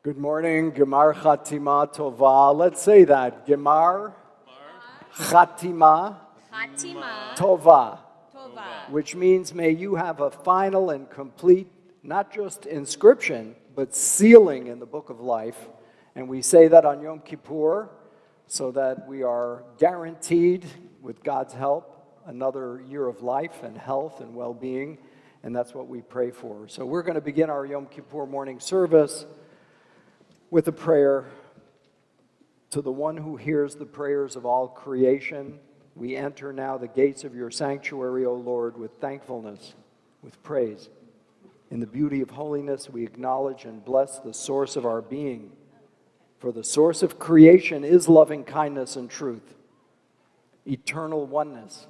Good morning, Gemar Chatima Tova. Let's say that. Gemar Chatima Tova. Which means may you have a final and complete, not just inscription, but sealing in the book of life. And we say that on Yom Kippur so that we are guaranteed, with God's help, another year of life and health and well-being. And that's what we pray for. So we're going to begin our Yom Kippur morning service with a prayer to the one who hears the prayers of all creation. We enter now the gates of your sanctuary, O Lord, with thankfulness, with praise. In the beauty of holiness, we acknowledge and bless the source of our being. For the source of creation is loving kindness and truth, eternal oneness,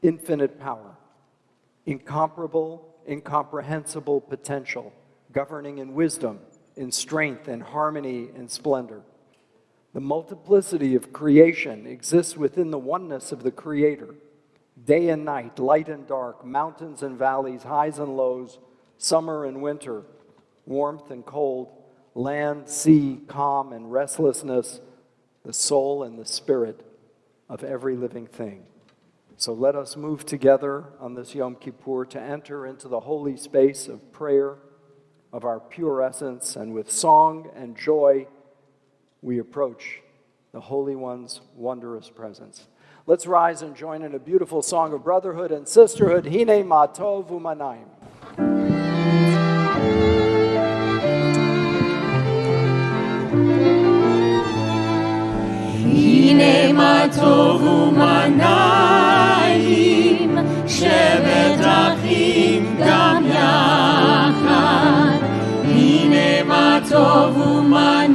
infinite power, incomparable, incomprehensible potential, governing in wisdom, in strength and harmony and splendor. The multiplicity of creation exists within the oneness of the Creator. Day and night, light and dark, mountains and valleys, highs and lows, summer and winter, warmth and cold, land, sea, calm and restlessness, the soul and the spirit of every living thing. So let us move together on this Yom Kippur to enter into the holy space of prayer, of our pure essence, and with song and joy, we approach the Holy One's wondrous presence. Let's rise and join in a beautiful song of brotherhood and sisterhood. Hine ma tov u'manayim. Hine ma tov u'manayim, shevet achim gam yachad. Hine ma tov u'manayim,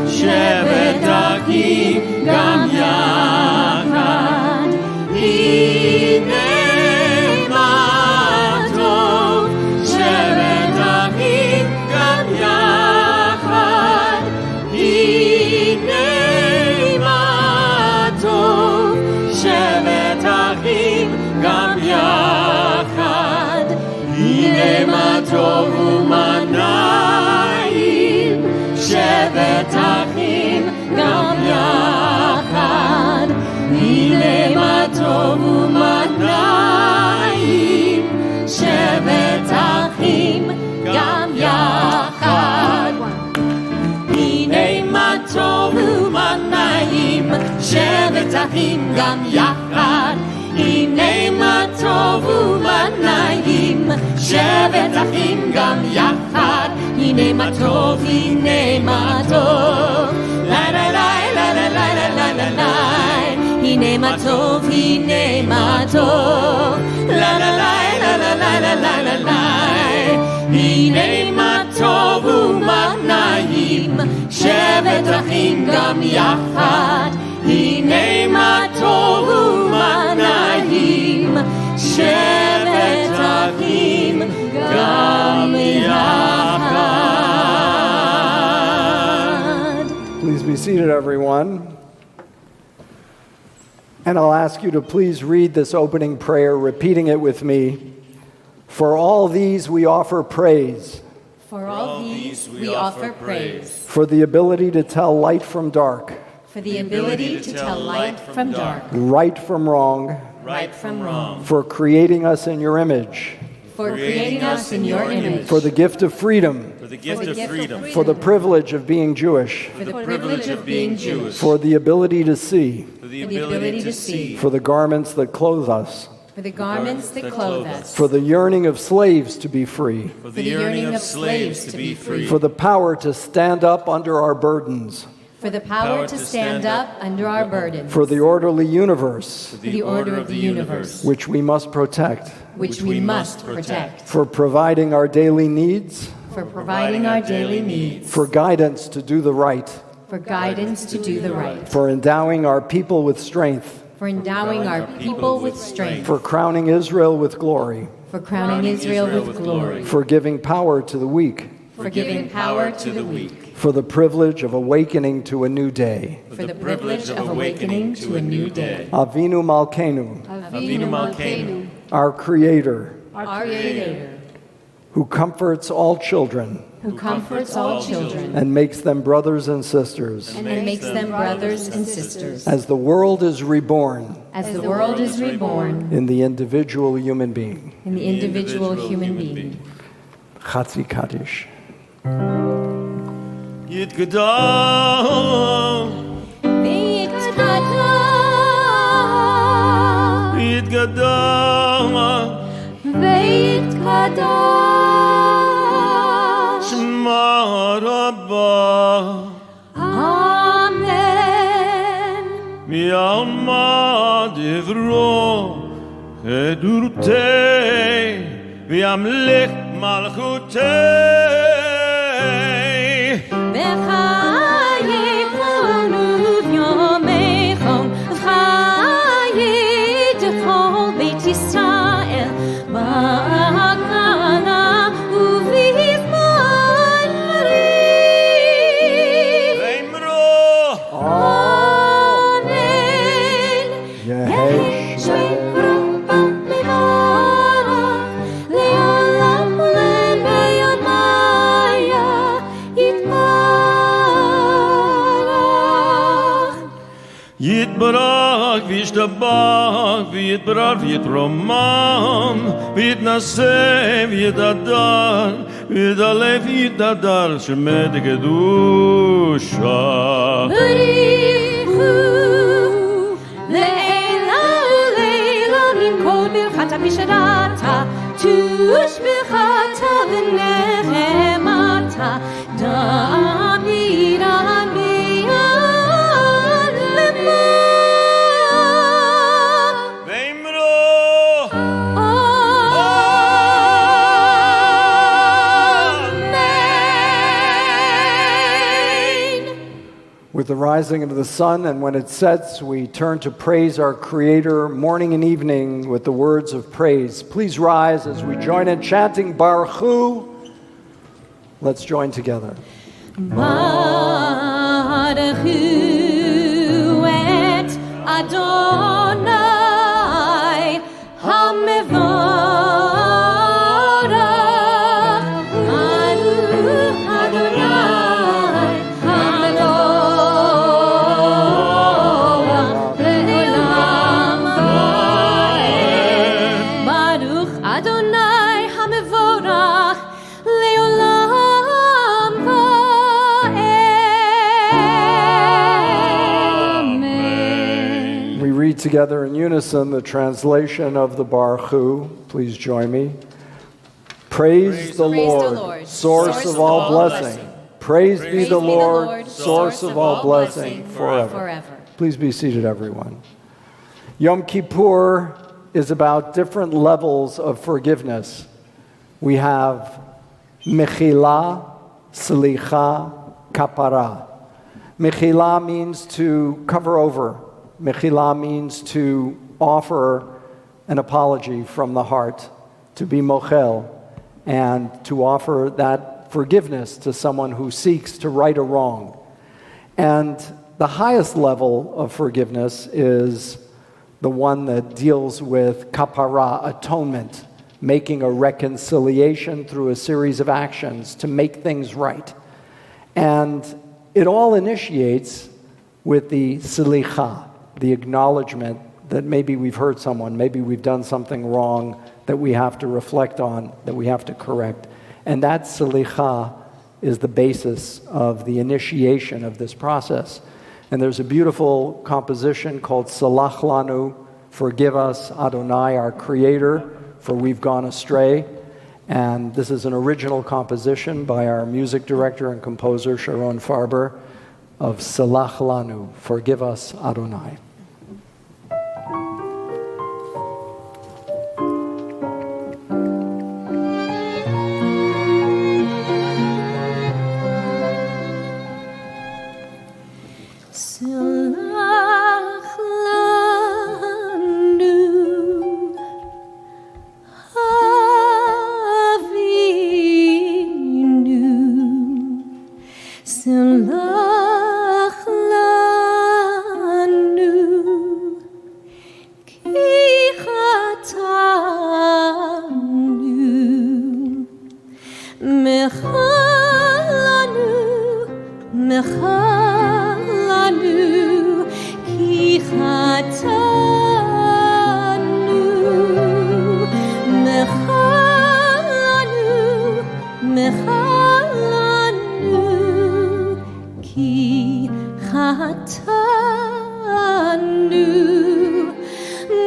shevet achim gam yachad. Hine ma tov, shevet achim gam yachad. Hine ma tov, shevet achim gam yachad. Hine ma tov u'manayim, shevet achim gam yachad. Hine ma tov u'manayim, shevet achim gam yachad. Hine ma tov u'manayim, shevet achim gam yachad. Hine ma tov u'manayim, shevet achim gam yachad. Hine ma tov, la la la la la la la la la la. Hine ma tov, la la la la la la la la la la. Hine ma tov u'manayim, shevet achim gam yachad. Hine ma tov u'manayim, shevet achim gam yachad. Please be seated, everyone. And I'll ask you to please read this opening prayer, repeating it with me. For all these we offer praise. For all these we offer praise. For the ability to tell light from dark. For the ability to tell light from dark. Right from wrong. Right from wrong. For creating us in your image. For creating us in your image. For the gift of freedom. For the gift of freedom. For the privilege of being Jewish. For the privilege of being Jewish. For the ability to see. For the ability to see. For the garments that clothe us. For the garments that clothe us. For the yearning of slaves to be free. For the yearning of slaves to be free. For the power to stand up under our burdens. For the power to stand up under our burdens. For the orderly universe. For the order of the universe. Which we must protect. Which we must protect. For providing our daily needs. For providing our daily needs. For guidance to do the right. For guidance to do the right. For endowing our people with strength. For endowing our people with strength. For crowning Israel with glory. For crowning Israel with glory. For giving power to the weak. For giving power to the weak. For the privilege of awakening to a new day. For the privilege of awakening to a new day. Avinu Malkeinu. Avinu Malkeinu. Our Creator. Our Creator. who comforts all children who comforts all children and makes them brothers and sisters. and makes them brothers and sisters. As the world is reborn As the world is reborn in the individual human being. in the individual human being. Chatzi Kaddish. Yitgadol, Yitgadol, Shema Rabbah, Amen. V'yalma divro, Edurtei, V'yamlich malchutei. בחייכם וביומכם וחיי כל בית ישראל בהגנה ובזמן ריב. Ve'imro, אמן. יהי שם לברך לעולם ולעד ביומיה יתברך. Yitbarach, V'yishtabach, V'yitbarar, V'yitromam, V'yitnaseh, V'yitadar, V'yidaleh, V'yitadar, Shemed Kedusha. בריחו לעילה ולעילה עם כל ברכתה ושרתה תושבחתה ונחמתה דמירה מיד למען. Ve'imro, Amen. With the rising of the sun and when it sets, we turn to praise our Creator morning and evening with the words of praise. Please rise as we join in chanting Baruch Hu. Let's join together. Baruch hu et Adonai hamevorach. Baruch Adonai hamevorach le'olam va'ed. Baruch Adonai hamevorach le'olam va'ed. Amen. We read together in unison the translation of the Baruch Hu. Please join me. Praise the Lord, source of all blessing. Praise be the Lord, source of all blessing forever. Please be seated, everyone. Yom Kippur is about different levels of forgiveness. We have mechila, slicha, kapara. Mechila means to cover over. Mechila means to offer an apology from the heart, to be mochel, and to offer that forgiveness to someone who seeks to right a wrong. And the highest level of forgiveness is the one that deals with kapara, atonement, making a reconciliation through a series of actions to make things right. And it all initiates with the silicha, the acknowledgement that maybe we've hurt someone, maybe we've done something wrong that we have to reflect on, that we have to correct. And that silicha is the basis of the initiation of this process. And there's a beautiful composition called Salach Lanu, Forgive Us, Adonai, our Creator, for we've gone astray. And this is an original composition by our music director and composer, Sharon Farber, of Salach Lanu, Forgive Us, Adonai. Salach lanu, Avinu. Salach lanu, ki chatanu, Mechalanu ki chatanu Mechalanu ki chatanu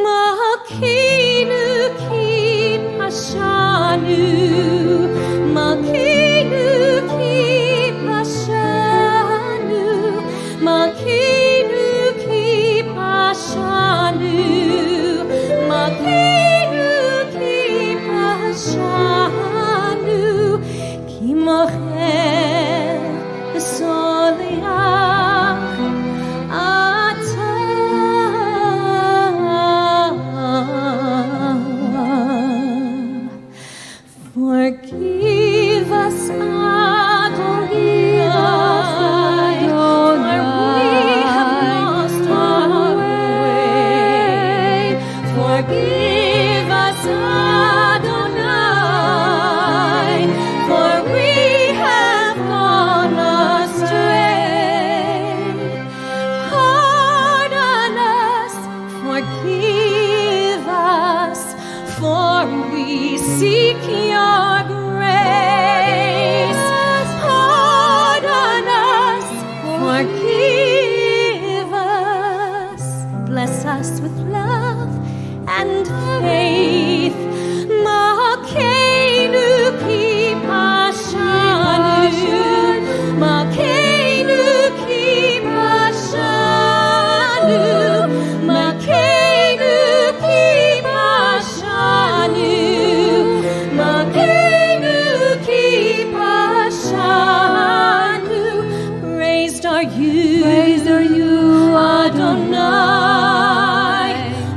Makinu ki pashanu Makinu ki pashanu Makinu ki pashanu Makinu ki pashanu Ki mocher v'soleach Forgive us, Adonai, for we have lost our way. Forgive us, Adonai, for we have gone astray. Pardon us, forgive us, for we seek your grace. Pardon us, forgive us, bless us with love and faith. Makenu ki pashanu, Makenu ki pashanu, Makenu ki pashanu, Makenu ki pashanu. Praised are you, Adonai,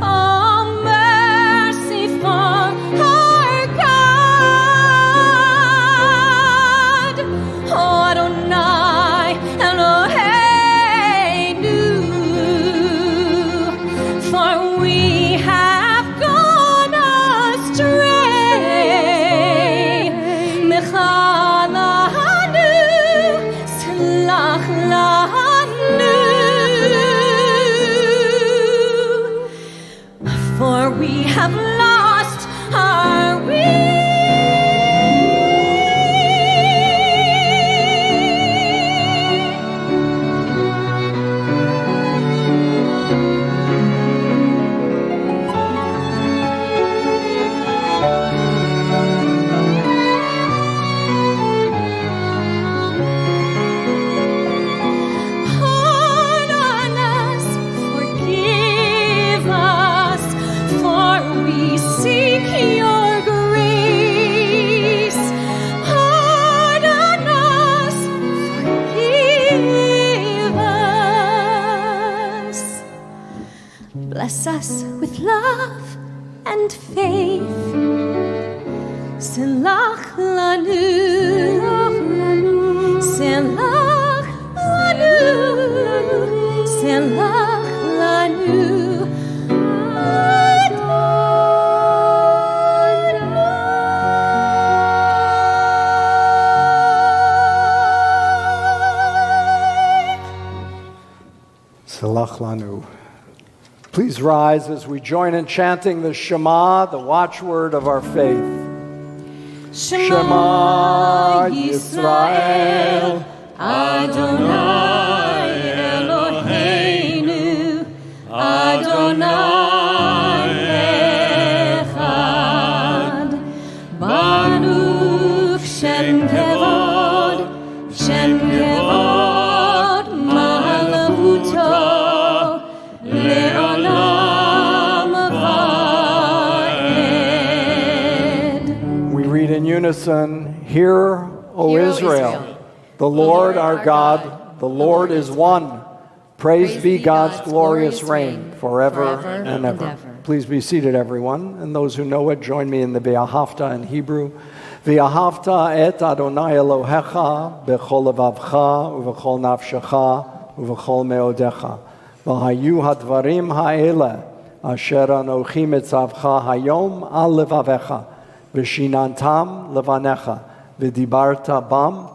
oh merciful, our God, oh Adonai Eloheinu, for we have gone astray. Mechalanu, slach lanu, for we have lost our way. Pardon us, forgive us, for we seek your grace. Pardon us, forgive us, bless us with love and faith. Selach lanu, selach lanu, selach lanu, Salach lanu. Please rise as we join in chanting the Shema, the watchword of our faith. Shema Yisrael, Adonai Eloheinu, Adonai Echad. Baruch Shem Kevod, Shem Kevod Malachuto, Le'olam Va'ed. We read in unison, Hear, O Israel, the Lord our God, the Lord is one. Praise be God's glorious reign forever and ever. Please be seated, everyone. And those who know it, join me in the Ve'ahavta in Hebrew. Ve'ahavta et Adonai Elohecha b'chol levavcha u'v'chol nafshecha u'v'chol meodecha. V'hayu hadvarim ha'ele asher anochi mitzavcha hayom al levavecha v'shinantam levanecha v'dibarta bam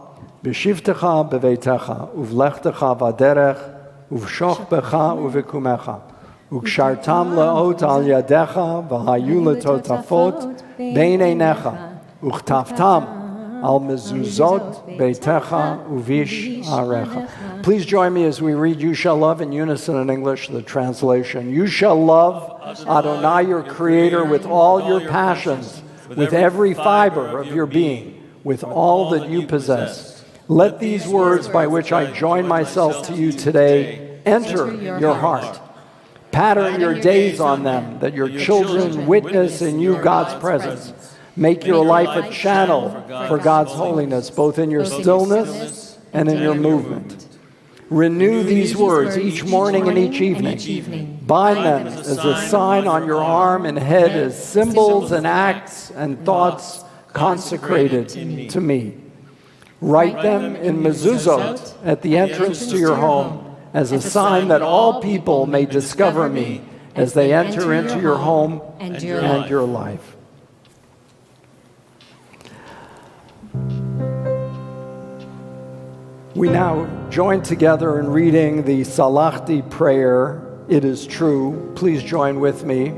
B'shivtecha beveitecha, uvlechtecha vaderech, uvshochbecha uvekumecha, ukshartam leot al yadecha, v'hayu letotafot bein einecha, uchtaftam al mezuzot beitecha uvish arecha. Please join me as we read You Shall Love in unison in English, the translation. You shall love Adonai, your Creator, with all your passions, with every fiber of your being, with all that you possess. Let these words by which I join myself to you today enter your heart. Pattern your days on them, that your children witness in you God's presence. Make your life a channel for God's holiness, both in your stillness and in your movement. Renew these words each morning and each evening. Bind them as a sign on your arm and head, as symbols and acts and thoughts consecrated to me. Write them in mezuzot at the entrance to your home as a sign that all people may discover me as they enter into your home and your life. We now join together in reading the Salachti prayer, It is true. Please join with me.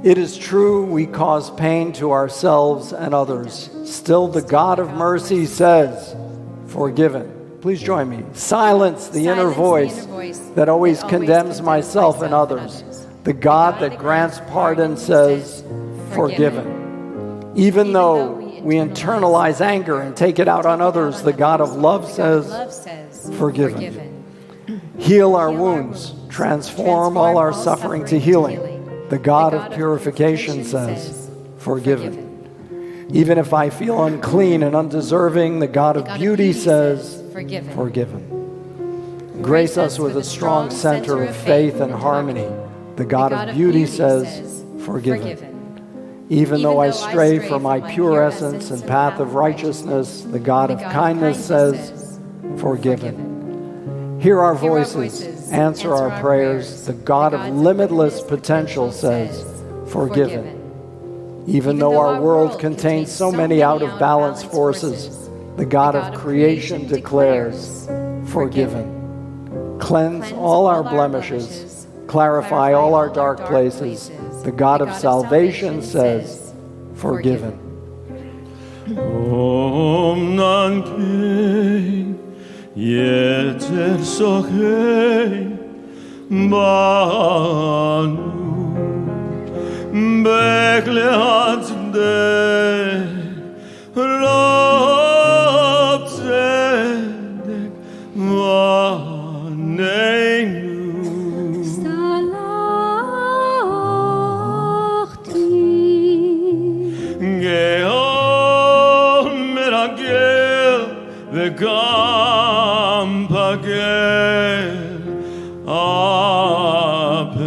It is true we cause pain to ourselves and others. Still the God of mercy says, forgiven. Please join me. Silence the inner voice that always condemns myself and others. The God that grants pardon says, forgiven. Even though we internalize anger and take it out on others, the God of love says, forgiven. Heal our wounds, transform all our suffering to healing. The God of purification says, forgiven. Even if I feel unclean and undeserving, the God of beauty says, forgiven. Grace us with a strong center of faith and harmony. The God of beauty says, forgiven. Even though I stray from my pure essence and path of righteousness, the God of kindness says, forgiven. Hear our voices, answer our prayers. The God of limitless potential says, forgiven. Even though our world contains so many out-of-balance forces, the God of creation declares, forgiven. Cleanse all our blemishes, clarify all our dark places. The God of salvation says, forgiven. Om Nanke Yetzer Sochei Banu Bekle Hatzde Rob Tzedek Vaneinu וגם פגר הפרו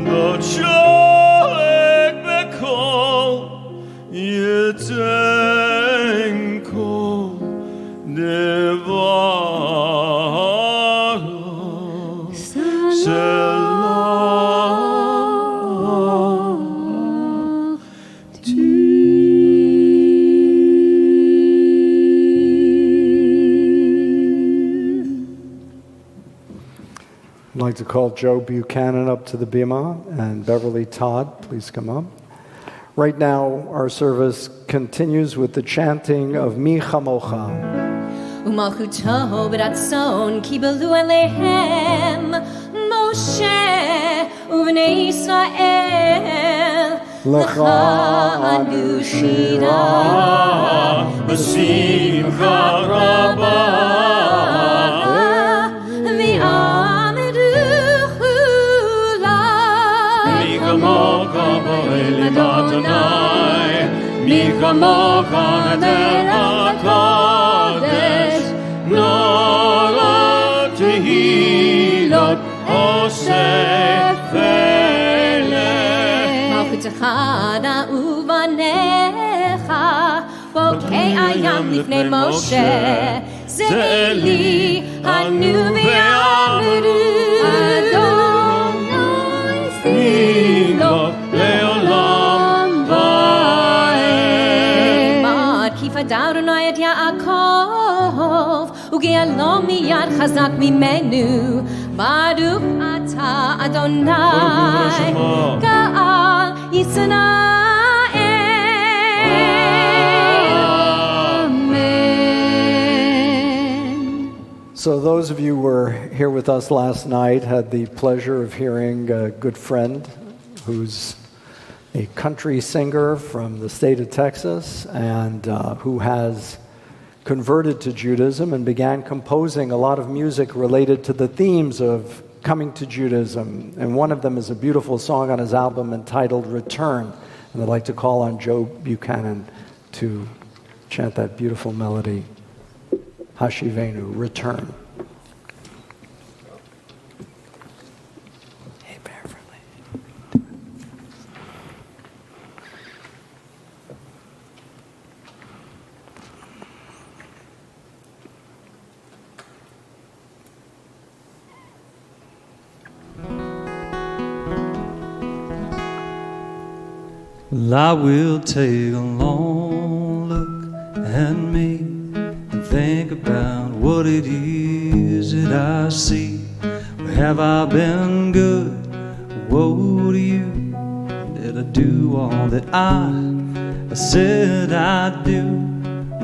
דוד שואג בקול יתן כל דברו I'd like to call Joe Buchanan up to the bima, and Beverly Todd, please come up. Right now, our service continues with the chanting of Mi Chamocha. ומלכותו ברצון קיבלו אליהם משה ובני ישראל לך אנו שירה בשמחה רבה מי כמוך נתן הקודש נורא תהילות עושה פלא מלכותך נעו בניך בוקעי הים לפני משה זה אלי הנביא אמרו אדוני סילו לעולם ועד כי פדרנו את יעקב טוב, וגאלו מיד חזק ממנו. ברוך אתה אדוני, גאל ישראל. So those of you who were here with us last night had the pleasure of hearing a good friend who's a country singer from the state of Texas and who has converted to Judaism and began composing a lot of music related to the themes of coming to Judaism. And one of them is a beautiful song on his album entitled Return. And I'd like to call on Joe Buchanan to chant that beautiful melody. Hashivenu, return. Hey, Beverly. Well, I will take a long look at me and think about what it is that I see. Have I been good? Woe to you. Did I do all that I said I'd do?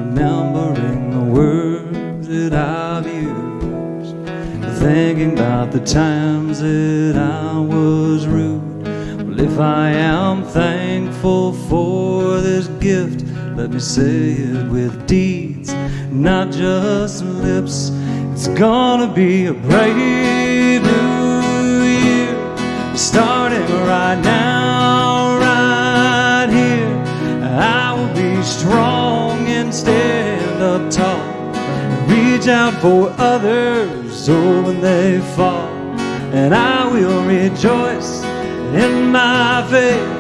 Remembering the words that I've used, thinking about the times that I was rude. Well, if I am thankful for this gift, let me say it with deeds, not just lips. It's gonna be a brave new year, starting right now, right here. I will be strong and stand up tall, reach out for others, so when they fall, and I will rejoice in my faith.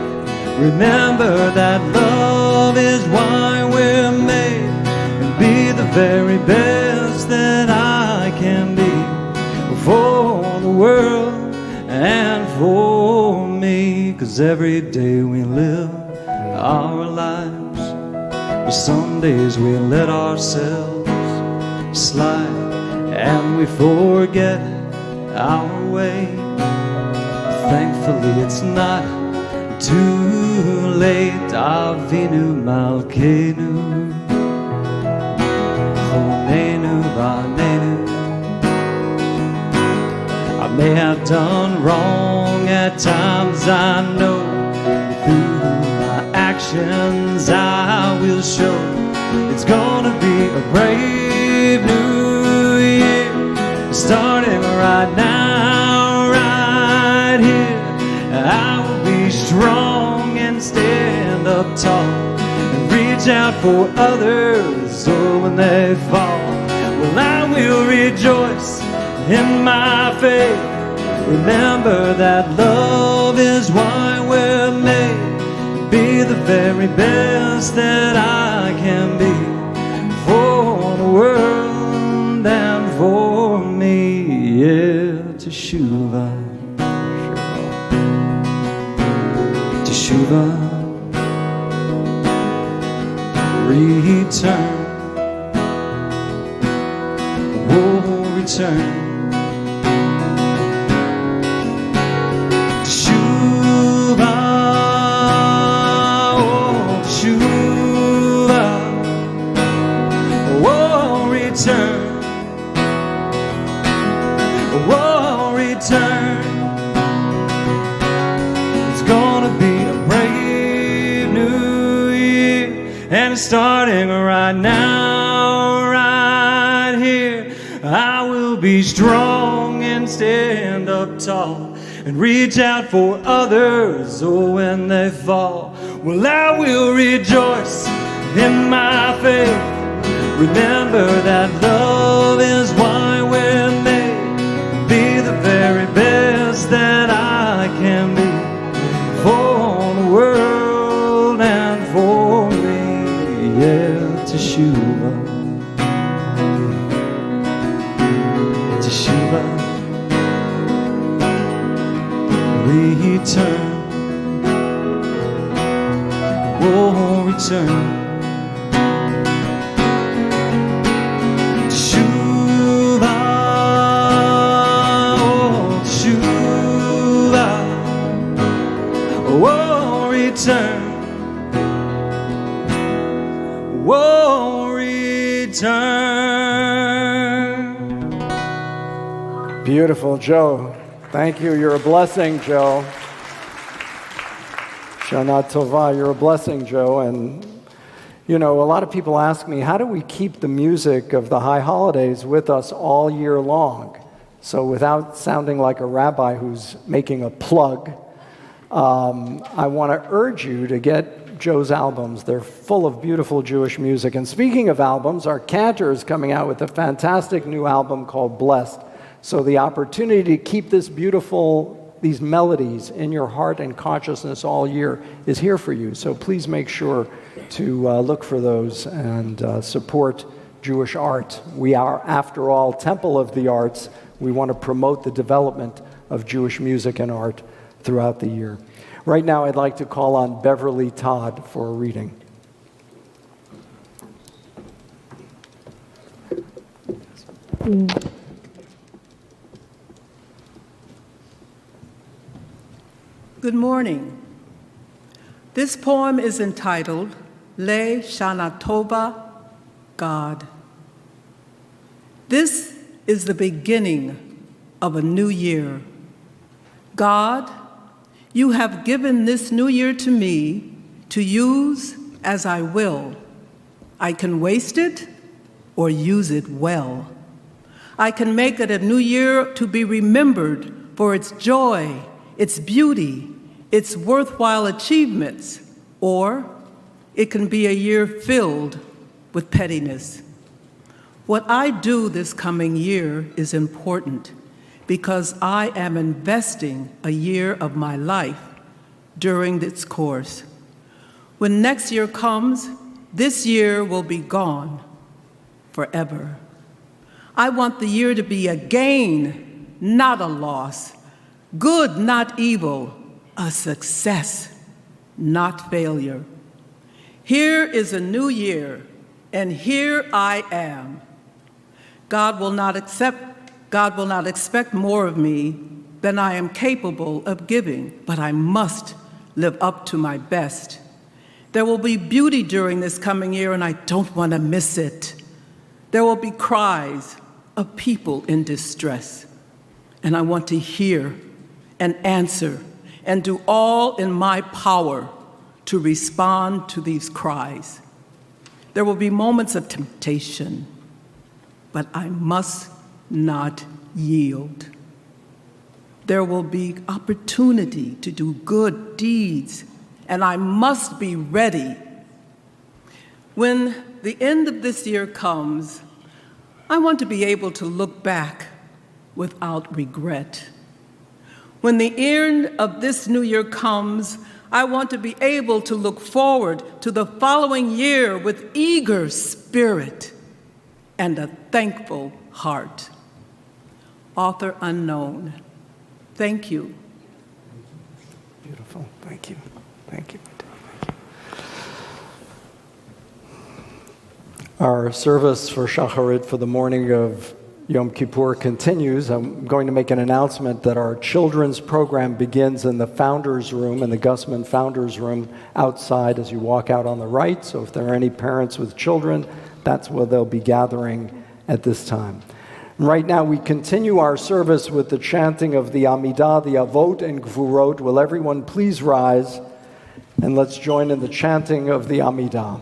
Remember that love is why we're made, and be the very best that I can be for the world and for me. 'Cause every day we live our lives, but some days we let ourselves slide and we forget our way. Thankfully it's not too late. Avinu Malkeinu, Chonenu Banenu. I may have done wrong at times, I know. Through my actions I will show. It's gonna be a brave new year, starting right now, right here. I will be strong and stand up tall, and reach out for others, so when they fall, well, I will rejoice in my faith. Remember that love is why we're made, be the very best that I can be for the world and for me. Yeah, Teshuvah, Teshuvah, return, oh, return. Starting right now, right here, I will be strong and stand up tall, and reach out for others, oh, when they fall, well, I will rejoice in my faith. Remember that love is why we're made, be the very best that I can be for the world and for me. Yeah, Teshuvah, Teshuvah, return, oh, return. return. Beautiful, Joe. Thank you. You're a blessing, Joe. Shana Tova, you're a blessing, Joe. And, you know, a lot of people ask me, how do we keep the music of the high holidays with us all year long? So without sounding like a rabbi who's making a plug, I want to urge you to get Joe's albums. They're full of beautiful Jewish music. And speaking of albums, our cantor is coming out with a fantastic new album called Blessed. So the opportunity to keep these melodies in your heart and consciousness all year is here for you. So please make sure to look for those and support Jewish art. We are, after all, Temple of the Arts. We want to promote the development of Jewish music and art throughout the year. Right now, I'd like to call on Beverly Todd for a reading. Good morning. This poem is entitled Le Shana Tova, God. This is the beginning of a new year. God, you have given this new year to me to use as I will. I can waste it or use it well. I can make it a new year to be remembered for its joy, its beauty, its worthwhile achievements, or it can be a year filled with pettiness. What I do this coming year is important because I am investing a year of my life during its course. When next year comes, this year will be gone forever. I want the year to be a gain, not a loss, good, not evil, a success, not failure. Here is a new year, and here I am. God will not expect more of me than I am capable of giving, but I must live up to my best. There will be beauty during this coming year, and I don't want to miss it. There will be cries of people in distress, and I want to hear and answer and do all in my power to respond to these cries. There will be moments of temptation, but I must not yield. There will be opportunity to do good deeds, and I must be ready. When the end of this year comes, I want to be able to look back without regret. When the end of this new year comes, I want to be able to look forward to the following year with eager spirit and a thankful heart. Author unknown. Thank you. Beautiful. Thank you. Thank you. Our service for Shacharit for the morning of Yom Kippur continues. I'm going to make an announcement that our children's program begins in the Founders Room, in the Gussman Founders Room outside as you walk out on the right. So if there are any parents with children, that's where they'll be gathering at this time. And right now we continue our service with the chanting of the Amidah, the Avot and Gvurot. Will everyone please rise and let's join in the chanting of the Amidah.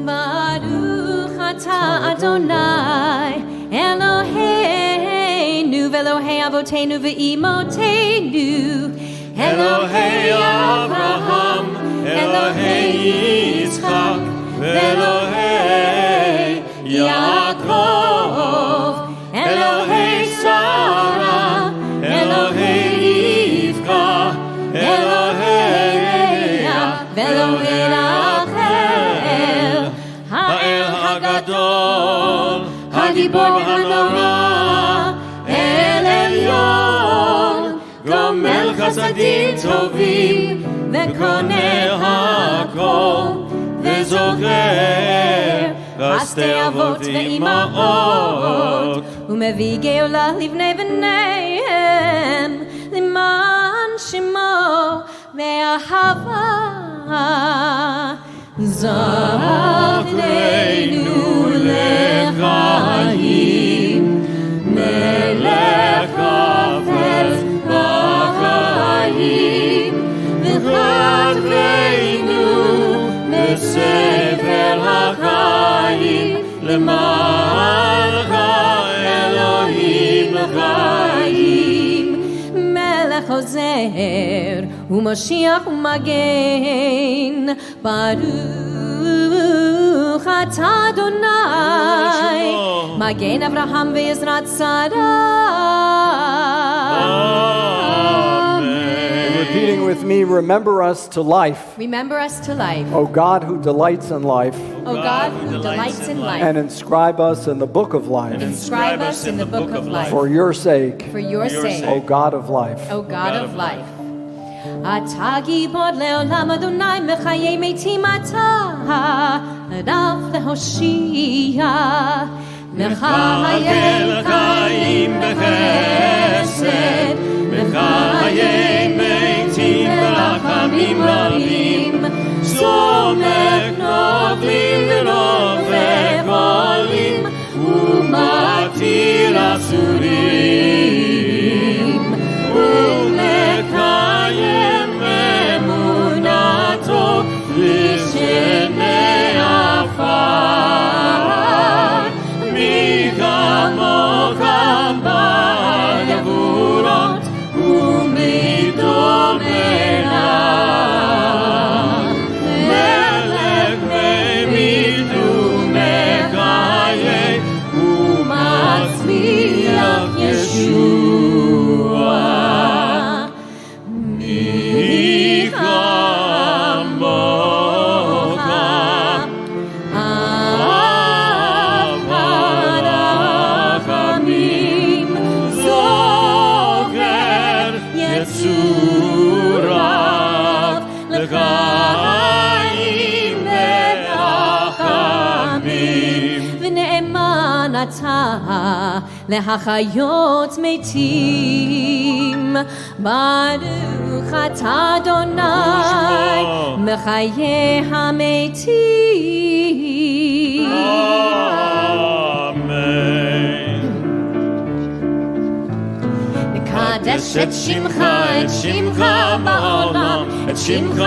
Baruch atah Adonai Eloheinu v'Elohei Avotenu v'Imotenu Elohei Avraham Elohei Yitzchak v'Elohei Yaakov Elohei Sarah Elohei Rivka Elohei Leah v'Elohei Rachel Ha'el HaGadol Hagibor HaNorah El Elyon Gomel Chasadim Tovim V'Koneh HaKol V'Zocher Chastei Avot V'Imaot U'Mevi Geola Livnei V'neihem Liman Shemo Ve'ahava Zachrenu למענך אלוהים חיים. מלך עוזר ומשיח ומגן, ברוך אתה אדוני, מגן אברהם ועזרת שרה. Repeating with me, remember us to life. Remember us to life, O God who delights in life, O God who delights in life, and inscribe us in the book of life. inscribe us in the book of life, For your sake, for your sake, O God of life. O God of life. אתה גיבור לעולם אדוני, מחיי מתים אתה רב להושיע. מחיי חיים בחסד, מחיי מתים ברחמים רבים, סומך נופלים ונופך עולים, ומתיר אסורים, ומקיים אמונתו לשני עפר. מי כמוך בגבורות ומי דומה, מלך ומדומה חיי ומצמיח ישוע. מי כמוך אב הרחמים, זוכר יצוריו לחיים ורחמים, ונאמן אתה להחיות מתים. ברוך אתה אדוני מחיי המתים. נקדש את שמך בעולם, את שמך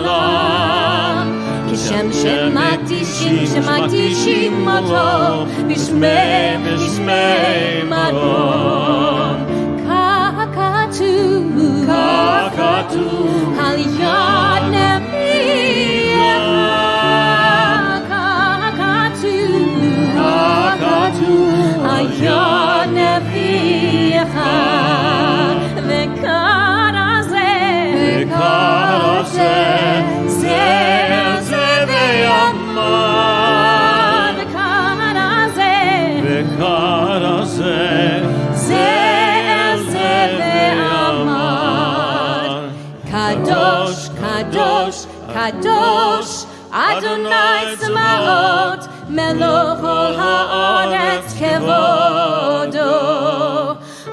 בעולם, כשם שמקדישים אותו בשמי מרום. ככתוב על יד נביאך, ככתוב על יד נביאך, וקרא זה ואמר, וקרא זה ואמר, קדוש קדוש קדוש אדוני צבאות, מלוך כל הארץ כבודו.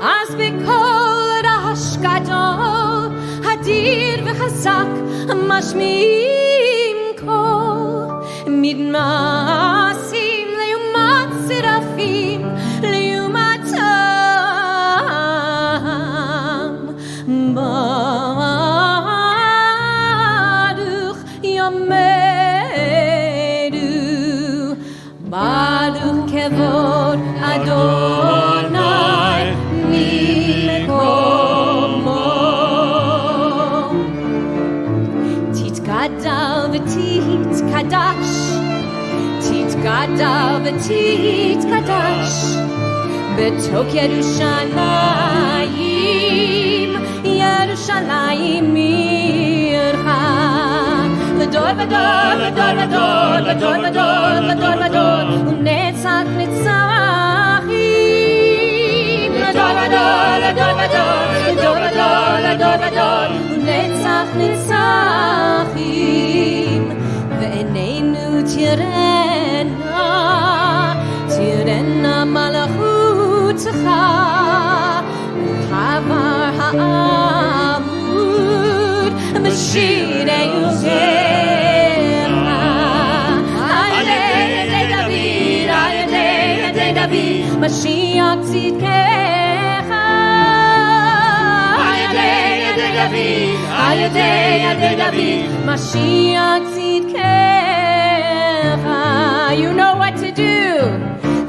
אז בקול רעש גדול, אדיר וחזק, משמיעים קול, מתנשאים לעומת שרפים, לעומתם. ברוך יאמרו, ברוך כבוד אדוני ממקומו. תתגדל ותתקדש, תתגדל ותתקדש, בתוך ירושלים, ירושלים עירך. לדור ודור, לדור ודור, לדור ודור, לדור ודור, ונצח נצחים. לדור ודור, לדור ודור, לדור ודור, לדור ודור, ונצח נצחים. ועינינו תראנה מלכותך, וחבר העמוד בשירי יוזך. על ידי דוד, על ידי דוד, משיח צדקך. על ידי דוד, על ידי דוד, משיח צדקך. You know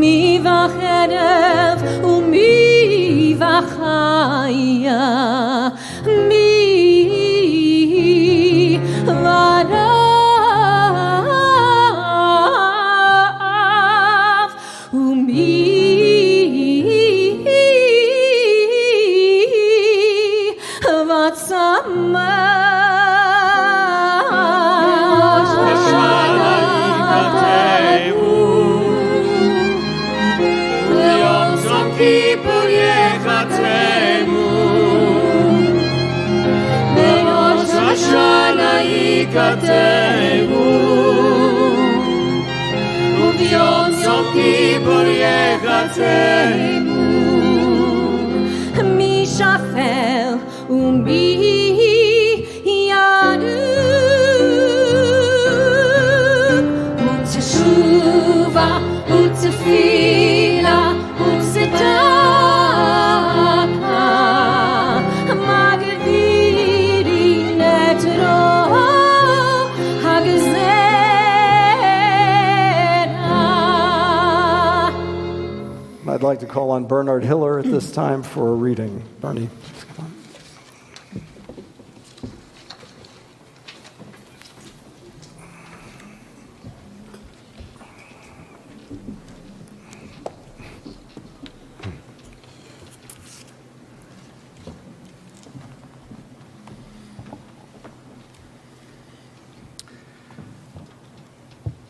מבחרב ומבחיה מרב Kippur yechatemu Berosh Hashanah yikatemu Uvyom Kippur yechatemu Mi shafel u'mi yarub U'teshuva u'tefila I'd like to call on Bernard Hiller at this time for a reading. Bernie.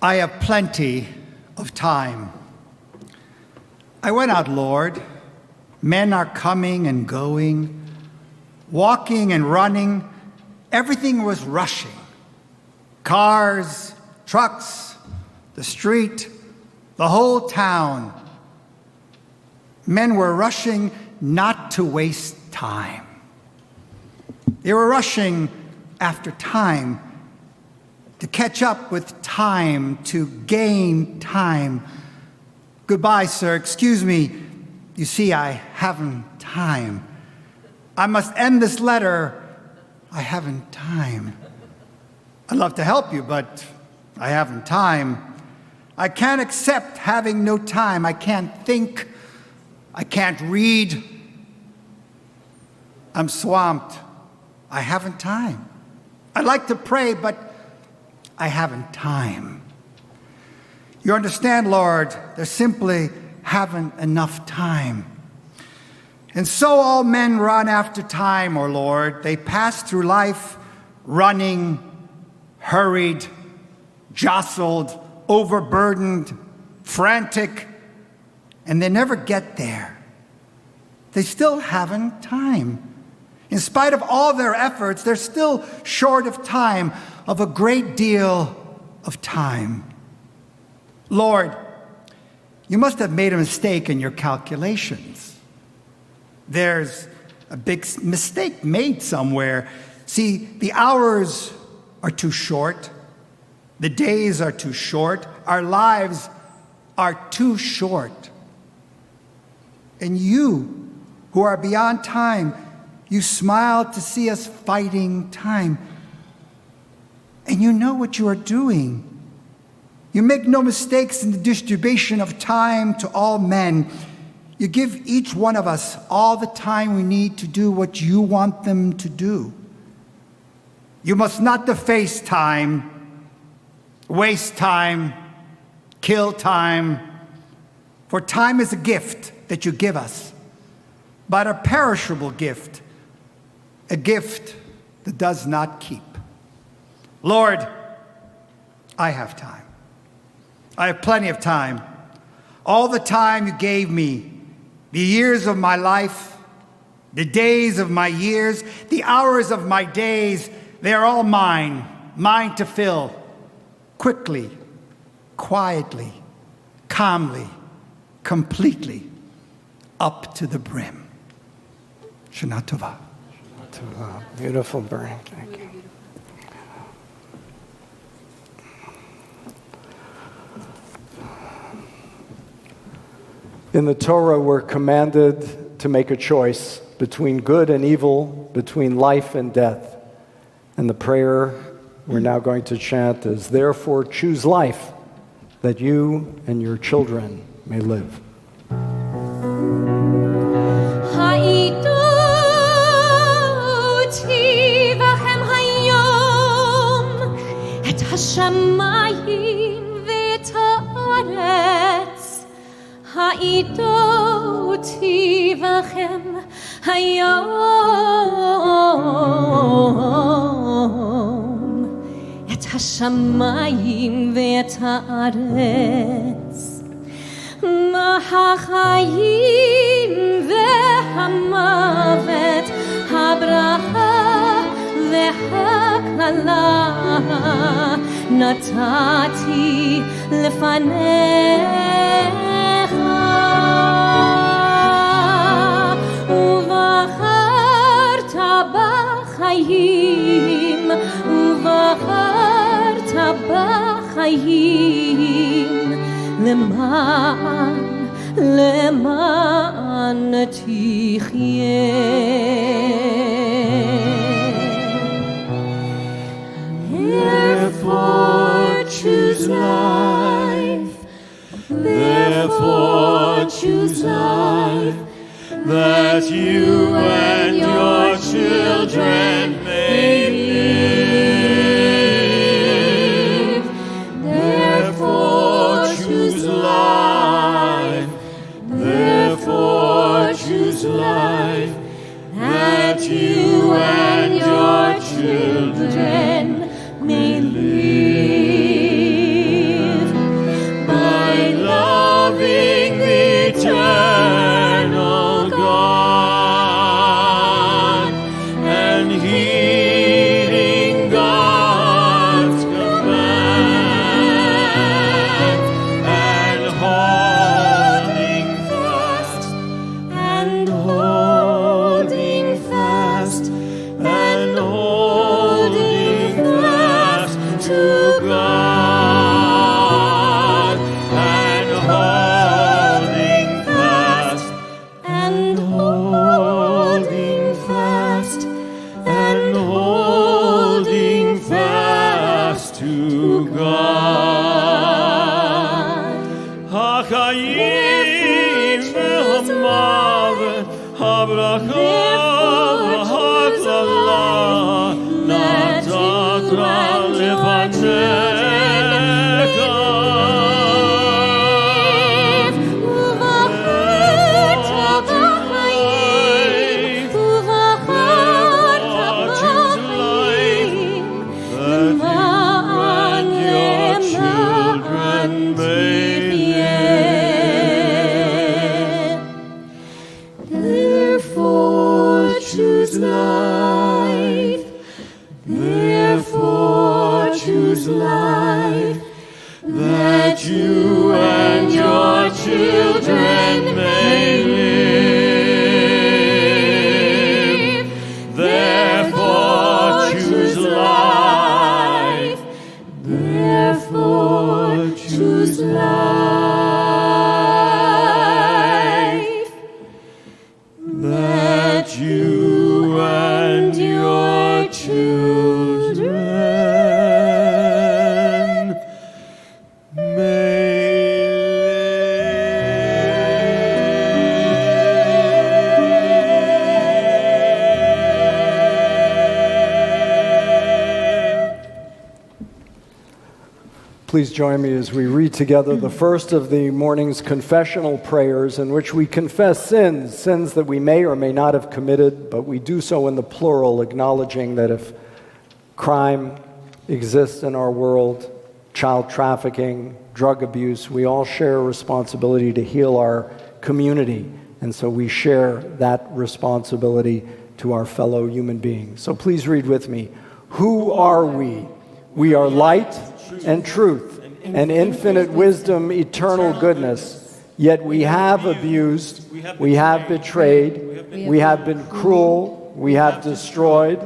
I have plenty of time. I went out, Lord. Men are coming and going, walking and running. Everything was rushing. Cars, trucks, the street, the whole town. Men were rushing not to waste time. They were rushing after time, to catch up with time, to gain time. Goodbye, sir. Excuse me. You see, I haven't time. I must end this letter. I haven't time. I'd love to help you, but I haven't time. I can't accept having no time. I can't think. I can't read. I'm swamped. I haven't time. I'd like to pray, but I haven't time. You understand, Lord, there simply haven't enough time. And so all men run after time, O Lord. They pass through life running, hurried, jostled, overburdened, frantic, and they never get there. They still haven't time. In spite of all their efforts, they're still short of time, of a great deal of time. Lord, you must have made a mistake in your calculations. There's a big mistake made somewhere. See, the hours are too short. The days are too short. Our lives are too short. And you, who are beyond time, you smile to see us fighting time. And you know what you are doing. You make no mistakes in the distribution of time to all men. You give each one of us all the time we need to do what you want them to do. You must not deface time, waste time, kill time, for time is a gift that you give us, but a perishable gift, a gift that does not keep. Lord, I have time. I have plenty of time. All the time you gave me, the years of my life, the days of my years, the hours of my days, they are all mine, mine to fill, quickly, quietly, calmly, completely, up to the brim. Shana Tova. Beautiful, Bernie. Thank you. In the Torah, we're commanded to make a choice between good and evil, between life and death. And the prayer we're now going to chant is, therefore choose life, that you and your children may live. העידותי בכם היום את השמיים ואת הארץ. העידותי בכם היום את השמיים ואת הארץ. מה החיים והמוות, הברכה והקללה נתתי לפניך, ובחרת בחיים, ובחרת בחיים, למען תחיה. Therefore choose life, therefore choose life, that you and your children may live. Therefore choose life, therefore choose life, that you and your children may live. By loving the eternal God and heeding God's command and holding fast and holding fast and holding fast to God and holding fast and holding fast and holding fast to God. החיים והמוות, הברכה והקללה נתת לפניך, ובחרת בחיים, ובחרת בחיים, למען תחיה. Therefore choose life, therefore choose life, that you and your children may live. Therefore choose life, therefore choose life, that you and your children may Please join me as we read together the first of the morning's confessional prayers, in which we confess sins that we may or may not have committed, but we do so in the plural, acknowledging that if crime exists in our world, child trafficking, drug abuse, we all share a responsibility to heal our community. And so we share that responsibility to our fellow human beings. So please read with me. Who are we? We are light and truth and infinite wisdom, eternal goodness. Yet we have abused, we have betrayed, we have been cruel, we have destroyed.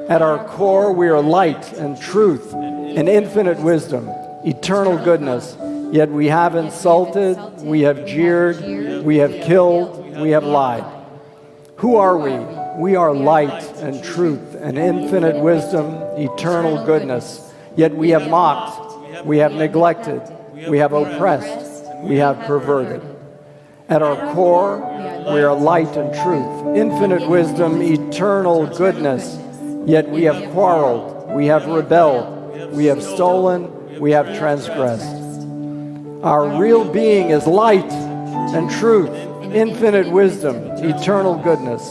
At our core, we are light and truth and infinite wisdom, eternal goodness. Yet we have insulted, we have jeered, we have killed, we have lied. Who are we? We are light and truth and infinite wisdom, eternal goodness. Yet we have mocked, we have neglected, we have oppressed, we have perverted. At our core, we are light and truth, infinite wisdom, eternal goodness. Yet we have quarreled, we have rebelled, we have stolen, we have transgressed. Our real being is light and truth, infinite wisdom, eternal goodness.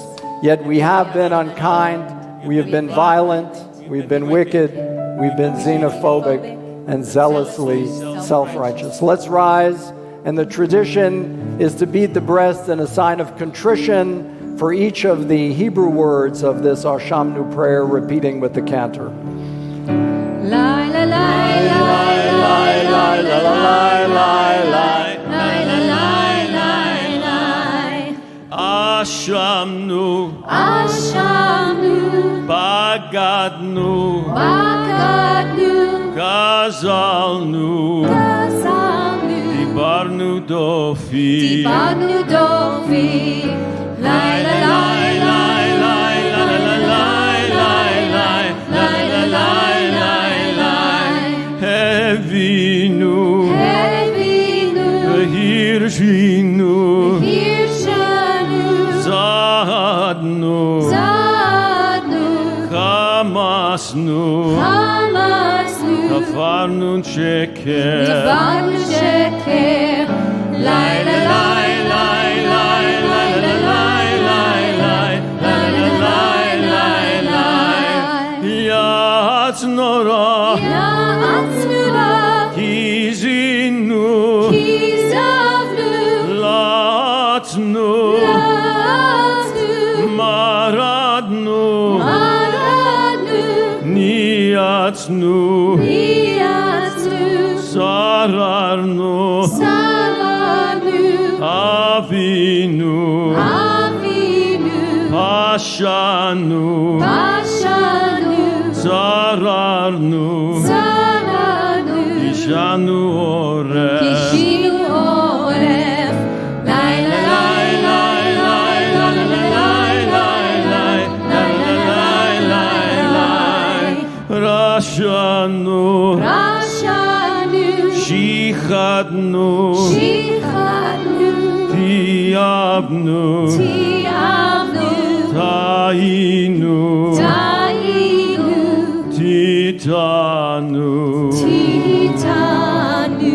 Yet we have been unkind, we have been violent, we've been wicked, we've been xenophobic, and zealously self-righteous. Let's rise, and the tradition is to beat the breast in a sign of contrition for each of the Hebrew words of this Ashamnu prayer, repeating with the cantor. La la la la la la la la Ashamnu, Ashamnu, Bagadnu, Bagadnu, Gazalnu, Gazalnu, Dibarnu Dofi, Dibarnu Dofi, la la la la la la la la la la la la, Hevinu, Hevinu, Hirshinu, Hirshanu, Zadnu, Zadnu, Kamasnu, Hamasnu, Kafarnu Sheker, Tafarnu Sheker, la la la la la la la la la la la, Yatznora, Ya'atzmura, Kizinu, Kizavnu, Latnu, Latnu, Maradnu, Maradnu, Niatznu, Niatznu, Sararnu, Sararnu, Avinu, Avinu, Pashanu, Pashanu, Sararnu, Sararnu, Ishanu Oreh, Kishinu Oref, la la la la la la la la la Rashanu, Rashanu, Shichadnu, Shichadnu, Tiabnu, Tiavnu, Tainu, Tainu, Titanu. Titanu.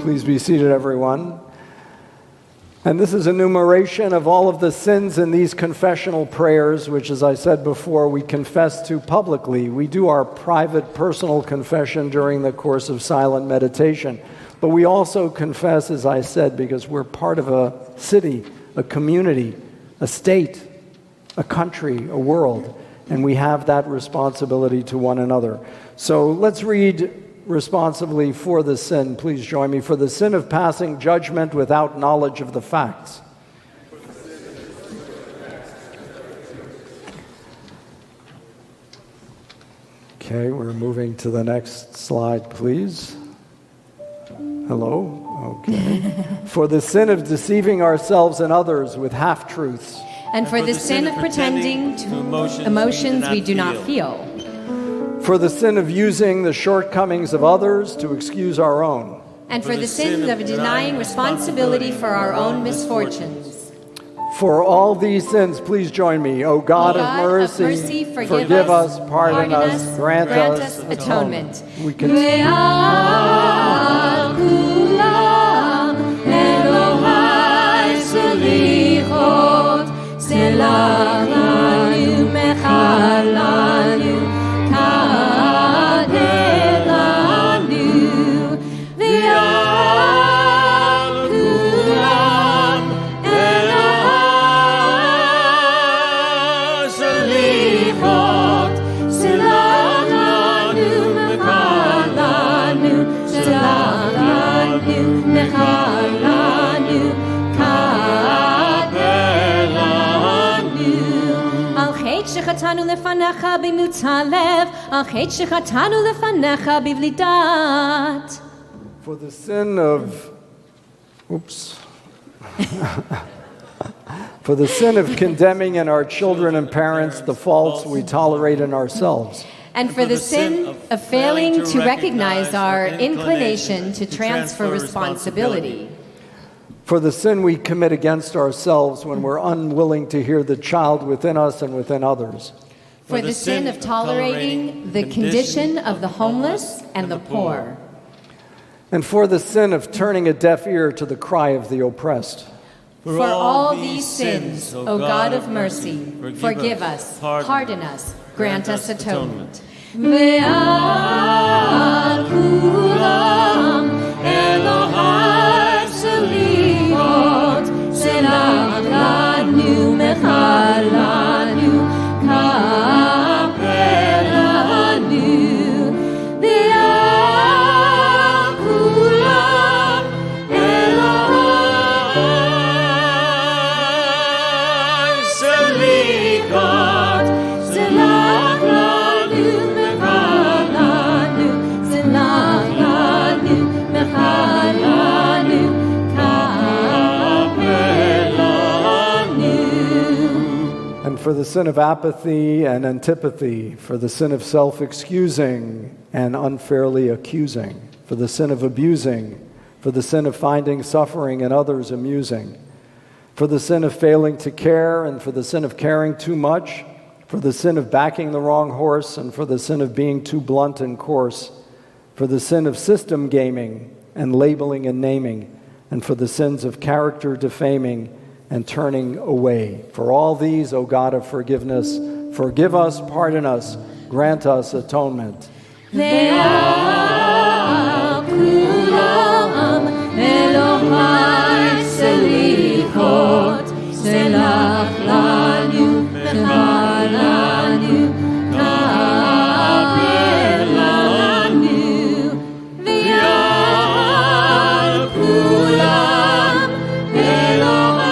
Please be seated, everyone. And this is enumeration of all of the sins in these confessional prayers, which, as I said before, we confess to publicly. We do our private, personal confession during the course of silent meditation. But we also confess, as I said, because we're part of a city, a community, a state, a country, a world, and we have that responsibility to one another. So let's read responsibly for the sin. Please join me. For the sin of passing judgment without knowledge of the facts. Okay, we're moving to the next slide, please. Hello? Okay. For the sin of deceiving ourselves and others with half-truths. And for the sin of pretending to emotions we do not feel. For the sin of using the shortcomings of others to excuse our own. And for the sin of denying responsibility for our own misfortunes. For all these sins, please join me. O God of mercy, forgive us, pardon us, grant us atonement. We continue. שחטאנו לפניך במוצא לב, על חטא שחטאנו לפניך בבלי דעת. For the sin of, for the sin of condemning in our children and parents the faults we tolerate in ourselves. and for the sin of failing to recognize our inclination to transfer responsibility. For the sin we commit against ourselves when we're unwilling to hear the child within us and within others. For the sin of tolerating the condition of the homeless and the poor. And for the sin of turning a deaf ear to the cry of the oppressed. For all these sins, O God of mercy, forgive us, pardon us, grant us atonement. Ve'al kulam Elohai selichot selach lanu mechalanu kaper lanu Ve'al kulam Elohai selichot selach lanu mechalanu selach lanu mechalanu kaper lanu. And for the sin of apathy and antipathy, for the sin of self-excusing and unfairly accusing, for the sin of abusing, for the sin of finding suffering in others amusing, for the sin of failing to care and for the sin of caring too much, for the sin of backing the wrong horse and for the sin of being too blunt and coarse, for the sin of system gaming and labeling and naming, and for the sins of character defaming and turning away. For all these, O God of forgiveness, forgive us, pardon us, grant us atonement. Ve'al kulam Elohai selichot selach lanu mechalanu kaper lanu Ve'al kulam Elohai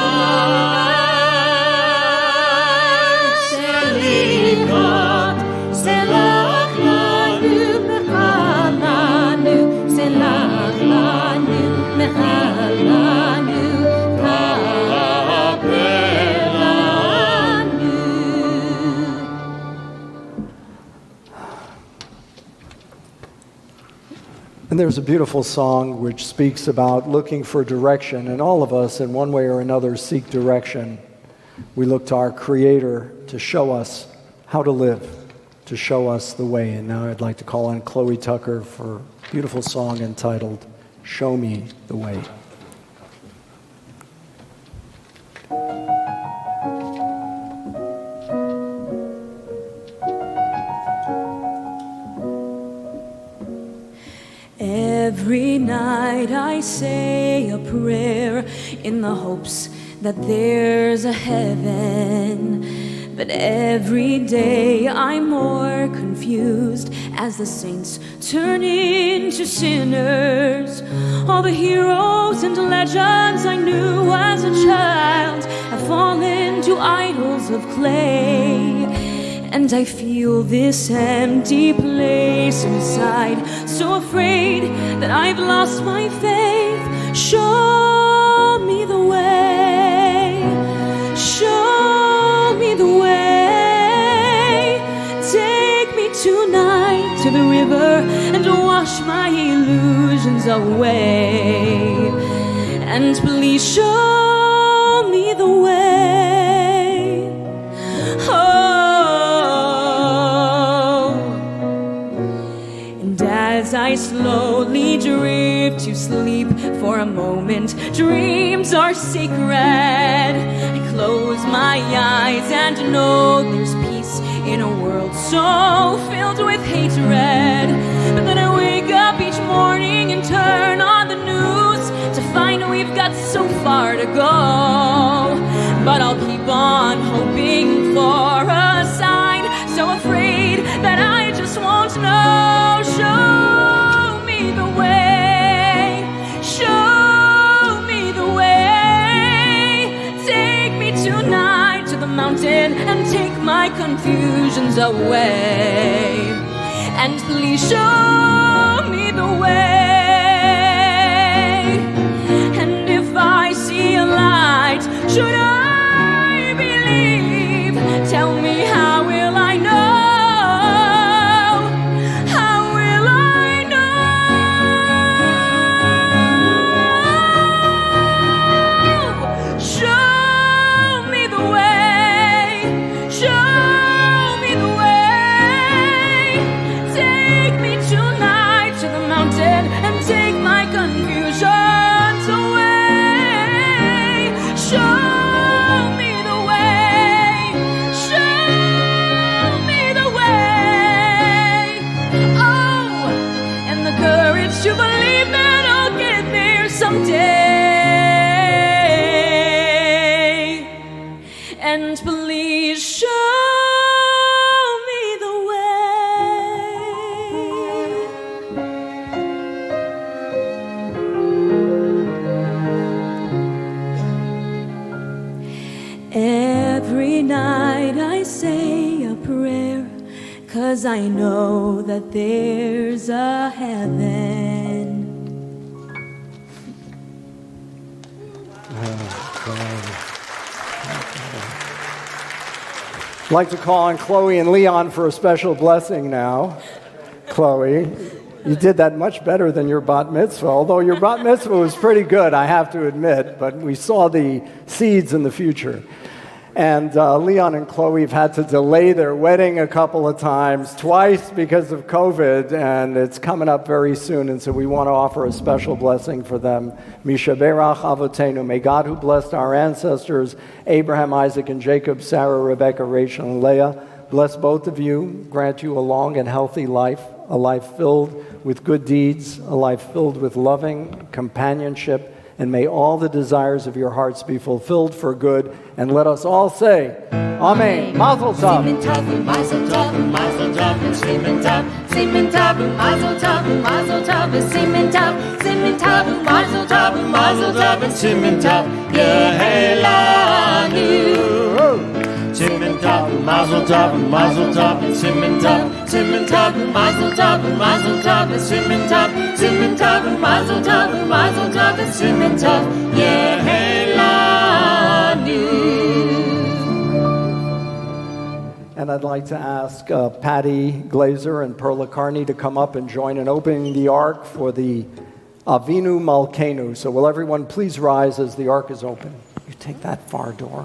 selichot selach lanu mechalanu selach lanu mechalanu kaper lanu. And there's a beautiful song which speaks about looking for direction, and all of us, in one way or another, seek direction. We look to our Creator to show us how to live, to show us the way. And now I'd like to call on Chloe Tucker for a beautiful song entitled, Show Me the Way. Every night I say a prayer in the hopes that there's a heaven. But every day I'm more confused as the saints turn into sinners. All the heroes and legends I knew as a child have fallen to idols of clay. And I feel this empty place inside, so afraid that I've lost my faith. Show me the way, show me the way. Take me tonight to the river and wash my illusions away. And please show me the way. As I slowly drift to sleep for a moment, dreams are sacred. I close my eyes and know there's peace in a world so filled with hatred. But then I wake up each morning and turn on the news to find we've got so far to go. But I'll keep on hoping for a sign, so afraid that I just won't know. Show me the way, show me the way. Take me tonight to the mountain and take my confusions away. And please show me the way. And if I see a light, should I believe? Tell me, how will I know? Every night I say a prayer, 'cause I know that there's a heaven. I'd like to call on Chloe and Leon for a special blessing now. Chloe, you did that much better than your bat mitzvah, although your bat mitzvah was pretty good, I have to admit, but we saw the seeds in the future. And Leon and Chloe have had to delay their wedding a couple of times, twice because of COVID, and it's coming up very soon, and so we want to offer a special blessing for them. Misha Berach Avotenu, may God who blessed our ancestors, Abraham, Isaac, and Jacob, Sarah, Rebecca, Rachel, and Leah, bless both of you, grant you a long and healthy life, a life filled with good deeds, a life filled with loving companionship, and may all the desires of your hearts be fulfilled for good. And let us all say, Amen. Mazel tov. Simen tov, mazel tov, mazel tov, simen tov, mazel tov, mazel tov, simen tov, mazel tov, mazel tov, simen tov, yehelanu. Simen tov, mazel tov, simen tov, mazel tov, simen tov, mazel tov, simen tov, yehelanu. And I'd like to ask Patty Glazer and Perla Carney to come up and join in opening the ark for the Avinu Malkeinu. So will everyone please rise as the ark is open? You take that far door.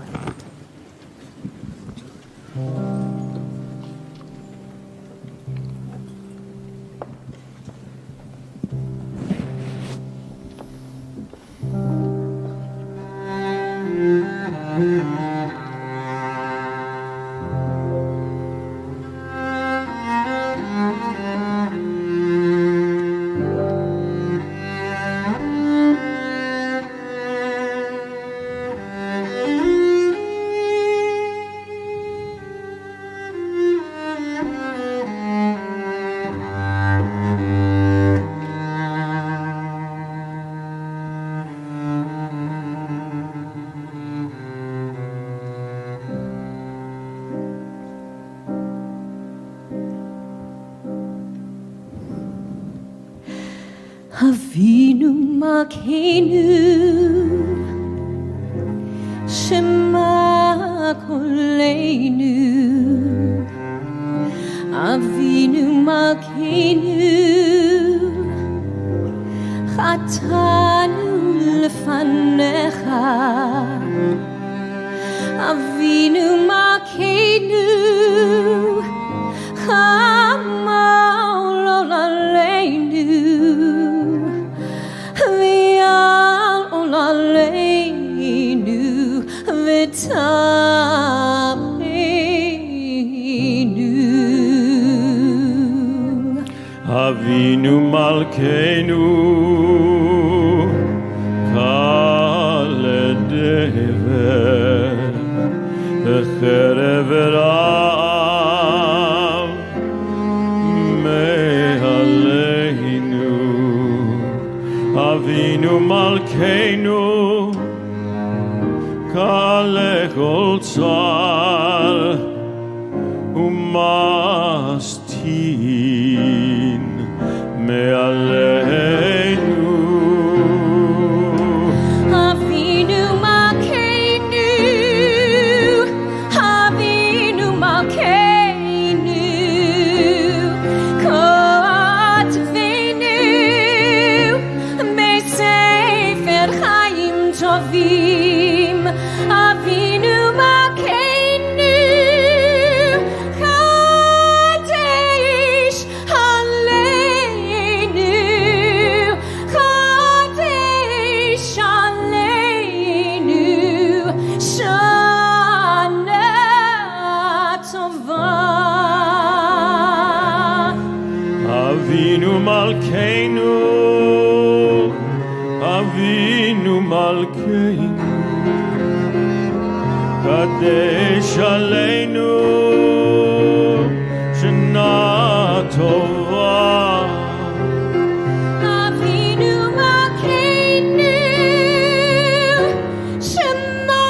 Avinu Malkeinu, Shema Koleinu. Avinu Malkeinu, Chatanu lefanecha. Avinu Malkeinu, Chamol aleinu. Avinu Malkeinu Kaledever Becherev Ram Me'aleinu Avinu Malkeinu Kalechol Tzar Umastin Me'aleinu Avinu Malkeinu, Avinu Malkeinu, Kotvenu Me'sefer Chaim Tovim. Avinu Malkeinu, Kadesh Aleinu, Kadesh Aleinu, Shana Tova. Avinu Malkeinu Avinu Malkeinu Kadesh Aleinu Shana Tova Avinu Malkeinu, Shema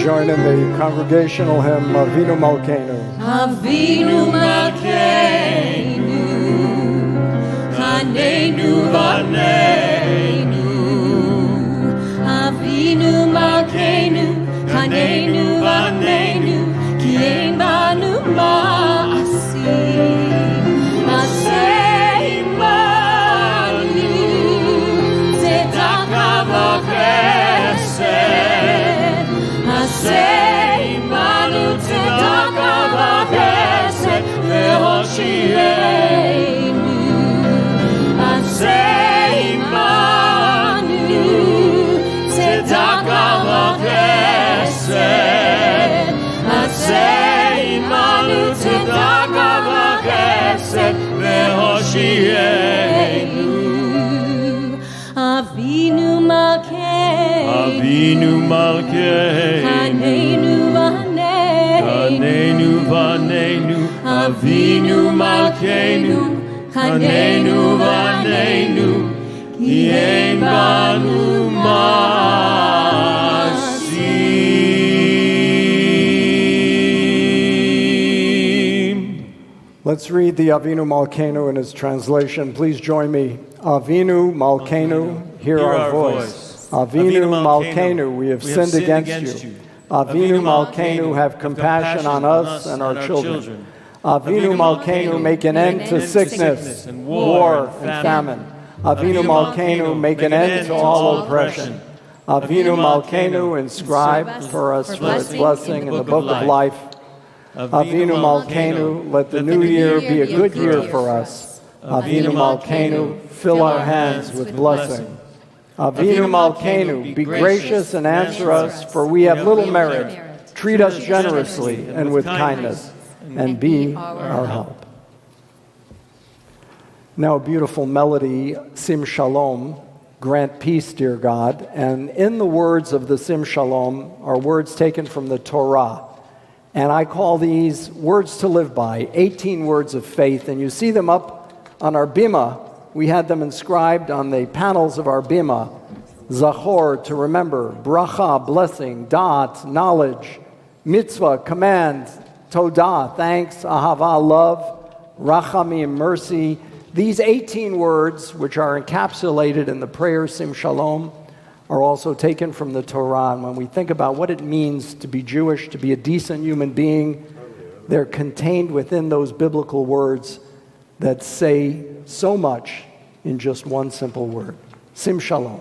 join in the congregational hymn, Avinu Malkeinu. Avinu Malkeinu, Chanenu Vaneinu. Avinu Malkeinu, Chanenu Vaneinu, Ki ein banu ma'asim. Aseh imanu, tzedaka v'chesed. Aseh imanu, tzedaka v'chesed, ve'hoshienu. Aseh imanu, tzedaka v'chesed. Aseh imanu, tzedaka v'chesed, ve'hoshienu. Avinu Malkeinu, Avinu Malkeinu, Chanenu Chanenu Vaneinu, Avinu Malkeinu, Chanenu Vaneinu, Ki ein banu ma'asim. Let's read the Avinu Malkeinu in his translation. Please join me. Avinu Malkeinu, hear our voice. Avinu Malkeinu, we have sinned against you. Avinu Malkeinu, have compassion on us and our children. Avinu Malkeinu, make an end to sickness, and war, and famine. Avinu Malkeinu, make an end to all oppression. Avinu Malkeinu, inscribe for us blessing in the book of life. Avinu Malkeinu, let the new year be a good year for us. Avinu Malkeinu, fill our hands with blessing. Avinu Malkeinu, be gracious and answer us, for we have little merit. Treat us generously and with kindness, and be our help. Now a beautiful melody, Sim Shalom, grant peace, dear God. And in the words of the Sim Shalom are words taken from the Torah. And I call these words to live by, 18 words of faith. And you see them up on our bima. We had them inscribed on the panels of our bima. Zachor, to remember. Bracha, blessing. Da'at, knowledge. Mitzvah, command. Todah, thanks. Ahava, love. Rachamim, mercy. These 18 words, which are encapsulated in the prayer Sim Shalom, are also taken from the Torah. And when we think about what it means to be Jewish, to be a decent human being, they're contained within those biblical words that say so much in just one simple word. Sim Shalom.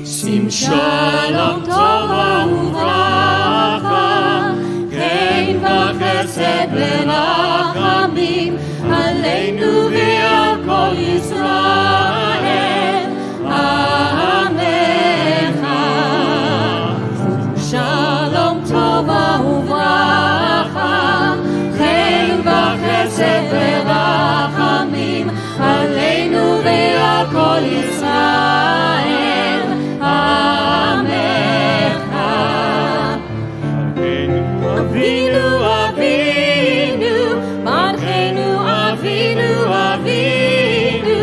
Sim Shalom Tova Uvracha, Chen v'chesed v'rachamim, Aleinu v'al kol Yisrael, Amecha. Shalom Tova Uvracha, Chen v'chesed v'rachamim, Aleinu v'al kol Yisrael. Avinu, Avinu, Malkeinu, Avinu, Avinu,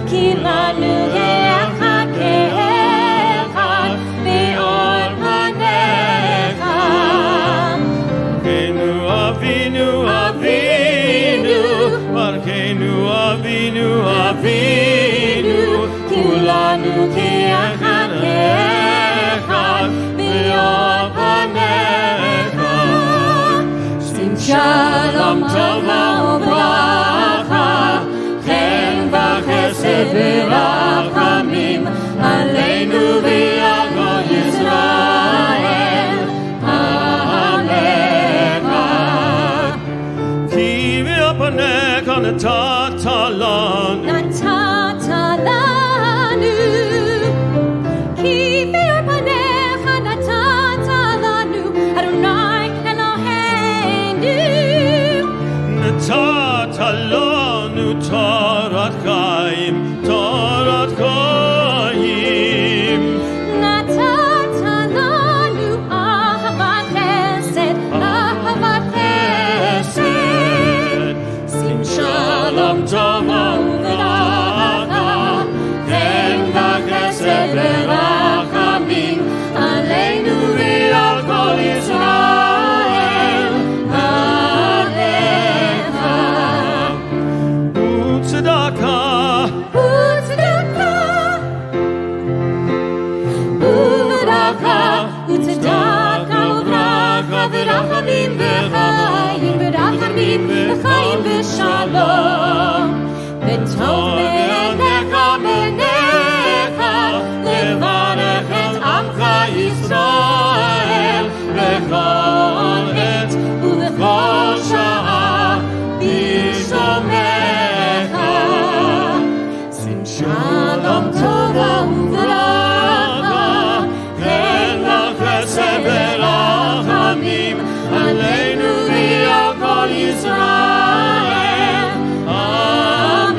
Ki lanu echad ke'echad be'or panecha. Avinu, Avinu, Avinu, Malkeinu, Avinu, Avinu, Kulanu ke'echad ke'echad be'or panecha. Sim Shalom Tova Ubracha, Chen v'chesed v'rachamim, Aleinu v'al kol Yisrael, Amecha. Ki v'apanecha natata lanu, Natata lanu, Ki v'panecha natata lanu, Adonai Eloheinu. natata lanu tarat chaim, tarat chaim. Natata lanu ahavat chesed, ahavat chesed. ורחמים וחיים ורחמים וחיים ושלום וטוב בעיניך לברך את עמך ישראל בכל עת ובכל שעה בשלומך שים שלום טובה וברכה תן לך חסד ורחמים עלינו ועל כל ישראל עמך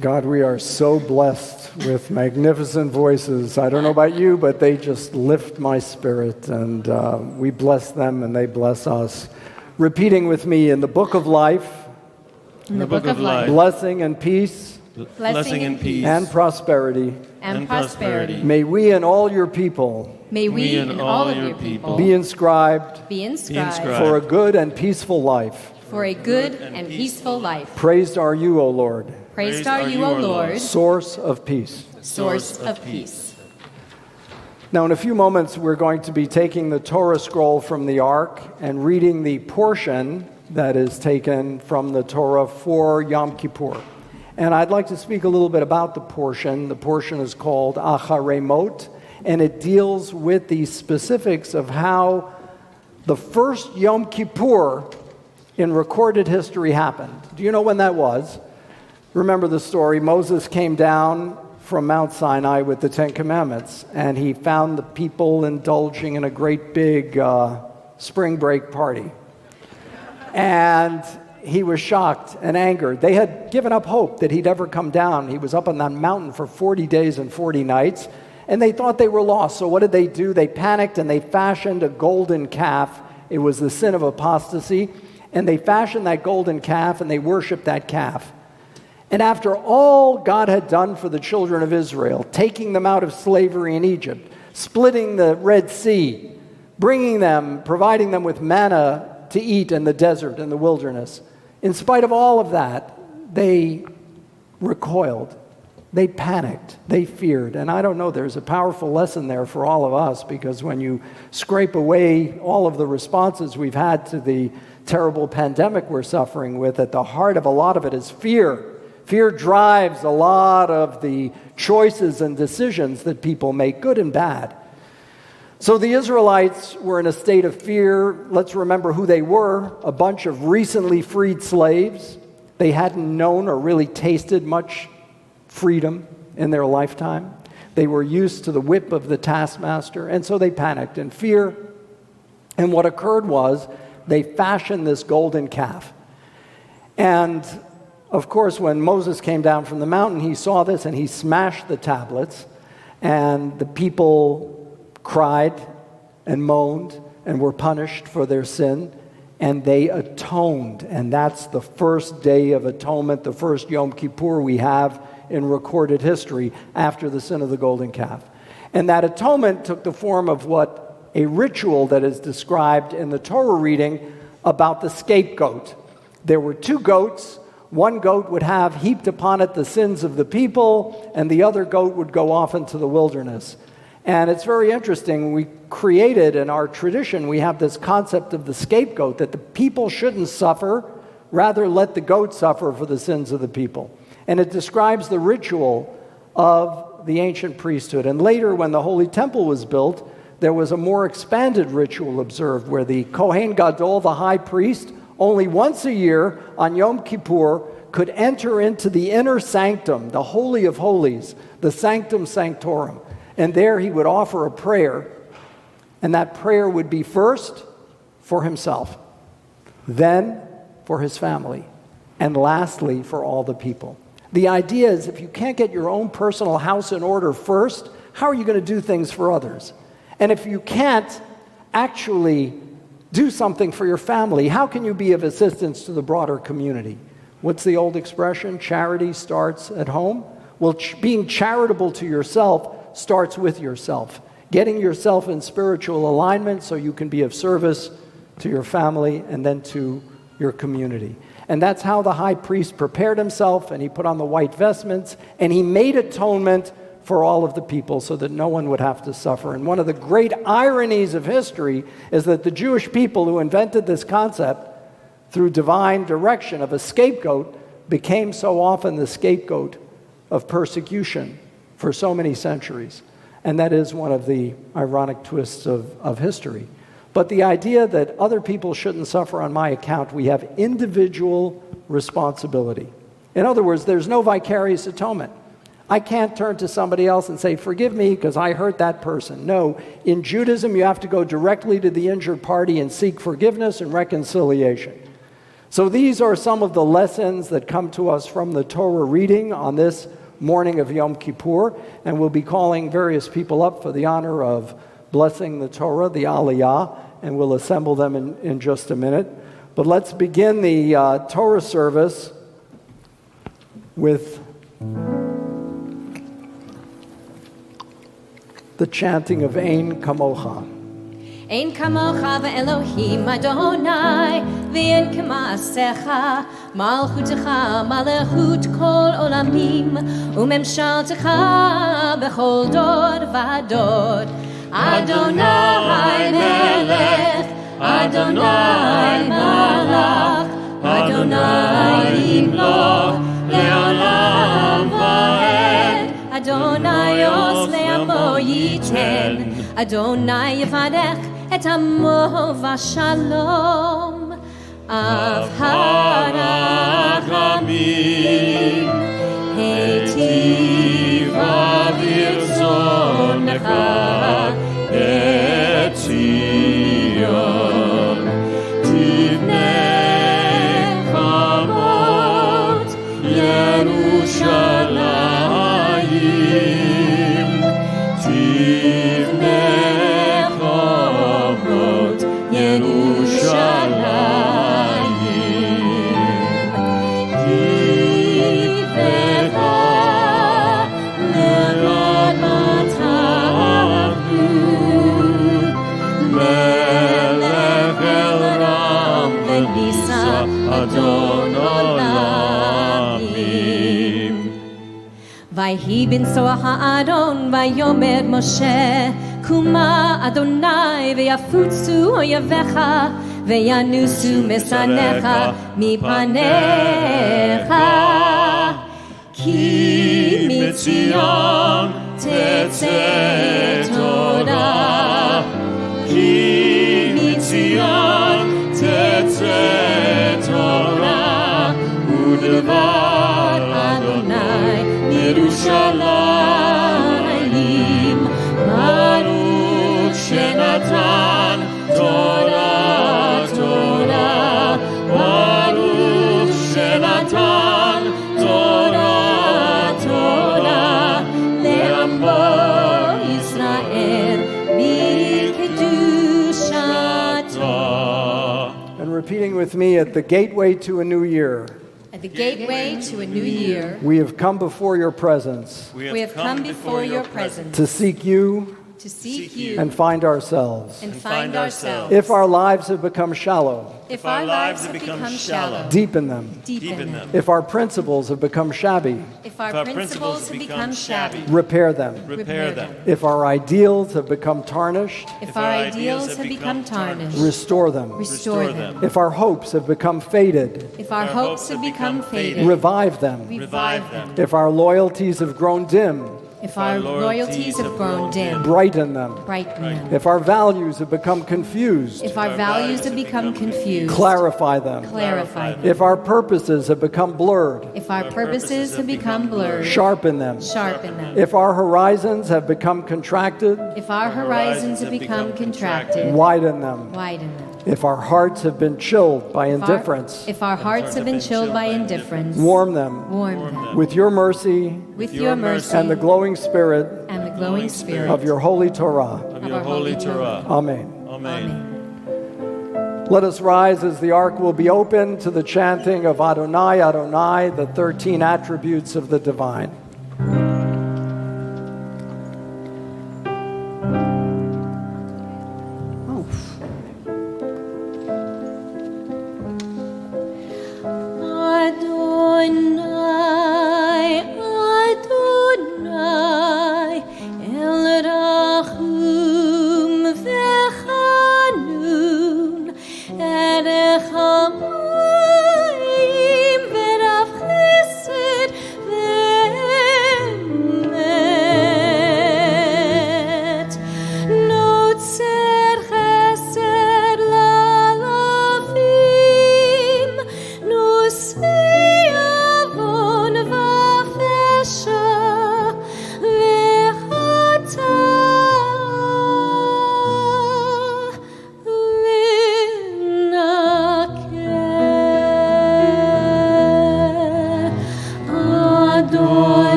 God, we are so blessed with magnificent voices. I don't know about you, but they just lift my spirit, and we bless them and they bless us. Repeating with me, in the book of life, In the book of life, blessing and peace blessing and peace and prosperity, and prosperity. may we and all your people May we and all of your people be inscribed be inscribed for a good and peaceful life. for a good and peaceful life. Praised are you, O Lord, Praised are you, O Lord, source of peace. source of peace. Now, in a few moments, we're going to be taking the Torah scroll from the Ark and reading the portion that is taken from the Torah for Yom Kippur. And I'd like to speak a little bit about the portion. The portion is called Acharemot, and it deals with the specifics of how the first Yom Kippur in recorded history happened. Do you know when that was? Remember the story. Moses came down from Mount Sinai with the Ten Commandments, and he found the people indulging in a great big spring break party. And he was shocked and angered. They had given up hope that he'd ever come down. He was up on that mountain for 40 days and 40 nights, and they thought they were lost. So what did they do? They panicked, and they fashioned a golden calf. It was the sin of apostasy. And they fashioned that golden calf, and they worshiped that calf. And after all God had done for the children of Israel, taking them out of slavery in Egypt, splitting the Red Sea, bringing them, providing them with manna to eat in the desert and the wilderness, in spite of all of that, they recoiled. They panicked. They feared. And I don't know, there's a powerful lesson there for all of us, because when you scrape away all of the responses we've had to the terrible pandemic we're suffering with, at the heart of a lot of it is fear. Fear drives a lot of the choices and decisions that people make, good and bad. So the Israelites were in a state of fear. Let's remember who they were, a bunch of recently freed slaves. They hadn't known or really tasted much freedom in their lifetime. They were used to the whip of the taskmaster, and so they panicked in fear. And what occurred was they fashioned this golden calf. And of course, when Moses came down from the mountain, he saw this and he smashed the tablets, and the people cried and moaned and were punished for their sin, and they atoned. And that's the first day of atonement, the first Yom Kippur we have in recorded history after the sin of the golden calf. And that atonement took the form of what a ritual that is described in the Torah reading about the scapegoat. There were two goats. One goat would have heaped upon it the sins of the people, and the other goat would go off into the wilderness. And it's very interesting. We created in our tradition, we have this concept of the scapegoat, that the people shouldn't suffer, rather let the goat suffer for the sins of the people. And it describes the ritual of the ancient priesthood. And later, when the Holy Temple was built, there was a more expanded ritual observed where the Kohen Gadol, the high priest, only once a year on Yom Kippur could enter into the inner sanctum, the Holy of Holies, the Sanctum Sanctorum. And there he would offer a prayer, and that prayer would be first for himself, then for his family, and lastly for all the people. The idea is, if you can't get your own personal house in order first, how are you going to do things for others? And if you can't actually do something for your family, how can you be of assistance to the broader community? What's the old expression? Charity starts at home. Well, being charitable to yourself starts with yourself. getting yourself in spiritual alignment so you can be of service to your family and then to your community. And that's how the high priest prepared himself, and he put on the white vestments, and he made atonement for all of the people so that no one would have to suffer. And one of the great ironies of history is that the Jewish people who invented this concept through divine direction of a scapegoat became so often the scapegoat of persecution for so many centuries. And that is one of the ironic twists of history. But the idea that other people shouldn't suffer on my account, we have individual responsibility. In other words, there's no vicarious atonement. I can't turn to somebody else and say, forgive me because I hurt that person. No, in Judaism, you have to go directly to the injured party and seek forgiveness and reconciliation. So these are some of the lessons that come to us from the Torah reading on this morning of Yom Kippur, and we'll be calling various people up for the honor of blessing the Torah, the Aliyah, and we'll assemble them in just a minute. But let's begin the Torah service with the chanting of Ein Kamocha. אין כמוך ואלוהים אדוני, ואין כמעשיך, מלכותך מלכות כל עולמים, וממשלתך בכל דור ודור. אדוני מלך, אדוני מלך, אדוני ימלוך לעולם ועד. אדוני עושה לעמו ייתן, אדוני יברך את עמו בשלום. אב הרחמים, היטיב ברצונך את ציון, תבנה חומות ירושלים, תבנה חומות ירושלים, תבנה לרמתנו, מלך אל רם ונישא אדון עולמים. ויהי בנשוא הארון ויאמר משה, קומה אדוני ויפוצו אויביך וינוסו משנאיך מפניך, כי מציון תצא תורה, כי מציון תצא תורה, ודבר אדוני ירושלים, ברוך שנתן תורה תורה, ברוך שנתן תורה תורה, לעמו ישראל בקדושתו. And repeating with me, at the gateway to a new year, At the gateway to a new year, we have come before your presence we have come before your presence to seek you to seek you and find ourselves. and find ourselves. If our lives have become shallow, If our lives have become shallow, deepen them. deepen them. If our principles have become shabby, If our principles have become shabby, repair them. Repair them. If our ideals have become tarnished, if our ideals have become tarnished, restore them. restore them. If our hopes have become faded, If our hopes have become faded, revive them. revive them. If our loyalties have grown dim, If our loyalties have grown dim, brighten them. brighten them. If our values have become confused, If our values have become confused, clarify them. clarify them. If our purposes have become blurred, If our purposes have become blurred, sharpen them. sharpen them. If our horizons have become contracted, If our horizons have become contracted, widen them. widen them. If our hearts have been chilled by If our- indifference, If our hearts have been chilled by indifference, warm them warm them. with your mercy With your mercy and the glowing spirit and the glowing spirit of your holy Torah. Of your holy Torah. Amen. Amen. Let us rise as the ark will be opened to the chanting of Adonai, Adonai, the 13 attributes of the divine.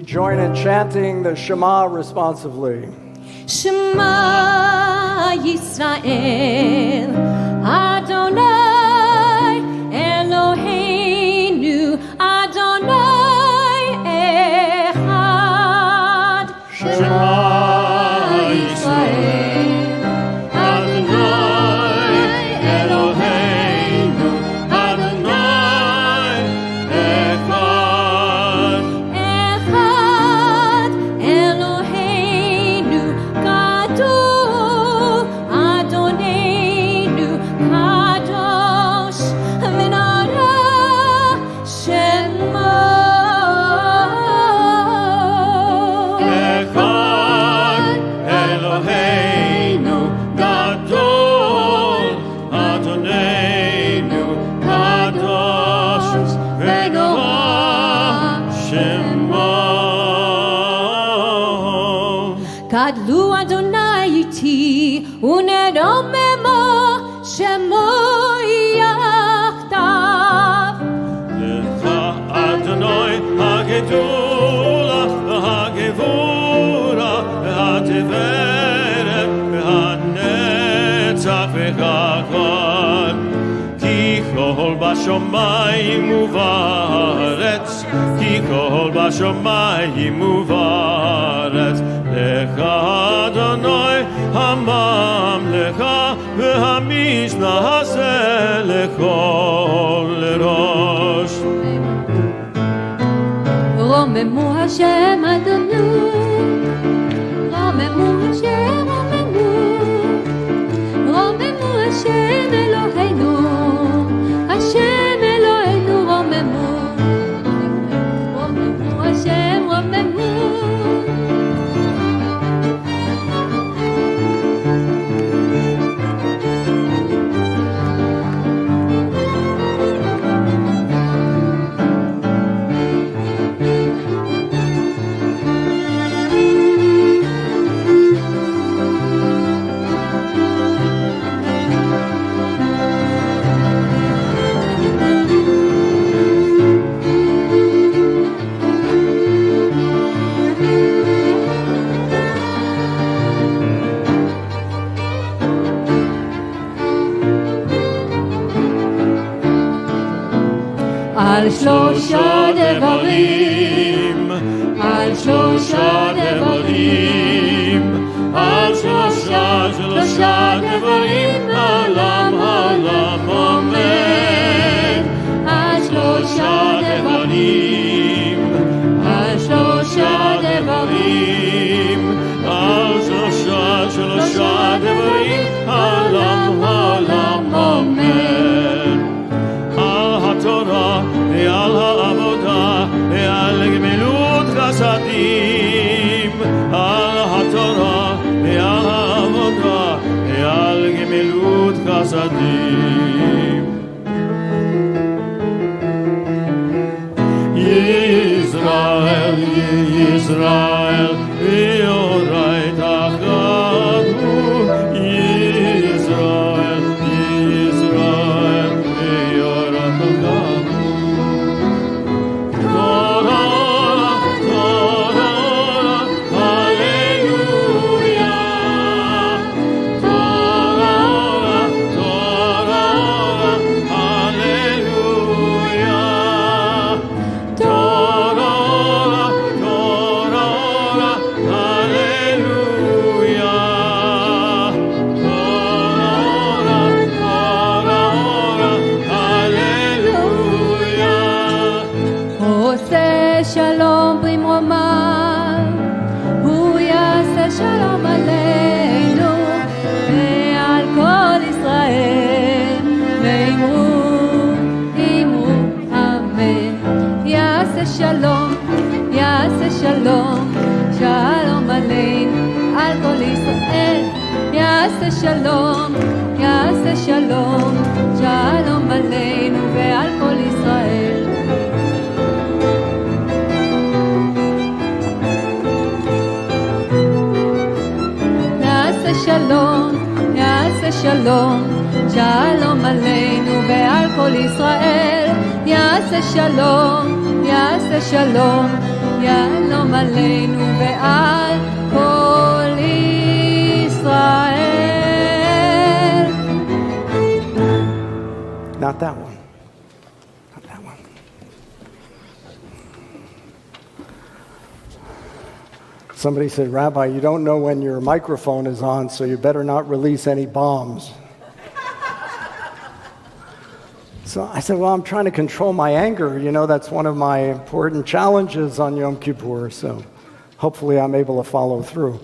we join in chanting the Shema responsively. Shema Yisrael, Adonai Eloheinu, Adonai Echad. Shema Yisrael, Adonai Eloheinu, Adonai Echad. Echad Eloheinu Gadol, Adonenu Kadosh, V'nara Shemo. Echad Eloheinu Gadol, Adonenu Kadosh, V'nora Shemo. Gadlu Adonai iti uneromemo shemo yachdav. Lecha Adonai hagedula, hagevura, hateveret, hanetzach v'chachad. Ki kol bashamayim uvaretz, ki kol bashamayim uvaretz. Lecha Adonai hamamlecha v'hamishna haseh lechol rosh. רוממו השם אדונו, רוממו השם, רוממו השם אלוהינו, השם אלוהינו רוממו, רוממו השם רוממו. על שלושה דברים, על שלושה דברים, על שלושה דברים, העולם עומד. על שלושה דברים, על שלושה דברים, על שלושה דברים, העולם עומד. על התורה ועל העבודה ועל גמילות חסדים, על התורה ועל העבודה ועל גמילות חסדים. ישראל, ישראל, ויורית אחדו, ישראל, ישראל, ויורית אחדו. תורה, תורה, הללויה. תורה, תורה, הללויה. תורה, תורה, הללויה. עושה שלום במרומיו, הוא יעשה שלום עלינו ועל כל ישראל, ואמרו, אמרו אמן. יעשה שלום, יעשה שלום, שלום עלינו, על כל ישראל. יעשה שלום, יעשה שלום, שלום עלינו ועל כל ישראל. שלום, יעשה שלום, שלום עלינו ועל כל ישראל. יעשה שלום, יעשה שלום, יהלום עלינו ועל כל ישראל. Not that one. Not that one. Somebody said, Rabbi, you don't know when your microphone is on, so you better not release any bombs. So I said, well, I'm trying to control my anger. You know, that's one of my important challenges on Yom Kippur, so hopefully I'm able to follow through.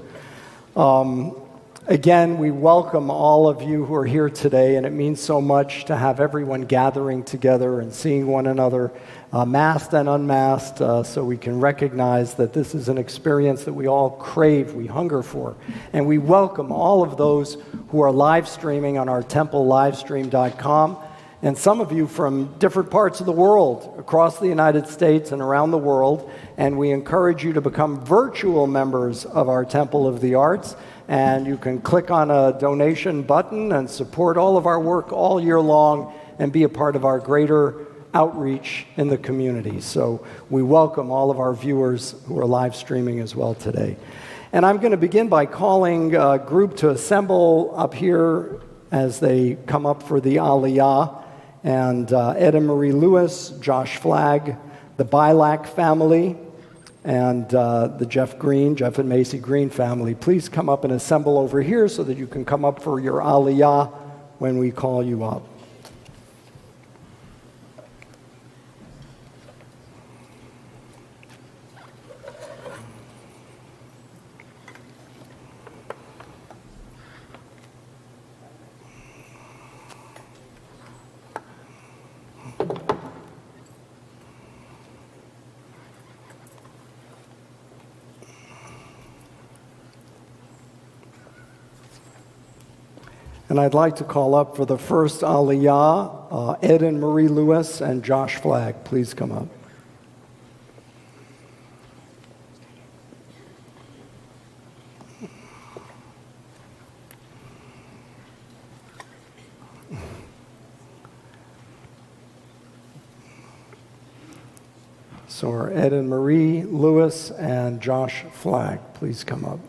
Again, we welcome all of you who are here today, and it means so much to have everyone gathering together and seeing one another, masked and unmasked, so we can recognize that this is an experience that we all crave, we hunger for. And we welcome all of those who are live streaming on our templelivestream.com, and some of you from different parts of the world, across the United States and around the world, and we encourage you to become virtual members of our Temple of the Arts. And you can click on a donation button and support all of our work all year long and be a part of our greater outreach in the community. So we welcome all of our viewers who are live streaming as well today. And I'm going to begin by calling a group to assemble up here as they come up for the Aliyah. And Ed and Marie Lewis, Josh Flagg, the Bilak family, and the Jeff and Macy Green family. Please come up and assemble over here so that you can come up for your Aliyah when we call you up. And I'd like to call up for the first Aliyah, Ed and Marie Lewis and Josh Flagg. Please come up. So are Ed and Marie Lewis and Josh Flagg. Please come up.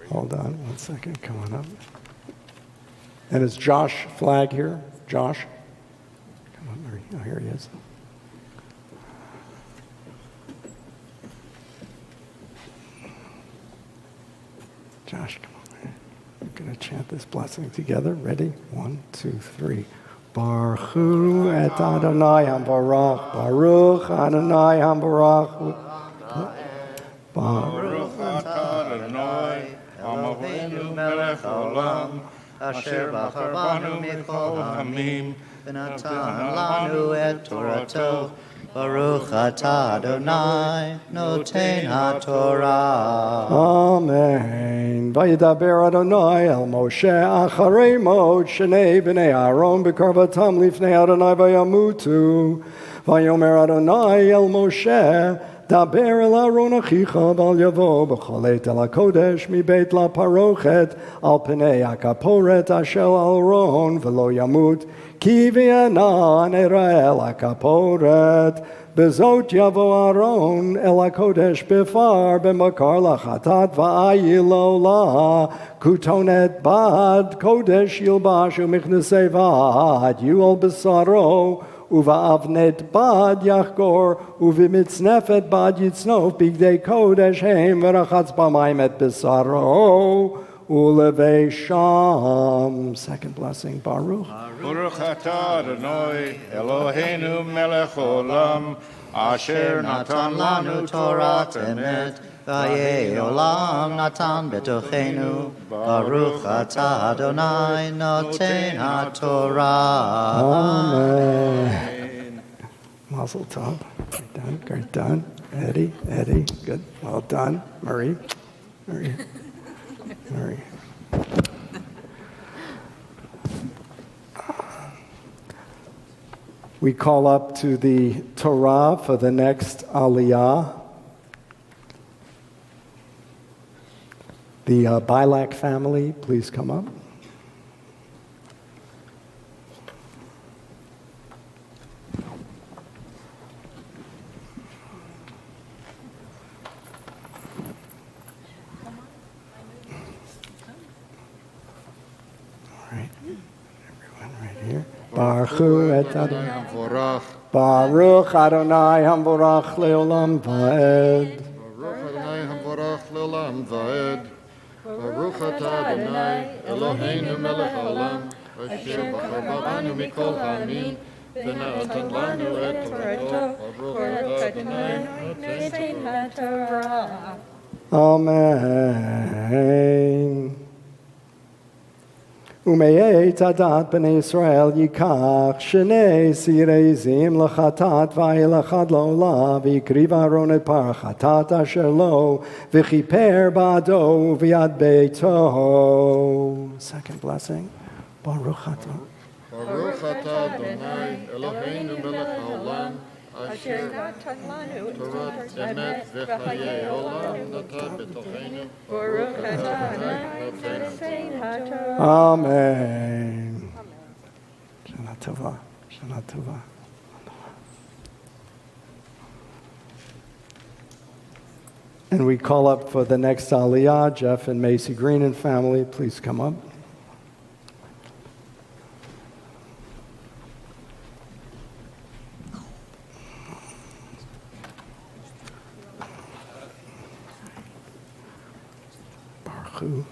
Hold on one second, come on up. And is Josh Flagg here? Josh? Come on, Mary. Oh, here he is. Josh, come on, man. We're going to chant this blessing together. Ready? 1, 2, 3. Baruch Hu et Adonai HaBarach. Baruch Adonai HaBarach. Baruch atah Adonai, Eloheinu melech haolam, asher bachar banu mikol hamim, v'natan lanu et Torato. Baruch atah Adonai, noten haTorah. Amen. Vayidaber Adonai el Moshe acharei mot shnei bnei Aaron bekarvatam lifnei Adonai vayamutu. Vayomer Adonai el Moshe דבר אל אהרון אחיך ואל יבוא בכל עת אל הקודש מבית לפרוכת על פני הכפורת אשר על אהרון ולא ימות כי ויענה נראה אל הכפורת בזאת יבוא אהרון אל הקודש בפר במקר לחטאת ואיל לו לה כותונת בד קודש ילבש ומכנסי בד יול בשרו ובאבנת בד יחגור, ובמצנפת בד יצנוף, בגדי קודש הם, ורחץ במים את בשרו, ולבשם. Second blessing, Baruch. Baruch atah Adonai, Eloheinu melech olam, asher natan lanu Torat emet, Vaye olam natan betochenu, Baruch atah Adonai noten haTorah. Amen. Mazel tov. Great done. Eddie, good. Well done. Marie. We call up to the Torah for the next Aliyah. The Bilak family, please come up. All right, everyone right here. Baruch et Adonai Hamvorach. Baruch Adonai Hamvorach Leolam Vaed. Baruch Adonai Hamvorach Leolam Vaed. Baruch atah Adonai Eloheinu melech haolam asher bachar banu mikol ha'amin v'natan lanu et Torato. Baruch atah Adonai Amen. Umeyet adat b'nei Yisrael yikach shnei sirei zim lachatat v'ayilachad lo'olah v'yikriv Aaron et parachatat asher lo v'chiper ba'ado v'yad beito. Second blessing. Baruch atah. Baruch atah Adonai Eloheinu melech haolam asher Torat emet v'chayei olam natan b'tocheinu. Baruch atah Adonai. Amen. Shana tova. Shana tova. And we call up for the next Aliyah, Jeff and Macy Green and family. Please come up. Baruch.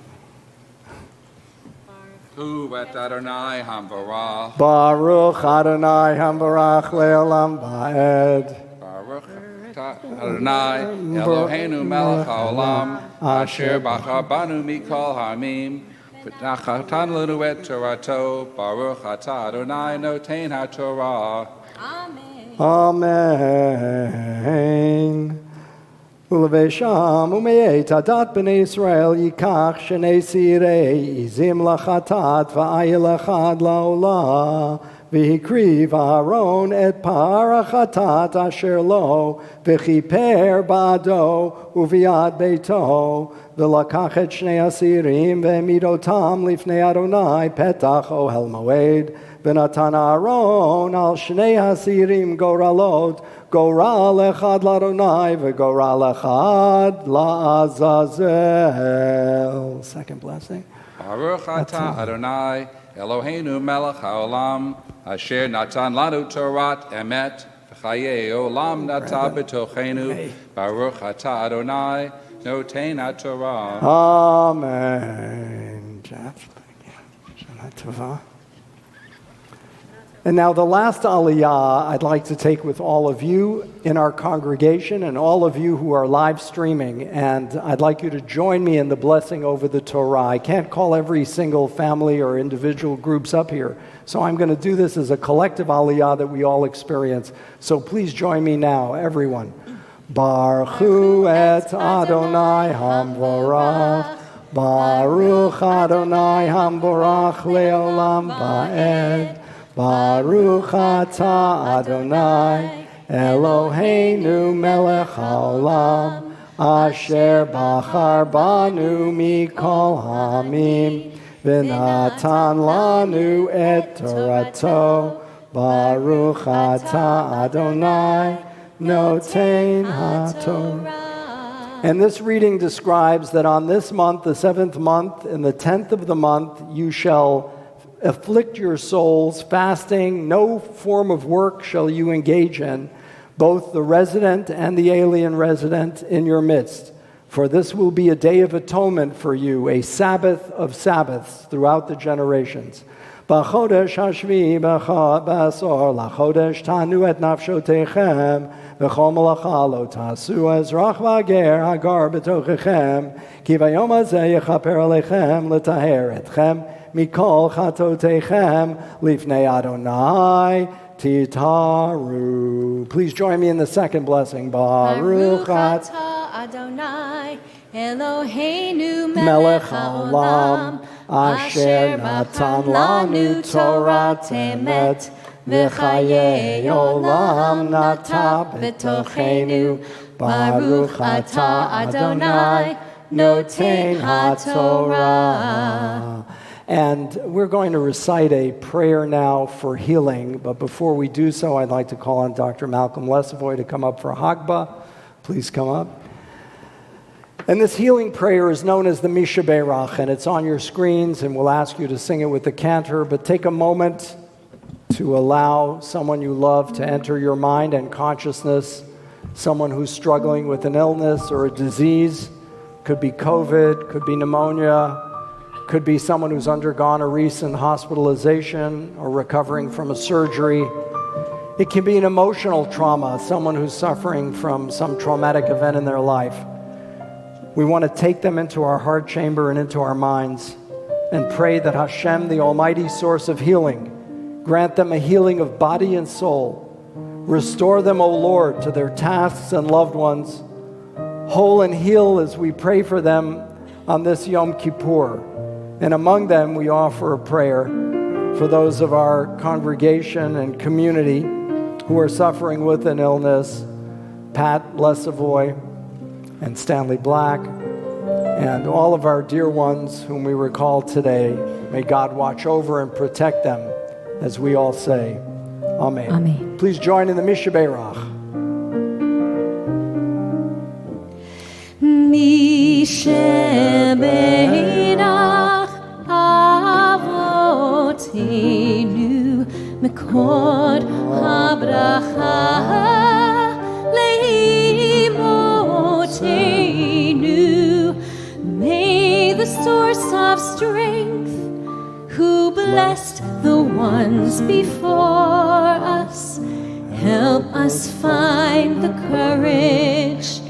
Hu et Adonai Hamvarach. Baruch Adonai Hamvarach Leolam Vaed. Baruch Adonai Eloheinu melech haolam asher bachar banu mikol ha'amim v'nachatan lanu et Torato. Baruch atah Adonai noten haTorah. Amen. Ulevesham umeyet adat b'nei Yisrael yikach shnei sirei izim lachatat v'ayil echad la'olah v'hikriv Aaron et parachatat asher lo v'chiper ba'ado uviad beito v'lakach et shnei asirim v'emidotam lifnei Adonai petach ohel moed v'natan Aaron al shnei asirim goralot Goral echad l'Adonai v'goral echad la'azazel. Second blessing. Baruch atah Adonai Eloheinu melech haolam asher natan lanu Torat emet v'chayei olam nata b'tocheinu. Baruch atah Adonai noten haTorah. Amen. Jeff, thank you. Shana tova. And now the last Aliyah I'd like to take with all of you in our congregation and all of you who are live streaming. And I'd like you to join me in the blessing over the Torah. I can't call every single family or individual groups up here. So I'm going to do this as a collective Aliyah that we all experience. So please join me now, everyone. Baruch et Adonai Hamvorach. Baruch Adonai Hamvorach Leolam Vaed. Baruch atah Adonai Eloheinu melech haolam asher bachar banu mikol ha'amim v'natan lanu et Torato. Baruch atah Adonai noten haTorah. And this reading describes that on this month, the 7th month, in the 10th of the month, you shall afflict your souls, fasting, no form of work shall you engage in, both the resident and the alien resident in your midst. For this will be a day of atonement for you, a Sabbath of Sabbaths throughout the generations. B'chodesh hashvi b'asor lachodesh tanu et nafshotechem v'chol malacha lo tasu ezrach v'ager hagar b'tochechem ki vayom hazeh yechaper alechem letaher etchem Mikol chatotechem lifnei Adonai titaru. Please join me in the second blessing. Baruch atah Adonai Eloheinu melech haolam asher natan lanu Torat emet v'chayei olam nata b'tocheinu. Baruch atah Adonai Noten HaTorah. And we're going to recite a prayer now for healing, but before we do so, I'd like to call on Dr. Malcolm Lesevoy to come up for Hagbah. Please come up. And this healing prayer is known as the Misha Berach, and it's on your screens, and we'll ask you to sing it with the cantor, but take a moment to allow someone you love to enter your mind and consciousness, someone who's struggling with an illness or a disease. Could be COVID, could be pneumonia, could be someone who's undergone a recent hospitalization or recovering from a surgery. It can be an emotional trauma, someone who's suffering from some traumatic event in their life. We want to take them into our heart chamber and into our minds and pray that Hashem, the almighty source of healing, grant them a healing of body and soul. Restore them, O Lord, to their tasks and loved ones, whole and heal as we pray for them on this Yom Kippur. And among them, we offer a prayer for those of our congregation and community who are suffering with an illness, Pat Lesevoy and Stanley Black, and all of our dear ones whom we recall today. May God watch over and protect them, as we all say, Amen. Amen. Please join in the Misha Berach. Misha Berach Avotenu Mekod HaBracha May the source of strength, who blessed the ones before us, help us find the courage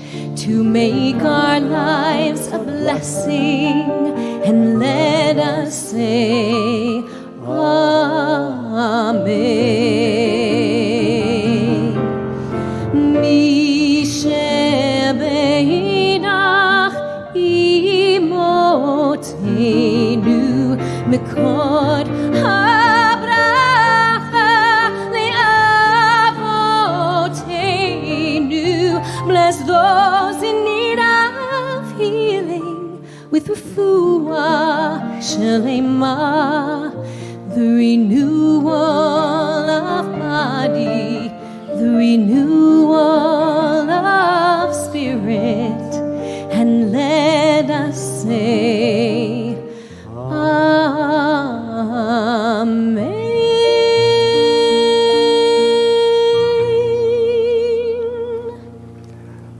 to make our lives a blessing, and let us say, Amen. Misha Berach Imotenu Mekod HaBracha Le'avotenu. Bless those in need of healing with refuah shelema, the renewal of body, the renewal of spirit, and let us say, Amen.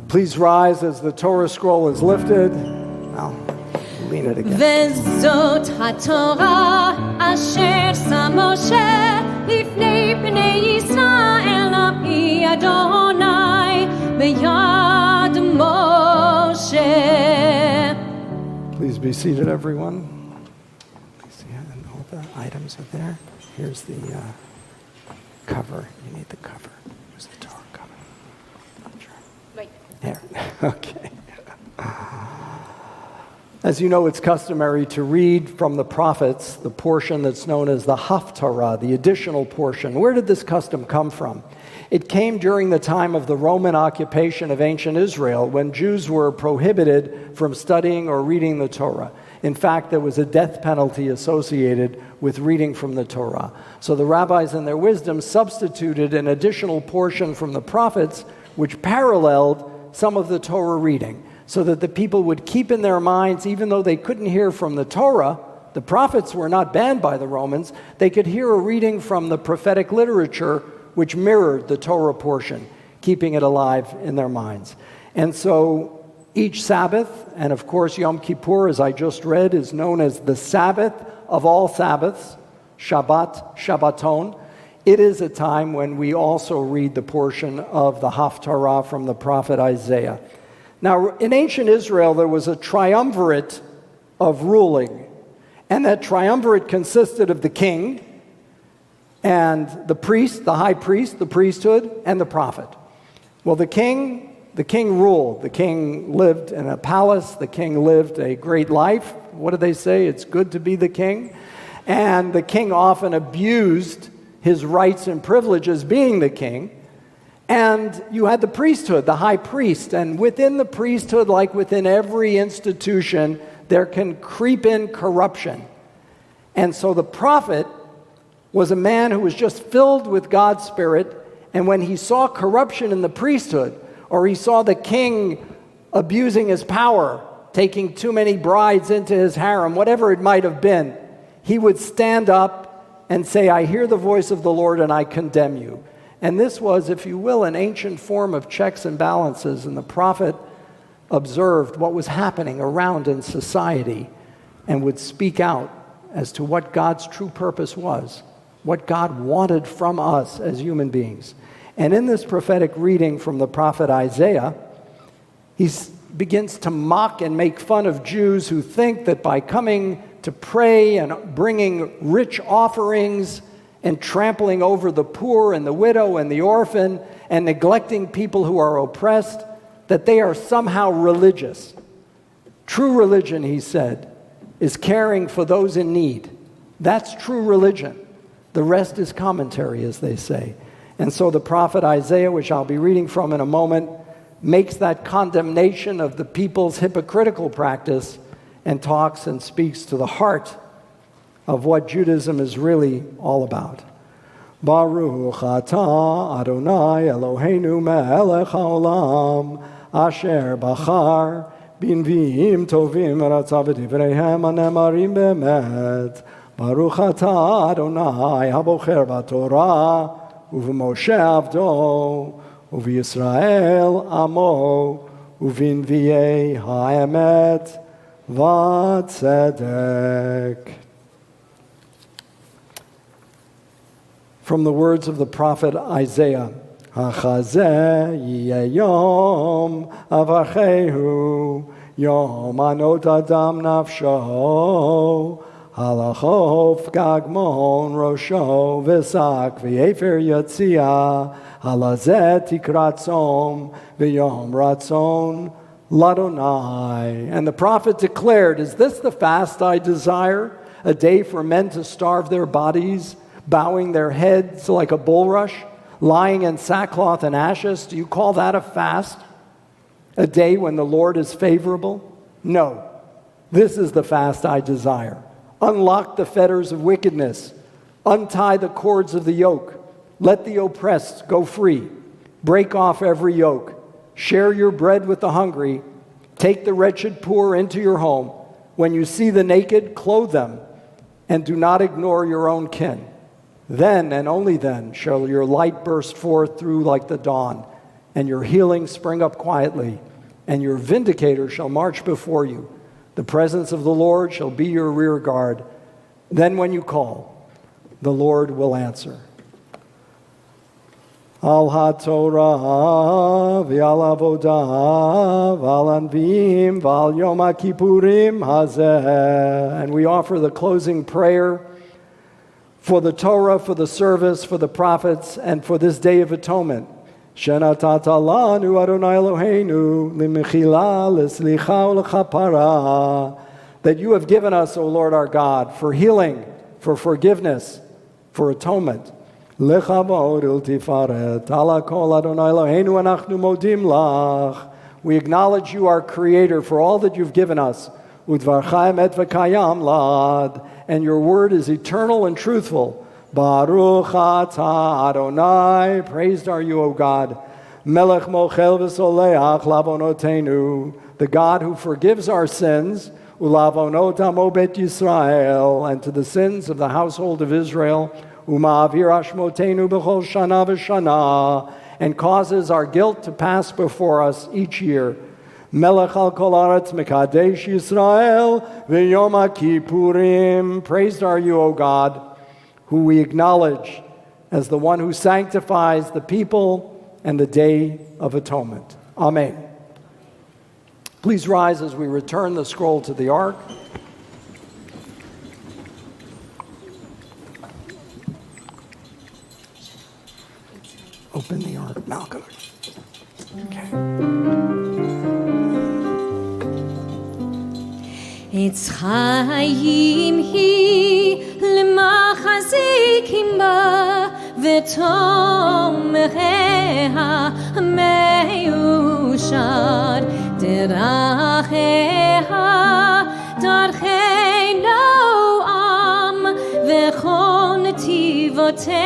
Please rise as the Torah scroll is lifted. Now, lean it again. וזאת התורה אשר שם משה לפני בני ישראל על פי אדוני ביד משה. Please be seated, everyone. Please see, and all the items are there. Here's the cover. You need the cover. Where's the Torah cover? Not sure. Right. There. Okay. As you know, it's customary to read from the prophets the portion that's known as the Haftarah, the additional portion. Where did this custom come from? It came during the time of the Roman occupation of ancient Israel, when Jews were prohibited from studying or reading the Torah. In fact, there was a death penalty associated with reading from the Torah. So the rabbis, in their wisdom, substituted an additional portion from the prophets, which paralleled some of the Torah reading, so that the people would keep in their minds, even though they couldn't hear from the Torah, the prophets were not banned by the Romans, they could hear a reading from the prophetic literature which mirrored the Torah portion, keeping it alive in their minds. And so each Sabbath, and of course Yom Kippur, as I just read, is known as the Sabbath of all Sabbaths, Shabbat, Shabbaton. It is a time when we also read the portion of the Haftarah from the prophet Isaiah. Now, in ancient Israel, there was a triumvirate of ruling, and that triumvirate consisted of the king and the priest, the high priest, the priesthood, and the prophet. Well, the king ruled. The king lived in a palace. The king lived a great life. What do they say? It's good to be the king. And the king often abused his rights and privileges being the king. And you had the priesthood, the high priest. And within the priesthood, like within every institution, there can creep in corruption. And so the prophet was a man who was just filled with God's Spirit. And when he saw corruption in the priesthood, or he saw the king abusing his power, taking too many brides into his harem, whatever it might have been, he would stand up and say, I hear the voice of the Lord and I condemn you. And this was, if you will, an ancient form of checks and balances. And the prophet observed what was happening around in society and would speak out as to what God's true purpose was, what God wanted from us as human beings. And in this prophetic reading from the prophet Isaiah, he begins to mock and make fun of Jews who think that by coming to pray and bringing rich offerings and trampling over the poor and the widow and the orphan and neglecting people who are oppressed, that they are somehow religious. True religion, he said, is caring for those in need. That's true religion. The rest is commentary, as they say. And so the prophet Isaiah, which I'll be reading from in a moment, makes that condemnation of the people's hypocritical practice and talks and speaks to the heart of what Judaism is really all about. Baruch atah Adonai Eloheinu melech haolam asher bachar b'nviim tovim v'ratzav v'divreihem hanemarim be'emet. Baruch atah Adonai habocher b'torah uv'Moshe avdo uv'Yisrael amo uv'nviei ha'emet v'tzedek. From the words of the prophet Isaiah, Hachazeh yeh yom avachehu, yom anot adam nafsho, halachof gagmon rosho, v'sak v'yefer yatzia, halazeh tikrat tzom, v'yom ratzon ladonai. And the prophet declared, is this the fast I desire? A day for men to starve their bodies, bowing their heads like a bulrush, lying in sackcloth and ashes? Do you call that a fast? A day when the Lord is favorable? No. This is the fast I desire. Unlock the fetters of wickedness. Untie the cords of the yoke. Let the oppressed go free. Break off every yoke. Share your bread with the hungry. Take the wretched poor into your home. When you see the naked, clothe them. And do not ignore your own kin. Then and only then shall your light burst forth through like the dawn, and your healing spring up quietly, and your vindicator shall march before you. The presence of the Lord shall be your rear guard. Then when you call, the Lord will answer. Al ha-Torah v'al avodah v'al anvim v'al yom ha-kippurim hazeh. And we offer the closing prayer for the Torah, for the service, for the prophets, and for this Day of Atonement. Shenatata lanu Adonai Eloheinu limechila l'slicha u'l'chapara. That you have given us, O Lord our God, for healing, for forgiveness, for atonement. Lechavod ultifaret ala kol Adonai Eloheinu anachnu modim lach. We acknowledge you, our Creator, for all that you've given us. Udvarcha emet v'kayam lad. And your word is eternal and truthful. Baruch atah Adonai, praised are you, O God. Melech mochel v'soleach lavonotenu, the God who forgives our sins, ulavonot amo bet Yisrael, and to the sins of the household of Israel, uma'avir ashmotenu b'chol shana v'shana, and causes our guilt to pass before us each year. Melech al kol haaretz mekadesh Yisrael v'yom ha-kippurim. Praised are you, O God, who we acknowledge as the one who sanctifies the people and the Day of Atonement. Amen. Please rise as we return the scroll to the ark. Open the ark, Malcolm. Okay. Etz chaim hi lemachzikim ba ותומכיה מאושר דרכיה דרכי נועם וכל נתיבותיה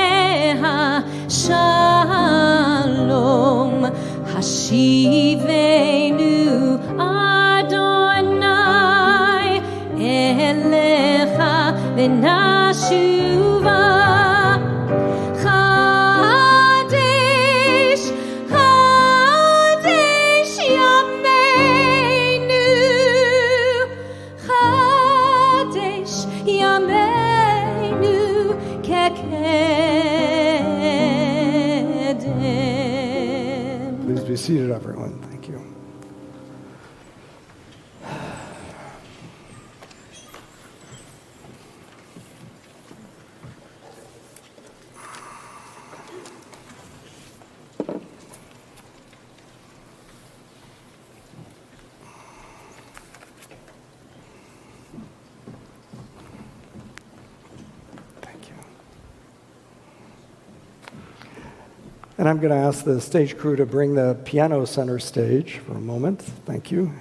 שלום השיבנו אדוני אליך ונשובה חדש חדש ימינו חדש ימינו כקדם. Please be seated, everyone. Thank you. And I'm going to ask the stage crew to bring the piano center stage for a moment. Thank you.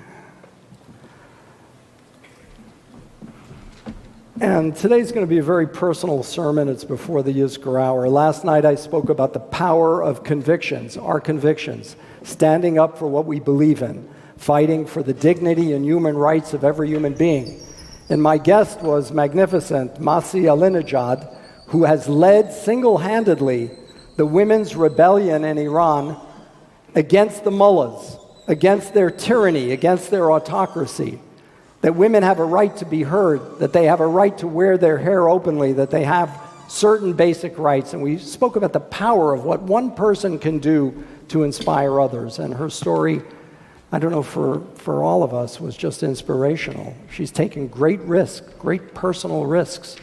And today's going to be a very personal sermon. It's before the Yizkor hour. Last night I spoke about the power of convictions, our convictions, standing up for what we believe in, fighting for the dignity and human rights of every human being. And my guest was magnificent, Masih Alinejad, who has led single-handedly the women's rebellion in Iran against the mullahs, against their tyranny, against their autocracy, that women have a right to be heard, that they have a right to wear their hair openly, that they have certain basic rights. And we spoke about the power of what one person can do to inspire others. And her story, I don't know, for all of us, was just inspirational. She's taken great risks, great personal risks,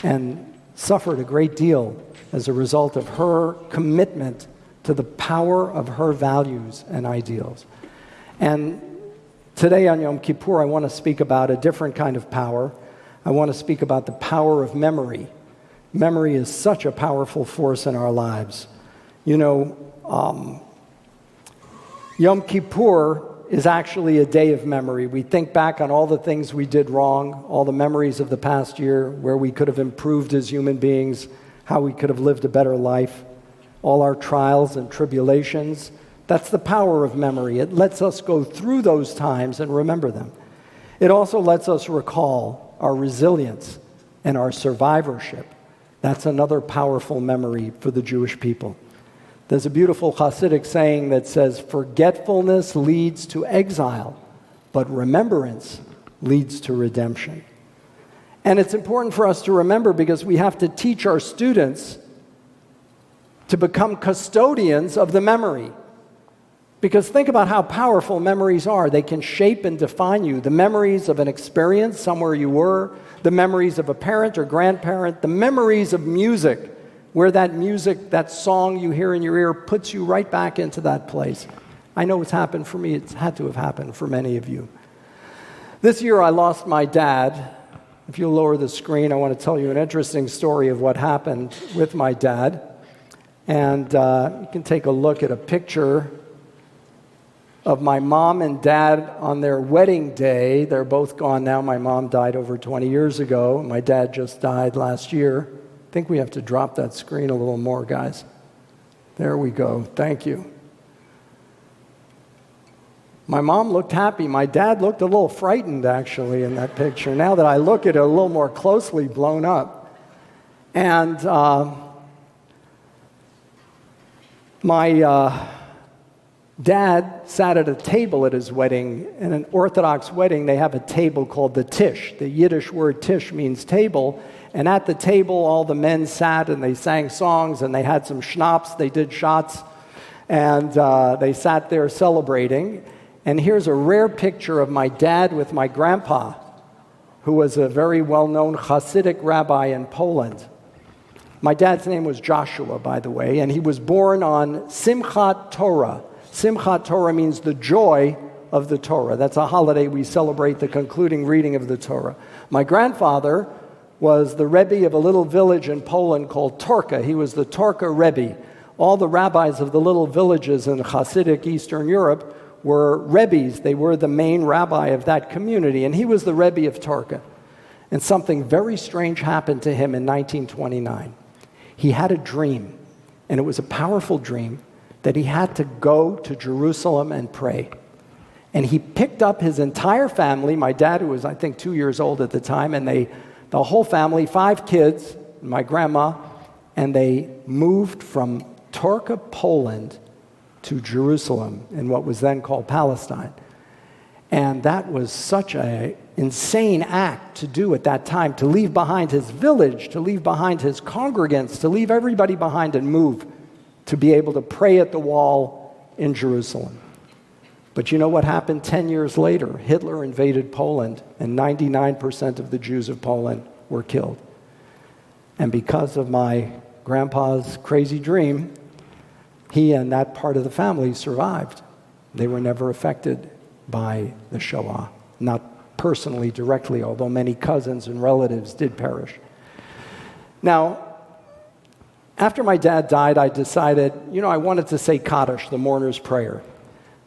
and suffered a great deal as a result of her commitment to the power of her values and ideals. And today on Yom Kippur, I want to speak about a different kind of power. I want to speak about the power of memory. Memory is such a powerful force in our lives. You know, Yom Kippur is actually a day of memory. We think back on all the things we did wrong, all the memories of the past year, where we could have improved as human beings, how we could have lived a better life, all our trials and tribulations. That's the power of memory. It lets us go through those times and remember them. It also lets us recall our resilience and our survivorship. That's another powerful memory for the Jewish people. There's a beautiful Hasidic saying that says, forgetfulness leads to exile, but remembrance leads to redemption. And it's important for us to remember because we have to teach our students to become custodians of the memory. Because think about how powerful memories are. They can shape and define you. The memories of an experience somewhere you were, the memories of a parent or grandparent, the memories of music, where that music, that song you hear in your ear puts you right back into that place. I know it's happened for me. It's had to have happened for many of you. This year I lost my dad. If you'll lower the screen, I want to tell you an interesting story of what happened with my dad. And you can take a look at a picture of my mom and dad on their wedding day. They're both gone now. My mom died over 20 years ago. My dad just died last year. I think we have to drop that screen a little more, guys. There we go. Thank you. My mom looked happy. My dad looked a little frightened, actually, in that picture. Now that I look at it a little more closely, blown up. And my dad sat at a table at his wedding. In an Orthodox wedding, they have a table called the tish. The Yiddish word tish means table. And at the table, all the men sat and they sang songs and they had some schnapps. They did shots. And they sat there celebrating. And here's a rare picture of my dad with my grandpa, who was a very well-known Hasidic rabbi in Poland. My dad's name was Joshua, by the way, and he was born on Simchat Torah. Simchat Torah means the joy of the Torah. That's a holiday we celebrate the concluding reading of the Torah. My grandfather was the Rebbe of a little village in Poland called Torka. He was the Torka Rebbe. All the rabbis of the little villages in Hasidic Eastern Europe were Rebbes. They were the main rabbi of that community, and he was the Rebbe of Torka. And something very strange happened to him in 1929. He had a dream, and it was a powerful dream, that he had to go to Jerusalem and pray. And he picked up his entire family, my dad, who was, I think, 2 years old at the time, and the whole family, 5 kids, my grandma, and they moved from Torka, Poland, to Jerusalem in what was then called Palestine. And that was such an insane act to do at that time, to leave behind his village, to leave behind his congregants, to leave everybody behind and move to be able to pray at the wall in Jerusalem. But you know what happened 10 years later? Hitler invaded Poland, and 99% of the Jews of Poland were killed. And because of my grandpa's crazy dream, he and that part of the family survived. They were never affected by the Shoah, not personally, directly, although many cousins and relatives did perish. Now, after my dad died, I decided, I wanted to say Kaddish, the mourner's prayer.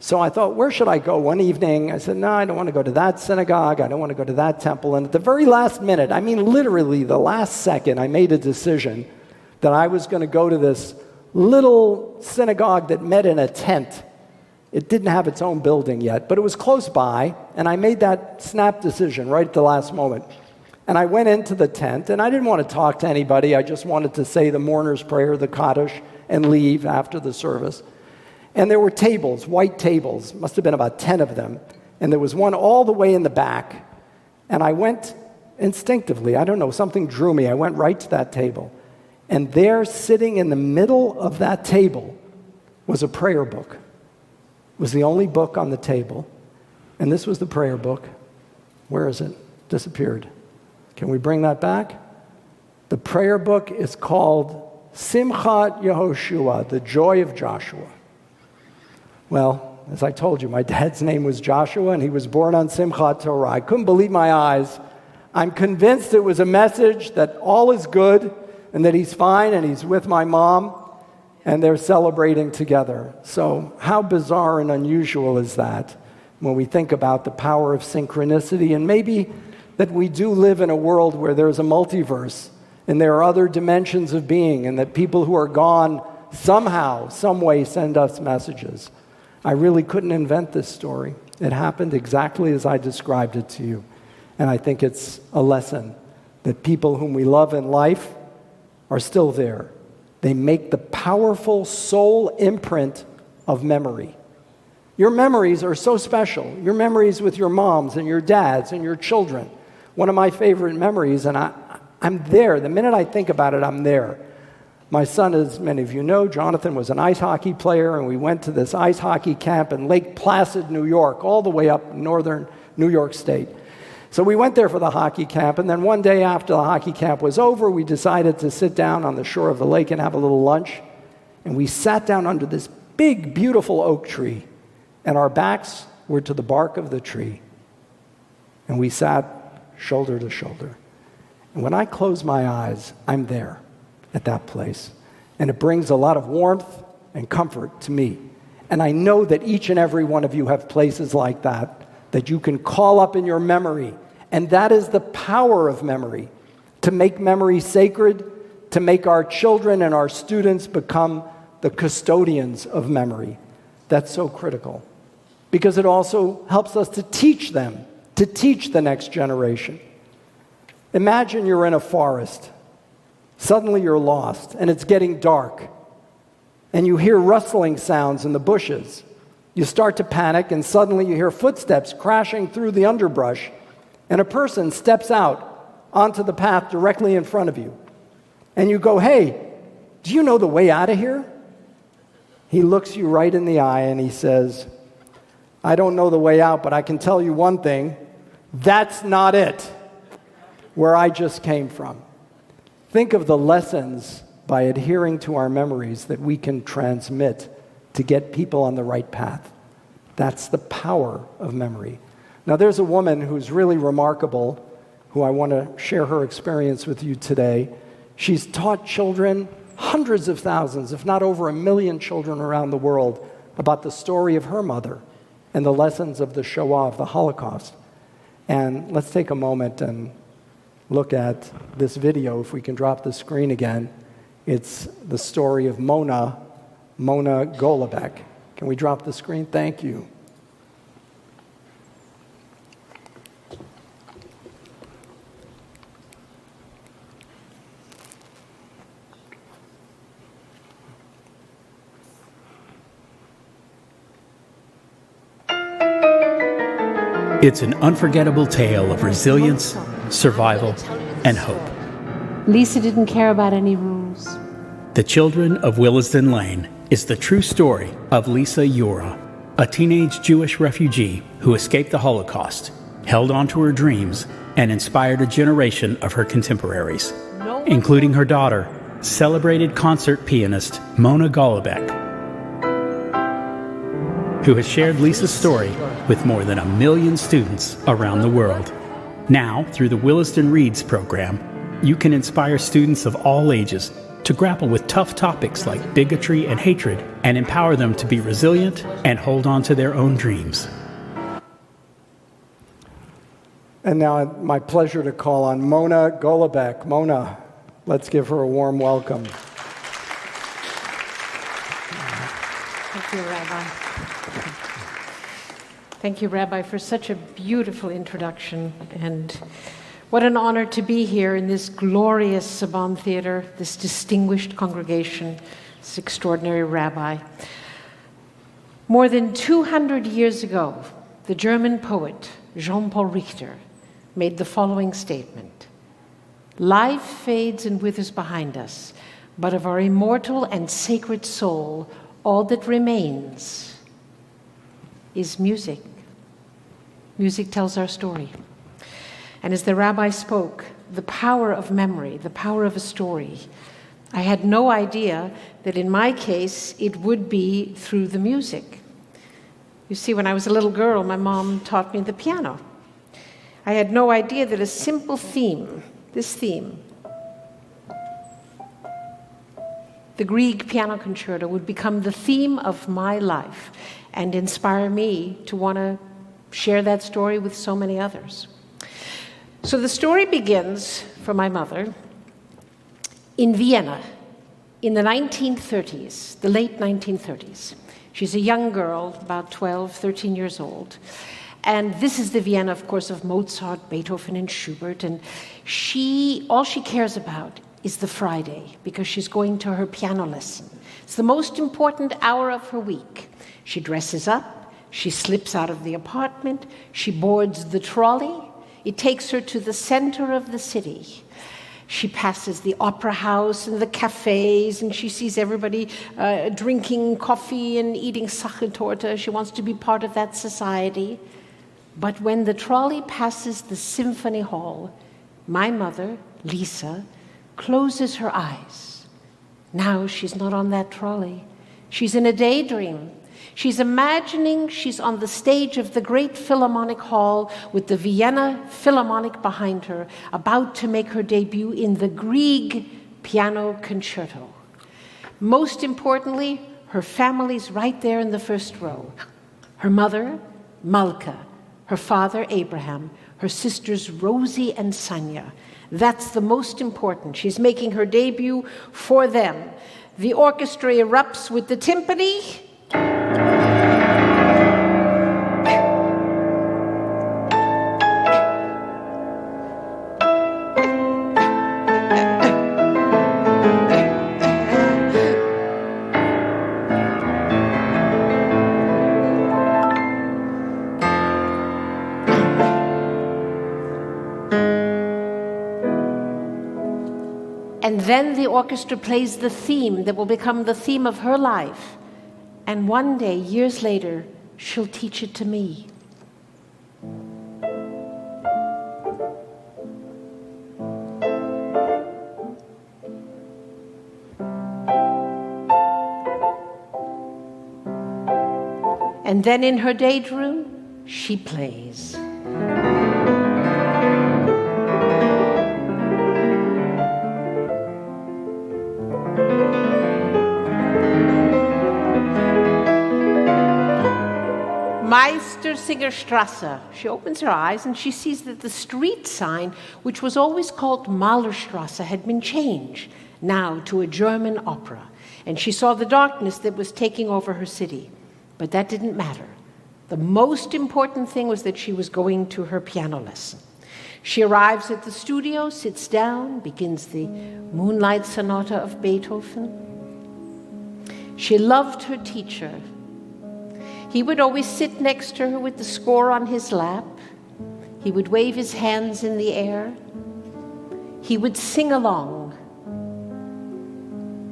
So I thought, where should I go? One evening, I said, no, I don't want to go to that synagogue. I don't want to go to that temple. And at the very last minute, I mean literally the last second, I made a decision that I was going to go to this little synagogue that met in a tent. It didn't have its own building yet, but it was close by, and I made that snap decision right at the last moment. And I went into the tent, and I didn't want to talk to anybody. I just wanted to say the mourner's prayer, the Kaddish, and leave after the service. And there were tables, white tables, must have been about 10 of them. And there was one all the way in the back. And I went instinctively, I don't know, something drew me. I went right to that table. And there, sitting in the middle of that table, was a prayer book. It was the only book on the table. And this was the prayer book. Where is it? Disappeared. Can we bring that back? The prayer book is called Simchat Yehoshua, the joy of Joshua. Well, as I told you, my dad's name was Joshua, and he was born on Simchat Torah. I couldn't believe my eyes. I'm convinced it was a message that all is good and that he's fine and he's with my mom and they're celebrating together. So how bizarre and unusual is that when we think about the power of synchronicity, and maybe that we do live in a world where there's a multiverse and there are other dimensions of being, and that people who are gone somehow, some way send us messages. I really couldn't invent this story. It happened exactly as I described it to you. And I think it's a lesson that people whom we love in life are still there. They make the powerful soul imprint of memory. Your memories are so special. Your memories with your moms and your dads and your children. One of my favorite memories, and I'm there. The minute I think about it, I'm there. My son, as many of you know, Jonathan, was an ice hockey player, and we went to this ice hockey camp in Lake Placid, New York, all the way up northern New York State. So we went there for the hockey camp, and then one day after the hockey camp was over, we decided to sit down on the shore of the lake and have a little lunch. And we sat down under this big, beautiful oak tree, and our backs were to the bark of the tree. And we sat shoulder to shoulder. And when I close my eyes, I'm there at that place. And it brings a lot of warmth and comfort to me. And I know that each and every one of you have places like that you can call up in your memory. And that is the power of memory, to make memory sacred, to make our children and our students become the custodians of memory. That's so critical, because it also helps us to teach them, to teach the next generation. Imagine you're in a forest. Suddenly you're lost, and it's getting dark, and you hear rustling sounds in the bushes. You start to panic, and suddenly you hear footsteps crashing through the underbrush, and a person steps out onto the path directly in front of you. And you go, "Hey, do you know the way out of here?" He looks you right in the eye, and he says, "I don't know the way out, but I can tell you one thing. That's not it, where I just came from." Think of the lessons by adhering to our memories that we can transmit to get people on the right path. That's the power of memory. Now, there's a woman who's really remarkable, who I want to share her experience with you today. She's taught children, hundreds of thousands, if not over 1 million children around the world, about the story of her mother and the lessons of the Shoah, of the Holocaust. And let's take a moment and look at this video, if we can drop the screen again. It's the story of Mona Golubeck. Can we drop the screen? Thank you. It's an unforgettable tale of resilience, survival, and hope. Lisa didn't care about any rules. The Children of Willisden Lane is the true story of Lisa Yura, a teenage Jewish refugee who escaped the Holocaust, held on to her dreams, and inspired a generation of her contemporaries, including her daughter, celebrated concert pianist Mona Golubeck, who has shared Lisa's story with more than 1 million students around the world. Now, through the Willisden Reads program, you can inspire students of all ages to grapple with tough topics like bigotry and hatred and empower them to be resilient and hold on to their own dreams. And now, my pleasure to call on Mona Golubeck. Mona, let's give her a warm welcome. Thank you, Rabbi. Thank you, Rabbi, for such a beautiful introduction. And what an honor to be here in this glorious Saban Theater, this distinguished congregation, this extraordinary Rabbi. More than 200 years ago, the German poet Jean-Paul Richter made the following statement: "Life fades and withers behind us, but of our immortal and sacred soul, all that remains is music. Music tells our story." And as the rabbi spoke, the power of memory, the power of a story, I had no idea that in my case it would be through the music. You see, when I was a little girl, my mom taught me the piano. I had no idea that a simple theme, this theme, the Grieg Piano Concerto, would become the theme of my life and inspire me to want to share that story with so many others. So the story begins for my mother in Vienna in the 1930s, the late 1930s. She's a young girl, about 12, 13 years old. And this is the Vienna, of course, of Mozart, Beethoven, and Schubert. And all she cares about is the Friday, because she's going to her piano lesson. It's the most important hour of her week. She dresses up, she slips out of the apartment, she boards the trolley. It takes her to the center of the city. She passes the opera house and the cafes, and she sees everybody drinking coffee and eating Sachertorte. She wants to be part of that society. But when the trolley passes the symphony hall, my mother, Lisa, closes her eyes. Now she's not on that trolley. She's in a daydream. She's imagining she's on the stage of the great Philharmonic Hall with the Vienna Philharmonic behind her, about to make her debut in the Grieg Piano Concerto. Most importantly, her family's right there in the first row. Her mother, Malka, her father, Abraham, her sisters, Rosie and Sanya. That's the most important. She's making her debut for them. The orchestra erupts with the timpani. And then the orchestra plays the theme that will become the theme of her life. And one day, years later, she'll teach it to me. And then in her daydream, she plays. Meistersingerstrasse. She opens her eyes and she sees that the street sign, which was always called Malerstrasse, had been changed now to a German opera. And she saw the darkness that was taking over her city. But that didn't matter. The most important thing was that she was going to her piano lesson. She arrives at the studio, sits down, begins the Moonlight Sonata of Beethoven. She loved her teacher. He would always sit next to her with the score on his lap. He would wave his hands in the air. He would sing along,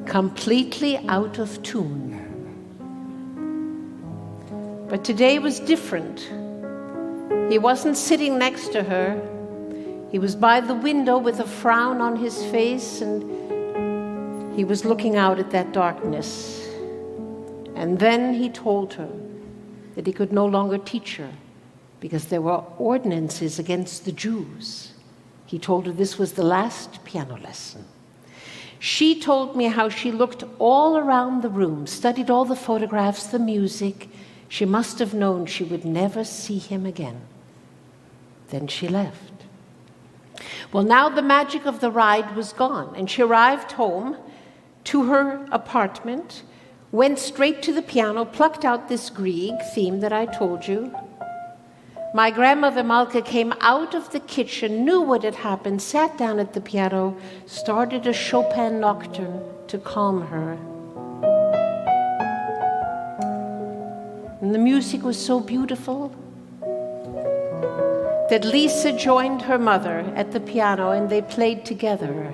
completely out of tune. But today was different. He wasn't sitting next to her. He was by the window with a frown on his face, and he was looking out at that darkness. And then he told her that he could no longer teach her because there were ordinances against the Jews. He told her this was the last piano lesson. She told me how she looked all around the room, studied all the photographs, the music. She must have known she would never see him again. Then she left. Well, now the magic of the ride was gone, and she arrived home to her apartment, went straight to the piano, plucked out this Grieg theme that I told you. My grandmother Malka came out of the kitchen, knew what had happened, sat down at the piano, started a Chopin nocturne to calm her. And the music was so beautiful that Lisa joined her mother at the piano and they played together.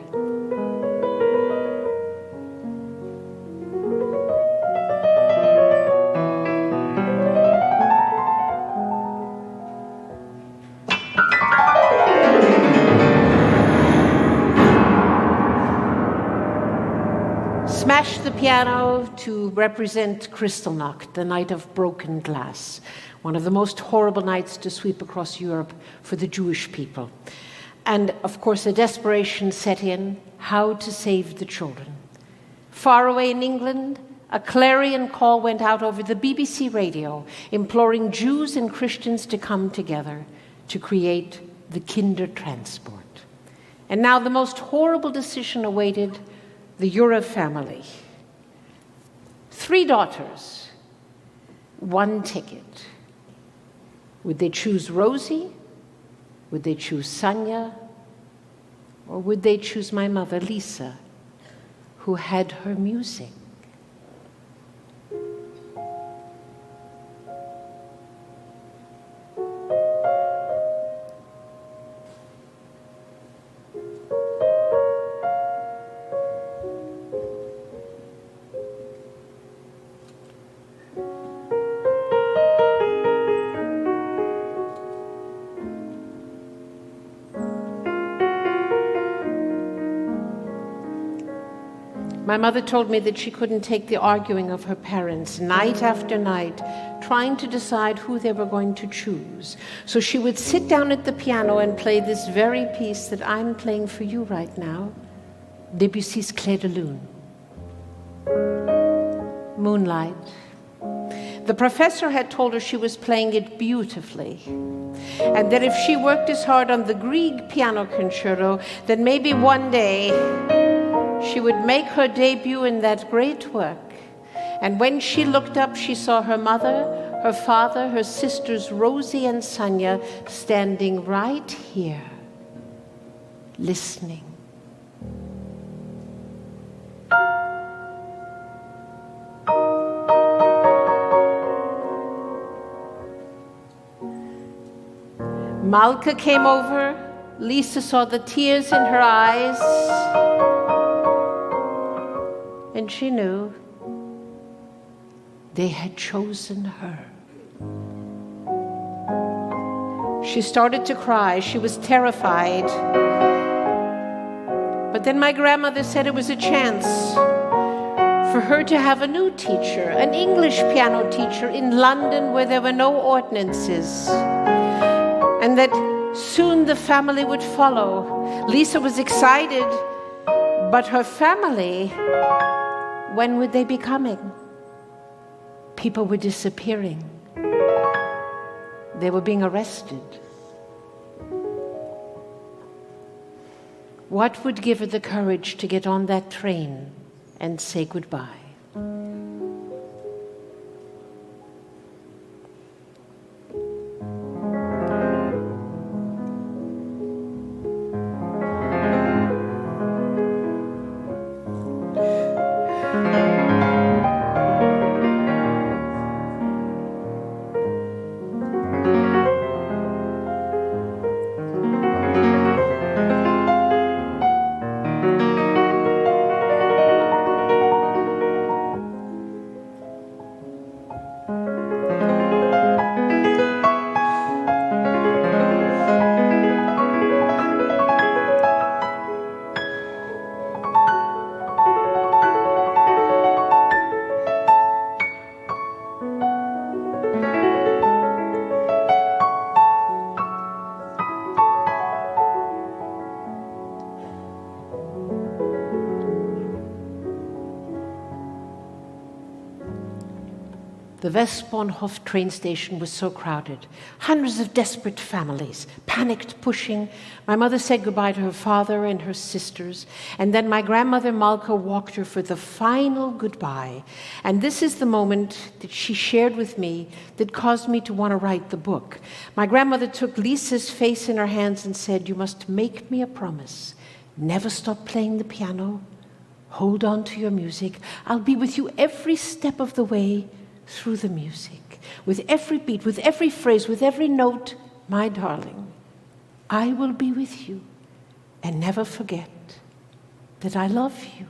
Smashed the piano to represent Kristallnacht, the night of broken glass, one of the most horrible nights to sweep across Europe for the Jewish people. And of course, a desperation set in, how to save the children. Far away in England, a clarion call went out over the BBC radio, imploring Jews and Christians to come together to create the Kindertransport. And now the most horrible decision awaited the Yura family. 3 daughters, 1 ticket. Would they choose Rosie? Would they choose Sonia? Or would they choose my mother, Lisa, who had her music? My mother told me that she couldn't take the arguing of her parents night after night, trying to decide who they were going to choose. So she would sit down at the piano and play this very piece that I'm playing for you right now, Debussy's Clair de Lune. Moonlight. The professor had told her she was playing it beautifully, and that if she worked as hard on the Grieg piano concerto, then maybe one day she would make her debut in that great work. And when she looked up, she saw her mother, her father, her sisters Rosie and Sonia standing right here, listening. Malka came over. Lisa saw the tears in her eyes. And she knew they had chosen her. She started to cry. She was terrified. But then my grandmother said it was a chance for her to have a new teacher, an English piano teacher in London where there were no ordinances, and that soon the family would follow. Lisa was excited, but her family, when would they be coming? People were disappearing. They were being arrested. What would give her the courage to get on that train and say goodbye? The Westbahnhof train station was so crowded. Hundreds of desperate families, panicked, pushing. My mother said goodbye to her father and her sisters, and then my grandmother Malka walked her for the final goodbye. And this is the moment that she shared with me that caused me to want to write the book. My grandmother took Lisa's face in her hands and said, "You must make me a promise. Never stop playing the piano. Hold on to your music. I'll be with you every step of the way through the music, with every beat, with every phrase, with every note, my darling. I will be with you, and never forget that I love you."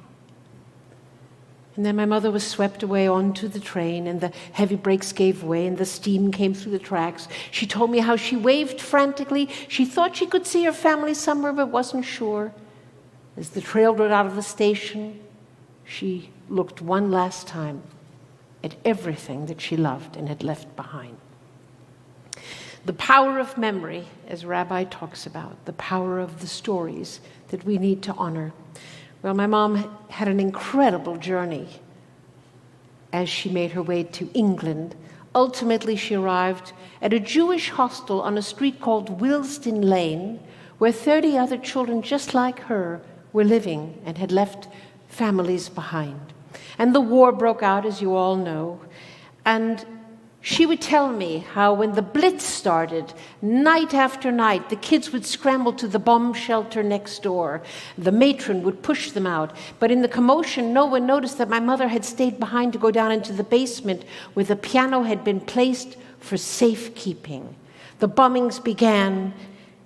And then my mother was swept away onto the train, and the heavy brakes gave way, and the steam came through the tracks. She told me how she waved frantically. She thought she could see her family somewhere, but wasn't sure. As the train rode out of the station, she looked one last time at everything that she loved and had left behind. The power of memory, as Rabbi talks about, the power of the stories that we need to honor. Well, my mom had an incredible journey as she made her way to England. Ultimately, she arrived at a Jewish hostel on a street called Willesden Lane, where 30 other children just like her were living and had left families behind. And the war broke out, as you all know. And she would tell me how when the Blitz started, night after night, the kids would scramble to the bomb shelter next door. The matron would push them out. But in the commotion, no one noticed that my mother had stayed behind to go down into the basement where the piano had been placed for safekeeping. The bombings began.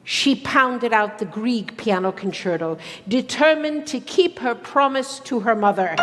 She pounded out the Grieg piano concerto, determined to keep her promise to her mother.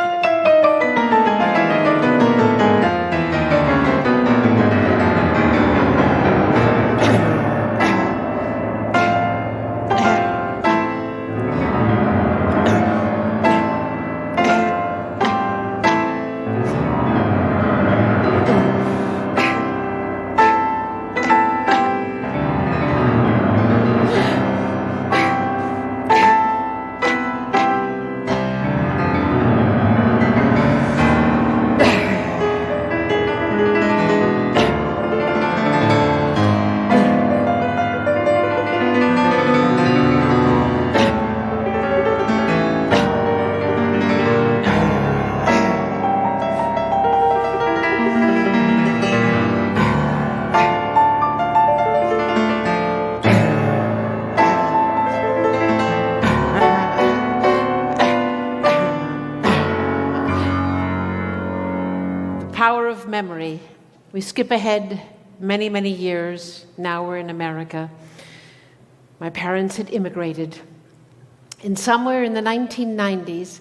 Memory. We skip ahead many, many years. Now we're in America. My parents had immigrated. And somewhere in the 1990s,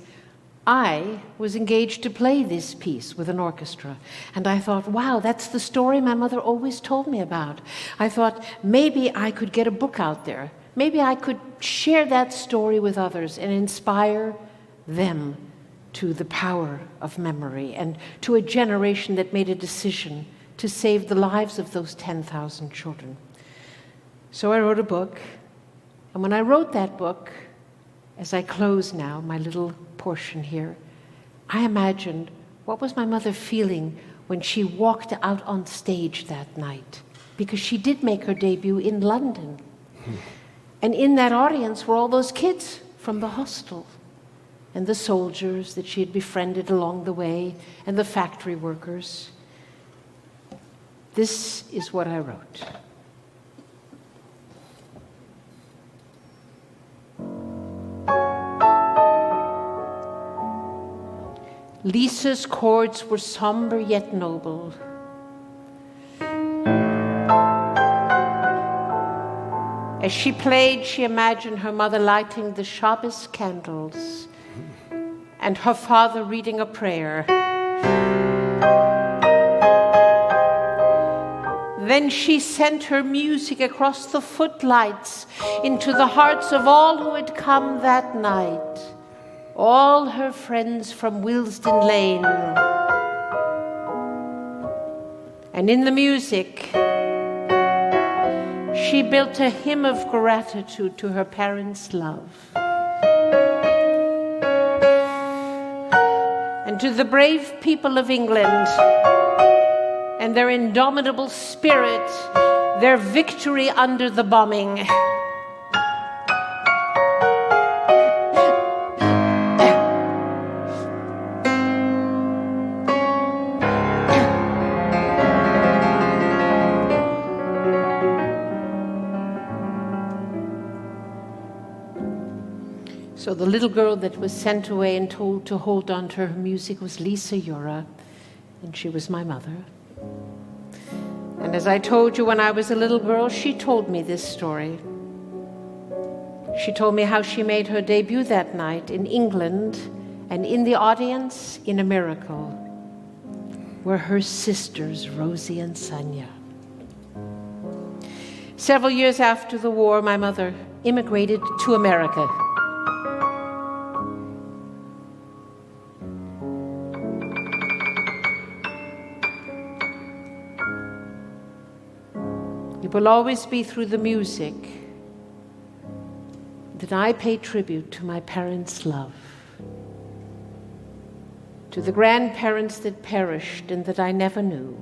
I was engaged to play this piece with an orchestra. And I thought, wow, that's the story my mother always told me about. I thought, maybe I could get a book out there. Maybe I could share that story with others and inspire them to the power of memory and to a generation that made a decision to save the lives of those 10,000 children. So I wrote a book, and when I wrote that book, as I close now my little portion here, I imagined what was my mother feeling when she walked out on stage that night because she did make her debut in London. And in that audience were all those kids from the hostel, and the soldiers that she had befriended along the way, and the factory workers. This is what I wrote. Lisa's chords were somber yet noble. As she played, she imagined her mother lighting the Shabbos candles and her father reading a prayer. Then she sent her music across the footlights into the hearts of all who had come that night, all her friends from Willesden Lane. And in the music, she built a hymn of gratitude to her parents' love. And to the brave people of England and their indomitable spirit, their victory under the bombing. So the little girl that was sent away and told to hold on to her music was Lisa Yura, and she was my mother. And as I told you when I was a little girl, she told me this story. She told me how she made her debut that night in England, and in the audience, in a miracle, were her sisters, Rosie and Sonia. Several years after the war, my mother immigrated to America. It will always be through the music that I pay tribute to my parents' love, to the grandparents that perished and that I never knew,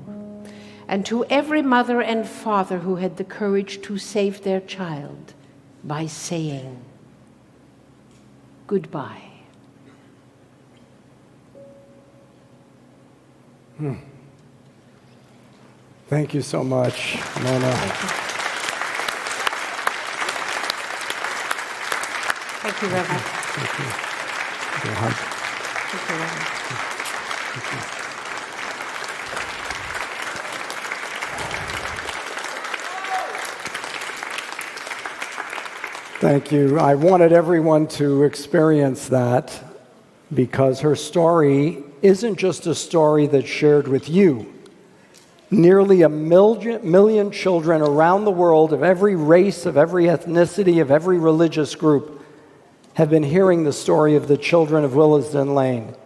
and to every mother and father who had the courage to save their child by saying goodbye. Thank you so much, Mona. Thank you, Reverend. Thank you. Your hug. Thank you, Reverend. Thank you. I wanted everyone to experience that because her story isn't just a story that's shared with you. Nearly 1 million children around the world of every race, of every ethnicity, of every religious group have been hearing the story of the children of Willesden Lane.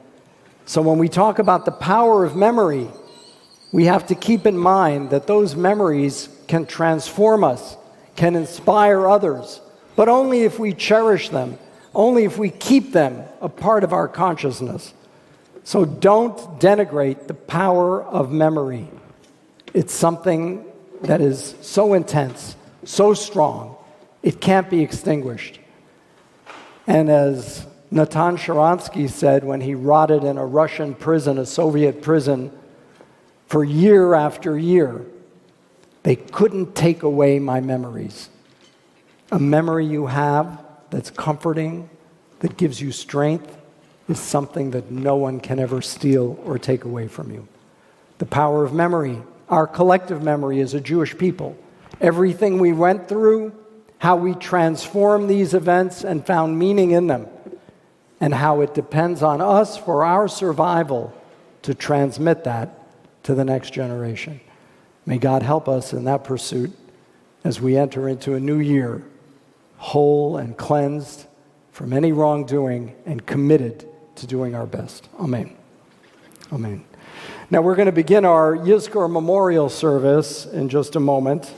So when we talk about the power of memory, we have to keep in mind that those memories can transform us, can inspire others, but only if we cherish them, only if we keep them a part of our consciousness. So don't denigrate the power of memory. It's something that is so intense, so strong, it can't be extinguished. And as Natan Sharansky said when he rotted in a Russian prison, a Soviet prison, for year after year, they couldn't take away my memories. A memory you have that's comforting, that gives you strength, is something that no one can ever steal or take away from you. The power of memory. Our collective memory as a Jewish people, everything we went through, how we transformed these events and found meaning in them, and how it depends on us for our survival to transmit that to the next generation. May God help us in that pursuit as we enter into a new year, whole and cleansed from any wrongdoing and committed to doing our best. Amen. Amen. Now we're going to begin our Yizkor memorial service in just a moment,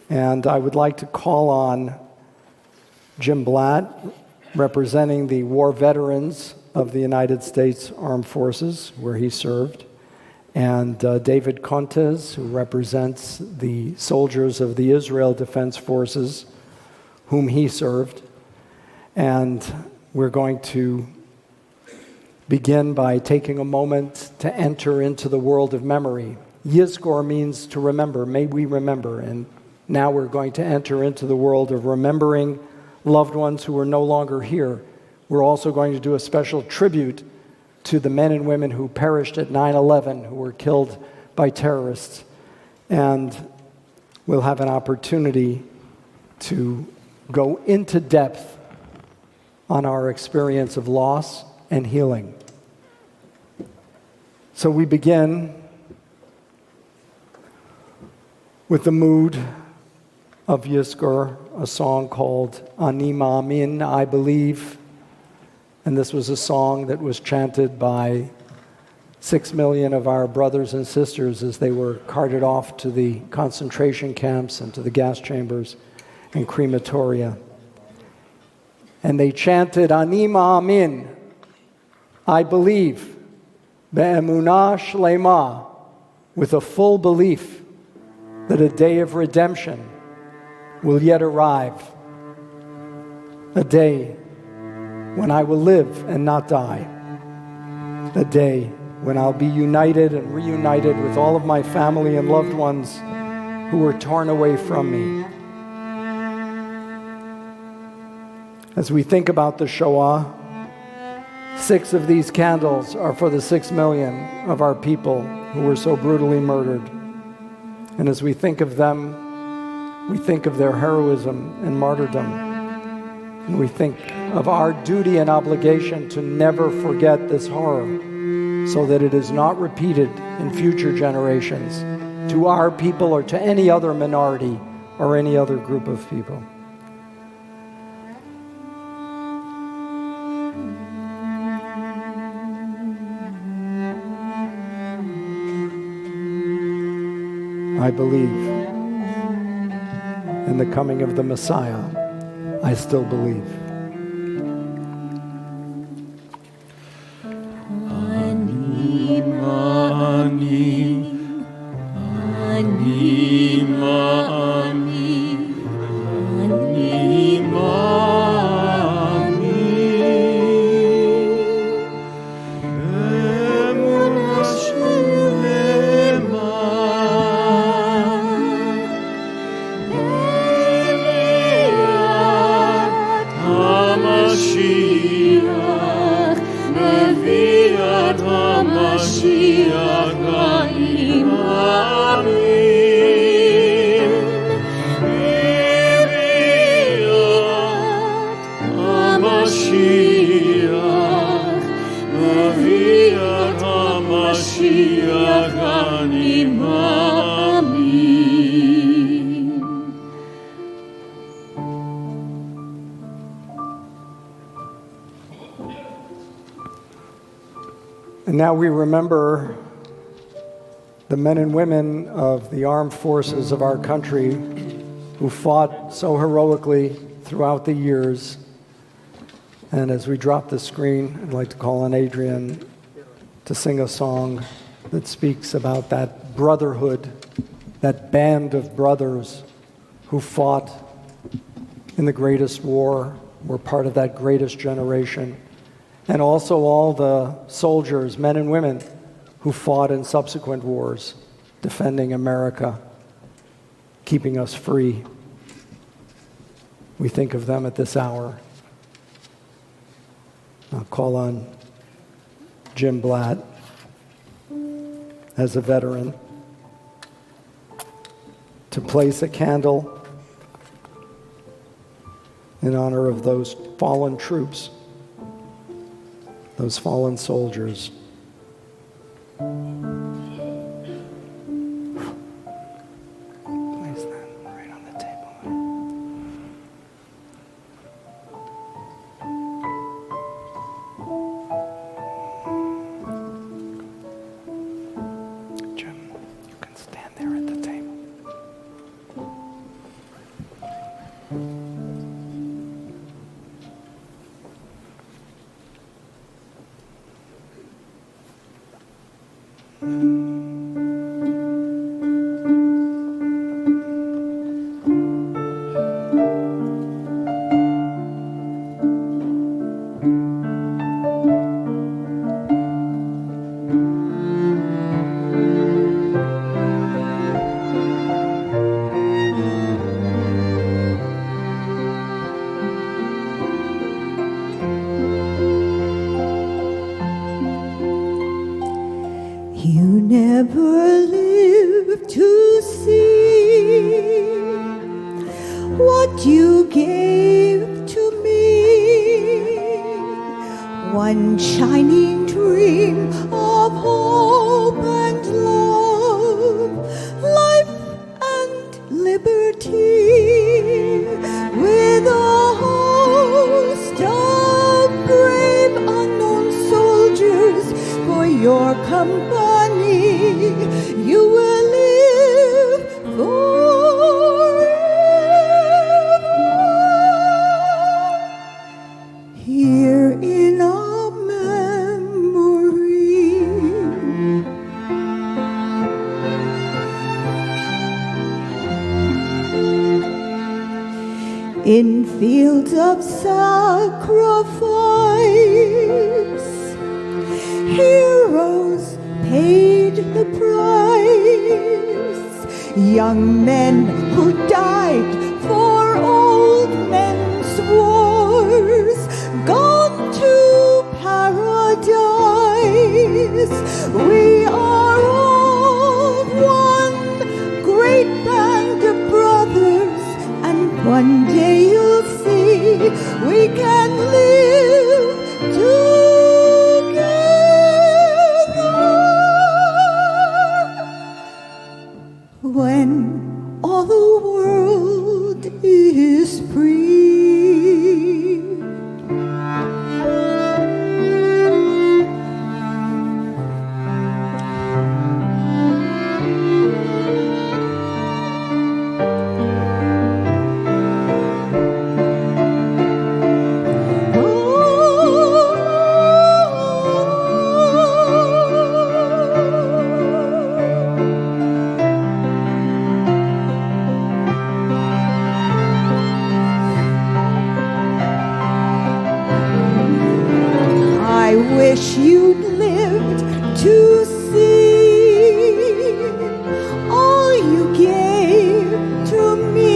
and I would like to call on Jim Blatt, representing the war veterans of the United States Armed Forces, where he served, and David Contes, who represents the soldiers of the Israel Defense Forces, whom he served. And we're going to begin by taking a moment to enter into the world of memory. Yizkor means to remember. May we remember. And now we're going to enter into the world of remembering loved ones who are no longer here. We're also going to do a special tribute to the men and women who perished at 9/11, who were killed by terrorists. And we'll have an opportunity to go into depth on our experience of loss and healing. So we begin with the mood of Yizkor, a song called Ani Ma'amin, I Believe. And this was a song that was chanted by 6 million of our brothers and sisters as they were carted off to the concentration camps and to the gas chambers and crematoria. And they chanted, Ani Ma'amin, I believe, Be'emunah Shlema, with a full belief that a day of redemption will yet arrive, a day when I will live and not die, a day when I'll be united and reunited with all of my family and loved ones who were torn away from me. As we think about the Shoah, 6 of these candles are for the 6 million of our people who were so brutally murdered. And as we think of them, we think of their heroism and martyrdom. And we think of our duty and obligation to never forget this horror so that it is not repeated in future generations to our people or to any other minority or any other group of people. I believe in the coming of the Messiah. I still believe. Ani ma'amin, ani ma'amin, ani ma'amin. Emunah shlema, HaMashiach, Meviat HaMashiach, Ani Ma'amin. Meviat HaMashiach, Meviat HaMashiach, Ani Ma'amin. And now we remember the men and women of the armed forces of our country who fought so heroically throughout the years. And as we drop the screen, I'd like to call on Adrian to sing a song that speaks about that brotherhood, that band of brothers who fought in the greatest war, were part of that greatest generation. And also all the soldiers, men and women, who fought in subsequent wars, defending America, keeping us free. We think of them at this hour. I'll call on Jim Blatt as a veteran to place a candle in honor of those fallen troops, those fallen soldiers. Place that right on the table. Jim, you can stand there at the table. Mm-hmm. never live to see what you gave to me. One shining dream of hope and love, life and liberty, with a host of brave unknown soldiers for your company. You will live forever here in our memory. In fields of sacrifice, heroes paid the price. Young men who died for old men's wars, gone to paradise. We are all one great band of brothers, and one day you'll see we can live together when all the world is free. I wish you'd lived to see all you gave to me,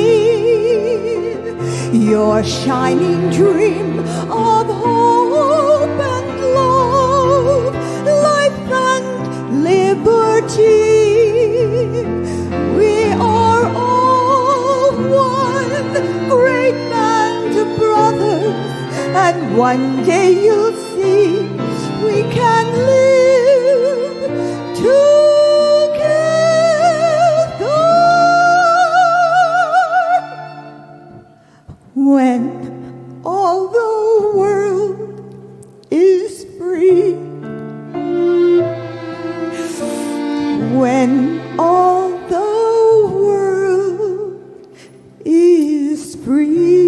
your shining dream of hope and love, life and liberty. We are all one great band of brothers, and one day you'll see we can live together when all the world is free. When all the world is free.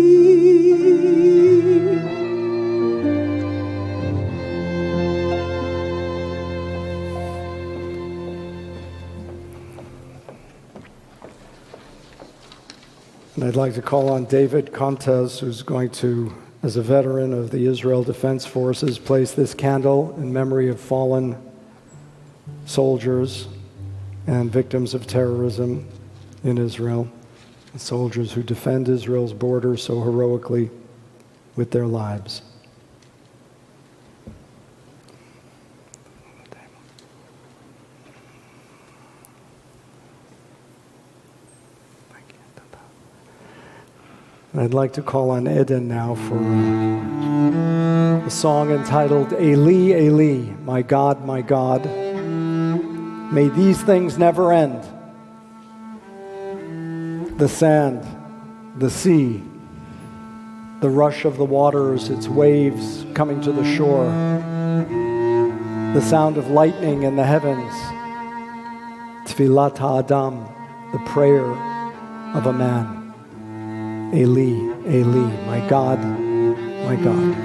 And I'd like to call on David Contes, who's going to, as a veteran of the Israel Defense Forces, place this candle in memory of fallen soldiers and victims of terrorism in Israel, and soldiers who defend Israel's borders so heroically with their lives. And I'd like to call on Eden now for a song entitled Eli, Eli, my God, may these things never end. The sand, the sea, the rush of the waters, its waves coming to the shore, the sound of lightning in the heavens, Tfilat ha'adam, the prayer of a man. Eli, Eli, my God, my God.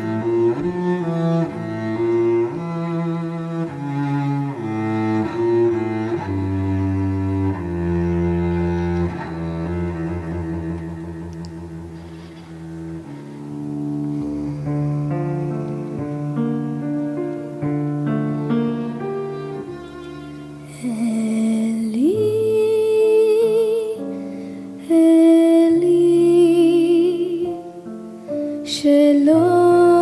Shalom.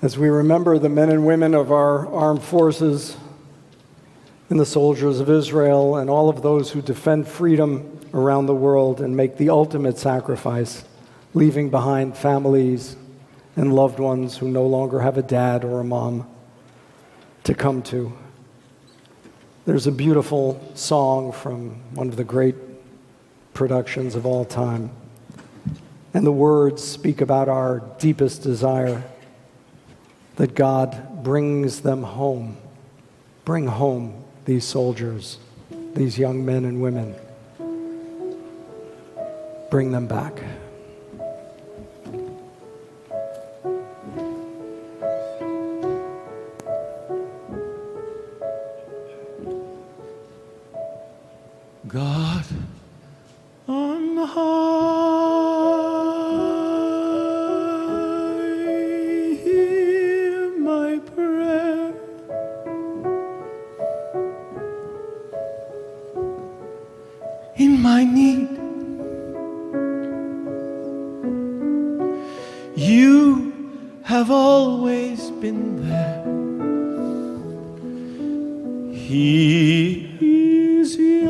As we remember the men and women of our armed forces and the soldiers of Israel and all of those who defend freedom around the world and make the ultimate sacrifice, leaving behind families and loved ones who no longer have a dad or a mom to come to. There's a beautiful song from one of the great productions of all time, and the words speak about our deepest desire that God brings them home. Bring home these soldiers, these young men and women. Bring them back. God on high, hear my prayer. In my need, you have always been there. He is young,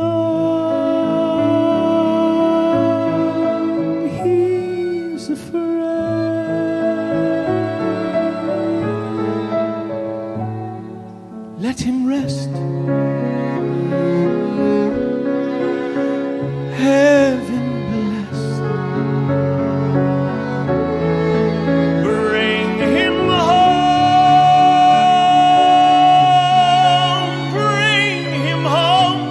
he's a friend. Let him rest. Heaven blessed. Bring him home. Bring him home.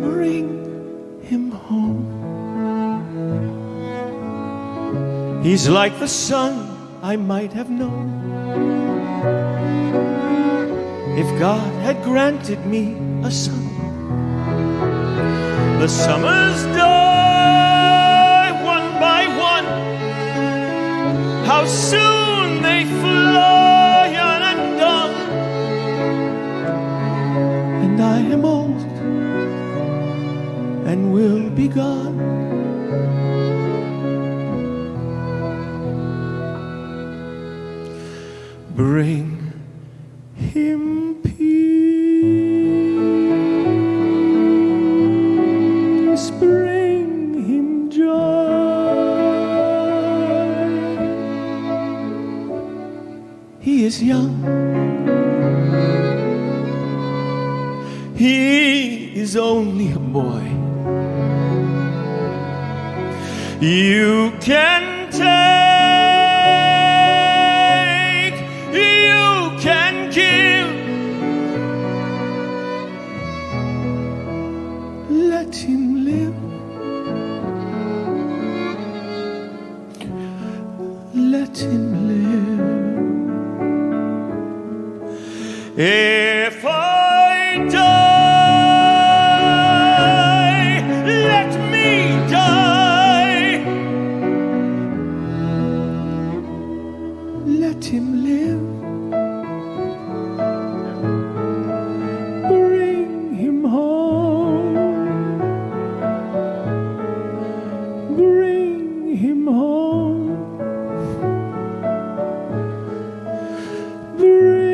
Bring him home. He's like the son I might have known if God had granted me a son. The summers die one by one. How soon they fly on and on. And I am old and will be gone. Bring him peace, bring him joy. He is young, he is only a boy. You can take, you can give. Let him live. Let him live. If I die, let me die. Let him live. Bring him home. Bring him home. Bring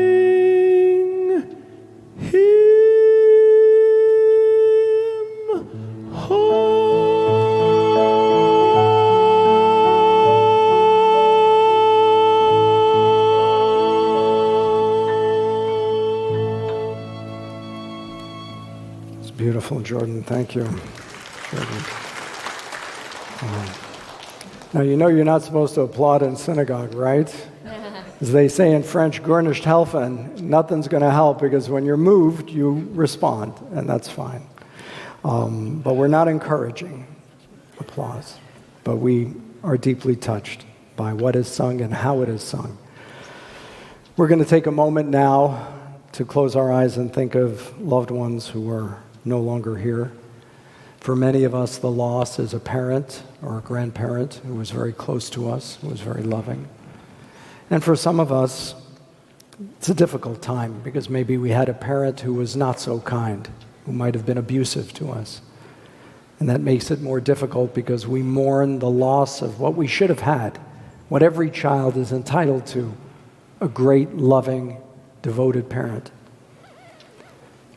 him It's beautiful, Jordan. Thank you. Jordan. Now, you know you're not supposed to applaud in synagogue, right? As they say in French, "Gur nicht helfen," nothing's going to help, because when you're moved, you respond, and that's fine. But we're not encouraging applause, but we are deeply touched by what is sung and how it is sung. We're going to take a moment now to close our eyes and think of loved ones who are no longer here. For many of us, the loss is a parent or a grandparent who was very close to us, who was very loving. And for some of us, it's a difficult time because maybe we had a parent who was not so kind who might have been abusive to us. And that makes it more difficult because we mourn the loss of what we should have had, what every child is entitled to, a great, loving, devoted parent.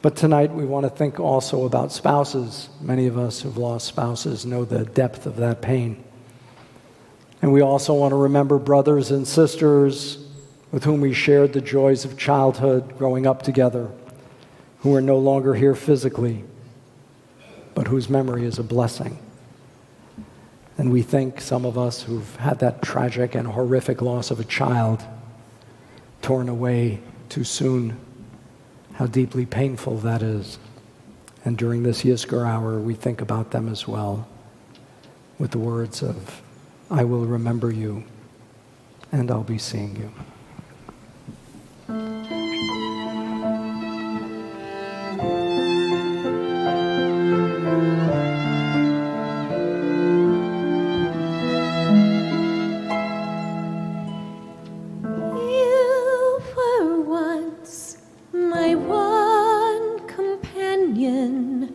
But tonight we want to think also about spouses. Many of us who've lost spouses know the depth of that pain. And we also want to remember brothers and sisters with whom we shared the joys of childhood growing up together, who are no longer here physically, but whose memory is a blessing. And we think, some of us who've had that tragic and horrific loss of a child torn away too soon, how deeply painful that is. And during this Yizkor hour, we think about them as well, with the words of, I will remember you, and I'll be seeing you. You were once my one companion.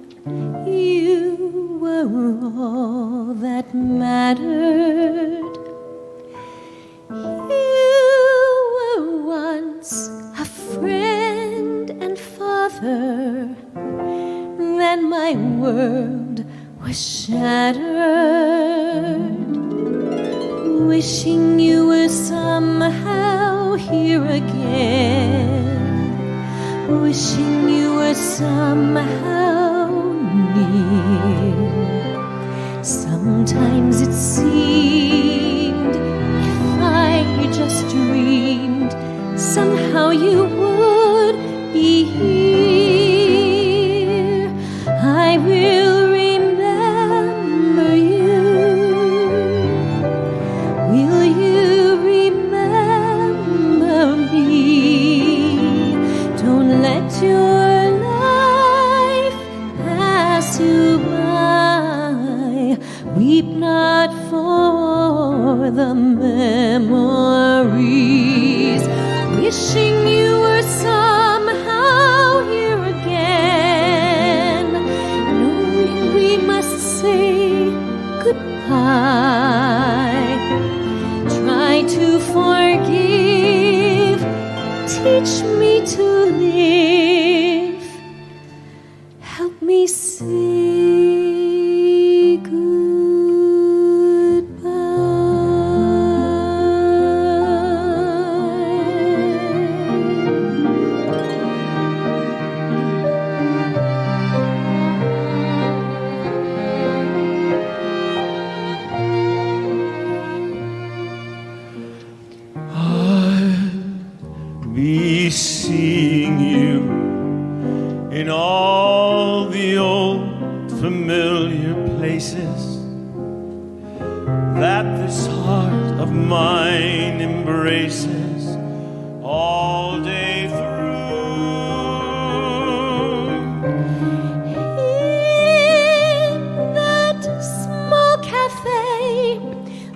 You were all that mattered. You were once a friend and father. Then my world was shattered. Wishing you were somehow here again. Wishing you were somehow near. Sometimes it seemed if I just dreamed, somehow you would be here. I will remember you. Will you remember me? Don't let your life pass you by. Weep not for the memories. Wishing you were somehow here again. Knowing we must say goodbye. Try to forgive, teach me to live, help me say goodbye. Be seeing you in all the old familiar places that this heart of mine embraces all day through. In that small cafe,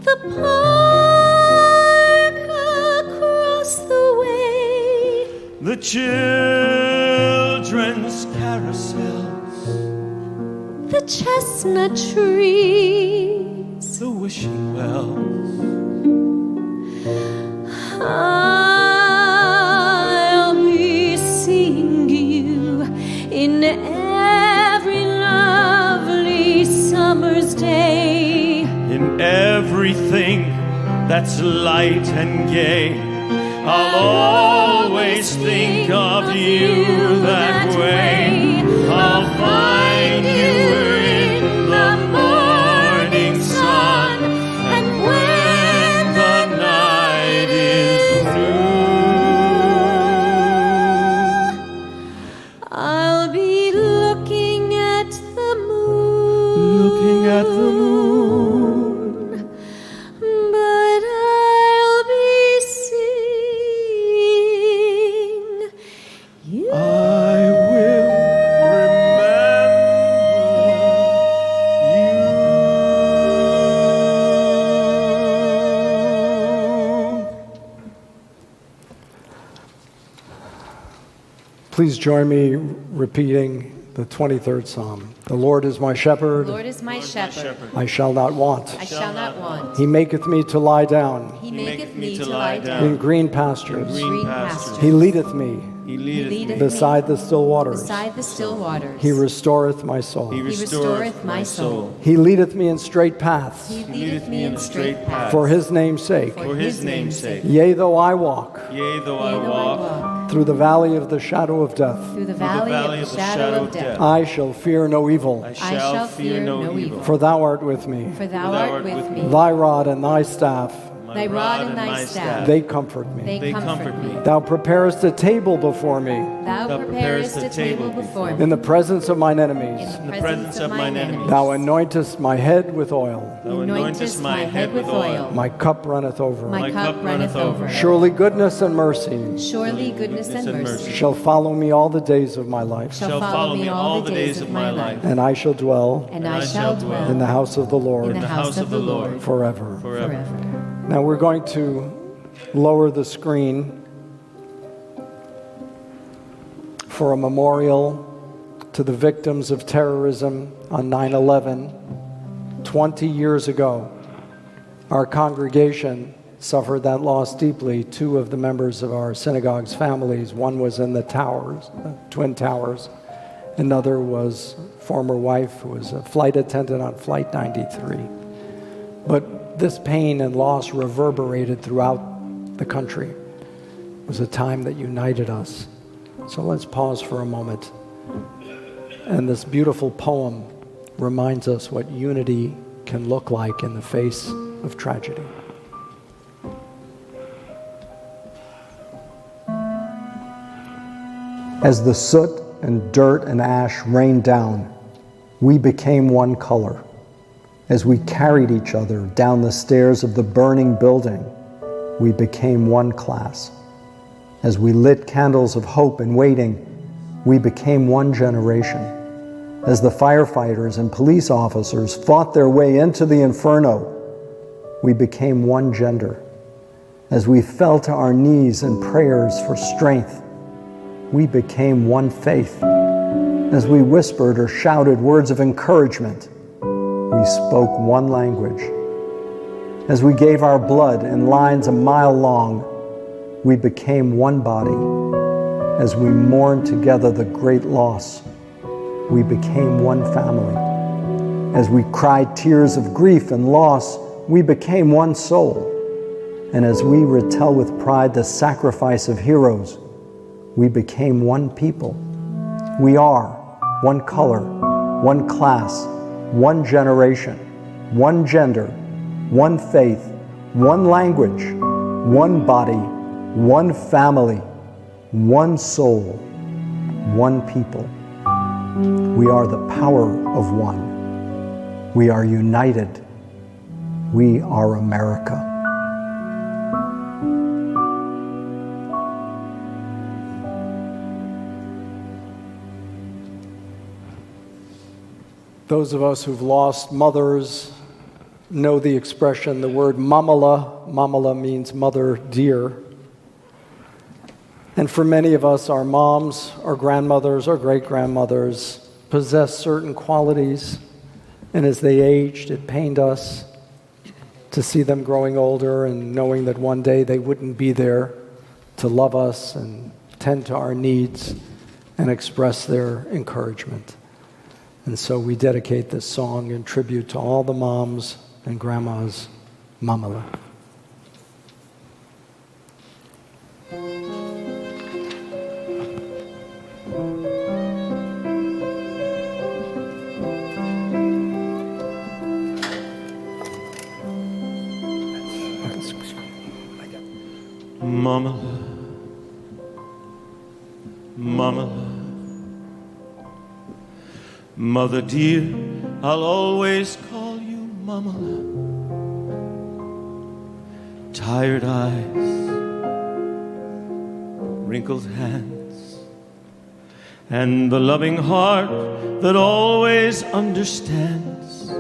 the park across the way, The children's carousels, the chestnut trees, the wishing wells, I'll be seeing you in every lovely summer's day. in everything that's light and gay. I'll always think of you that way. I'll find you in the morning sun, and when the night is through, I'll be looking at the moon. looking at the moon. But I'll be seeing you. I will remember you. Please join me repeating the 23rd Psalm. The Lord is my shepherd. The Lord is my shepherd. I shall not want. I shall not want. He maketh me to lie down He maketh me to lie down in green pastures. green pastures. He leadeth me He leadeth me beside the still waters. beside the still waters. He restoreth my soul. He restoreth my soul. He leadeth me in straight paths He leadeth me in straight paths. for his name's sake. for his name's sake. Yea, though I walk Yea, though Yea, I though I walk walk through the valley of the shadow of death, through the valley of the shadow of death, I shall fear no evil, I I shall fear no evil. for thou art with me. for thou art with me. Thy rod and thy staff, Thy rod and thy staff, they comfort me. they comfort me. Thou preparest a table before me Thou preparest a table before me in the presence of mine enemies. in the presence of mine enemies. Thou anointest my head with oil. Thou anointest my head with oil. My cup runneth over. My cup runneth over. Surely goodness and mercy Surely goodness and mercy shall follow me all the days of my life, shall follow me all the days of my life, and I shall dwell and I shall dwell in the house of the in Lord the house of the Lord forever. forever. Now we're going to lower the screen for a memorial to the victims of terrorism on 9/11. 20 years ago, our congregation suffered that loss deeply. Two of the members of our synagogue's families, one was in the towers, Twin Towers. Another was former wife who was a flight attendant on Flight 93. But this pain and loss reverberated throughout the country. It was a time that united us. So let's pause for a moment. And this beautiful poem reminds us what unity can look like in the face of tragedy. As the soot and dirt and ash rained down, we became one color. As we carried each other down the stairs of the burning building, we became one class. As we lit candles of hope and waiting, we became one generation. As the firefighters and police officers fought their way into the inferno, we became one gender. As we fell to our knees in prayers for strength, we became one faith. As we whispered or shouted words of encouragement, we spoke one language. As we gave our blood in lines a mile long, we became one body. As we mourned together the great loss, we became one family. As we cried tears of grief and loss, we became one soul. And as we retell with pride the sacrifice of heroes, we became one people. We are one color, one class, one generation, one gender, one faith, one language, one body, one family, one soul, one people. We are the power of one. We are united. We are America. Those of us who've lost mothers know the expression, the word mamala. Mamala means mother dear. And for many of us, our moms, our grandmothers, our great-grandmothers possessed certain qualities, and as they aged, it pained us to see them growing older and knowing that one day they wouldn't be there to love us and tend to our needs and express their encouragement. And so we dedicate this song in tribute to all the moms and grandmas, Mamala. Mamala, Mamala, Mother dear, I'll always call you Mamala. Tired eyes, wrinkled hands, and the loving heart that always understands.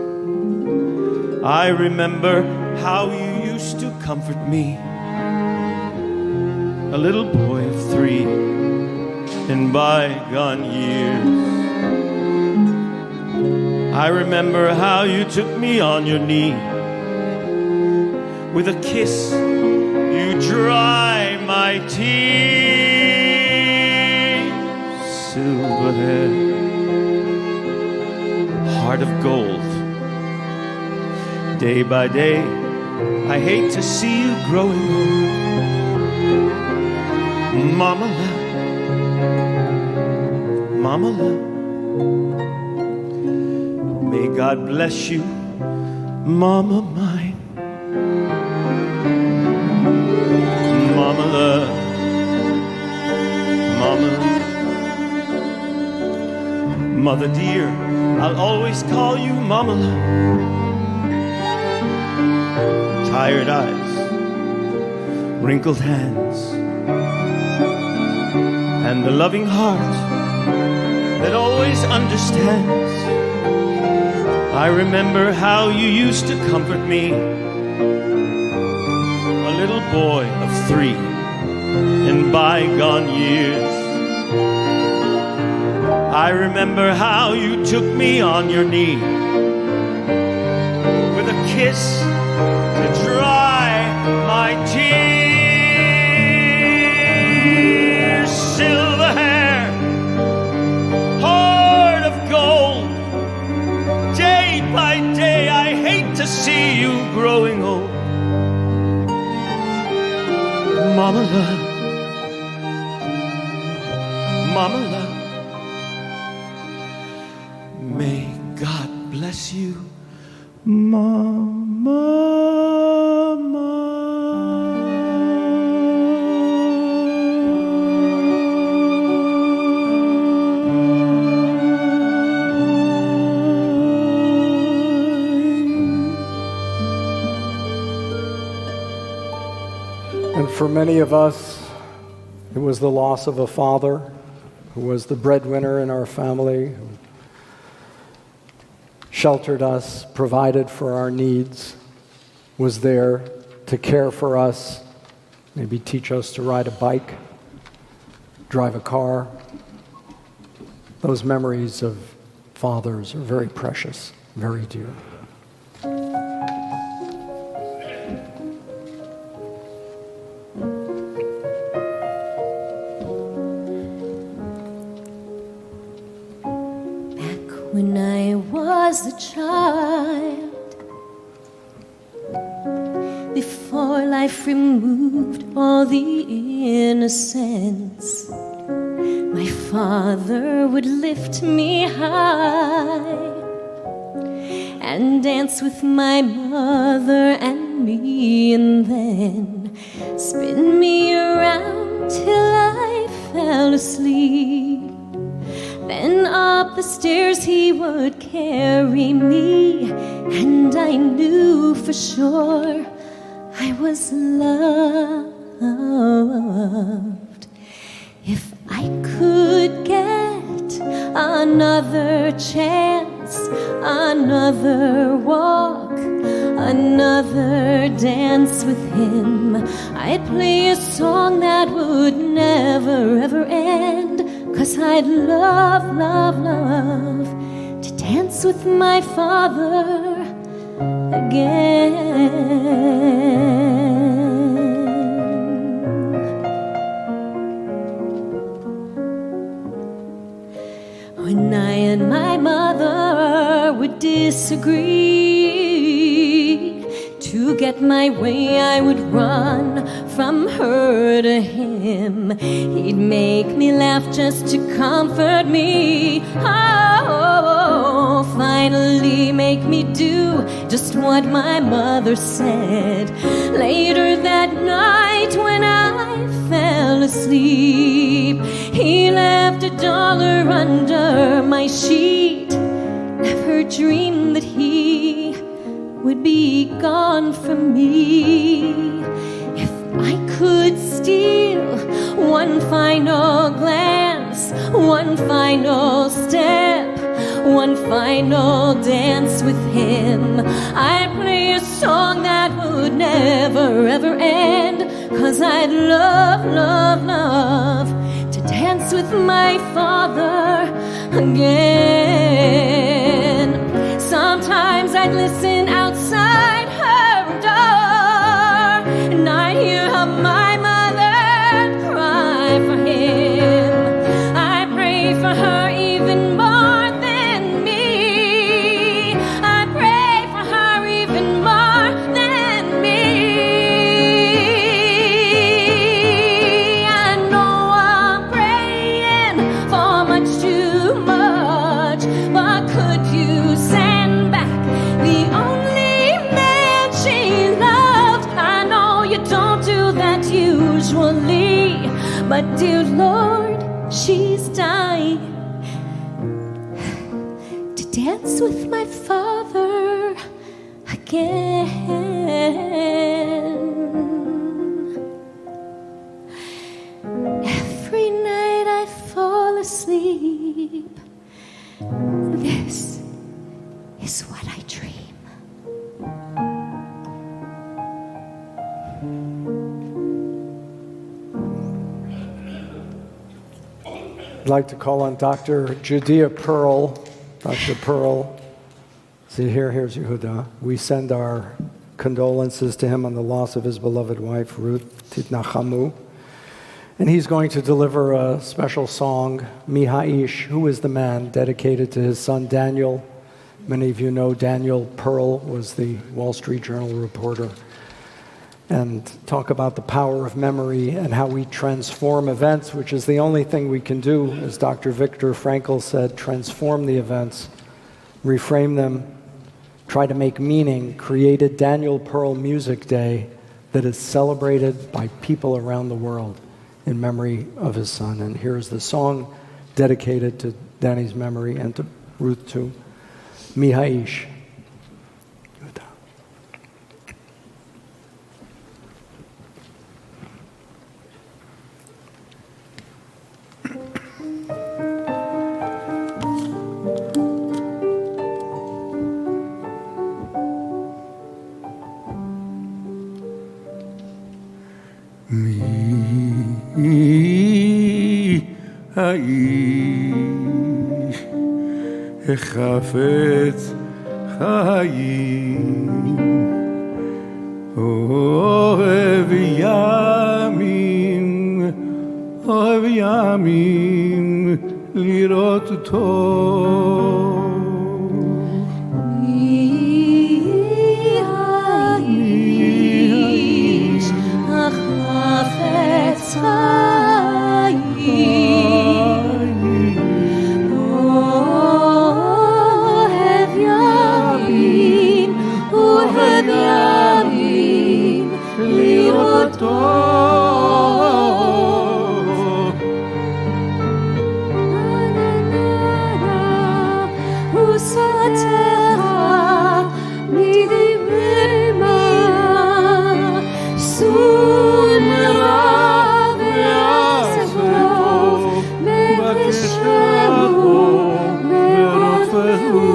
I remember how you used to comfort me, a little boy of 3 in bygone years. I remember how you took me on your knee. With a kiss, you dry my tears. Silver hair, heart of gold. Day by day, I hate to see you growing old. Mama love, Mama love. May God bless you, Mama mine. Mama love, Mama love. Mother dear, I'll always call you Mama love. Tired eyes, wrinkled hands, and a loving heart that always understands. I remember how you used to comfort me, a little boy of 3 in bygone years. I remember how you took me on your knee with a kiss to dry my tears. Silver hair, heart of gold. Day by day, I hate to see you growing old. Mama love, Mama love. May God bless you, Mama. And for many of us, it was the loss of a father who was the breadwinner in our family, who sheltered us, provided for our needs, was there to care for us, maybe teach us to ride a bike, drive a car. Those memories of fathers are very precious, very dear. When I was a child, before life removed all the innocence, my father would lift me high and dance with my mother and me, and then spin me around till I fell asleep. Then up the stairs he would carry me, and I knew for sure I was loved. If I could get another chance, another walk, another dance with him, I'd play a song that would never ever end. 'Cause I'd love, love, love to dance with my father again. When I and my mother would disagree, to get my way I would run from her to him. He'd make me laugh just to comfort me. Oh, finally make me do just what my mother said. Later that night when I fell asleep, he left $1 under my sheet. Never dreamed that he would be gone from me. If I could steal one final glance, one final step, one final dance with him, I'd play a song that would never ever end. 'Cause I'd love, love, love to dance with my father again. listen outside her door, and I'd hear her, my mother, cry for him. I pray for her even more than me. I pray for her even more than me. I know I'm praying for much too much, but could you send back the only man she loved? I know you don't do that usually, but dear Lord, she's dying to dance with my father again. Every night I fall asleep. This is what I dream. I'd like to call on Dr. Judea Pearl. Dr. Pearl, see here, here's Yehuda. We send our condolences to him on the loss of his beloved wife, Ruth Titnachamu. And he's going to deliver a special song, Mi Ha'ish, Who is the Man, dedicated to his son Daniel. Many of you know Daniel Pearl was the Wall Street Journal reporter. And talk about the power of memory and how we transform events, which is the only thing we can do, as Dr. Viktor Frankl said, transform the events, reframe them, try to make meaning, create a Daniel Pearl Music Day that is celebrated by people around the world in memory of his son. And here's the song dedicated to Danny's memory and to Ruth too, Mi Ha'ish. האיש החפץ חיים אוהב ימים לראות אותו האיש החפץ חיים אוהב ימים לראותו וסתר מדברי מה סור מרע ועשה טוב בקשרו ורופאו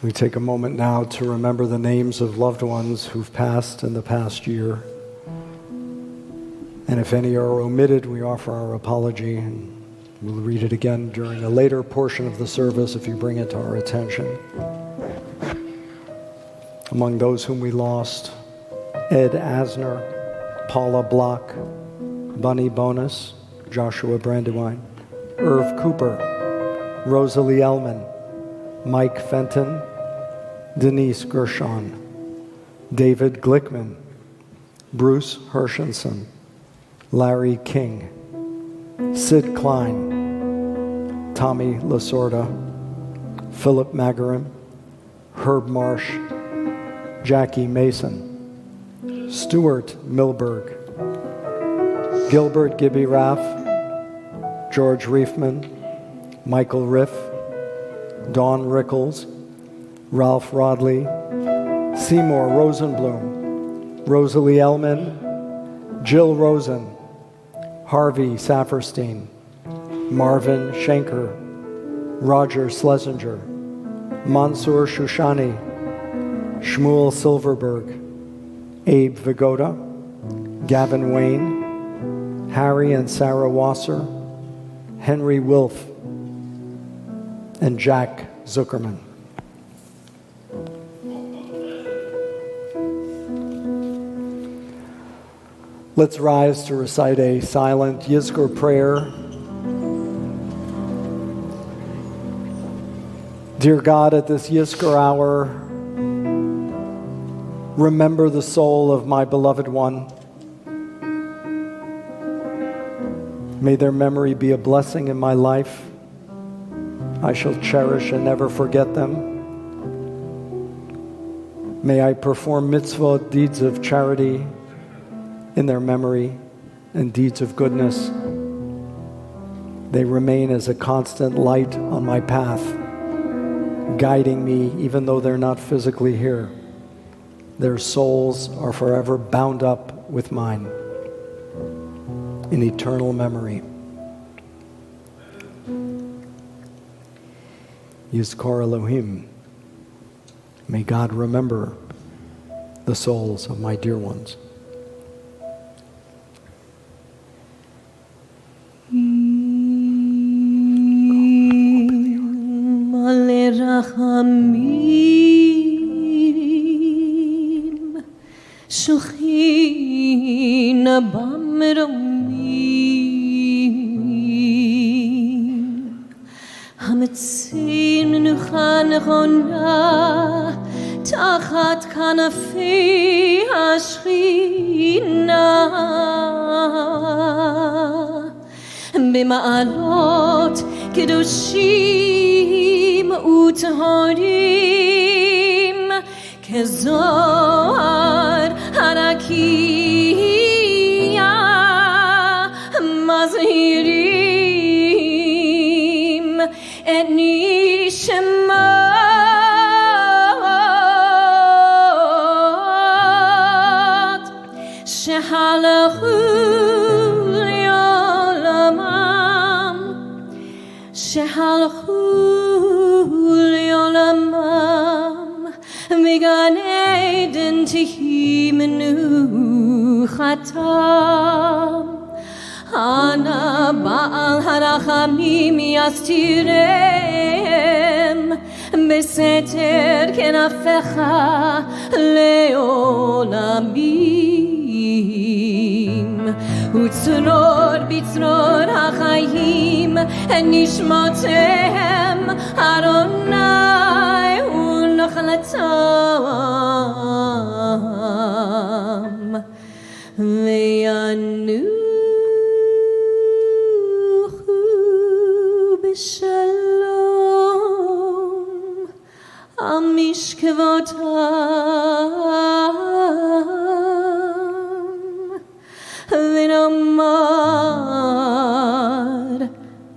We take a moment now to remember the names of loved ones who've passed in the past year. And if any are omitted, we offer our apology, and we'll read it again during a later portion of the service if you bring it to our attention. Among those whom we lost, Ed Asner, Paula Block, Bunny Bonus, Joshua Brandywine, Irv Cooper, Rosalie Ellman, Mike Fenton, Denise Gershon, David Glickman, Bruce Hershenson, Larry King, Sid Klein, Tommy Lasorda, Philip Magarin, Herb Marsh, Jackie Mason, Stuart Milberg, Gilbert Gibby Raff, George Reifman, Michael Riff, Don Rickles, Ralph Rodley, Seymour Rosenblum, Rosalie Ellman, Jill Rosen, Harvey Saferstein, Marvin Schenker, Roger Schlesinger, Mansour Shushani, Shmuel Silverberg, Abe Vigoda, Gavin Wayne, Harry and Sarah Wasser, Henry Wilf, and Jack Zuckerman. Let's rise to recite a silent Yizkor prayer. Dear God, at this Yizkor hour, remember the soul of my beloved one. May their memory be a blessing in my life. I shall cherish and never forget them. May I perform mitzvot, deeds of charity, in their memory, and deeds of goodness. They remain as a constant light on my path, guiding me even though they're not physically here. Their souls are forever bound up with mine in eternal memory. Yizkor Elohim. May God remember the souls of my dear ones. Rachamim Shuchin Bamromim Hametzin Nuchan Chona Tachat Kanafi Hashchina Bima'alot Kedoshim U'Tahorim Kezohar Harakiya Mazhirim Et Nishemot Shehalachu Shehalchu le'olamam V'gan Eden tihi menuchatam Ana ba'al harachamim yastirem Beseter kenafecha le'olamim Utzror bitzror hachayim Nishmotehem Adonai U'nachalatam Ve'yanuchu b'shalom Al mishkevotam V'nomar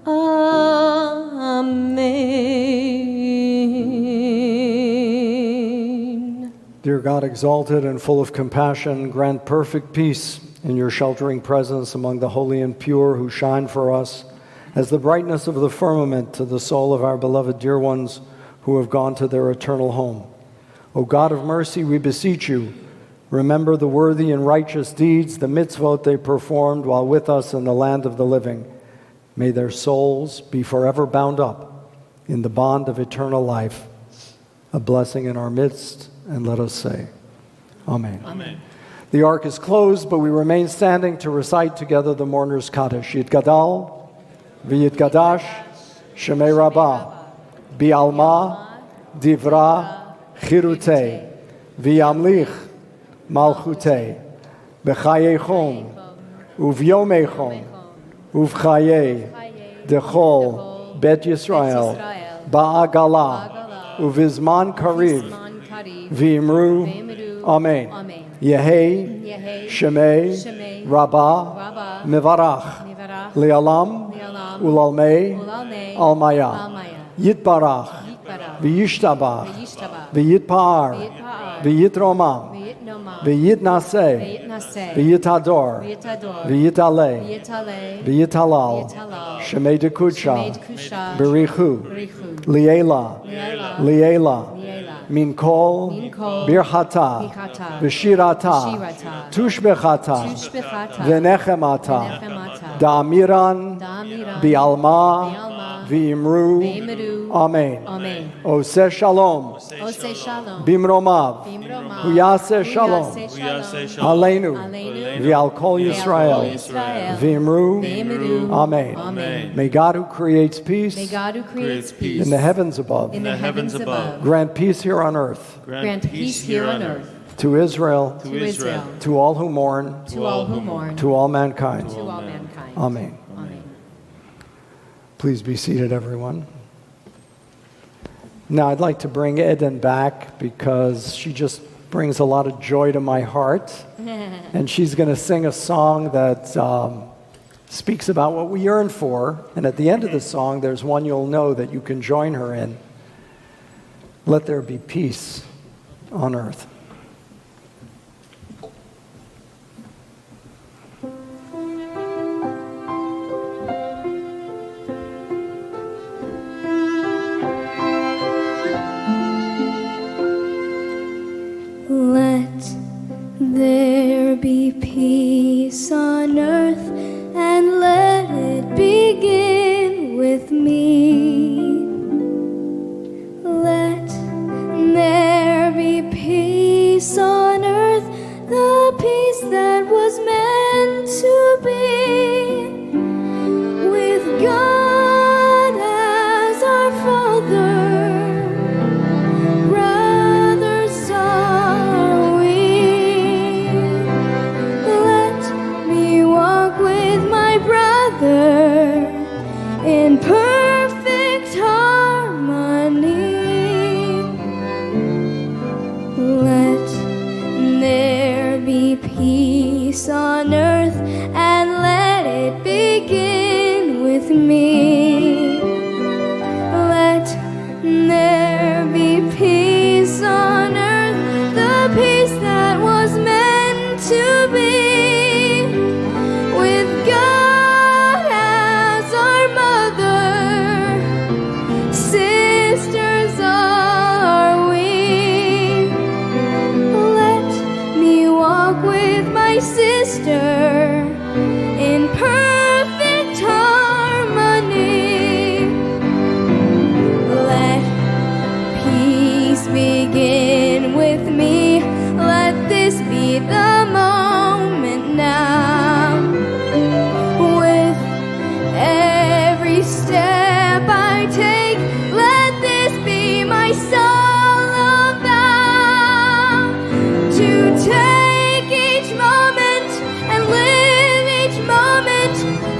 Amen. Dear God, exalted and full of compassion, grant perfect peace in your sheltering presence among the holy and pure who shine for us as the brightness of the firmament to the soul of our beloved dear ones who have gone to their eternal home. O God of mercy, we beseech you, remember the worthy and righteous deeds, the mitzvot they performed while with us in the land of the living. May their souls be forever bound up in the bond of eternal life. A blessing in our midst, and let us say, Amen. Amen. The ark is closed, but we remain standing to recite together the mourner's Kaddish. Yitgadal, v'yitgadash, Shemei Rabbah, bi'alma, divra, chirutei, v'yamlich, malchutei, b'chayechom, Uvyomecho, Uvchaye, Dechol, Bet Yisrael, Ba'agala, Uvizman Kariv, V'imru, Amen. Yehei, Shemei, Rabbah, Mivarach, Le'alam, Ulalmei, Almaya, Yitbarach, V'yishtabach, V'yitpar, V'yitromam, V'yitnaseh, V'yitador, V'yitale, V'yitalal, Shemei Dekudsha, Berichu, Liela, Min Kol, Birchata, V'shirata, Tushbechata, V'nechemata, Da'amiran, Bi'alma, V'imru, Amen. Oseh Shalom, Bimromav, Huyaseh Shalom, Aleinu, V'al Kol Yisrael, V'imru, Amen. May God who creates peace in the heavens above, grant peace here on earth. To Israel, to all who mourn, to all mankind. Amen. Please be seated, everyone. Now, I'd like to bring Eden back because she just brings a lot of joy to my heart. And she's going to sing a song that speaks about what we yearn for. And at the end of the song, there's one you'll know that you can join her in. Let there be peace on earth. Let there be peace on earth, and let it begin with me. Let there be peace on earth, the peace that was meant to be, with God as our Father. In perfect harmony, let there be peace on earth, and let it begin with me. Let there be peace on earth, the peace that was meant to be, with God sister in perfect harmony. Let peace begin with me. Let this be the moment now. With every step I take, let this be my solemn vow to take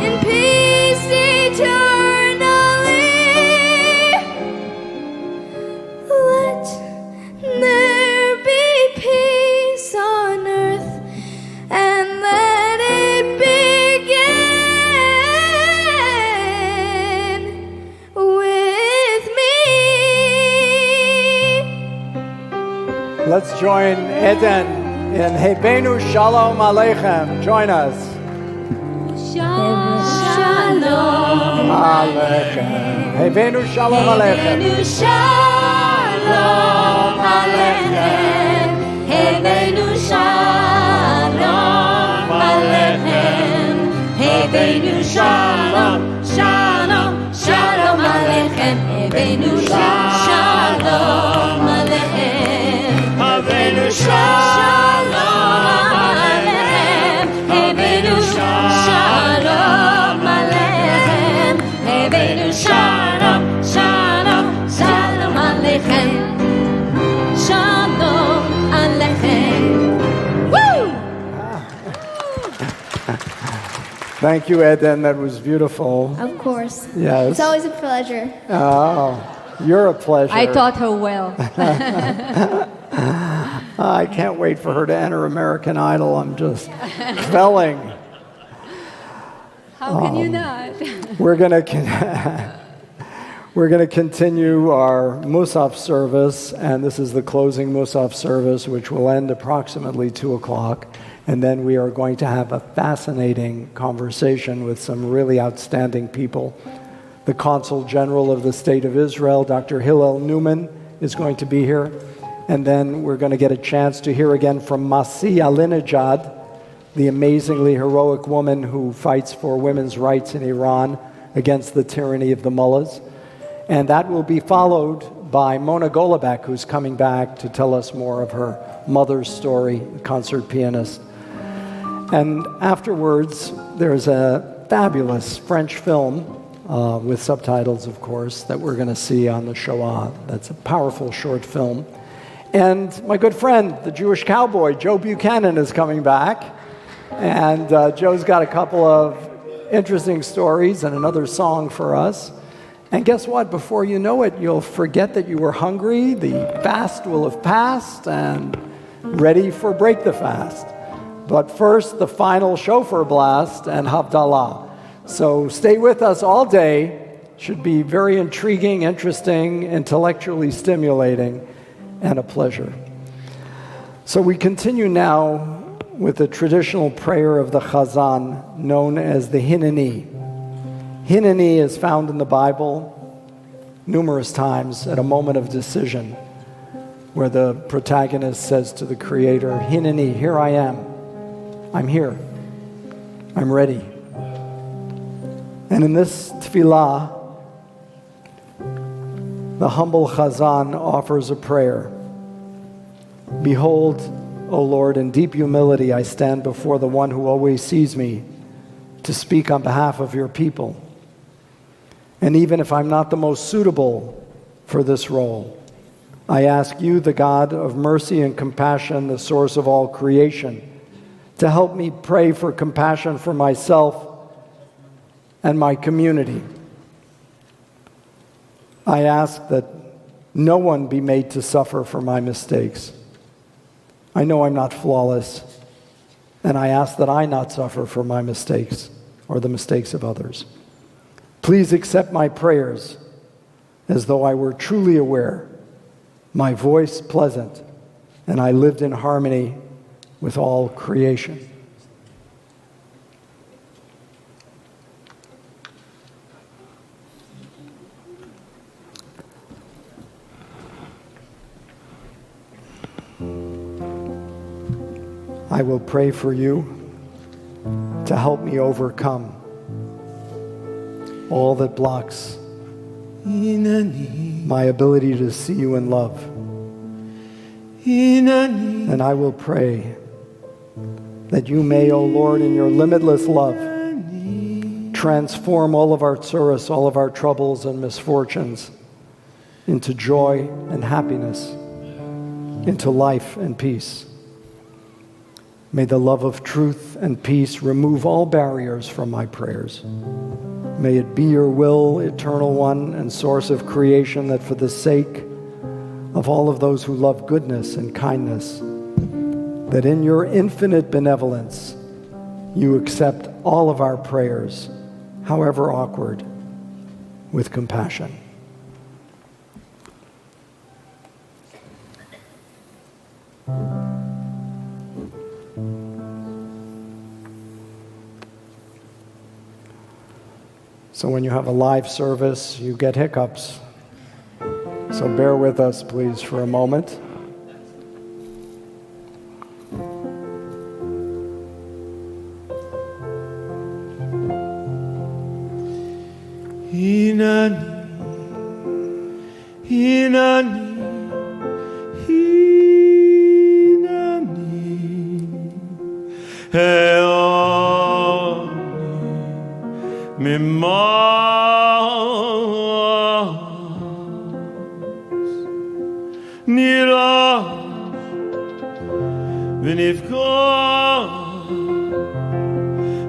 in peace eternally. Let there be peace on earth, and let it begin with me. Let's join Eden in Hebenu Shalom Aleichem. Join us. Shalom Aleichem. Hebenu Shalom Aleichem. Hebenu Shalom Aleichem. Hebenu Shalom Aleichem. Hebenu Shalom, Shalom, Shalom Aleichem. Hebenu Shalom Aleichem. Hebenu Shalom Aleichem. Hebenu Shalom Aleichem. Hebenu Shalom, Shalom, Shalom Aleichem. Shalom Aleichem. Woo! Thank you, Eden. That was beautiful. Of course. Yes. It's always a pleasure. Oh, you're a pleasure. I taught her well. I can't wait for her to enter American Idol. I'm just felling. How can you not? We're going to continue our Musaf service, and this is the closing Musaf service, which will end approximately 2 o'clock. And then we are going to have a fascinating conversation with some really outstanding people. The Consul General of the State of Israel, Dr. Hillel Newman, is going to be here. And then we're going to get a chance to hear again from Masi Alinejad, the amazingly heroic woman who fights for women's rights in Iran against the tyranny of the mullahs. And that will be followed by Mona Golubek, who's coming back to tell us more of her mother's story, concert pianist. And afterwards, there's a fabulous French film with subtitles, of course, that we're going to see on the Shoah. That's a powerful short film. And my good friend, the Jewish cowboy, Joe Buchanan, is coming back. And Joe's got a couple of interesting stories and another song for us. And guess what? Before you know it, you'll forget that you were hungry. The fast will have passed and ready for break the fast. But first, the final shofar blast and Havdalah. So stay with us all day. Should be very intriguing, interesting, intellectually stimulating, and a pleasure. So we continue now with the traditional prayer of the Chazan, known as the Hineni. Hineni is found in the Bible numerous times at a moment of decision, where the protagonist says to the Creator, Hineni, here I am. I'm here. I'm ready. And in this tefillah, the humble Chazan offers a prayer. Behold, O Lord, in deep humility I stand before the one who always sees me to speak on behalf of your people. And even if I'm not the most suitable for this role, I ask you, the God of mercy and compassion, the source of all creation, to help me pray for compassion for myself and my community. I ask that no one be made to suffer for my mistakes. I know I'm not flawless, and I ask that I not suffer for my mistakes or the mistakes of others. Please accept my prayers as though I were truly aware, my voice pleasant, and I lived in harmony with all creation. I will pray for you to help me overcome all that blocks my ability to see you in love. And I will pray that you may, O Lord, in your limitless love, transform all of our tsuras, all of our troubles and misfortunes, into joy and happiness, into life and peace. May the love of truth and peace remove all barriers from my prayers. May it be your will, eternal one and source of creation, that for the sake of all of those who love goodness and kindness, that in your infinite benevolence, you accept all of our prayers, however awkward, with compassion. So when you have a live service, you get hiccups. So bear with us, please, for a moment. Hinani, Hinani, Hinani, Heoni, Mimas, Nirash, V'nifkah,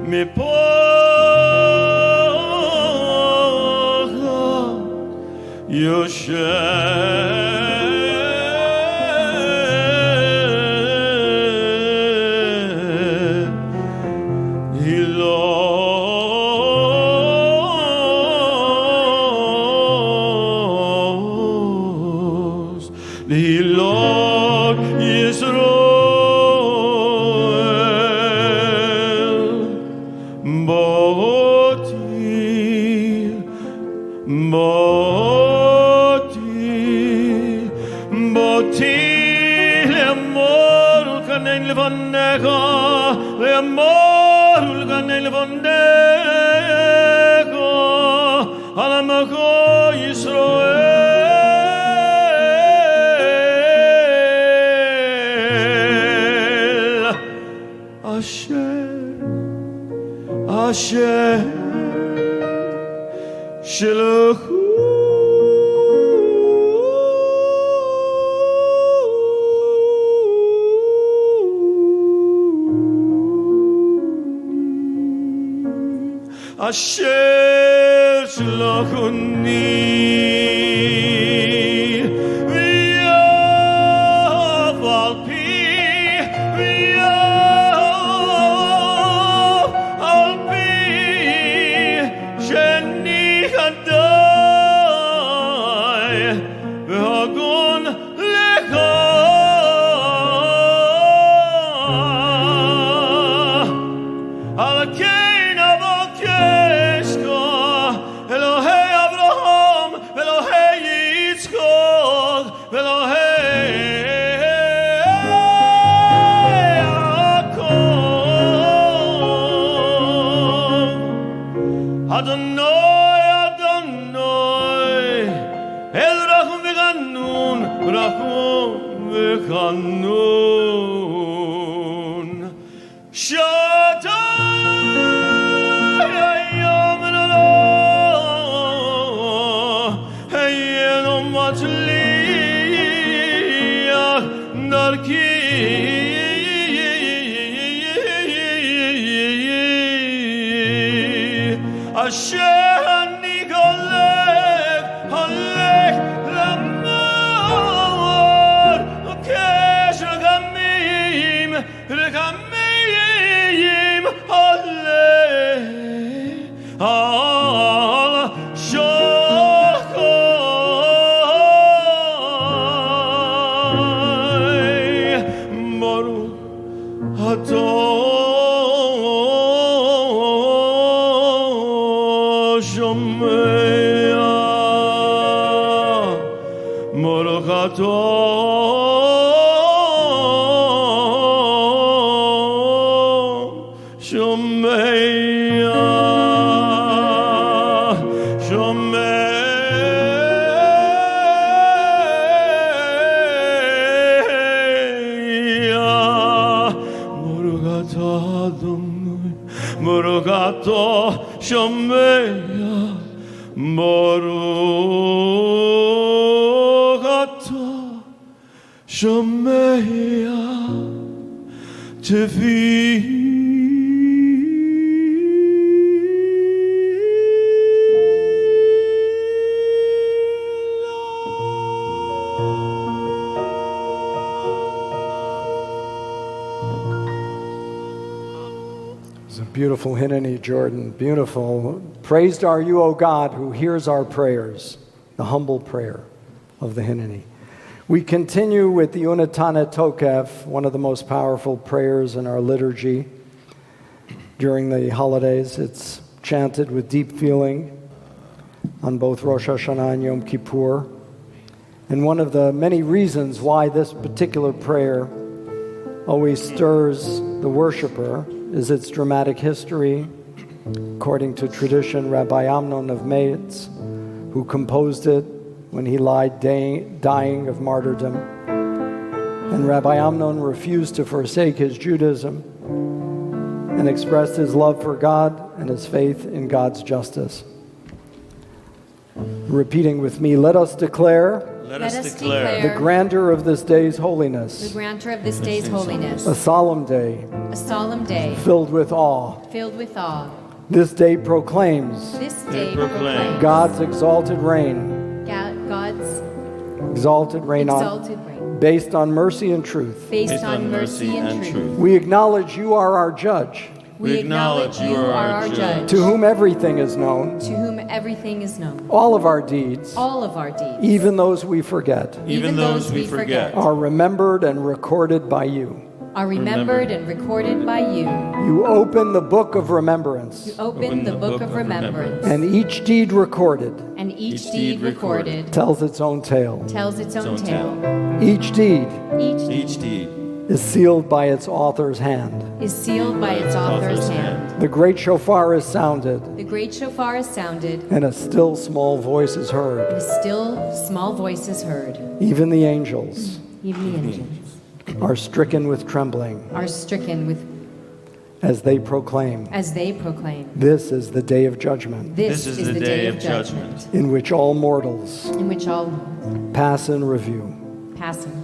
Mipor, Asher shlachuni v'yav al pi sheni chadai v'hagun lecha al kein avokeshka Elohei Abraham Elohei Yitzchak Elohei Yaakov Adonai Adonai El Rachum v'Ganun Rachum v'Ganun Asher ani golech halech lamor ukesh regamim halech al shochai Baruch atah Beautiful Hineni, Jordan. Beautiful. Praised are you, O God, who hears our prayers, the humble prayer of the Hineni. We continue with the Unatana Tokef, one of the most powerful prayers in our liturgy during the holidays. It's chanted with deep feeling on both Rosh Hashanah and Yom Kippur. And one of the many reasons why this particular prayer always stirs the worshiper is its dramatic history. According to tradition, Rabbi Amnon of Mainz, who composed it when he lied dying of martyrdom. And Rabbi Amnon refused to forsake his Judaism and expressed his love for God and his faith in God's justice. Repeating with me, let us declare Let us declare the grandeur of this day's holiness. the grandeur of this day's holiness. A solemn day A solemn day filled with awe. filled with awe. This day proclaims This day proclaims God's exalted reign exalted reign exalted reign, based on mercy and truth. based on mercy and truth. We acknowledge you are our judge, We acknowledge you are our judge, to whom everything is known, to whom everything is known. all of our deeds, All of our deeds, even those we forget, even those we forget, are remembered and recorded by you. are remembered and recorded by you. You open the book of remembrance, You open the book of remembrance, and each deed recorded and each deed recorded tells its own tale. tells its own tale. Each deed Each deed is sealed by its author's hand. is sealed by its author's hand. The great shofar is sounded, The great shofar is sounded, and a still small voice is heard. and a still small voice is heard. Even the angels Even the angels are stricken with trembling are stricken with as they proclaim, as they proclaim, "This is the day of judgment, This is the day of judgment, in which all mortals in which all pass in review." passing.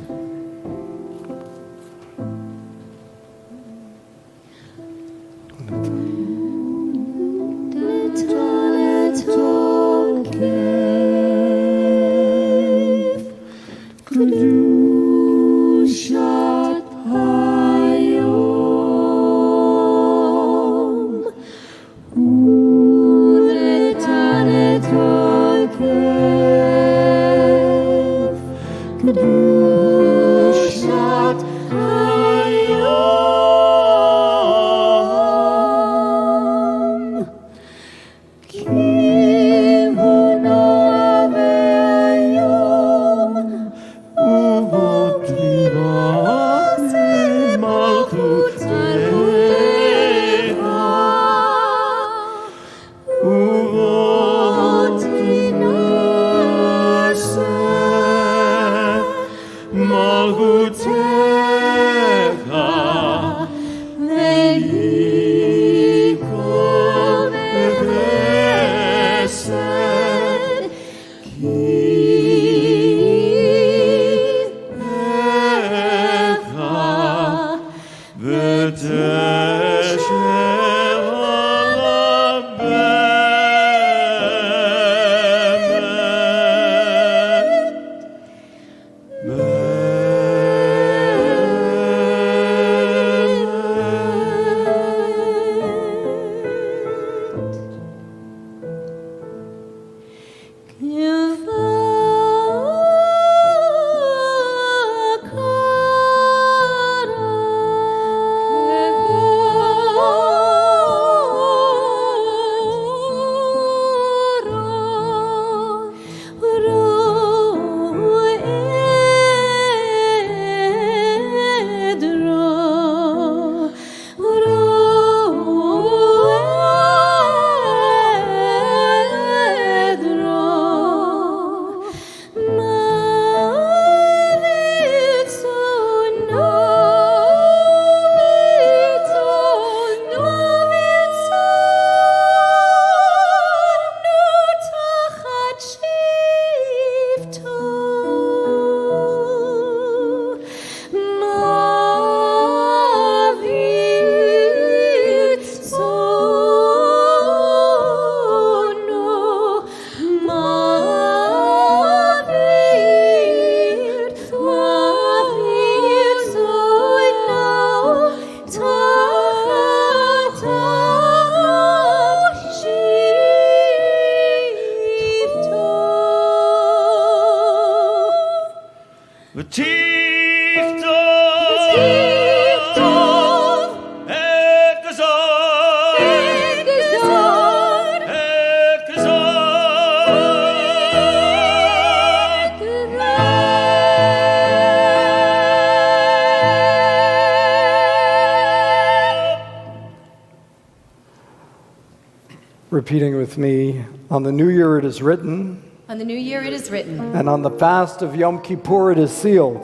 Repeating with me, on the new year it is written, On the new year it is written, and on the fast of Yom Kippur it is sealed.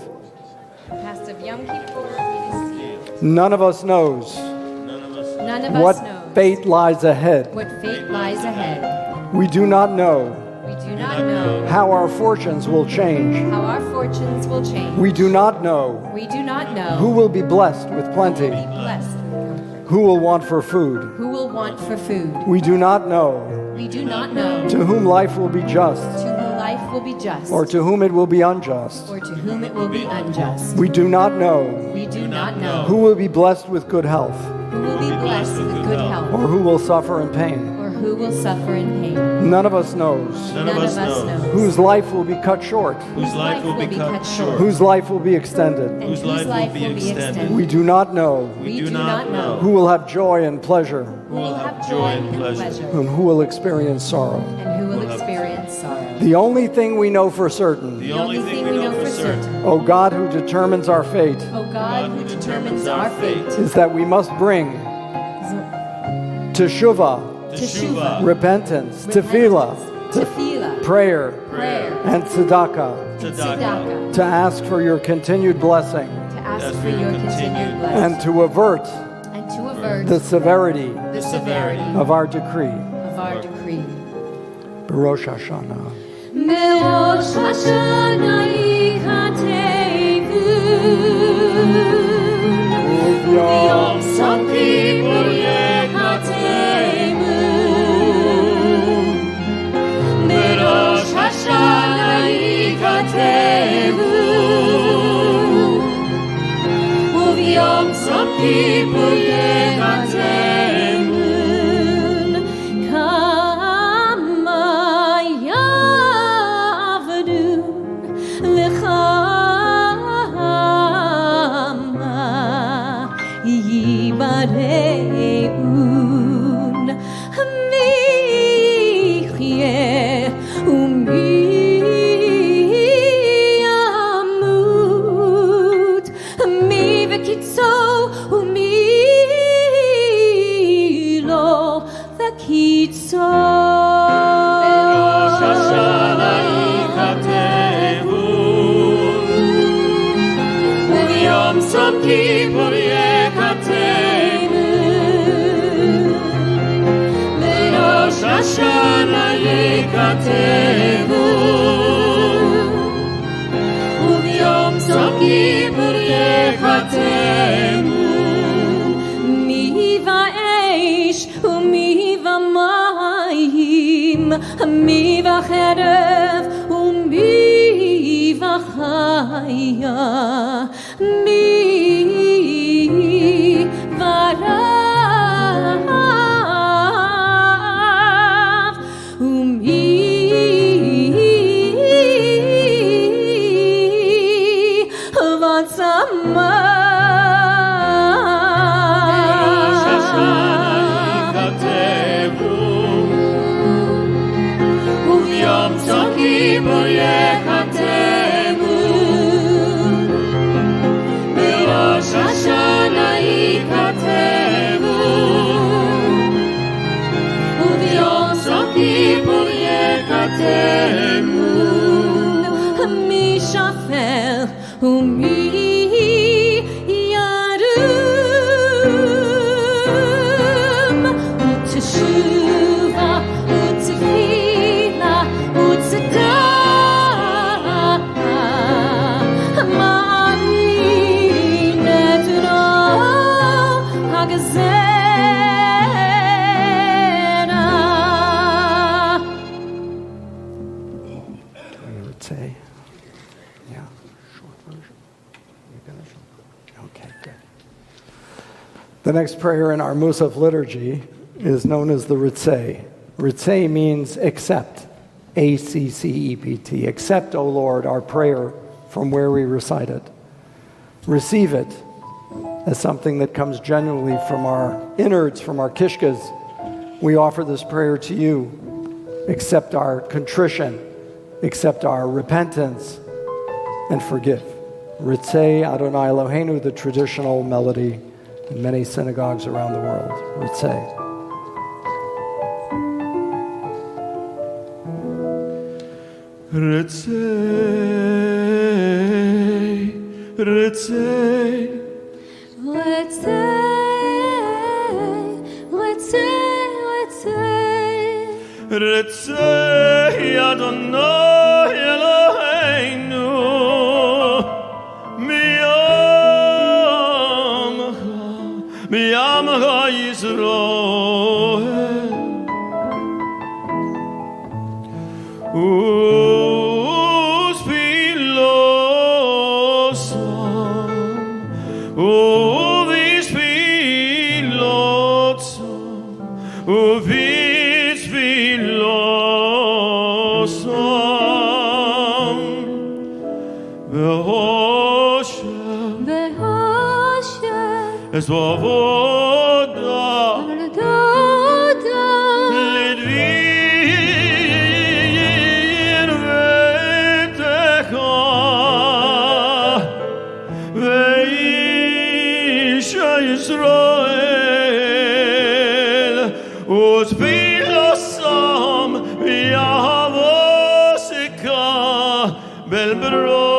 the fast of Yom Kippur it is sealed. None of us knows None of what us know fate lies ahead. what fate lies ahead. We do not know We do not know how our fortunes will change. how our fortunes will change. We do not know We do not know who will be blessed with plenty, be blessed with comfort, who will want for food. who will want for food. We do not know We do not know to whom life will be just, to whom life will be just, or to whom it will be unjust. or to whom it will be unjust. We do not know We do not know who will be blessed with good health, who will be blessed with good health, or who will suffer in pain. or who will suffer in pain. None of us knows None of us knows whose life will be cut short, whose life will be cut short, whose life will be extended. and whose life will be extended. We do not know We do not know who will have joy and pleasure, who will have joy and pleasure, and who will experience sorrow. and who will experience sorrow. The only thing we know for certain, the only thing we know for certain, O God who determines our fate, O God who determines our fate, is that we must bring teshuvah, Teshuvah, repentance, tefillah, tefillah, prayer, prayer, and tzedakah, tzedakah, to ask for your continued blessing to ask for your continued blessing, and to avert and to avert the severity the severity of our decree. of our decree. B'Rosh Hashanah. בראש השנה ייכתבו וביום סוף כיפור ייכתבו בראש השנה ייכתבו וביום סוף כיפור ייכתבו Bareun michye umi amut mi vekitzo umi lo vekitzo Rosh Hashanah ikatevu Yom Sov Kippur Shana yikatevu Uvyom Sov Kippur yikatevu Mi va'esh umi v'mayim Mi v'cherev umi v'chaya Mi v'ra Mi shafel umi yarum Uteshuva utefila utzedakah Ma'ari nedro hagazeh say? Yeah, short version. You're gonna show. Okay, good. The next prayer in our Musaf liturgy is known as the Ritzeh. Ritzeh means accept, A-C-C-E-P-T. Accept, O Lord, our prayer from where we recite it. Receive it as something that comes genuinely from our innards, from our kishkas. We offer this prayer to you. Accept our contrition. Accept our repentance and forgive. Ritzeh Adonai Eloheinu, the traditional melody in many synagogues around the world. Ritzeh. Ritzeh, Ritzeh, Ritzeh Adonai Eloheinu miyamcha Yisroel ובתפילוסם והושע es avoda לדביר ביתך ואיש ישראל ותפילוסם יהבוסקה בלברו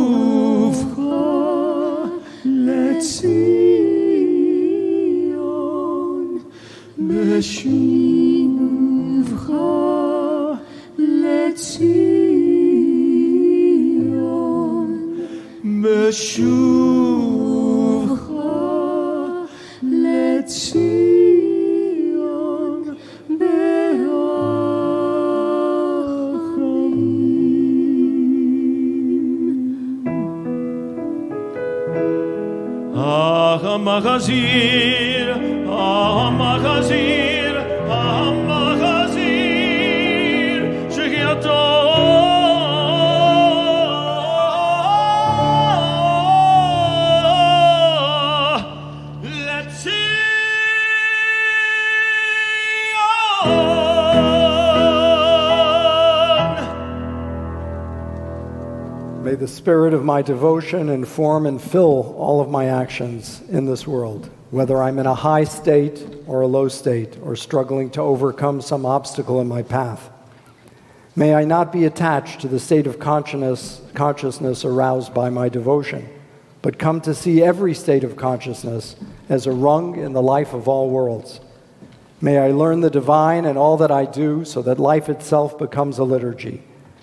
בשובך לציון בשובך לציון בשובך לציון המחזיר, המחזיר, המחזיר, שחייתו May the spirit of my devotion inform and fill all of my actions in this world, whether I'm in a high state or a low state, or struggling to overcome some obstacle in my path. May I not be attached to the state of consciousness aroused by my devotion, but come to see every state of consciousness as a rung in the life of all worlds. May I learn the divine in all that I do, so that life itself becomes a liturgy,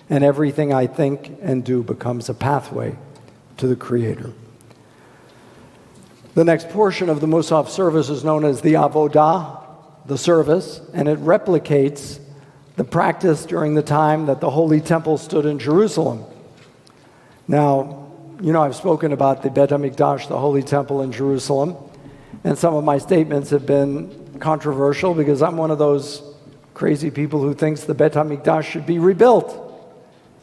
and everything I think and do becomes a pathway to the Creator. The next portion of the Musaf service is known as the Avodah, the service, and it replicates the practice during the time that the Holy Temple stood in Jerusalem. Now, you know, I've spoken about the Bet HaMikdash, the Holy Temple in Jerusalem, and some of my statements have been controversial because I'm one of those crazy people who thinks the Bet HaMikdash should be rebuilt.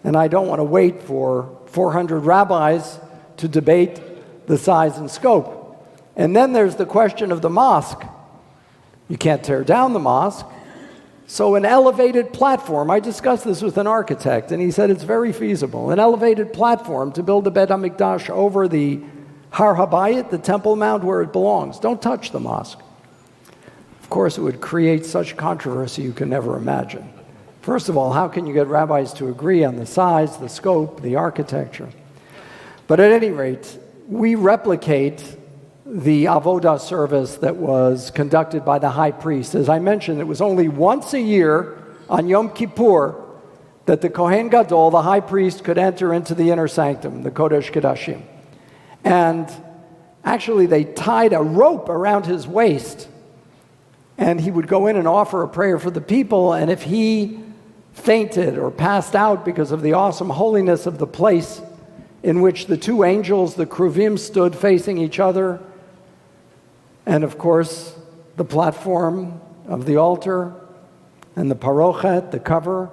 And I don't want to wait for 400 rabbis to debate the size and scope. And then there's the question of the mosque. You can't tear down the mosque. So an elevated platform, I discussed this with an architect, and he said it's very feasible. An elevated platform to build a Bet HaMikdash over the Har HaBayit, the Temple Mount, where it belongs. Don't touch the mosque. Of course, it would create such controversy you can never imagine. First of all, how can you get rabbis to agree on the size, the scope, the architecture? But at any rate, we replicate the Avodah service that was conducted by the high priest. As I mentioned, it was only once a year on Yom Kippur that the Kohen Gadol, the high priest, could enter into the inner sanctum, the Kodesh Kodashim. And actually, they tied a rope around his waist, and he would go in and offer a prayer for the people, and if he fainted or passed out because of the awesome holiness of the place in which the two angels, the Kruvim, stood facing each other, and of course, the platform of the altar, and the parochet, the cover,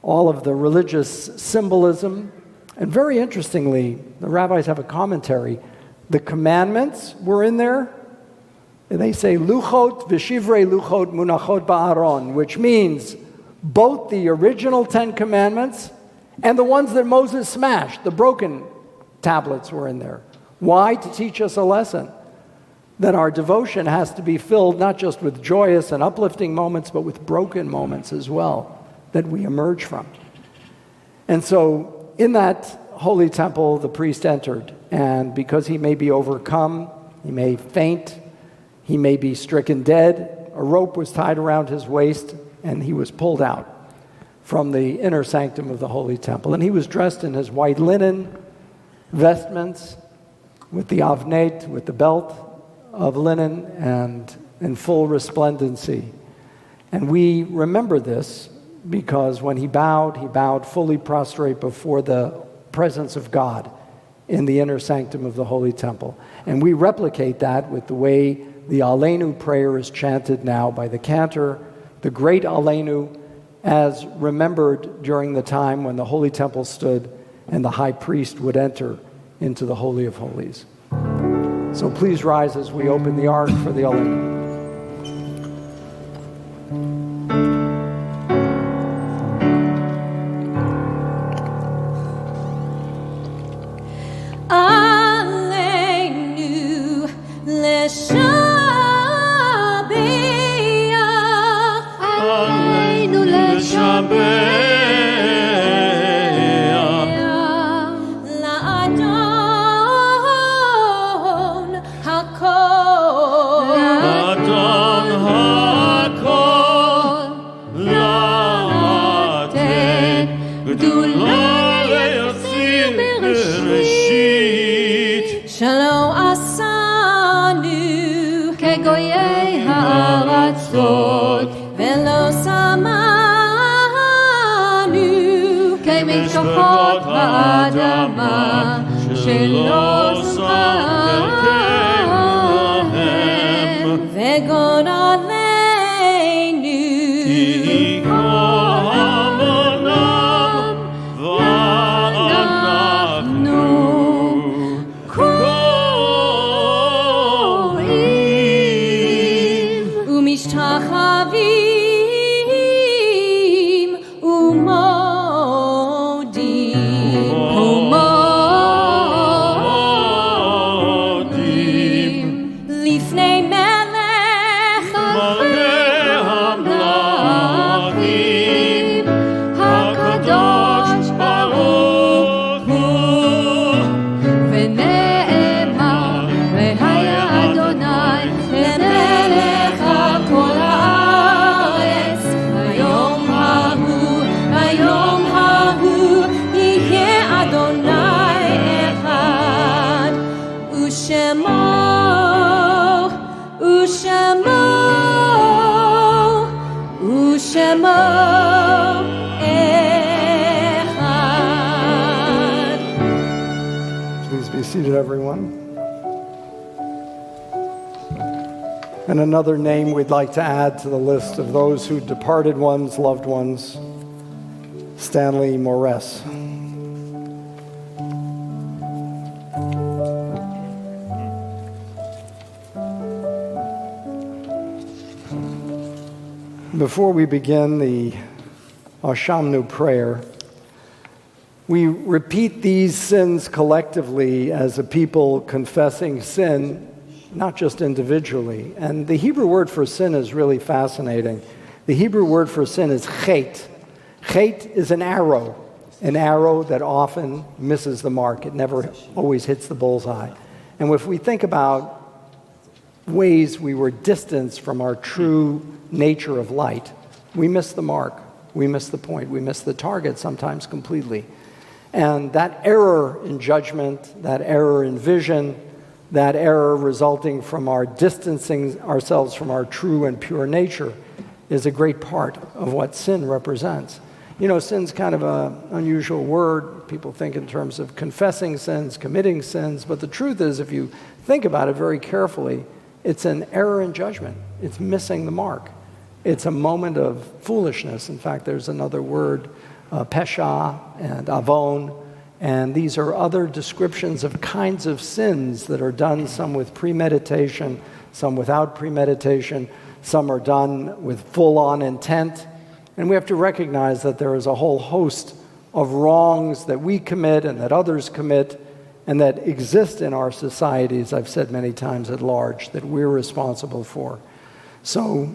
all of the religious symbolism. And very interestingly, the rabbis have a commentary. The commandments were in there, and they say, Luchot v'shivrei luchot munachot ba'aron, which means both the original 10 Commandments and the ones that Moses smashed, the broken tablets, were in there. Why? To teach us a lesson. That our devotion has to be filled not just with joyous and uplifting moments, but with broken moments as well, that we emerge from. And so, in that holy temple, the priest entered, and because he may be overcome, he may faint, he may be stricken dead. A rope was tied around his waist, and he was pulled out from the inner sanctum of the holy temple. And he was dressed in his white linen vestments, with the avnet, with the belt of linen, and in full resplendency. And we remember this because when he bowed fully prostrate before the presence of God in the inner sanctum of the holy temple. And we replicate that with the way the Aleinu prayer is chanted now by the cantor, the great Aleinu, as remembered during the time when the holy temple stood and the high priest would enter into the Holy of Holies. So please rise as we open the ark for the Aleinu. Aleinu leshabeach, Aleinu leshabeach, la'adon hakol, Adon hakol, la'aten gdula le'asir bereshit. שלא עשנו כגויי הארצות, ולא שמענו כמשפחות האדמה, שלא זכרתם להם, וגורלנו כי כה המונם ואנחנו קוראים ומשתחווים ומודים לפני מלך מלכי המלכים, הקדוש ברוך הוא, ונאמר והיה אדוני למלך על כל הארץ ביום ההוא יהיה אדוני אחד ושמו אחד. Please be seated, everyone. And another name we'd like to add to the list of those who departed ones, loved ones, Stanley Mores. Before we begin the Ashamnu prayer, we repeat these sins collectively as a people confessing sin, not just individually. And the Hebrew word for sin is really fascinating. The Hebrew word for sin is chet. Chet is an arrow that often misses the mark. It never always hits the bullseye. And if we think about ways we were distanced from our true nature of light, we miss the mark, we miss the point, we miss the target sometimes completely. And that error in judgment, that error in vision, that error resulting from our distancing ourselves from our true and pure nature is a great part of what sin represents. You know, sin's kind of an unusual word. People think in terms of confessing sins, committing sins, but the truth is, if you think about it very carefully, it's an error in judgment. It's missing the mark. It's a moment of foolishness. In fact, there's another word, pesha and avon, and these are other descriptions of kinds of sins that are done, some with premeditation, some without premeditation, some are done with full-on intent. And we have to recognize that there is a whole host of wrongs that we commit and that others commit and that exist in our societies, I've said many times at large, that we're responsible for. So,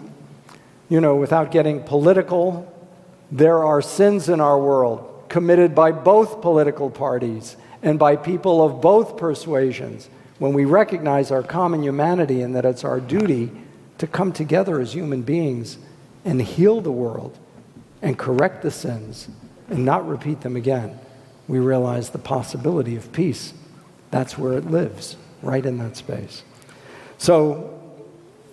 you know, without getting political, there are sins in our world committed by both political parties and by people of both persuasions, when we recognize our common humanity and that it's our duty to come together as human beings and heal the world and correct the sins and not repeat them again, we realize the possibility of peace. That's where it lives, right in that space. So,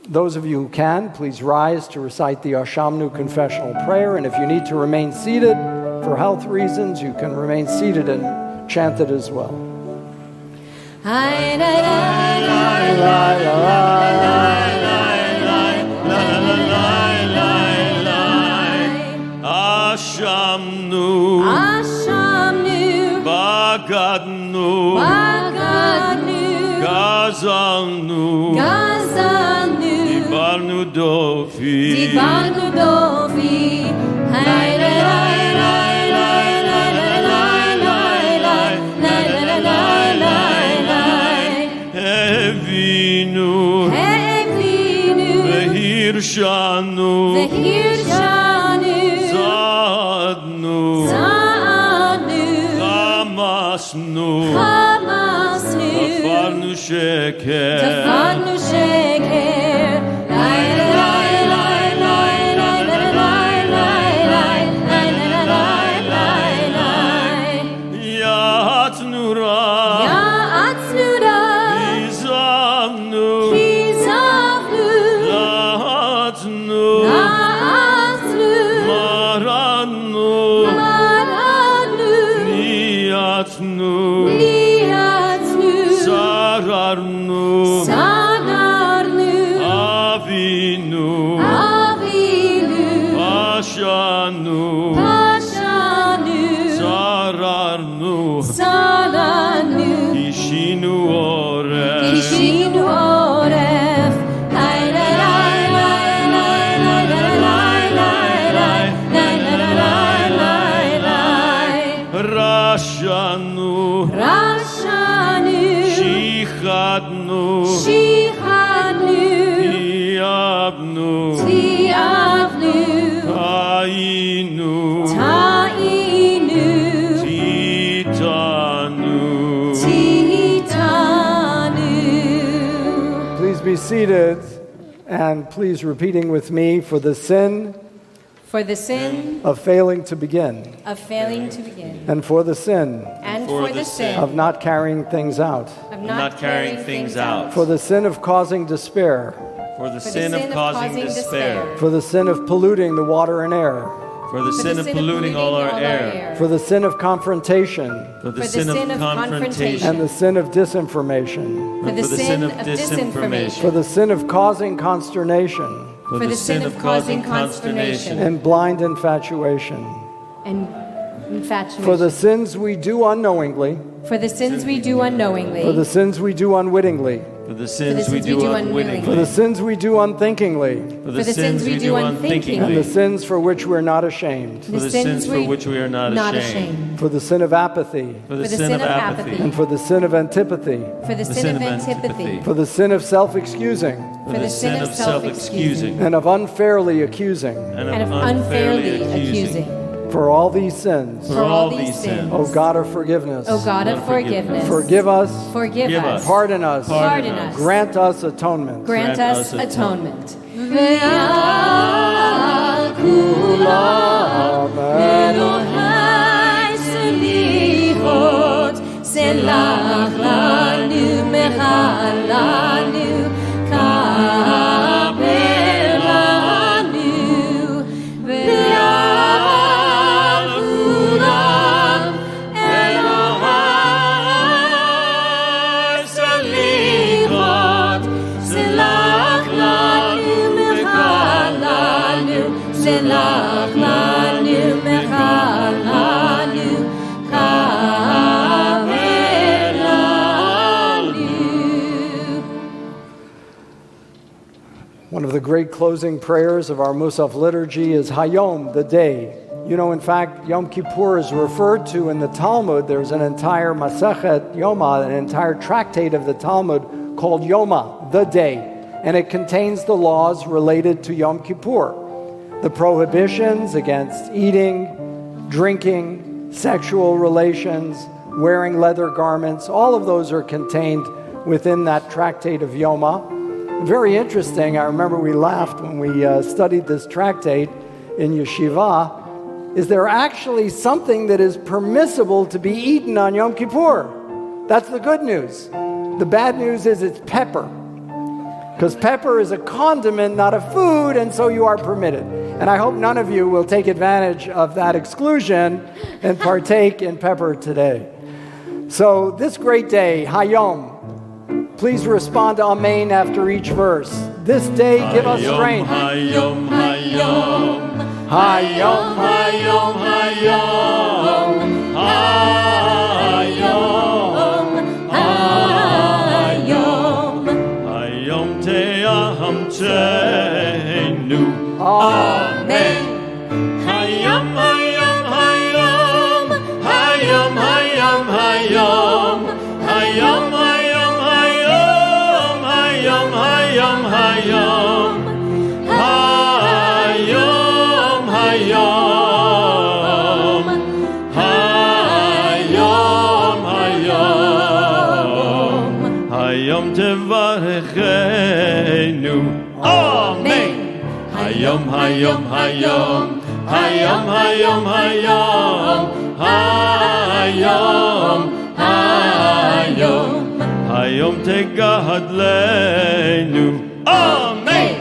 those of you who can, please rise to recite the Ashamnu confessional prayer. And if you need to remain seated for health reasons, you can remain seated and chant it as well. Ashamnu, Ashamnu, Bagadnu, Bagadnu, Gazalnu, Gazalnu, Dibarnu Dofi, Dibarnu Dofi, Hai la la la la la la la la la la la. Evinu, Evinu, Vehirshanu, Vehirshanu, Zadnu, Zadnu, Hamasnu, Hamasnu, Tafarnu Sheker, Tafarnu Sheker, la la la la la la la la la la la la. Yatnura, Ya'atznuda, Izamnu, Kizavnu, Lahatnu, La'atznu, Maranu, Maranu, Niyatnu, Liatznu, Sararnu, Sadarnu, Avinu, Avinu, Pashanu, Pashanu, Sararnu, Saranu, Ishinu Oreh, Ishinu Oref, Lai la la la la la la la la la la la la. Rashanu, Rashanu, Shichadnu, Shichadnu, Diabnu, Tiavnu, Tainu, Tainu, Titanu. Titanu. Please be seated, and please repeating with me, for the sin For the sin of failing to begin, of failing to begin, and for the sin and for the sin of not carrying things out, of not carrying things out, for the sin of causing despair, For the for sin of causing despair, for the sin of polluting the water and air, for the sin of polluting all our air, for the sin of confrontation, for the sin of confrontation, and the sin of disinformation, for the sin of disinformation, for the sin of causing consternation, for the sin of causing consternation, and blind infatuation, and infatuation, for the sins we do unknowingly, for the sins we do unknowingly, for the sins we do unwittingly, for the sins we do unwittingly, for the sins we do unthinkingly, for the sins we do and the unthinkingly, sins for which we're not ashamed, for the sins for which we are not ashamed, for the sin of apathy, for the sin of apathy, and for the sin of antipathy, for the sin of antipathy, for the sin of self-excusing, for the sin of self-excusing, and of unfairly accusing. and of unfairly accusing. For all these sins, For all these sins, O God of forgiveness, O God of forgiveness, forgive us, forgive us, pardon us, pardon us, grant us atonement. grant us atonement. Ve'al kulam Elohai selichot selach lanu mechalanu kaper lanu Ve'al kulam Elohai selichot selach lanu mechalanu selach lanu mechalanu kaper lanu. One of the great closing prayers of our Musaf liturgy is Hayom, the day. You know, in fact, Yom Kippur is referred to in the Talmud. There's an entire Masechet Yoma, an entire tractate of the Talmud called Yoma, the day. And it contains the laws related to Yom Kippur. The prohibitions against eating, drinking, sexual relations, wearing leather garments, all of those are contained within that tractate of Yoma. Very interesting, I remember we laughed when we studied this tractate in yeshiva, is there actually something that is permissible to be eaten on Yom Kippur? That's the good news. The bad news is it's pepper. Because pepper is a condiment, not a food, and so you are permitted. And I hope none of you will take advantage of that exclusion and partake in pepper today. So this great day, Hayom, please respond to Amen after each verse. This day, give us strength. Hayom, hayom, Hayom, hayom, hayom, hayom, hayom, hayom te'ahamteinu. Amen. Hayom, hayom, hayom, hayom, hayom, hayom, hayom, hayom, hayom, hayom, hayom, hayom, hayom, hayom, hayom, hayom, hayom tevarechenu. Amen. Hayom, hayom, hayom, hayom, hayom, hayom, hayom, hayom, hayom tegadlenu. Amen.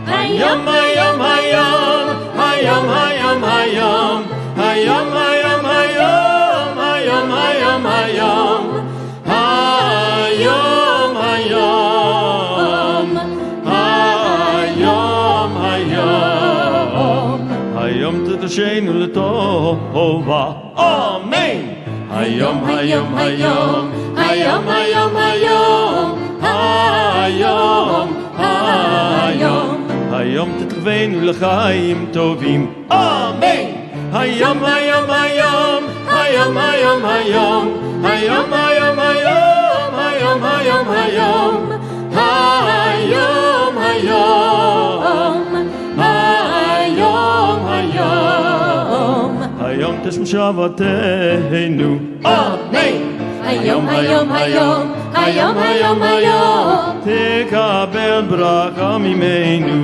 Hayom, hayom, hayom, hayom, hayom, hayom, hayom, hayom, hayom, hayom, hayom, hayom, hayom, hayom, hayom, hayom, hayom tedashenu letova. Amen. Hayom, hayom, hayom, hayom, hayom, hayom, hayom, hayom, hayom tetkvenu l'chaim tovim. Amen. Hayom, hayom, hayom, hayom, hayom, hayom, hayom, hayom, hayom, hayom, hayom, hayom, hayom, hayom, hayom, hayom tishma shavatenu. Amen. Hayom, hayom, hayom, hayom, hayom, hayom, tekabel bracha mimenu,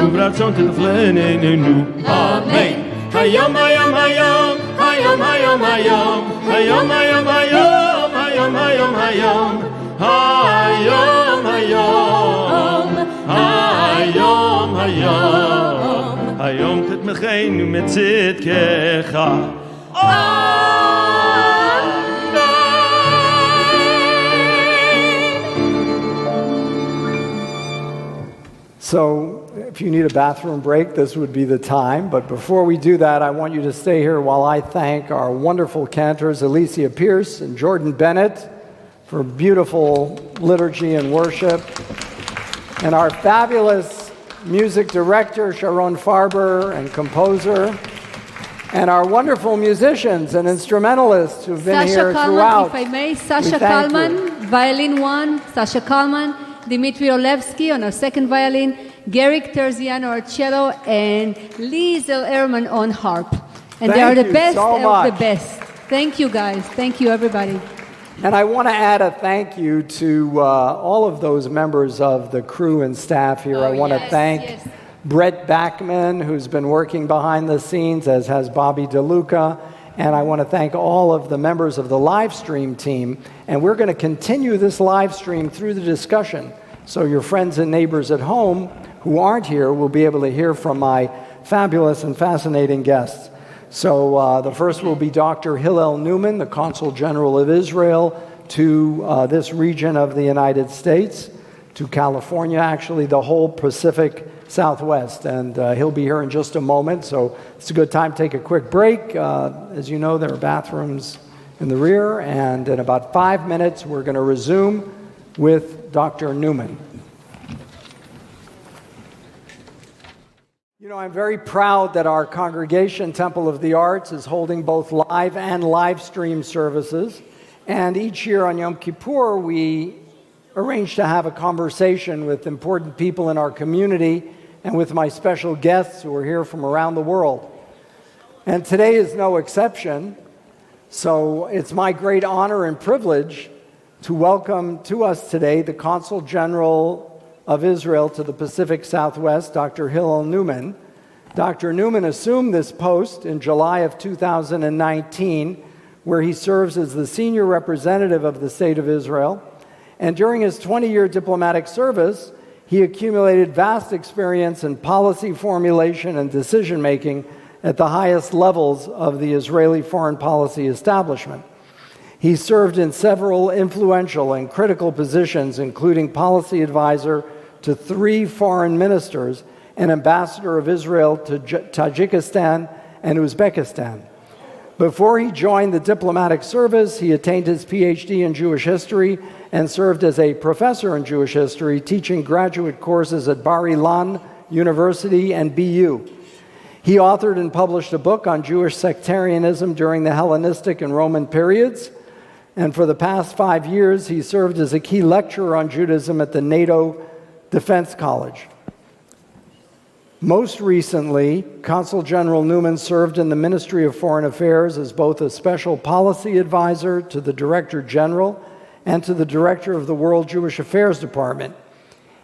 uvratzon tetflenenu. Amen. Hayom, hayom, hayom, hayom, hayom, hayom, hayom, hayom, hayom, hayom, hayom, hayom, hayom, hayom, hayom, hayom, hayom tetmechenu metzidkecha. So if you need a bathroom break, this would be the time. But before we do that, I want you to stay here while I thank our wonderful cantors, Alicia Pierce and Jordan Bennett, for beautiful liturgy and worship, and our fabulous music director, Sharon Farber, and composer, and our wonderful musicians and instrumentalists who've been here throughout. If I may, Sasha Kalman, violin 1, Sasha Kalman, Dmitry Olevsky on our second violin, Garrick Terzian on our cello, and Liesel Ehrman on harp. And they are the best of the best. Thank you, guys. Thank you, everybody. And I want to add a thank you to all of those members of the crew and staff here. I want to thank Brett Backman, who's been working behind the scenes, as has Bobby DeLuca. And I want to thank all of the members of the live stream team. And we're going to continue this live stream through the discussion. So your friends and neighbors at home who aren't here will be able to hear from my fabulous and fascinating guests. So the first will be Dr. Hillel Newman, the Consul General of Israel to this region of the United States, to California, actually the whole Pacific Southwest. And he'll be here in just a moment, so it's a good time to take a quick break. As you know, there are bathrooms in the rear, and in about 5 minutes, we're going to resume with Dr. Newman. You know, I'm very proud that our congregation, Temple of the Arts, is holding both live and live stream services. And each year on Yom Kippur, we arrange to have a conversation with important people in our community and with my special guests who are here from around the world. And today is no exception. So it's my great honor and privilege to welcome to us today the Consul General of Israel to the Pacific Southwest, Dr. Hillel Newman. Dr. Newman assumed this post in July of 2019, where he serves as the senior representative of the State of Israel. And during his 20-year diplomatic service, he accumulated vast experience in policy formulation and decision-making at the highest levels of the Israeli foreign policy establishment. He served in several influential and critical positions, including policy advisor to 3 foreign ministers and ambassador of Israel to Tajikistan and Uzbekistan. Before he joined the diplomatic service, he attained his PhD in Jewish history and served as a professor in Jewish history, teaching graduate courses at Bar Ilan University and BU. He authored and published a book on Jewish sectarianism during the Hellenistic and Roman periods. And for the past 5 years, he served as a key lecturer on Judaism at the NATO Defense College. Most recently, Consul General Newman served in the Ministry of Foreign Affairs as both a special policy advisor to the Director General and to the Director of the World Jewish Affairs Department.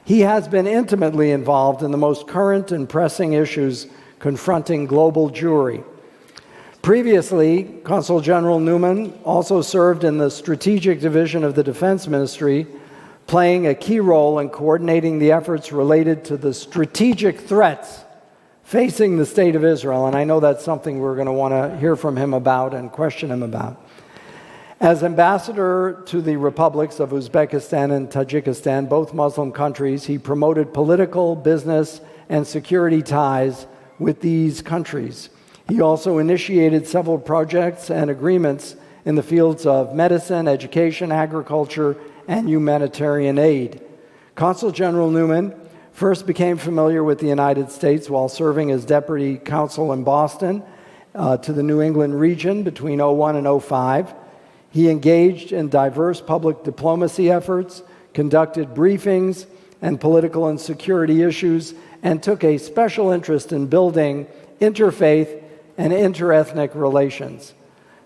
He has been intimately involved in the most current and pressing issues confronting global Jewry. Previously, Consul General Newman also served in the Strategic Division of the Defense Ministry, playing a key role in coordinating the efforts related to the strategic threats facing the State of Israel. And I know that's something we're going to want to hear from him about and question him about. As ambassador to the republics of Uzbekistan and Tajikistan, both Muslim countries, he promoted political, business, and security ties with these countries. He also initiated several projects and agreements in the fields of medicine, education, agriculture, and humanitarian aid. Consul General Newman first became familiar with the United States while serving as deputy consul in Boston to the New England region between 2001 and 2005. He engaged in diverse public diplomacy efforts, conducted briefings and political and security issues, and took a special interest in building interfaith and interethnic relations.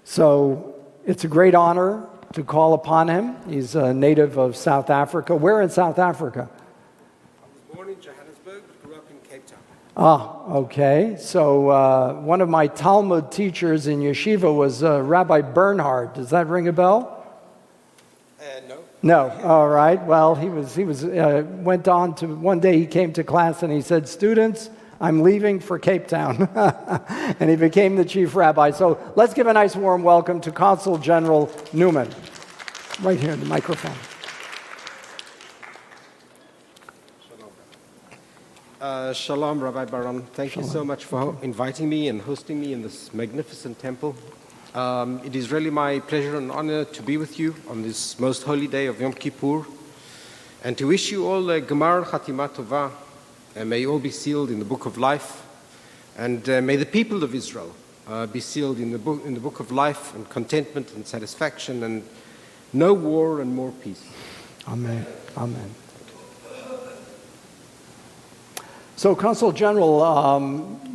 So it's a great honor to call upon him. He's a native of South Africa. Where in South Africa? I was born in Johannesburg, but grew up in Cape Town. Ah, okay. So one of my Talmud teachers in yeshiva was Rabbi Bernhard. Does that ring a bell? No. No. All right. Well, he went on to, one day he came to class and he said, "Students, I'm leaving for Cape Town." And he became the chief rabbi. So let's give a nice warm welcome to Consul General Newman. Right here in the microphone. Shalom, Rabbi Baron. Thank you so much for inviting me and hosting me in this magnificent temple. It is really my pleasure and honor to be with you on this most holy day of Yom Kippur and to wish you all a Gemar Chatima Tova. And may you all be sealed in the book of life. And may the people of Israel be sealed in the book of life and contentment and satisfaction and no war and more peace. Amen. Amen. So, Consul General,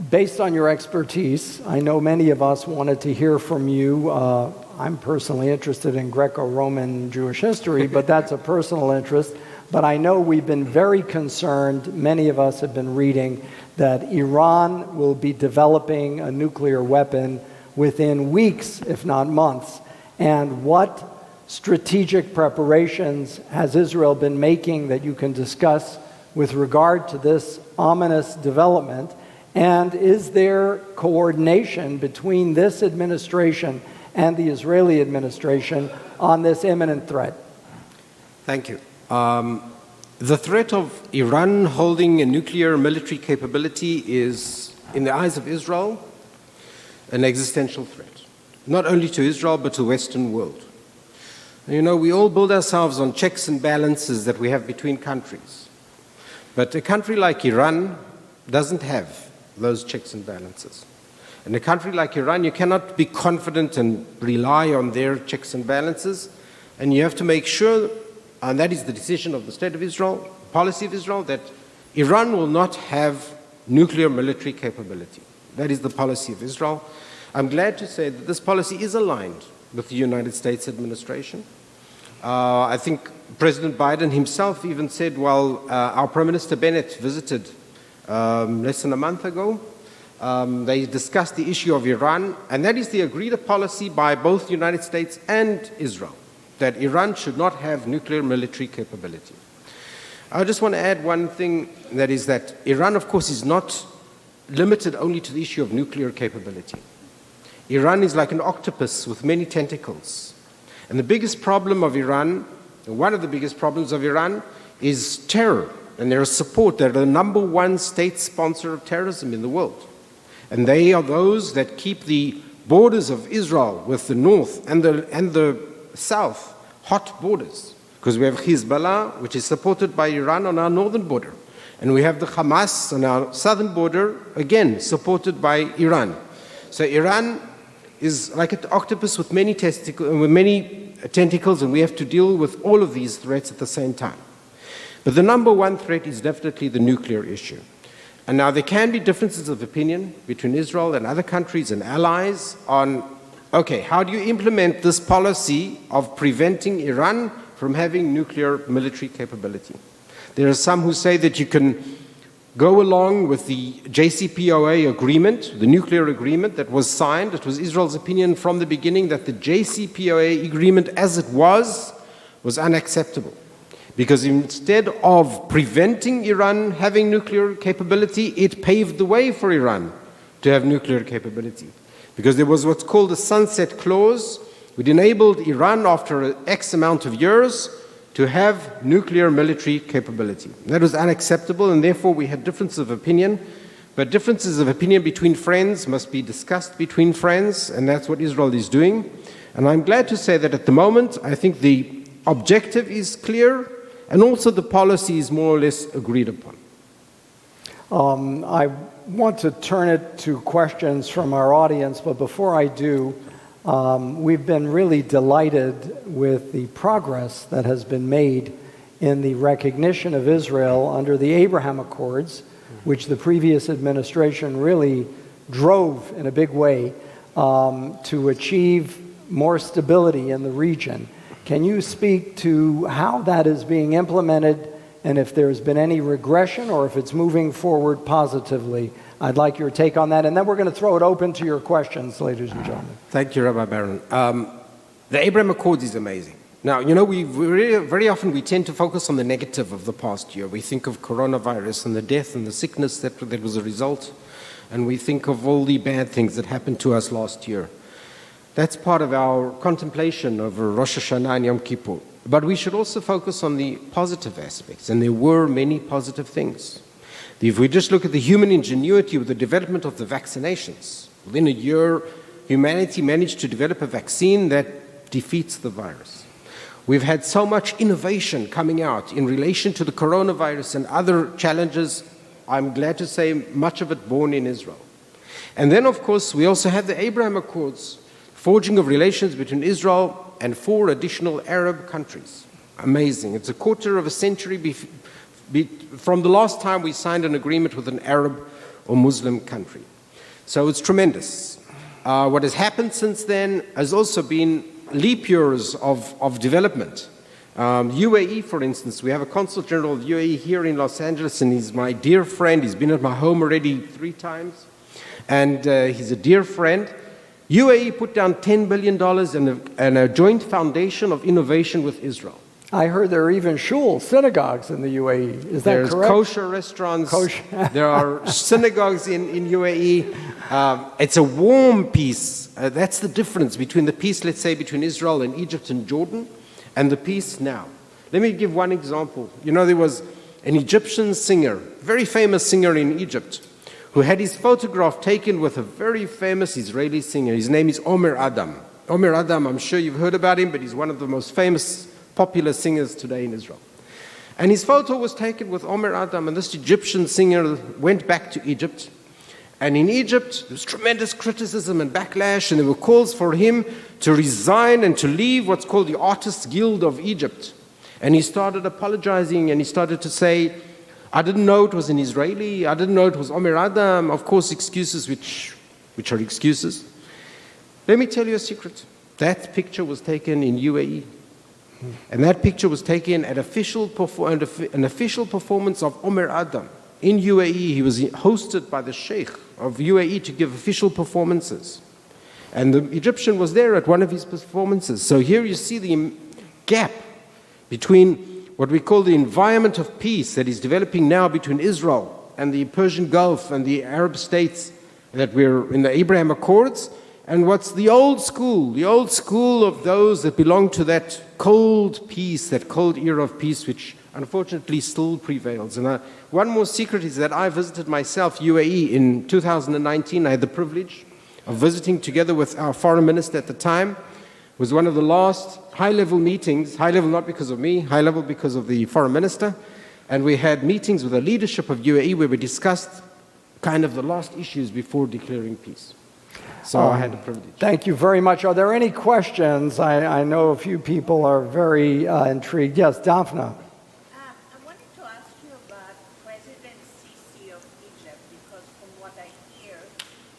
based on your expertise, I know many of us wanted to hear from you. I'm personally interested in Greco-Roman Jewish history, but that's a personal interest. But I know we've been very concerned, many of us have been reading, that Iran will be developing a nuclear weapon within weeks, if not months. And what strategic preparations has Israel been making that you can discuss with regard to this ominous development? And is there coordination between this administration and the Israeli administration on this imminent threat? Thank you. The threat of Iran holding a nuclear military capability is, in the eyes of Israel, an existential threat. Not only to Israel, but to the Western world. You know, we all build ourselves on checks and balances that we have between countries. But a country like Iran doesn't have those checks and balances. In a country like Iran, you cannot be confident and rely on their checks and balances, and you have to make sure, and that is the decision of the State of Israel, policy of Israel, that Iran will not have nuclear military capability. That is the policy of Israel. I'm glad to say that this policy is aligned with the United States administration. I think President Biden himself even said, while our Prime Minister Bennett visited less than a month ago, they discussed the issue of Iran, and that is the agreed policy by both the United States and Israel, that Iran should not have nuclear military capability. I just want to add one thing, that is that Iran, of course, is not limited only to the issue of nuclear capability. Iran is like an octopus with many tentacles. And the biggest problem of Iran, one of the biggest problems of Iran, is terror and their support. They're the number one state sponsor of terrorism in the world. And they are those that keep the borders of Israel with the north and the south hot borders. Because we have Hezbollah, which is supported by Iran on our northern border. And we have the Hamas on our southern border, again, supported by Iran. So Iran is like an octopus with many tentacles, and we have to deal with all of these threats at the same time. But the number one threat is definitely the nuclear issue. And now there can be differences of opinion between Israel and other countries and allies on, okay, how do you implement this policy of preventing Iran from having nuclear military capability? There are some who say that you can go along with the JCPOA agreement, the nuclear agreement that was signed. It was Israel's opinion from the beginning that the JCPOA agreement as it was unacceptable. Because instead of preventing Iran having nuclear capability, it paved the way for Iran to have nuclear capability. Because there was what's called a sunset clause, which enabled Iran after X amount of years to have nuclear military capability. That was unacceptable, and therefore we had differences of opinion. But differences of opinion between friends must be discussed between friends, and that's what Israel is doing. And I'm glad to say that at the moment, I think the objective is clear, and also the policy is more or less agreed upon. I want to turn it to questions from our audience, but before I do, we've been really delighted with the progress that has been made in the recognition of Israel under the Abraham Accords, which the previous administration really drove in a big way to achieve more stability in the region. Can you speak to how that is being implemented and if there's been any regression or if it's moving forward positively? I'd like your take on that, and then we're going to throw it open to your questions, ladies and gentlemen. Thank you, Rabbi Baron. The Abraham Accords is amazing. Now, you know, very often we tend to focus on the negative of the past year. We think of coronavirus and the death and the sickness that was a result, and we think of all the bad things that happened to us last year. That's part of our contemplation of Rosh Hashanah and Yom Kippur. But we should also focus on the positive aspects, and there were many positive things. If we just look at the human ingenuity with the development of the vaccinations, within a year, humanity managed to develop a vaccine that defeats the virus. We've had so much innovation coming out in relation to the coronavirus and other challenges, I'm glad to say much of it born in Israel. And then, of course, we also have the Abraham Accords, forging of relations between Israel and 4 additional Arab countries. Amazing. It's a quarter of a century from the last time we signed an agreement with an Arab or Muslim country. So it's tremendous. What has happened since then has also been leap years of development. UAE, for instance, we have a Consul General of UAE here in Los Angeles, and he's my dear friend. He's been at my home already 3 times, and he's a dear friend. UAE put down $10 billion and a joint foundation of innovation with Israel. I heard there are even shuls, synagogues in the UAE. Is that correct? There's kosher restaurants. There are synagogues in UAE. It's a warm peace. That's the difference between the peace, let's say, between Israel and Egypt and Jordan, and the peace now. Let me give one example. You know, there was an Egyptian singer, very famous singer in Egypt, who had his photograph taken with a very famous Israeli singer. His name is Omer Adam. Omer Adam, I'm sure you've heard about him, but he's one of the most famous popular singers today in Israel. And his photo was taken with Omer Adam, and this Egyptian singer went back to Egypt. And in Egypt, there was tremendous criticism and backlash, and there were calls for him to resign and to leave what's called the Artists Guild of Egypt. And he started apologizing, and he started to say, I didn't know it was an Israeli, I didn't know it was Omer Adam, of course excuses which are excuses. Let me tell you a secret. That picture was taken in UAE. And that picture was taken at an official performance of Omer Adam in UAE. He was hosted by the Sheikh of UAE to give official performances. And the Egyptian was there at one of his performances. So here you see the gap between what we call the environment of peace that is developing now between Israel and the Persian Gulf and the Arab states that we're in the Abraham Accords, and what's the old school of those that belong to that cold peace, that cold era of peace, which unfortunately still prevails. And one more secret is that I visited myself UAE in 2019. I had the privilege of visiting together with our foreign minister at the time. It was one of the last high-level meetings, high-level not because of me, high-level because of the foreign minister. And we had meetings with the leadership of UAE where we discussed kind of the last issues before declaring peace. So I had the privilege. Thank you very much. Are there any questions? I know a few people are very intrigued. Yes, Daphne. I wanted to ask you about President Sisi of Egypt, because from what I hear,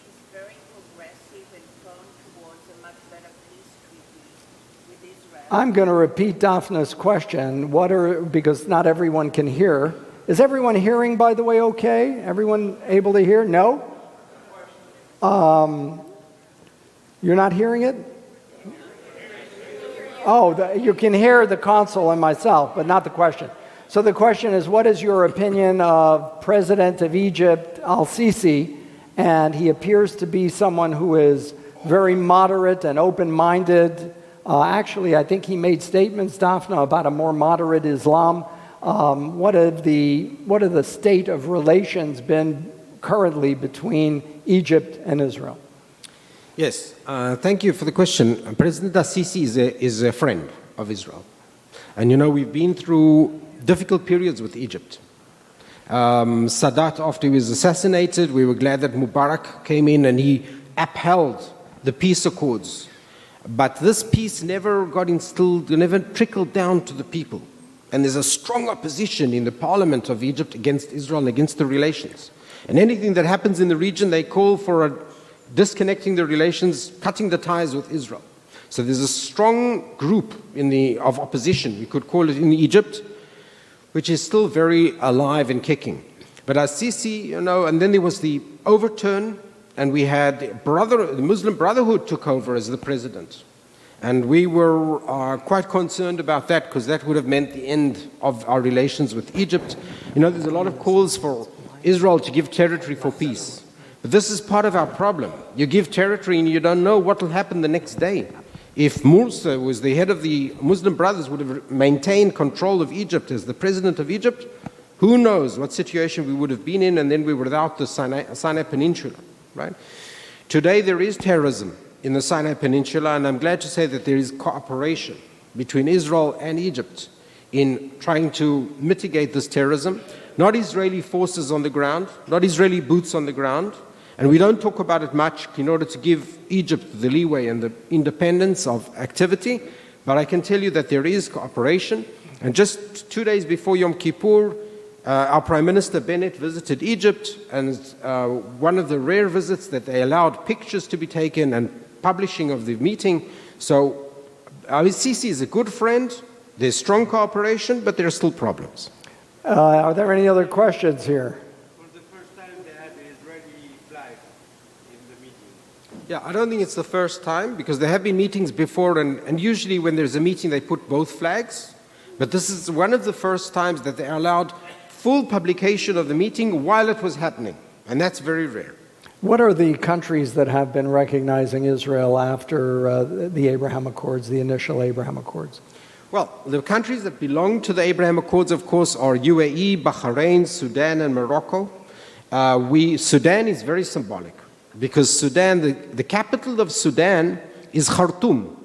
he's very progressive and prone towards a much better peace treaty with Israel. I'm going to repeat Daphne's question. Because not everyone can hear. Is everyone hearing, by the way, okay? Everyone able to hear? No? You're not hearing it? Oh, you can hear the consul and myself, but not the question. So the question is, what is your opinion of President of Egypt, al-Sisi? And he appears to be someone who is very moderate and open-minded. Actually, I think he made statements, Daphne, about a more moderate Islam. What have the state of relations been currently between Egypt and Israel? Yes, thank you for the question. President al-Sisi is a friend of Israel. And you know, we've been through difficult periods with Egypt. Sadat, after he was assassinated, we were glad that Mubarak came in and he upheld the peace accords. But this peace never got instilled, never trickled down to the people. And there's a strong opposition in the parliament of Egypt against Israel and against the relations. And anything that happens in the region, they call for disconnecting the relations, cutting the ties with Israel. So there's a strong group of opposition, we could call it, in Egypt, which is still very alive and kicking. But al-Sisi, you know, and then there was the overturn, and we had the Muslim Brotherhood took over as the president. And we were quite concerned about that, because that would have meant the end of our relations with Egypt. You know, there's a lot of calls for Israel to give territory for peace. But this is part of our problem. You give territory and you don't know what will happen the next day. If Morsi, who was the head of the Muslim Brothers, would have maintained control of Egypt as the president of Egypt, who knows what situation we would have been in, and then we were without the Sinai Peninsula, right? Today there is terrorism in the Sinai Peninsula, and I'm glad to say that there is cooperation between Israel and Egypt in trying to mitigate this terrorism. Not Israeli forces on the ground, not Israeli boots on the ground, and we don't talk about it much in order to give Egypt the leeway and the independence of activity, but I can tell you that there is cooperation. And just 2 days before Yom Kippur, our Prime Minister Bennett visited Egypt, and one of the rare visits that they allowed pictures to be taken and publishing of the meeting. So al-Sisi is a good friend, there's strong cooperation, but there are still problems. Are there any other questions here? Yeah, I don't think it's the first time, because there have been meetings before, and usually when there's a meeting they put both flags. But this is one of the first times that they allowed full publication of the meeting while it was happening, and that's very rare. What are the countries that have been recognizing Israel after the Abraham Accords, the initial Abraham Accords? Well, the countries that belong to the Abraham Accords, of course, are UAE, Bahrain, Sudan, and Morocco. Sudan is very symbolic, because Sudan, the capital of Sudan is Khartoum.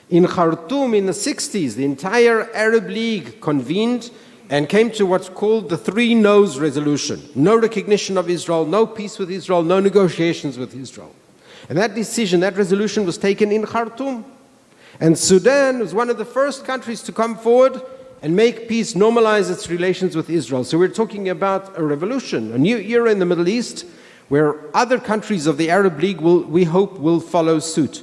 In Khartoum in the 60s, the entire Arab League convened and came to what's called the 3 No's resolution. No recognition of Israel, no peace with Israel, no negotiations with Israel. And that decision, that resolution was taken in Khartoum. And Sudan was one of the first countries to come forward and make peace, normalize its relations with Israel. So we're talking about a revolution, a new era in the Middle East, where other countries of the Arab League we hope will follow suit.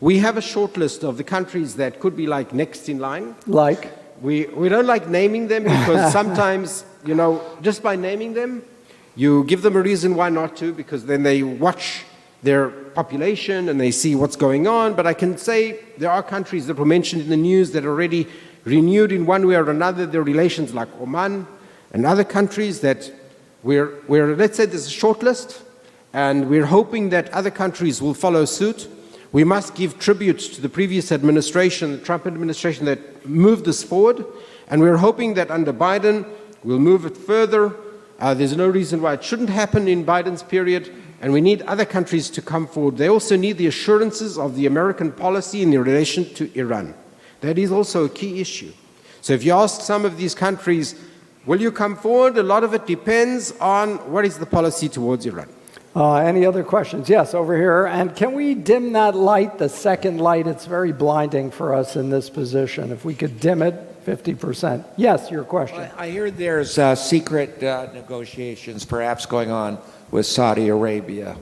We have a short list of the countries that could be like next in line. Like? We don't like naming them because sometimes, just by naming them, you give them a reason why not to, because then they watch their population and they see what's going on. But I can say there are countries that were mentioned in the news that already renewed in one way or another their relations, like Oman and other countries that we're let's say there's a short list, and we're hoping that other countries will follow suit. We must give tribute to the previous administration, the Trump administration, that moved this forward, and we're hoping that under Biden we'll move it further. There's no reason why it shouldn't happen in Biden's period, and we need other countries to come forward. They also need the assurances of the American policy in relation to Iran. That is also a key issue. So if you ask some of these countries, will you come forward? A lot of it depends on what is the policy towards Iran. Any other questions? Yes, over here. And can we dim that light, the second light? It's very blinding for us in this position. If we could dim it 50%. Yes, your question. Well, I hear there's secret negotiations perhaps going on with Saudi Arabia.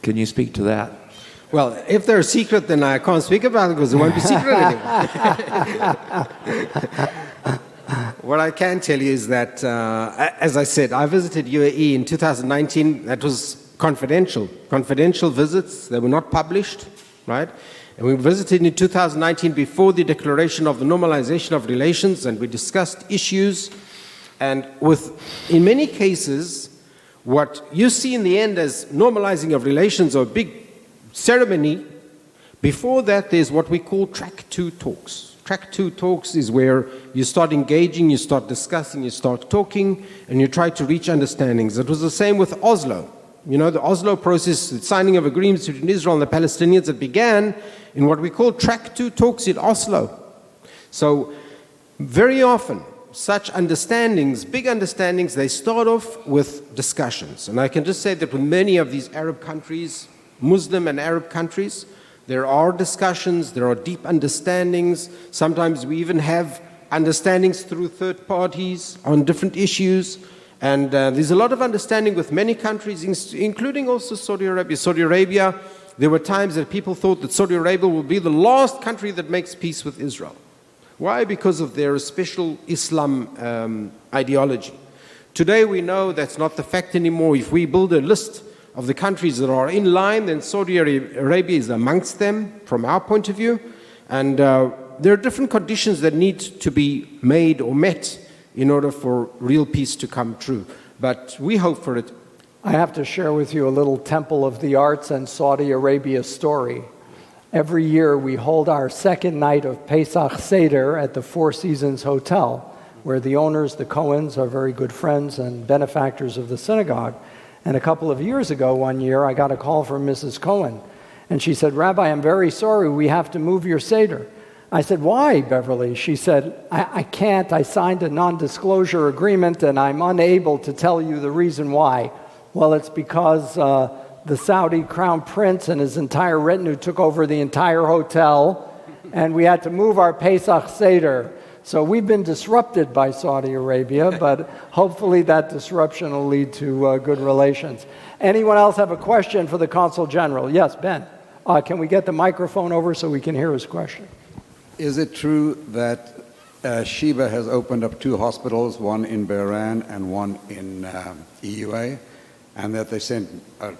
Can you speak to that? Well, if they're secret, then I can't speak about it because it won't be secret anymore. What I can tell you is that, as I said, I visited UAE in 2019. That was confidential visits. They were not published, right? And we visited in 2019 before the declaration of the normalization of relations, and we discussed issues. And in many cases, what you see in the end as normalizing of relations or a big ceremony, before that there's what we call track 2 talks. Track 2 talks is where you start engaging, you start discussing, you start talking, and you try to reach understandings. It was the same with Oslo. The Oslo process, the signing of agreements between Israel and the Palestinians, it began in what we call track 2 talks in Oslo. So very often, such understandings, big understandings, they start off with discussions. And I can just say that with many of these Arab countries, Muslim and Arab countries, there are discussions, there are deep understandings. Sometimes we even have understandings through third parties on different issues. And there's a lot of understanding with many countries, including also Saudi Arabia. Saudi Arabia, there were times that people thought that Saudi Arabia will be the last country that makes peace with Israel. Why? Because of their special Islam ideology. Today we know that's not the fact anymore. If we build a list of the countries that are in line, then Saudi Arabia is amongst them from our point of view. And there are different conditions that need to be made or met in order for real peace to come true. But we hope for it. I have to share with you a little Temple of the Arts and Saudi Arabia story. Every year we hold our second night of Pesach Seder at the Four Seasons Hotel, where the owners, the Cohens, are very good friends and benefactors of the synagogue. And a couple of years ago, one year, I got a call from Mrs. Cohen. And she said, "Rabbi, I'm very sorry, we have to move your Seder." I said, "Why, Beverly?" She said, I can't. I signed a non-disclosure agreement, and I'm unable to tell you the reason why." Well, it's because the Saudi crown prince and his entire retinue took over the entire hotel, and we had to move our Pesach Seder. So we've been disrupted by Saudi Arabia, but hopefully that disruption will lead to good relations. Anyone else have a question for the Consul General? Yes, Ben. Can we get the microphone over so we can hear his question? Is it true that Sheba has opened up 2 hospitals, one in Bahrain and one in EUA, and that they sent a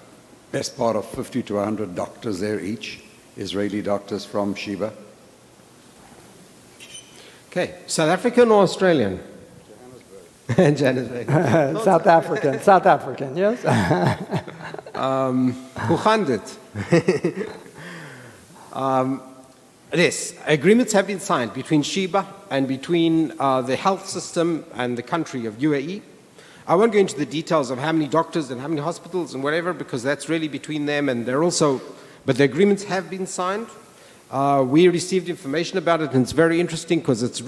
best part of 50 to 100 doctors there each, Israeli doctors from Sheba? Okay, South African or Australian? Johannesburg. South African, yes. Hoe gaan dit? Yes, agreements have been signed between Sheba and between the health system and the country of UAE. I won't go into the details of how many doctors and how many hospitals and whatever, because that's really between them, and they're also, but the agreements have been signed. We received information about it, and it's very interesting because it's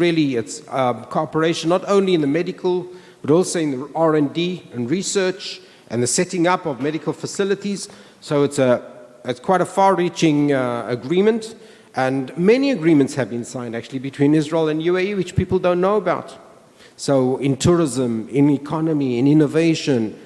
cooperation not only in the medical, but also in the R&D and research and the setting up of medical facilities. So it's quite a far-reaching agreement, and many agreements have been signed actually between Israel and UAE, which people don't know about. So in tourism, in economy, in innovation,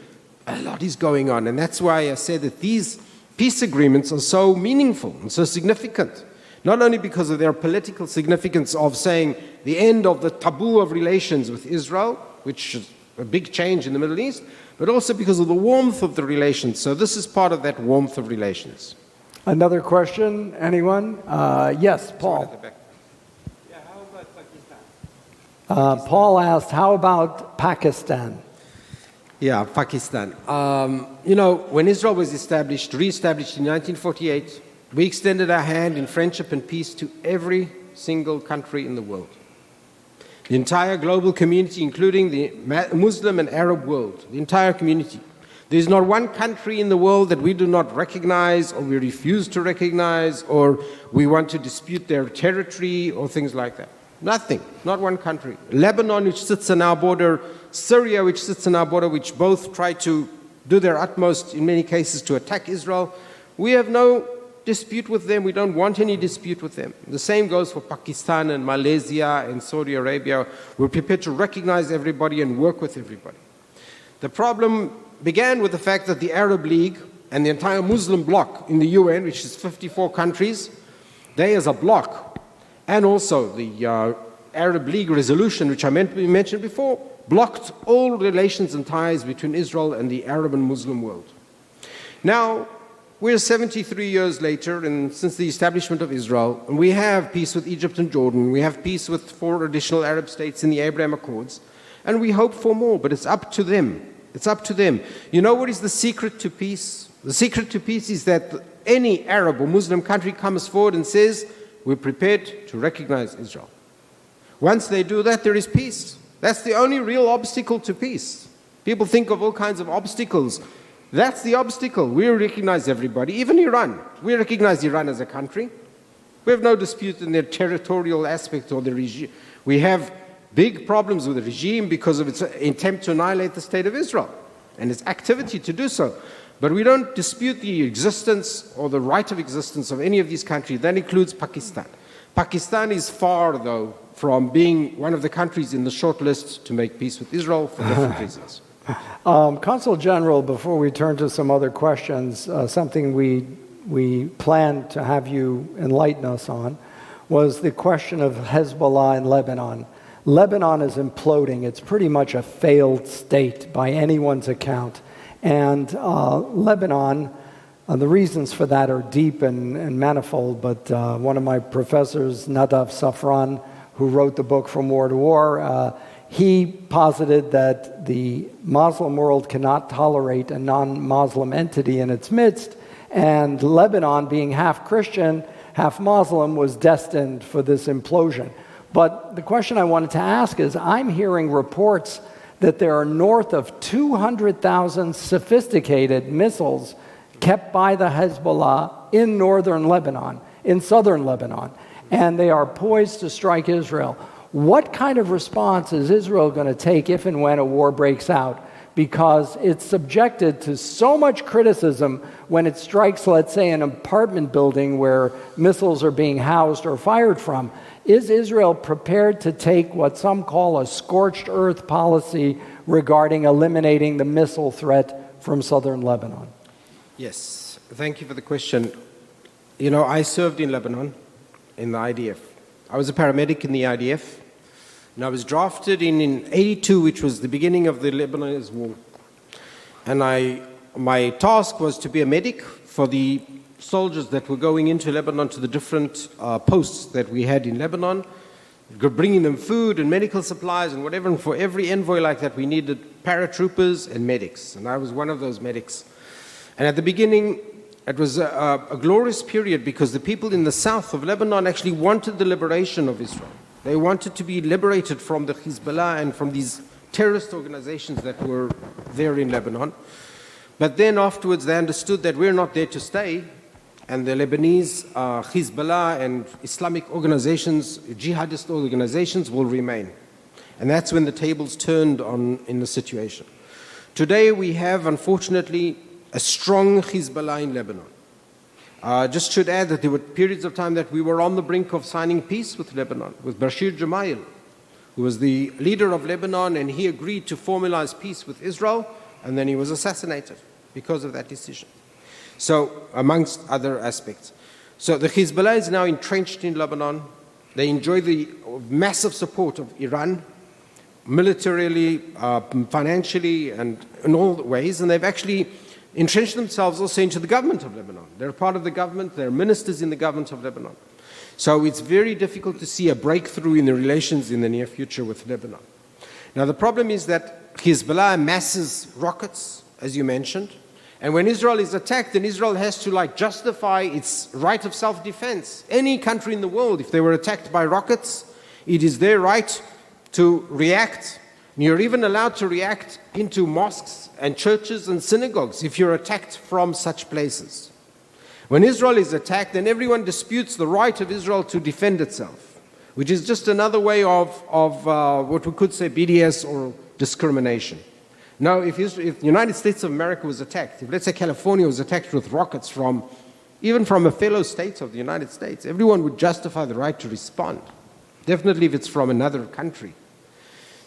a lot is going on, and that's why I said that these Peace agreements are so meaningful and so significant, not only because of their political significance of saying the end of the taboo of relations with Israel, which is a big change in the Middle East, but also because of the warmth of the relations. So this is part of that warmth of relations. Another question, anyone? Yes, Paul. Paul asked, how about Pakistan? Yeah, Pakistan. When Israel was re-established in 1948, we extended our hand in friendship and peace to every single country in the world. The entire global community, including the Muslim and Arab world, the entire community. There's not one country in the world that we do not recognize, or we refuse to recognize, or we want to dispute their territory, or things like that. Nothing, not one country. Lebanon, which sits on our border, Syria, which sits on our border, which both try to do their utmost, in many cases, to attack Israel. We have no dispute with them. We don't want any dispute with them. The same goes for Pakistan and Malaysia and Saudi Arabia. We're prepared to recognize everybody and work with everybody. The problem began with the fact that the Arab League and the entire Muslim bloc in the UN, which is 54 countries, they as a bloc, and also the Arab League resolution, which I mentioned before, blocked all relations and ties between Israel and the Arab and Muslim world. Now, we're 73 years later, and since the establishment of Israel, and we have peace with Egypt and Jordan, we have peace with 4 additional Arab states in the Abraham Accords, and we hope for more, but it's up to them. It's up to them. You know what is the secret to peace? The secret to peace is that any Arab or Muslim country comes forward and says, we're prepared to recognize Israel. Once they do that, there is peace. That's the only real obstacle to peace. People think of all kinds of obstacles. That's the obstacle. We recognize everybody, even Iran. We recognize Iran as a country. We have no dispute in their territorial aspect or the regime. We have big problems with the regime because of its attempt to annihilate the state of Israel and its activity to do so. But we don't dispute the existence or the right of existence of any of these countries. That includes Pakistan. Pakistan is far, though, from being one of the countries in the short list to make peace with Israel for different reasons. Consul General, before we turn to some other questions, something we planned to have you enlighten us on was the question of Hezbollah in Lebanon. Lebanon is imploding. It's pretty much a failed state by anyone's account. And Lebanon, the reasons for that are deep and manifold, but one of my professors, Nadav Safran, who wrote the book From War to War, he posited that the Muslim world cannot tolerate a non-Muslim entity in its midst, and Lebanon, being half Christian, half Muslim, was destined for this implosion. But the question I wanted to ask is, I'm hearing reports that there are north of 200,000 sophisticated missiles kept by the Hezbollah in northern Lebanon, in southern Lebanon, and they are poised to strike Israel. What kind of response is Israel going to take if and when a war breaks out? Because it's subjected to so much criticism when it strikes, let's say, an apartment building where missiles are being housed or fired from. Is Israel prepared to take what some call a scorched earth policy regarding eliminating the missile threat from southern Lebanon? Yes, thank you for the question. You know, I served in Lebanon in the IDF. I was a paramedic in the IDF. And I was drafted in 82, which was the beginning of the Lebanese war. And my task was to be a medic for the soldiers that were going into Lebanon to the different posts that we had in Lebanon, bringing them food and medical supplies and whatever. And for every envoy like that, we needed paratroopers and medics. And I was one of those medics. And at the beginning, it was a glorious period because the people in the south of Lebanon actually wanted the liberation of Israel. They wanted to be liberated from the Hezbollah and from these terrorist organizations that were there in Lebanon. But then afterwards they understood that we're not there to stay, and the Lebanese Hezbollah and Islamic organizations, jihadist organizations, will remain. And that's when the tables turned in the situation. Today we have, unfortunately, a strong Hezbollah in Lebanon. Just should add that there were periods of time that we were on the brink of signing peace with Lebanon, with Bashir Gemayel, who was the leader of Lebanon, and he agreed to formalize peace with Israel, and then he was assassinated because of that decision. So, amongst other aspects. So the Hezbollah is now entrenched in Lebanon. They enjoy the massive support of Iran, militarily, financially, and in all ways. And they've actually entrenched themselves also into the government of Lebanon. They're part of the government. They're ministers in the government of Lebanon. So it's very difficult to see a breakthrough in the relations in the near future with Lebanon. Now the problem is that Hezbollah amasses rockets, as you mentioned. And when Israel is attacked, then Israel has to justify its right of self-defense. Any country in the world, if they were attacked by rockets, it is their right to react. You're even allowed to react into mosques and churches and synagogues if you're attacked from such places. When Israel is attacked, then everyone disputes the right of Israel to defend itself, which is just another way of what we could say BDS or discrimination. Now, if the United States of America was attacked, if let's say California was attacked with rockets even from a fellow state of the United States, everyone would justify the right to respond, definitely if it's from another country.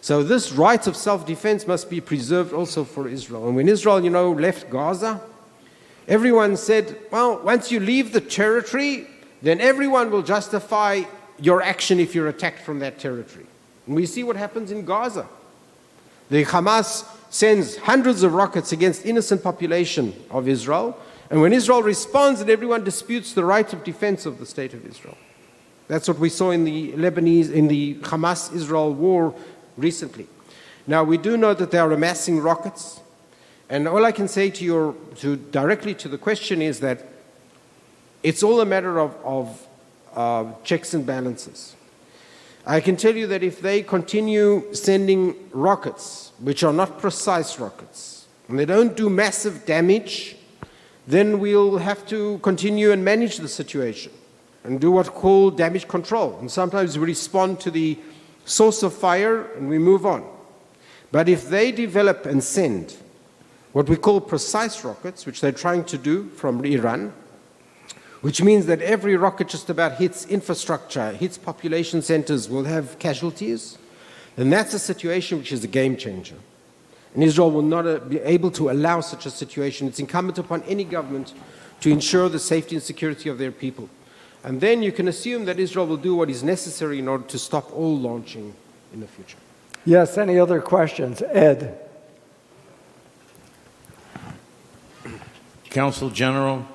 So this right of self-defense must be preserved also for Israel. And when Israel, left Gaza, everyone said, well, once you leave the territory, then everyone will justify your action if you're attacked from that territory. And we see what happens in Gaza. The Hamas sends hundreds of rockets against innocent population of Israel, and when Israel responds, then everyone disputes the right of defense of the state of Israel. That's what we saw in the Hamas-Israel war recently. Now, we do know that they are amassing rockets, and all I can say directly to the question is that it's all a matter of checks and balances. I can tell you that if they continue sending rockets, which are not precise rockets, and they don't do massive damage, then we'll have to continue and manage the situation and do what's called damage control. And sometimes we respond to the source of fire and we move on. But if they develop and send what we call precise rockets, which they're trying to do from Iran, which means that every rocket just about hits infrastructure, hits population centers, will have casualties, then that's a situation which is a game changer. And Israel will not be able to allow such a situation. It's incumbent upon any government to ensure the safety and security of their people. And then you can assume that Israel will do what is necessary in order to stop all launching in the future. Yes, any other questions? Ed. Counsel General,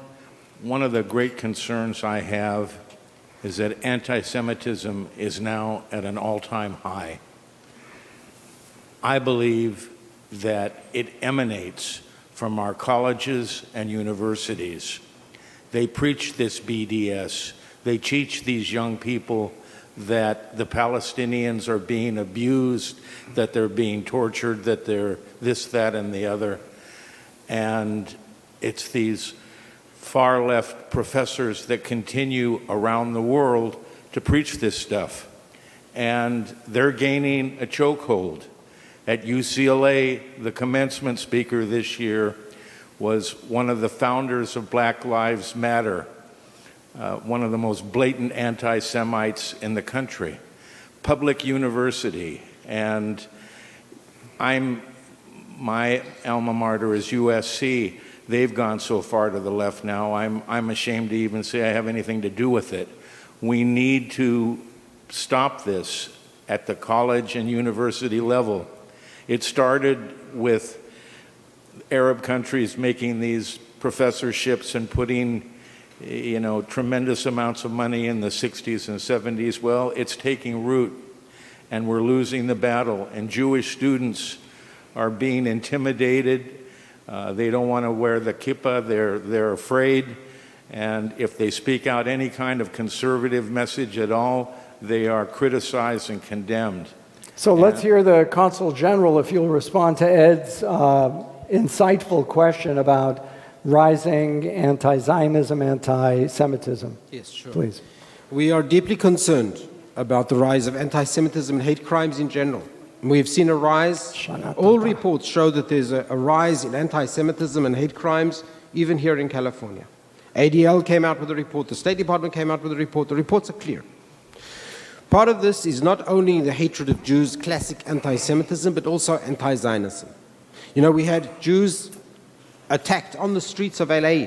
one of the great concerns I have is that anti-Semitism is now at an all-time high. I believe that it emanates from our colleges and universities. They preach this BDS. They teach these young people that the Palestinians are being abused, that they're being tortured, that they're this, that, and the other. And it's these far-left professors that continue around the world to preach this stuff. And they're gaining a chokehold. At UCLA, the commencement speaker this year was one of the founders of Black Lives Matter, one of the most blatant anti-Semites in the country. Public university, and my alma mater is USC. They've gone so far to the left now, I'm ashamed to even say I have anything to do with it. We need to stop this at the college and university level. It started with Arab countries making these professorships and putting, tremendous amounts of money in the 60s and 70s. Well, it's taking root, and we're losing the battle, and Jewish students are being intimidated. They don't want to wear the kippah. They're afraid. And if they speak out any kind of conservative message at all, they are criticized and condemned. So let's hear the Consul General, if you'll respond to Ed's insightful question about rising anti-Zionism, anti-Semitism. Yes, sure. Please. We are deeply concerned about the rise of anti-Semitism and hate crimes in general. We've seen a rise. All reports show that there's a rise in anti-Semitism and hate crimes, even here in California. ADL came out with a report. The State Department came out with a report. The reports are clear. Part of this is not only the hatred of Jews, classic anti-Semitism, but also anti-Zionism. We had Jews attacked on the streets of LA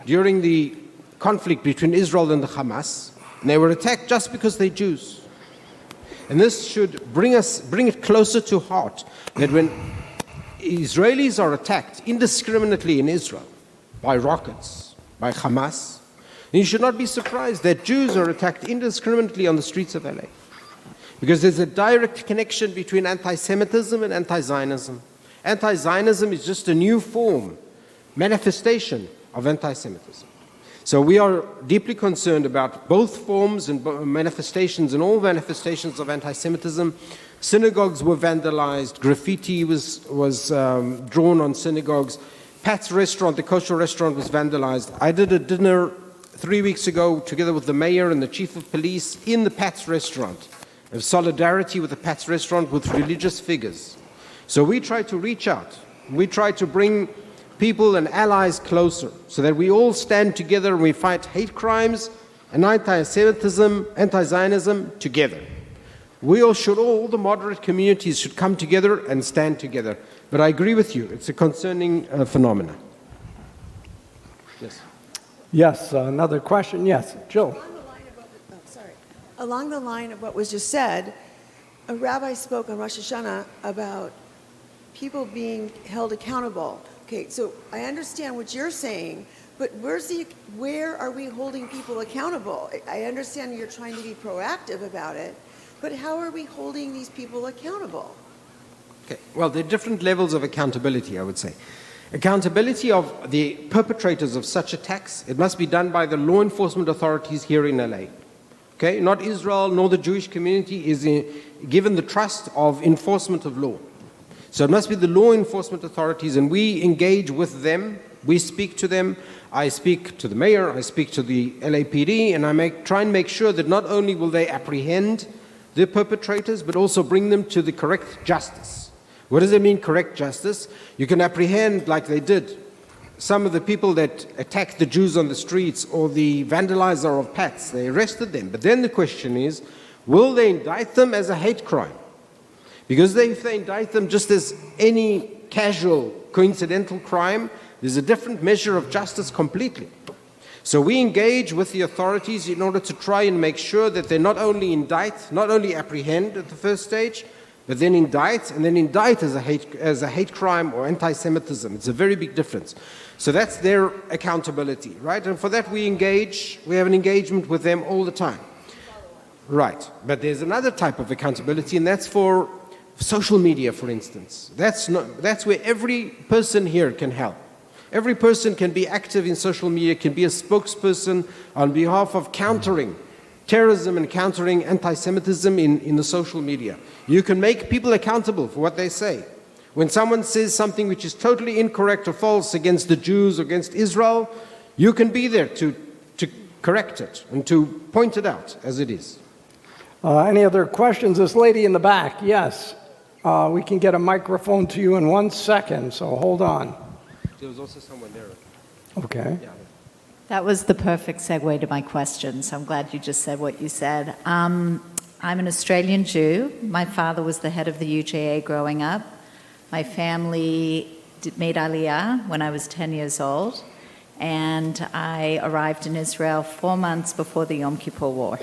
during the conflict between Israel and the Hamas, and they were attacked just because they're Jews. And this should bring it closer to heart that when Israelis are attacked indiscriminately in Israel by rockets, by Hamas, you should not be surprised that Jews are attacked indiscriminately on the streets of LA. Because there's a direct connection between anti-Semitism and anti-Zionism. Anti-Zionism is just a new form, manifestation of anti-Semitism. So we are deeply concerned about both forms and manifestations and all manifestations of anti-Semitism. Synagogues were vandalized, graffiti was drawn on synagogues. Pat's restaurant, the kosher restaurant, was vandalized. I did a dinner 3 weeks ago together with the mayor and the chief of police in the Pat's restaurant, of solidarity with the Pat's restaurant with religious figures. So we try to reach out. We try to bring people and allies closer so that we all stand together and we fight hate crimes and anti-Semitism, anti-Zionism together. All the moderate communities should come together and stand together. But I agree with you, it's a concerning phenomenon. Yes. Yes, another question. Yes, Jill. Along the line of what was just said, a rabbi spoke on Rosh Hashanah about people being held accountable. Okay, so I understand what you're saying, but where are we holding people accountable? I understand you're trying to be proactive about it, but how are we holding these people accountable? Okay. Well, there are different levels of accountability, I would say. Accountability of the perpetrators of such attacks, it must be done by the law enforcement authorities here in LA. Okay? Not Israel nor the Jewish community is given the trust of enforcement of law. So it must be the law enforcement authorities, and we engage with them, we speak to them. I speak to the mayor, I speak to the LAPD, and I try and make sure that not only will they apprehend the perpetrators, but also bring them to the correct justice. What does it mean, correct justice? You can apprehend, like they did, some of the people that attacked the Jews on the streets or the vandalizer of Pat's. They arrested them. But then the question is, will they indict them as a hate crime? Because if they indict them just as any casual, coincidental crime, there's a different measure of justice completely. So we engage with the authorities in order to try and make sure that they not only indict, not only apprehend at the first stage, but then indict, and then indict as a hate crime or anti-Semitism. It's a very big difference. So that's their accountability, right? And for that we engage, we have an engagement with them all the time. Right, but there's another type of accountability, and that's for social media, for instance. That's where every person here can help. Every person can be active in social media, can be a spokesperson on behalf of countering terrorism and countering anti-Semitism in the social media. You can make people accountable for what they say. When someone says something which is totally incorrect or false against the Jews or against Israel, you can be there to correct it and to point it out as it is. Any other questions? This lady in the back, yes. We can get a microphone to you in 1 second, so hold on. There was also someone there. Okay. Yeah. That was the perfect segue to my question, so I'm glad you just said what you said. I'm an Australian Jew. My father was the head of the UJA growing up. My family made Aliyah when I was 10 years old, and I arrived in Israel 4 months before the Yom Kippur War.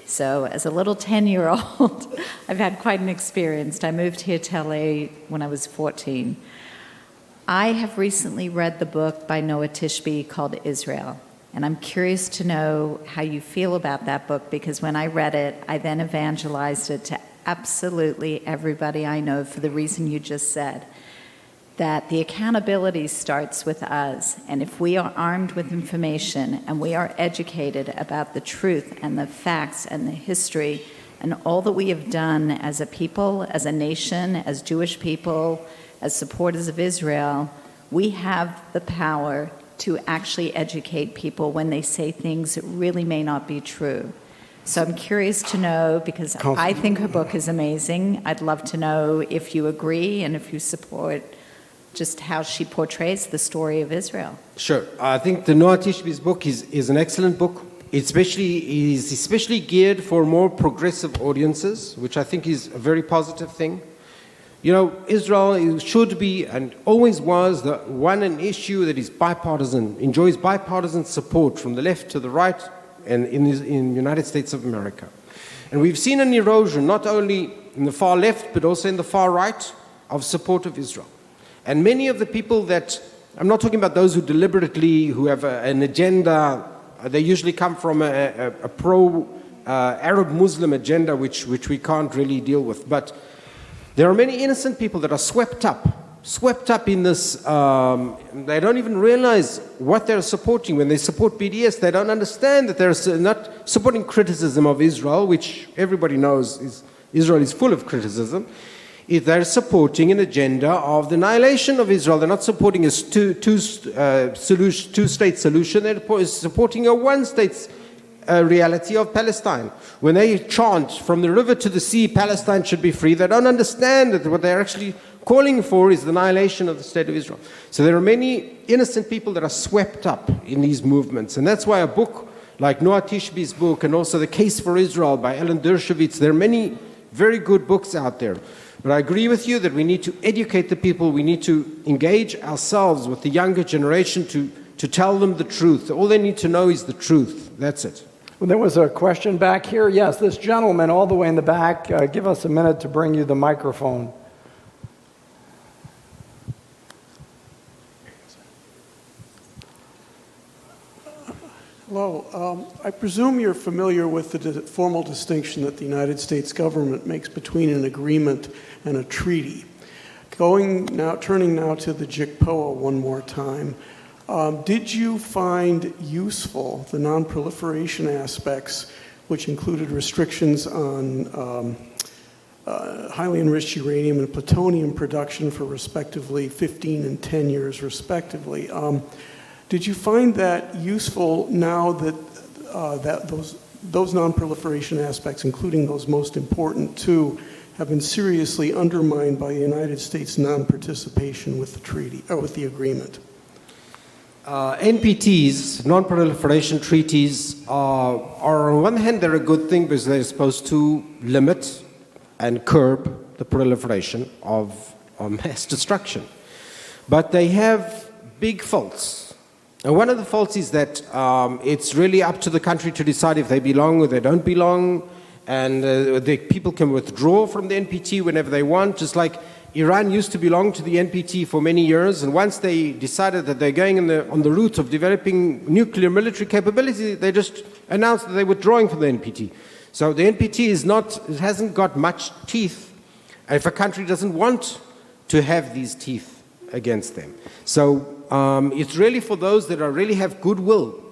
So as a little 10-year-old, I've had quite an experience. I moved here to LA when I was 14. I have recently read the book by Noah Tishby called Israel, and I'm curious to know how you feel about that book, because when I read it, I then evangelized it to absolutely everybody I know for the reason you just said, that the accountability starts with us, and if we are armed with information and we are educated about the truth and the facts and the history and all that we have done as a people, as a nation, as Jewish people, as supporters of Israel, we have the power to actually educate people when they say things that really may not be true. So I'm curious to know, because I think her book is amazing. I'd love to know if you agree and if you support just how she portrays the story of Israel. Sure. I think the Noah Tishby's book is an excellent book. It is especially geared for more progressive audiences, which I think is a very positive thing. You know, Israel should be and always was an issue that is bipartisan, enjoys bipartisan support from the left to the right and in the United States of America. And we've seen an erosion, not only in the far left, but also in the far right, of support of Israel. And many of the people that, I'm not talking about those who deliberately, who have an agenda, they usually come from a pro-Arab Muslim agenda, which we can't really deal with. But there are many innocent people that are swept up in this. They don't even realize what they're supporting. When they support BDS, they don't understand that they're not supporting criticism of Israel, which everybody knows Israel is full of criticism. They're supporting an agenda of the annihilation of Israel. They're not supporting a two-state solution. They're supporting a one-state reality of Palestine. When they chant from the river to the sea, Palestine should be free, they don't understand that what they're actually calling for is the annihilation of the state of Israel. So there are many innocent people that are swept up in these movements. And that's why a book like Noah Tishby's book and also The Case for Israel by Alan Dershowitz, there are many very good books out there. But I agree with you that we need to educate the people. We need to engage ourselves with the younger generation to tell them the truth. All they need to know is the truth. That's it. Well, there was a question back here. Yes, this gentleman all the way in the back. Give us a minute to bring you the microphone. Hello. I presume you're familiar with the formal distinction that the United States government makes between an agreement and a treaty. Turning now to the JICPOA one more time. Did you find useful the non-proliferation aspects, which included restrictions on highly enriched uranium and plutonium production for respectively 15 and 10 years respectively? Did you find that useful now that those non-proliferation aspects, including those most important two, have been seriously undermined by the United States non-participation with the treaty or with the agreement? NPTs, non-proliferation treaties, are on one hand they're a good thing because they're supposed to limit and curb the proliferation of mass destruction. But they have big faults. And one of the faults is that it's really up to the country to decide if they belong or they don't belong, and the people can withdraw from the NPT whenever they want, just like Iran used to belong to the NPT for many years, and once they decided that they're going on the route of developing nuclear military capability, they just announced that they're withdrawing from the NPT. So the NPT it hasn't got much teeth, if a country doesn't want to have these teeth against them. So it's really for those that really have goodwill.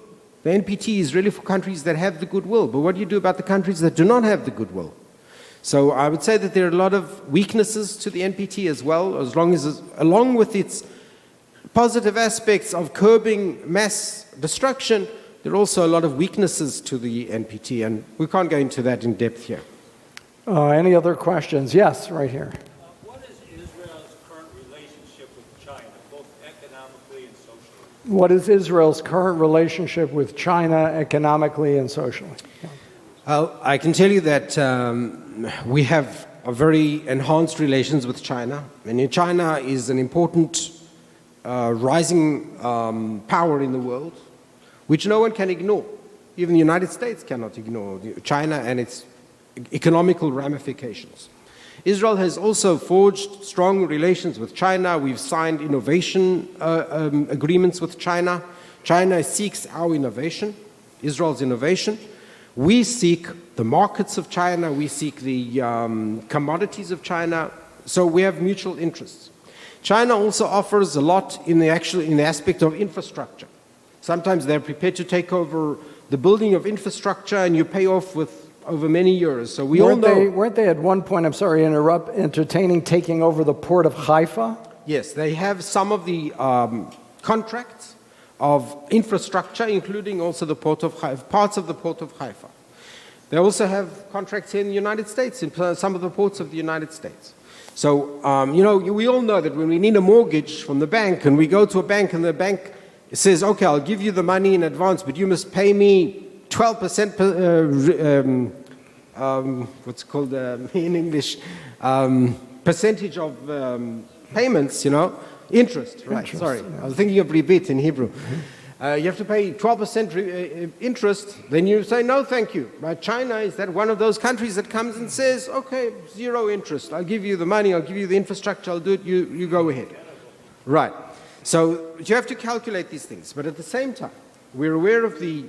The NPT is really for countries that have the goodwill. But what do you do about the countries that do not have the goodwill? So I would say that there are a lot of weaknesses to the NPT as well, along with its positive aspects of curbing mass destruction, there are also a lot of weaknesses to the NPT, and we can't go into that in depth here. Any other questions? Yes, right here. What is Israel's current relationship with China economically and socially? I can tell you that we have a very enhanced relations with China. And China is an important rising power in the world, which no one can ignore. Even the United States cannot ignore China and its economical ramifications. Israel has also forged strong relations with China. We've signed innovation agreements with China. China seeks our innovation, Israel's innovation. We seek the markets of China. We seek the commodities of China. So we have mutual interests. China also offers a lot in the aspect of infrastructure. Sometimes they're prepared to take over the building of infrastructure, and you pay off over many years. So weren't they at one point, I'm sorry to interrupt, entertaining taking over the port of Haifa? Yes, they have some of the contracts of infrastructure, including also the port of Haifa, parts of the port of Haifa. They also have contracts here in the United States, in some of the ports of the United States. So, we all know that when we need a mortgage from the bank, and we go to a bank, and the bank says, okay, I'll give you the money in advance, but you must pay me 12%, what's called in English, percentage of payments, interest, right, Interest, sorry. yeah. I was thinking of ribit in Hebrew. You have to pay 12% interest, then you say, no, thank you. Right? China is that one of those countries that comes and says, okay, 0 interest. I'll give you the money, I'll give you the infrastructure, I'll do it, you go ahead. Right. So you have to calculate these things. But at the same time, we're aware of the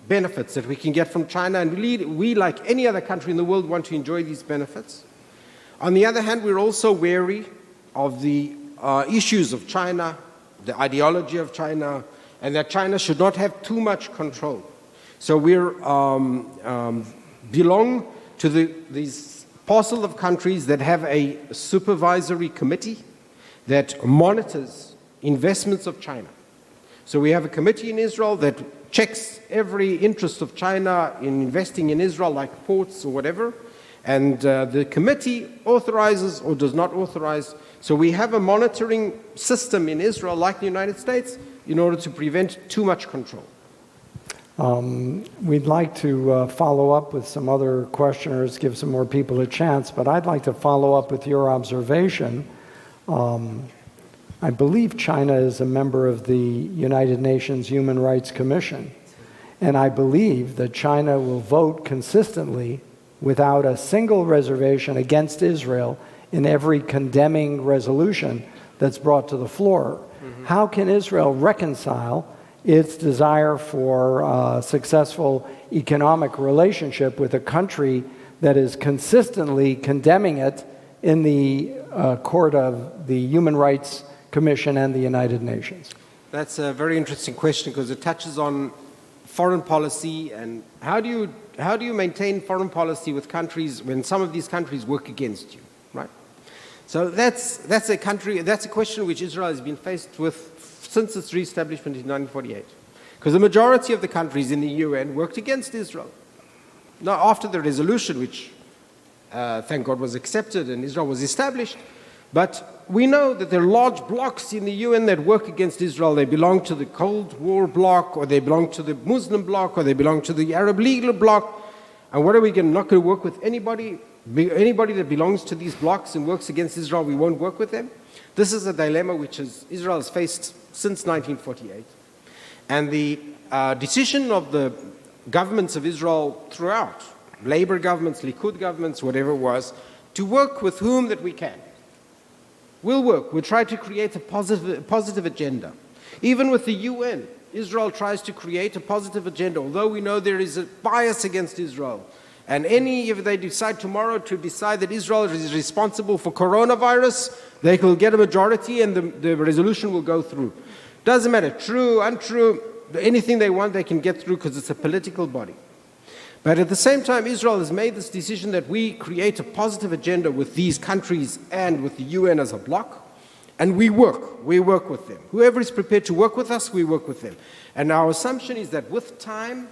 benefits that we can get from China, and we, like any other country in the world, want to enjoy these benefits. On the other hand, we're also wary of the issues of China, the ideology of China, and that China should not have too much control. So we belong to these parcel of countries that have a supervisory committee that monitors investments of China. So we have a committee in Israel that checks every interest of China in investing in Israel, like ports or whatever, and the committee authorizes or does not authorize. So we have a monitoring system in Israel, like the United States, in order to prevent too much control. We'd like to follow up with some other questioners, give some more people a chance, but I'd like to follow up with your observation. I believe China is a member of the United Nations Human Rights Commission, and I believe that China will vote consistently without a single reservation against Israel in every condemning resolution that's brought to the floor. How can Israel reconcile its desire for a successful economic relationship with a country that is consistently condemning it in the court of the Human Rights Commission and the United Nations? That's a very interesting question because it touches on foreign policy and how do you maintain foreign policy with countries when some of these countries work against you, right? So that's a question which Israel has been faced with since its re-establishment in 1948. Because the majority of the countries in the UN worked against Israel. Now, after the resolution, which thank God was accepted and Israel was established, but we know that there are large blocs in the UN that work against Israel. They belong to the Cold War bloc, or they belong to the Muslim bloc, or they belong to the Arab League bloc. And what are we not going to work with anybody? Anybody that belongs to these blocs and works against Israel, we won't work with them. This is a dilemma which Israel has faced since 1948. And the decision of the governments of Israel throughout, Labour governments, Likud governments, whatever it was, to work with whom that we can. We'll work. We'll try to create a positive agenda. Even with the UN, Israel tries to create a positive agenda, although we know there is a bias against Israel. And if they decide tomorrow to decide that Israel is responsible for coronavirus, they will get a majority and the resolution will go through. Doesn't matter, true, untrue, anything they want they can get through because it's a political body. But at the same time, Israel has made this decision that we create a positive agenda with these countries and with the UN as a bloc, and we work with them. Whoever is prepared to work with us, we work with them. And our assumption is that with time,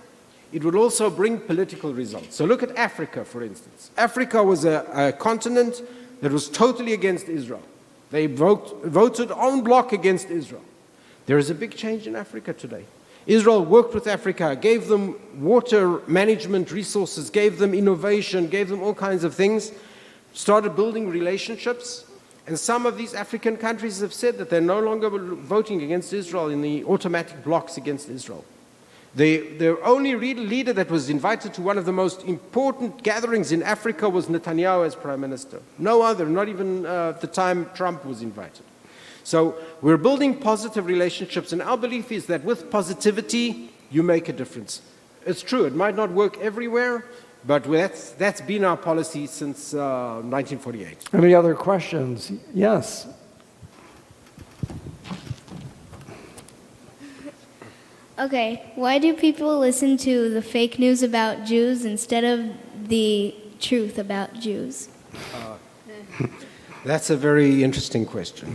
it will also bring political results. So look at Africa, for instance. Africa was a continent that was totally against Israel. They voted en bloc against Israel. There is a big change in Africa today. Israel worked with Africa, gave them water management resources, gave them innovation, gave them all kinds of things, started building relationships. And some of these African countries have said that they're no longer voting against Israel in the automatic blocks against Israel. The only leader that was invited to one of the most important gatherings in Africa was Netanyahu as prime minister. No other, not even at the time Trump was invited. So we're building positive relationships, and our belief is that with positivity, you make a difference. It's true, it might not work everywhere, but that's been our policy since 1948. Any other questions? Yes. Okay, why do people listen to the fake news about Jews instead of the truth about Jews? That's a very interesting question.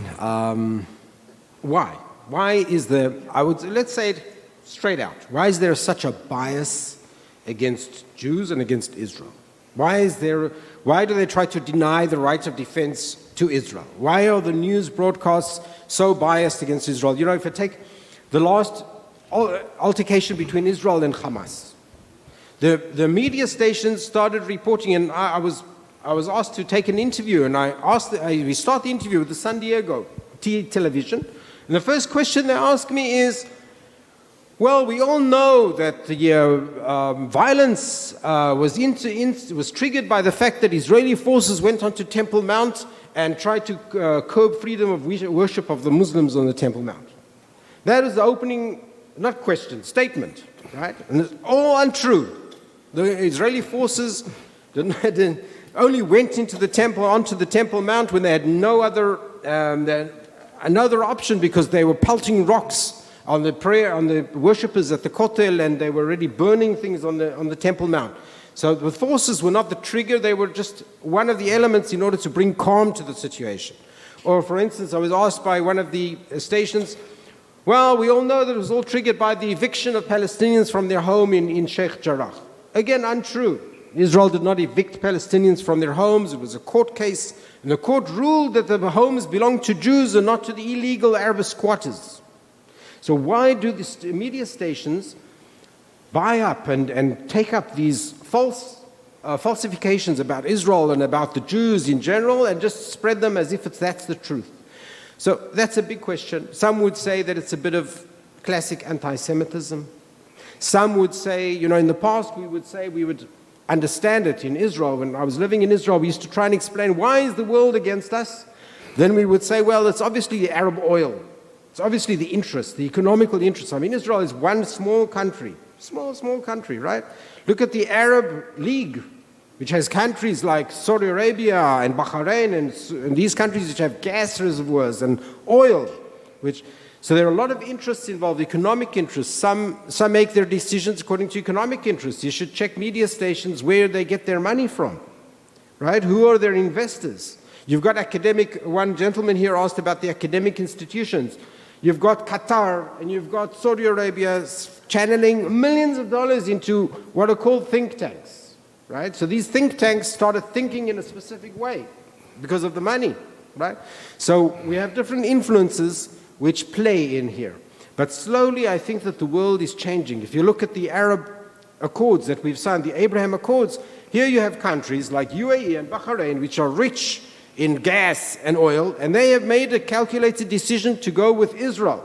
Why? Why is let's say it straight out. Why is there such a bias against Jews and against Israel? Why do they try to deny the right of defense to Israel? Why are the news broadcasts so biased against Israel? You know, if I take the last altercation between Israel and Hamas, the media stations started reporting, and I I was asked to take an interview, and we start the interview with the San Diego television, and the first question they ask me is, well, we all know that the violence was triggered by the fact that Israeli forces went onto Temple Mount and tried to curb freedom of worship of the Muslims on the Temple Mount. That is the opening, not question, statement, right? And it's all untrue. The Israeli forces only went onto the Temple Mount when they had no other another option, because they were pelting rocks on the worshippers at the Kotel, and they were already burning things on the Temple Mount. So the forces were not the trigger, they were just one of the elements in order to bring calm to the situation. Or for instance, I was asked by one of the stations, well, we all know that it was all triggered by the eviction of Palestinians from their home in Sheikh Jarrah. Again, untrue. Israel did not evict Palestinians from their homes. It was a court case, and the court ruled that the homes belonged to Jews and not to the illegal Arab squatters. So why do the media stations buy up and take up these falsifications about Israel and about the Jews in general and just spread them as if that's the truth? So that's a big question. Some would say that it's a bit of classic anti-Semitism. Some would say, in the past we would understand it in Israel. When I was living in Israel, we used to try and explain, why is the world against us? Then we would say, well, it's obviously the Arab oil. It's obviously the interest, the economical interest. I mean, Israel is one small country, small country, right? Look at the Arab League, which has countries like Saudi Arabia and Bahrain and these countries which have gas reservoirs and oil, so there are a lot of interests involved, economic interests. Some make their decisions according to economic interests. You should check media stations where they get their money from, right? Who are their investors? You've got one gentleman here asked about the academic institutions. You've got Qatar and you've got Saudi Arabia channeling millions of dollars into what are called think tanks, right? So these think tanks started thinking in a specific way because of the money, right? So we have different influences which play in here. But slowly I think that the world is changing. If you look at the Arab Accords that we've signed, the Abraham Accords, here you have countries like UAE and Bahrain which are rich in gas and oil, and they have made a calculated decision to go with Israel.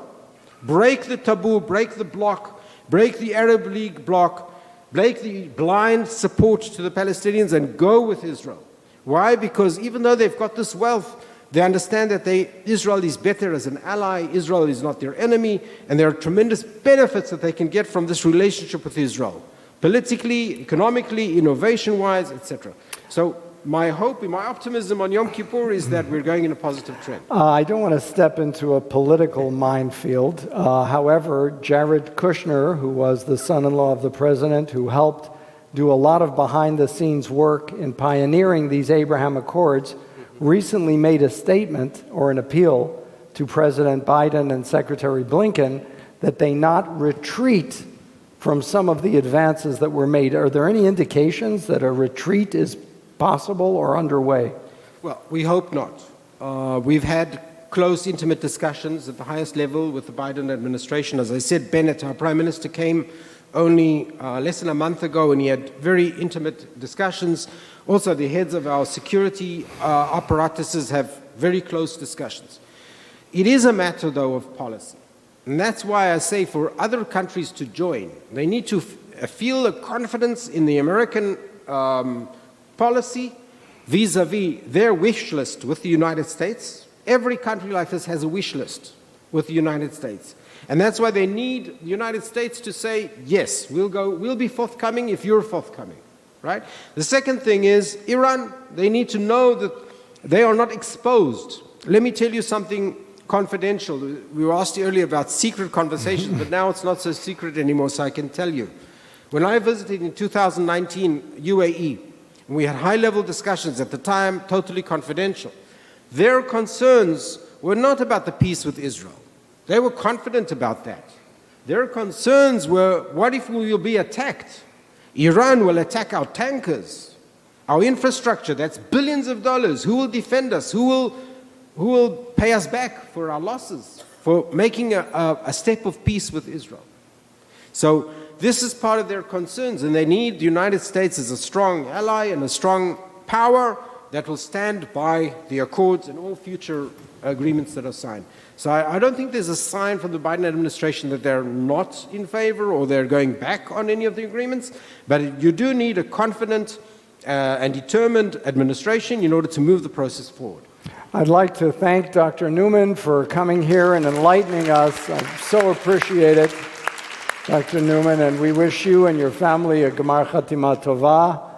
Break the taboo, break the block, break the Arab League block, break the blind support to the Palestinians and go with Israel. Why? Because even though they've got this wealth, they understand that Israel is better as an ally, Israel is not their enemy, and there are tremendous benefits that they can get from this relationship with Israel, politically, economically, innovation-wise, etc. So my hope, my optimism on Yom Kippur is that we're going in a positive trend. I don't want to step into a political minefield. However, Jared Kushner, who was the son-in-law of the president, who helped do a lot of behind-the-scenes work in pioneering these Abraham Accords, recently made a statement or an appeal to President Biden and Secretary Blinken that they not retreat from some of the advances that were made. Are there any indications that a retreat is possible or underway? Well, we hope not. We've had close, intimate discussions at the highest level with the Biden administration. As I said, Bennett, our Prime Minister, came only less than a month ago, and he had very intimate discussions. Also, the heads of our security apparatuses have very close discussions. It is a matter, though, of policy. And that's why I say for other countries to join, they need to feel a confidence in the American policy vis-a-vis their wish list with the United States. Every country like this has a wish list with the United States. And that's why they need the United States to say, yes, we'll be forthcoming if you're forthcoming, right? The second thing is Iran, they need to know that they are not exposed. Let me tell you something confidential. We were asked earlier about secret conversations, but now it's not so secret anymore, so I can tell you. When I visited in 2019 UAE, we had high-level discussions at the time, totally confidential. Their concerns were not about the peace with Israel. They were confident about that. Their concerns were, what if we will be attacked? Iran will attack our tankers, our infrastructure, that's billions of dollars. Who will defend us? Who will pay us back for our losses, for making a step of peace with Israel? So this is part of their concerns, and they need the United States as a strong ally and a strong power that will stand by the accords and all future agreements that are signed. So I don't think there's a sign from the Biden administration that they're not in favor or they're going back on any of the agreements, but you do need a confident and determined administration in order to move the process forward. I'd like to thank Dr. Newman for coming here and enlightening us. I so appreciate it, Dr. Newman, and we wish you and your family a Gemar Chatima Tova,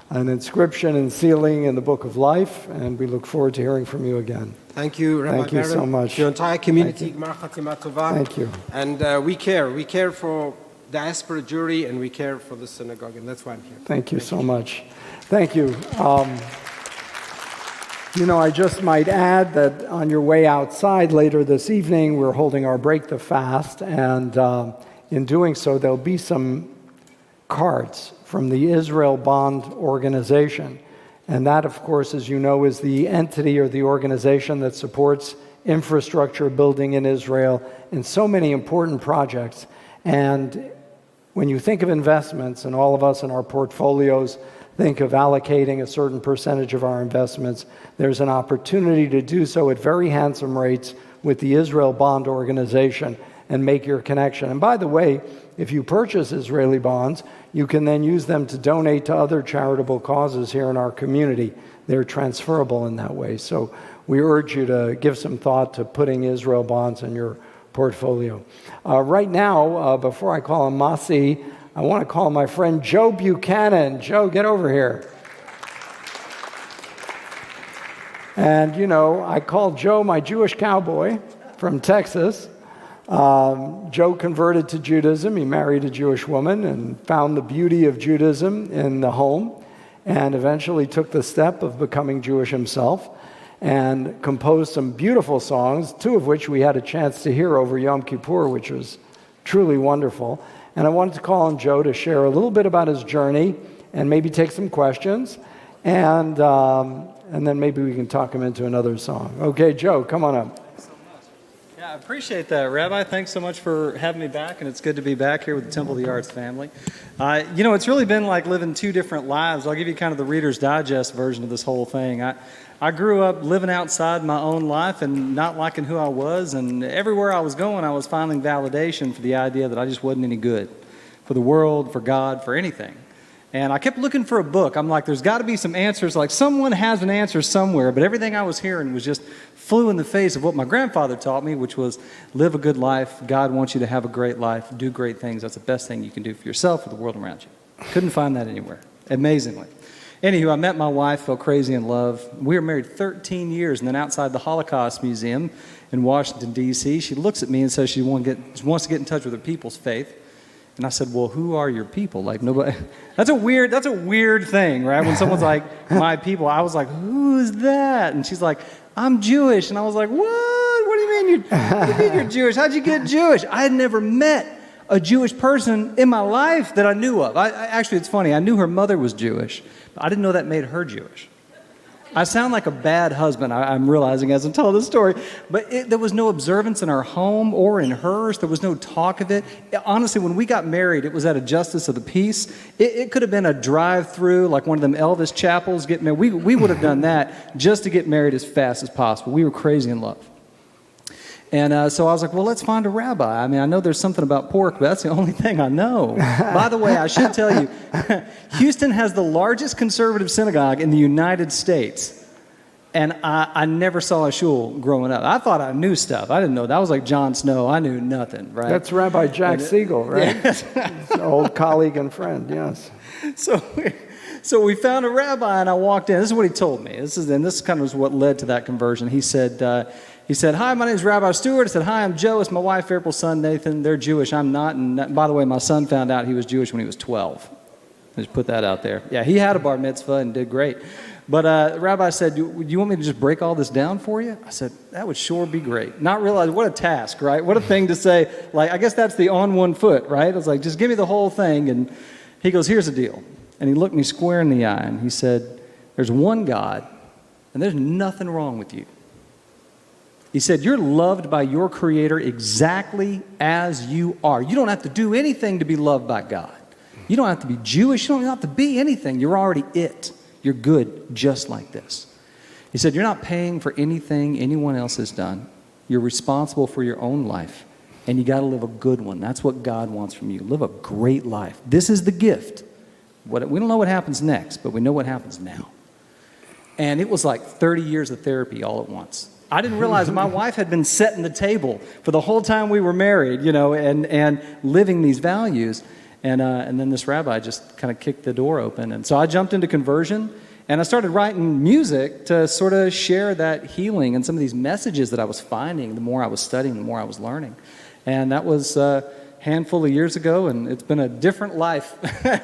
an inscription and sealing in the Book of Life, and we look forward to hearing from you again. Thank you, Rabbi Thank you Barron, so much. your entire community, Gemar Chatima Tova. Thank you. And we care. We care for diaspora Jewry, and we care for the synagogue, and that's why I'm here. Thank you so much. Thank you. You know, I just might add that on your way outside later this evening, we're holding our Break the Fast, and in doing so, there'll be some cards from the Israel Bond Organization. And that, of course, as you know, is the entity or the organization that supports infrastructure building in Israel in so many important projects. And when you think of investments, and all of us in our portfolios think of allocating a certain percentage of our investments, there's an opportunity to do so at very handsome rates with the Israel Bond Organization and make your connection. And by the way, if you purchase Israeli bonds, you can then use them to donate to other charitable causes here in our community. They're transferable in that way. So we urge you to give some thought to putting Israel bonds in your portfolio. Right now, before I call him Masi, I want to call my friend Joe Buchanan. Joe, get over here. And, you know, I called Joe my Jewish cowboy from Texas. Joe converted to Judaism. He married a Jewish woman and found the beauty of Judaism in the home, and eventually took the step of becoming Jewish himself and composed some beautiful songs, two of which we had a chance to hear over Yom Kippur, which was truly wonderful. And I wanted to call on Joe to share a little bit about his journey and maybe take some questions, and then maybe we can talk him into another song. Okay, Joe, come on up. Yeah, I appreciate that, Rabbi. Thanks so much for having me back, and it's good to be back here with the Temple of the Arts family. You know, it's really been like living two different lives. I'll give you kind of the Reader's Digest version of this whole thing. I grew up living outside my own life and not liking who I was, and everywhere I was going, I was finding validation for the idea that I just wasn't any good for the world, for God, for anything. And I kept looking for a book. I'm like, there's got to be some answers. Like, someone has an answer somewhere. But everything I was hearing was just flew in the face of what my grandfather taught me, which was live a good life. God wants you to have a great life. Do great things. That's the best thing you can do for yourself or the world around you. Couldn't find that anywhere, amazingly. Anywho, I met my wife, fell crazy in love. We were married 13 years, and then outside the Holocaust Museum in Washington, D.C., she looks at me and says she wants to get in touch with her people's faith. And I said, well, who are your people? Like, nobody. That's a weird thing, right? When someone's like, my people, I was like, who is that? And she's like, I'm Jewish. And I was like, what? What do you mean you're Jewish? How'd you get Jewish? I had never met a Jewish person in my life that I knew of. Actually, it's funny. I knew her mother was Jewish, but I didn't know that made her Jewish. I sound like a bad husband, I'm realizing as I'm telling this story, but there was no observance in our home or in hers. There was no talk of it. Honestly, when we got married, it was at a Justice of the Peace. It could have been a drive-through, like one of them Elvis chapels. Getting married. We would have done that just to get married as fast as possible. We were crazy in love. And so I was like, well, let's find a rabbi. I mean, I know there's something about pork, but that's the only thing I know. By the way, I should tell you, Houston has the largest conservative synagogue in the United States. And I never saw a shul growing up. I thought I knew stuff. I didn't know. That was like Jon Snow. I knew nothing, right? That's Rabbi Jack Siegel, right? Yes. An old colleague and friend, yes. So we found a rabbi, and I walked in. This is what he told me. This kind of what led to that conversion. He said, hi, my name is Rabbi Stewart. I said, hi, I'm Joe. It's my wife, April's son, Nathan. They're Jewish. I'm not. And by the way, my son found out he was Jewish when he was 12. Just put that out there. Yeah, he had a bar mitzvah and did great. But the rabbi said, do you want me to just break all this down for you? I said, that would sure be great. Not realize, what a task, right? What a thing to say. Like, I guess that's the on one foot, right? I was like, just give me the whole thing. And he goes, here's the deal. And he looked me square in the eye and he said, there's one God and there's nothing wrong with you. He said, you're loved by your Creator exactly as you are. You don't have to do anything to be loved by God. You don't have to be Jewish. You don't have to be anything. You're already it. You're good just like this. He said, you're not paying for anything anyone else has done. You're responsible for your own life, and you got to live a good one. That's what God wants from you. Live a great life. This is the gift. We don't know what happens next, but we know what happens now. And it was like 30 years of therapy all at once. I didn't realize that my wife had been setting the table for the whole time we were married, and living these values. And then this rabbi just kind of kicked the door open. And so I jumped into conversion, and I started writing music to sort of share that healing and some of these messages that I was finding the more I was studying, the more I was learning. And that was a handful of years ago, and it's been a different life.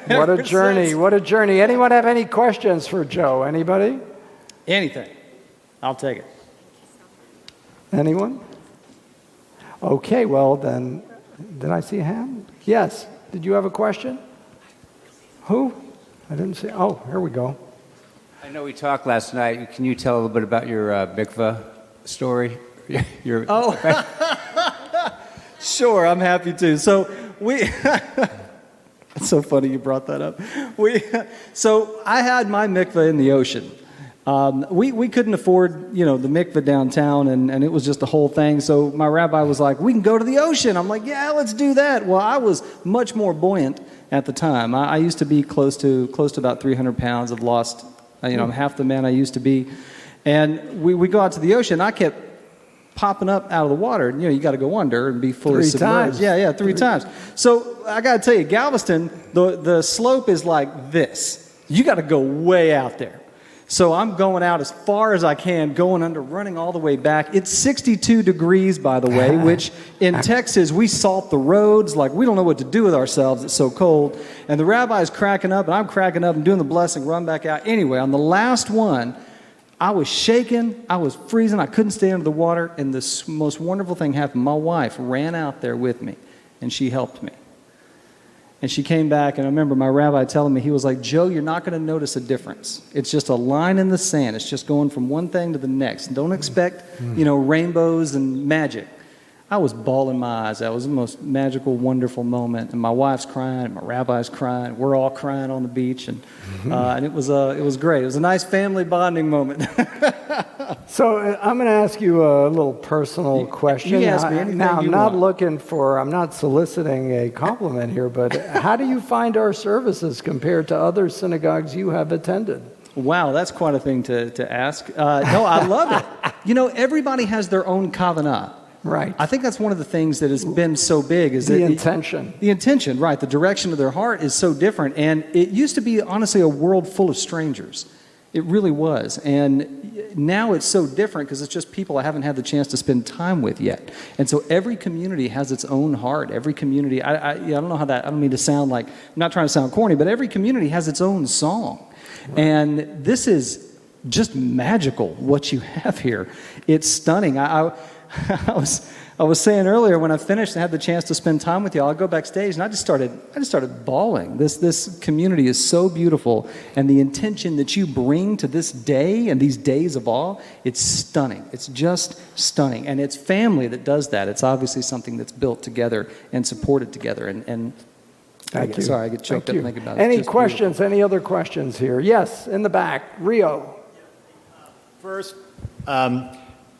What a journey, what a journey. Anyone have any questions for Joe? Anybody? Anything. I'll take it. Anyone? Okay, well then, did I see a hand? Yes. Did you have a question? Who? I didn't see. Oh, here we go. I know we talked last night. Can you tell a little bit about your mikvah story? Sure, I'm happy to. So it's so funny you brought that up. So I had my mikvah in the ocean. We couldn't afford, the mikvah downtown, and it was just a whole thing. So my rabbi was like, we can go to the ocean. I'm like, yeah, let's do that. Well, I was much more buoyant at the time. I used to be close to about 300 pounds. I've lost, I'm half the man I used to be. And we go out to the ocean. I kept popping up out of the water. And, you got to go under and be fully submerged. Yeah, three times. So I got to tell you, Galveston, the slope is like this. You got to go way out there. So I'm going out as far as I can, going under, running all the way back. It's 62 degrees, by the way, which in Texas, we salt the roads like we don't know what to do with ourselves. It's so cold. And the rabbi's cracking up, and I'm cracking up and doing the blessing, run back out. Anyway, on the last one, I was shaking, I was freezing, I couldn't stay under the water, and the most wonderful thing happened. My wife ran out there with me, and she helped me. And she came back, and I remember my rabbi telling me, he was like, Joe, you're not going to notice a difference. It's just a line in the sand. It's just going from one thing to the next. Don't expect, rainbows and magic. I was bawling my eyes out. It was the most magical, wonderful moment. And my wife's crying, and my rabbi's crying. We're all crying on the beach, and it was great. It was a nice family bonding moment. So I'm going to ask you a little personal question. You ask me anything now, you I'm not soliciting a compliment here, but how do you find our services compared to other synagogues you have attended? Wow, that's quite a thing to ask. No, I love it. Everybody has their own kavanah. Right. I think that's one of the things that has been so big is the intention. The intention, right. The direction of their heart is so different. And it used to be, honestly, a world full of strangers. It really was. And now it's so different because it's just people I haven't had the chance to spend time with yet. And so every community has its own heart. Every community, I don't know how that, I don't mean to sound like, I'm not trying to sound corny, but every community has its own song. Right. And this is just magical, what you have here. It's stunning. I was saying earlier, when I finished and had the chance to spend time with y'all, I go backstage and I just started bawling. This community is so beautiful, and the intention that you bring to this day and these days of awe, it's stunning. It's just stunning, and it's family that does that. It's obviously something that's built together and supported together. And Thank you. Sorry, I get choked up thinking about it. Any questions? Beautiful. Any other questions here? Yes, in the back, Rio. First.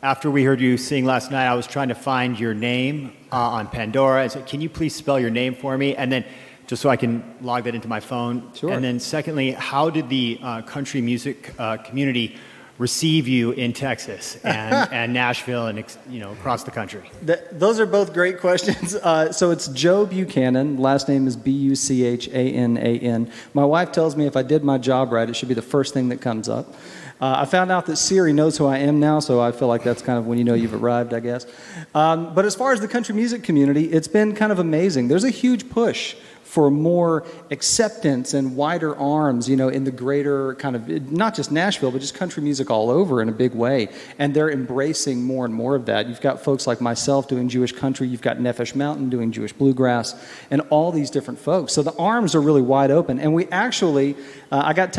After we heard you sing last night, I was trying to find your name on Pandora. I said, can you please spell your name for me? And then, just so I can log that into my phone. Sure. And then secondly, how did the country music community receive you in Texas and Nashville and across the country? Those are both great questions. So it's Joe Buchanan. Last name is Buchanan. My wife tells me if I did my job right, it should be the first thing that comes up. I found out that Siri knows who I am now, so I feel like that's kind of when you know you've arrived, I guess. But as far as the country music community, it's been kind of amazing. There's a huge push for more acceptance and wider arms, in the greater kind of, not just Nashville, but just country music all over in a big way. And they're embracing more and more of that. You've got folks like myself doing Jewish country. You've got Nefesh Mountain doing Jewish bluegrass, and all these different folks. So the arms are really wide open. And we actually, I got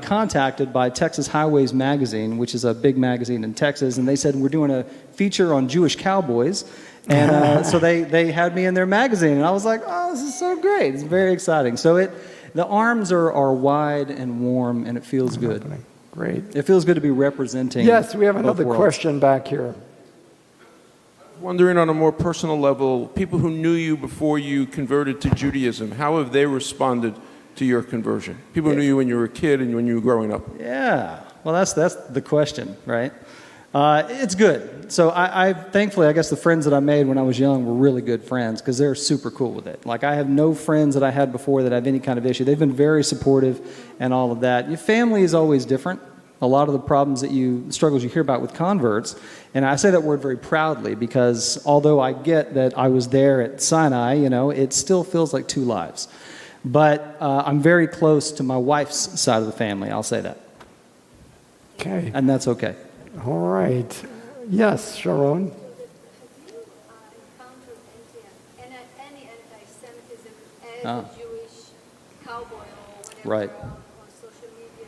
contacted by Texas Highways Magazine, which is a big magazine in Texas, and they said, we're doing a feature on Jewish cowboys. And so they had me in their magazine, and I was like, oh, this is so great. It's very exciting. So The arms are wide and warm, and it feels good. Great. It feels good to be representing. Yes, we have both another worlds. question back here. Wondering on a more personal level, people who knew you before you converted to Judaism, how have they responded to your conversion? People who knew you when you were a kid and when you were growing up. Yeah, well, that's the question, right? It's good. So I thankfully, I guess the friends that I made when I was young were really good friends because they're super cool with it. Like I have no friends that I had before that have any kind of issue. They've been very supportive and all of that. Your family is always different. A lot of the problems struggles you hear about with converts, and I say that word very proudly because although I get that I was there at Sinai, it still feels like two lives. But I'm very close to my wife's side of the family, I'll say that. Okay. And that's okay. All right. Yes, Sharon. Any anti-Semitism as Ah. a Jewish cowboy or whatever Right. on social media?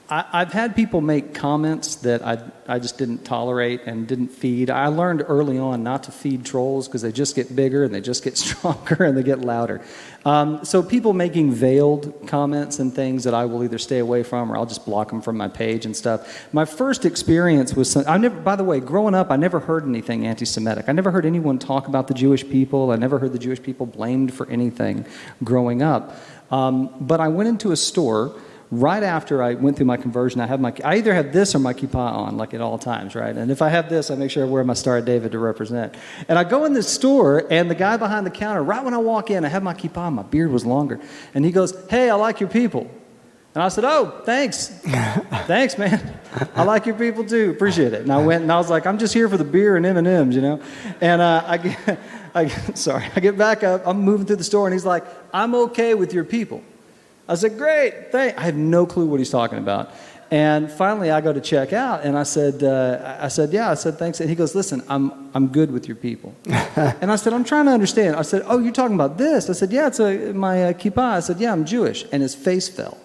I've had people make comments that I just didn't tolerate and didn't feed. I learned early on not to feed trolls because they just get bigger and they just get stronger and they get louder. So people making veiled comments and things that I will either stay away from or I'll just block them from my page and stuff. My first experience was, by the way, growing up, I never heard anything anti-Semitic. I never heard anyone talk about the Jewish people. I never heard the Jewish people blamed for anything growing up. But I went into a store right after I went through my conversion. I either have this or my kippah on, like at all times, right? And if I have this, I make sure I wear my Star of David to represent. And I go in this store, and the guy behind the counter, right when I walk in, I have my kippah, my beard was longer, and he goes, "Hey, I like your people." And I said, "Oh, thanks. Thanks, man. I like your people too. Appreciate it." And I went and I was like, "I'm just here for the beer and M&Ms, And I get back up, I'm moving through the store, and he's like, "I'm okay with your people." I said, "Great, thanks." I have no clue what he's talking about. And finally, I go to check out, and I said, "Yeah." I said, "Thanks." And he goes, "Listen, I'm good with your people." And I said, "I'm trying to understand." I said, "Oh, you're talking about this?" I said, "Yeah, it's my kippah." I said, "Yeah, I'm Jewish." And his face fell.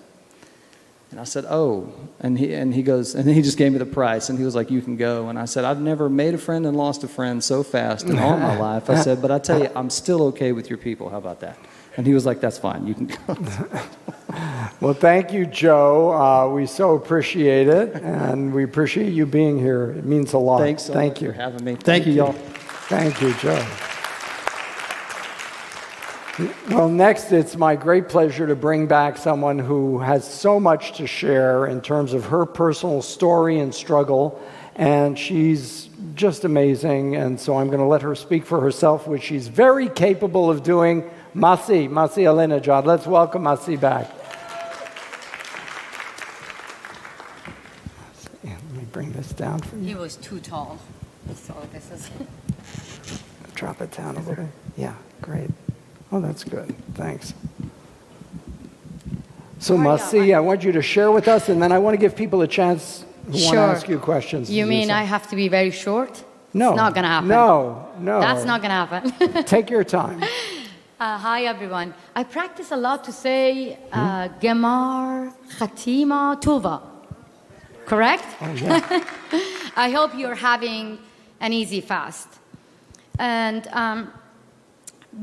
And I said, "Oh," and he goes, and then he just gave me the price, and he was like, "You can go." And I said, "I've never made a friend and lost a friend so fast in all my life." I said, "But I tell you, I'm still okay with your people. How about that?" And he was like, "That's fine. You can go." Well, thank you, Joe. We so appreciate it, and we appreciate you being here. It means a lot. Thanks so Thank much you for having me. Thank you, y'all. Thank you, Joe. Well, next, it's my great pleasure to bring back someone who has so much to share in terms of her personal story and struggle, and she's just amazing, and so I'm going to let her speak for herself, which she's very capable of doing. Masi Alinejad. Let's welcome Masi back. Let me bring this down for you. He was too tall, so this is... Drop it down a little bit. Yeah, great. Oh, that's good. Thanks. So, Masi, I want you to share with us, and then I want to give people a chance who want to ask you questions. You mean I have to be very short? No. It's not going to happen. No. That's not going to happen. Take your time. Hi, everyone. I practice a lot to say Gemar, Khatima, Tova. Correct? Oh, yeah. I hope you're having an easy fast. And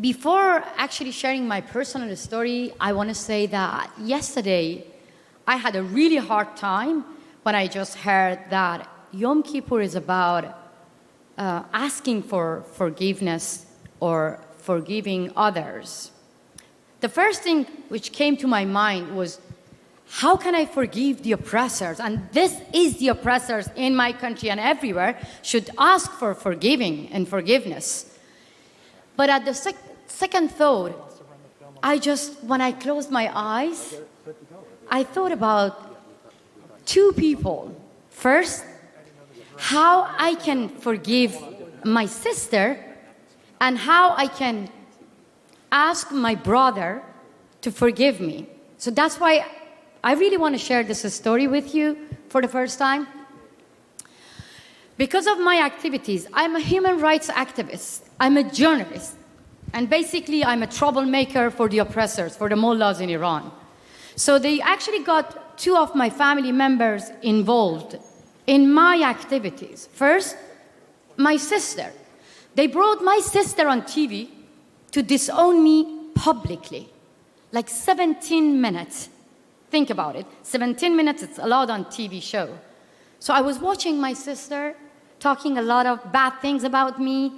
before actually sharing my personal story, I want to say that yesterday I had a really hard time when I just heard that Yom Kippur is about asking for forgiveness or forgiving others. The first thing which came to my mind was, how can I forgive the oppressors? And this is the oppressors in my country and everywhere should ask for forgiving and forgiveness. But at the second thought, when I closed my eyes, I thought about two people. First, how I can forgive my sister and how I can ask my brother to forgive me. So that's why I really want to share this story with you for the first time. Because of my activities, I'm a human rights activist. I'm a journalist. And basically, I'm a troublemaker for the oppressors, for the mullahs in Iran. So they actually got two of my family members involved in my activities. First, my sister. They brought my sister on TV to disown me publicly. like 17 minutes. Think about it. 17 minutes, it's allowed on TV show. So I was watching my sister talking a lot of bad things about me,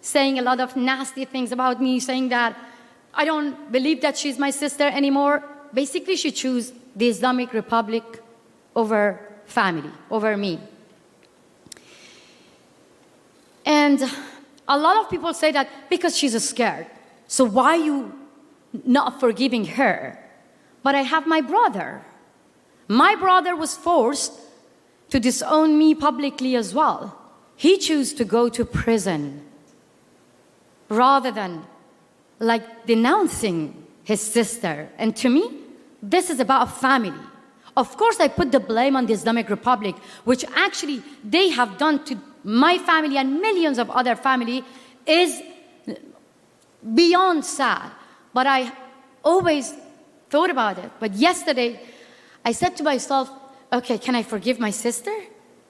saying a lot of nasty things about me, saying that I don't believe that she's my sister anymore. Basically, she chose the Islamic Republic over family, over me. And a lot of people say that because she's scared. So why you not forgiving her? But I have my brother. My brother was forced to disown me publicly as well. He chose to go to prison rather than like denouncing his sister. And to me, this is about family. Of course, I put the blame on the Islamic Republic, which actually they have done to my family and millions of other family is beyond sad. But I always thought about it. But yesterday, I said to myself, okay, can I forgive my sister?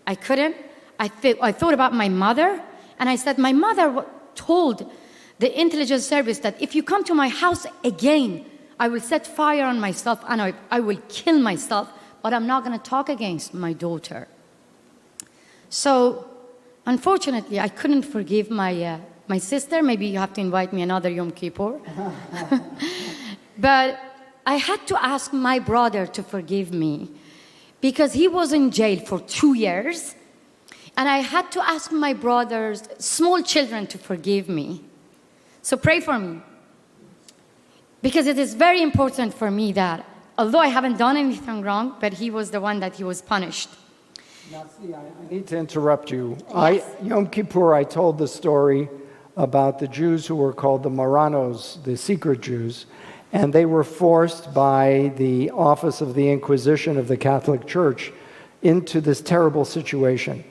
I couldn't. I thought about my mother, and I said, my mother told the intelligence service that if you come to my house again, I will set fire on myself and I will kill myself, but I'm not going to talk against my daughter. So, unfortunately, I couldn't forgive my sister. Maybe you have to invite me another Yom Kippur. But I had to ask my brother to forgive me because he was in jail for 2 years. And I had to ask my brother's small children to forgive me. So pray for me. Because it is very important for me that, although I haven't done anything wrong, but he was the one that he was punished. Nasi, I need to interrupt you. Yes. Yom Kippur, I told the story about the Jews who were called the Marranos, the secret Jews, and they were forced by the office of the Inquisition of the Catholic Church into this terrible situation.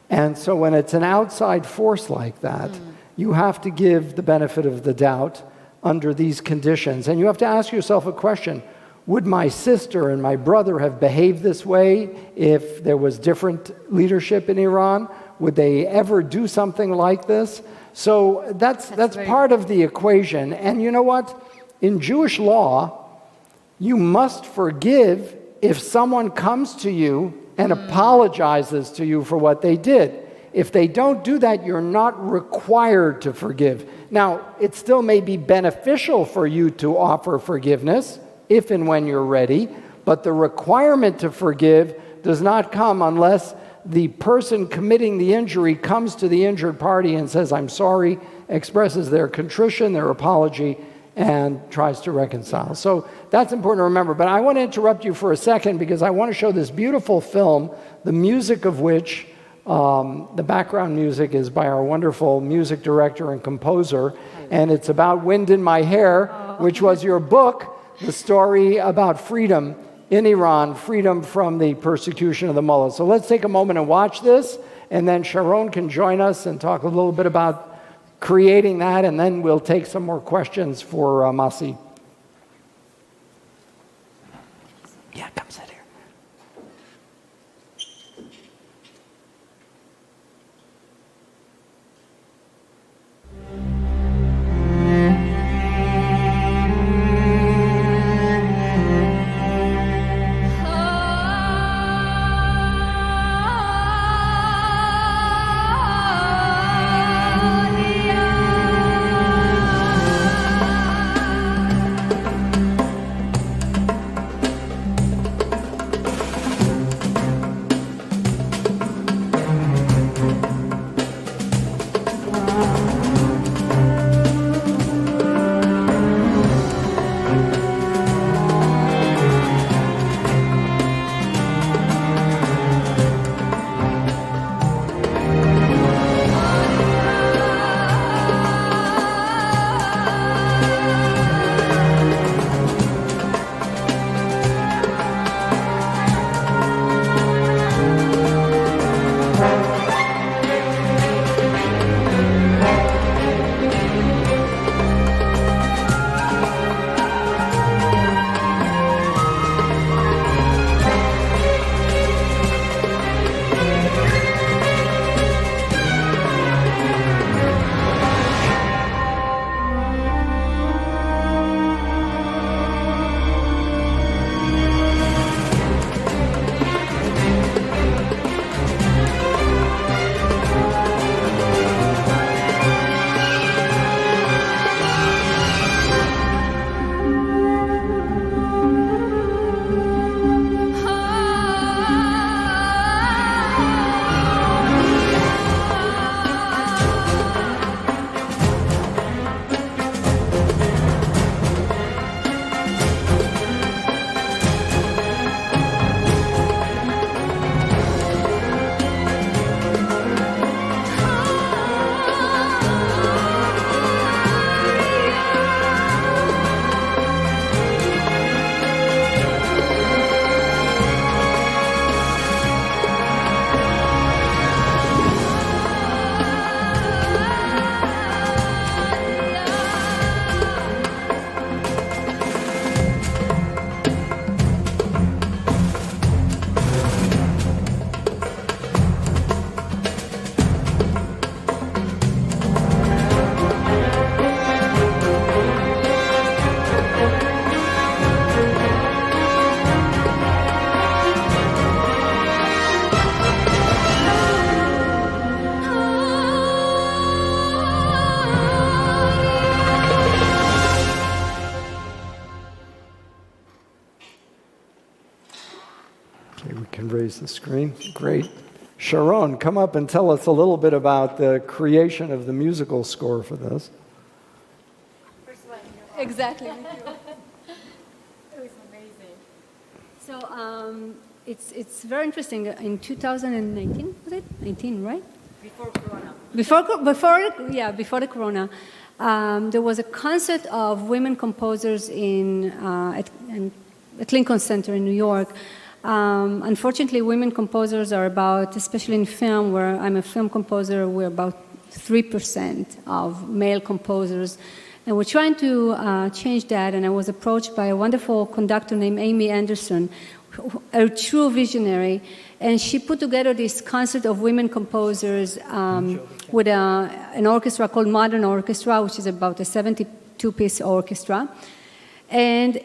And so when it's an outside force like that, you have to give the benefit of the doubt under these conditions. And you have to ask yourself a question. Would my sister and my brother have behaved this way if there was different leadership in Iran? Would they ever do something like this? So that's part of the equation. And you know what? In Jewish law, you must forgive if someone comes to you and apologizes to you for what they did. If they don't do that, you're not required to forgive. Now, it still may be beneficial for you to offer forgiveness if and when you're ready, but the requirement to forgive does not come unless the person committing the injury comes to the injured party and says, I'm sorry, expresses their contrition, their apology, and tries to reconcile. So that's important to remember. But I want to interrupt you for a second because I want to show this beautiful film, the music of which, the background music is by our wonderful music director and composer, and it's about Wind in My Hair, which was your book, the story about freedom in Iran, freedom from the persecution of the mullahs. So let's take a moment and watch this, and then Sharon can join us and talk a little bit about creating that, and then we'll take some more questions for Masi. Yeah, come sit here. Okay, we can raise the screen. Great. Sharon, come up and tell us a little bit about the creation of the musical score for this. Exactly. It was amazing. So it's very interesting. In 2019, was it 19, right? Before Corona. Before the Corona, there was a concert of women composers at Lincoln Center in New York. Unfortunately, women composers are about, especially in film, where I'm a film composer, we're about 3% of male composers. And we're trying to change that, and I was approached by a wonderful conductor named Amy Anderson, a true visionary, and she put together this concert of women composers with an orchestra called Modern Orchestra, which is about a 72-piece orchestra. And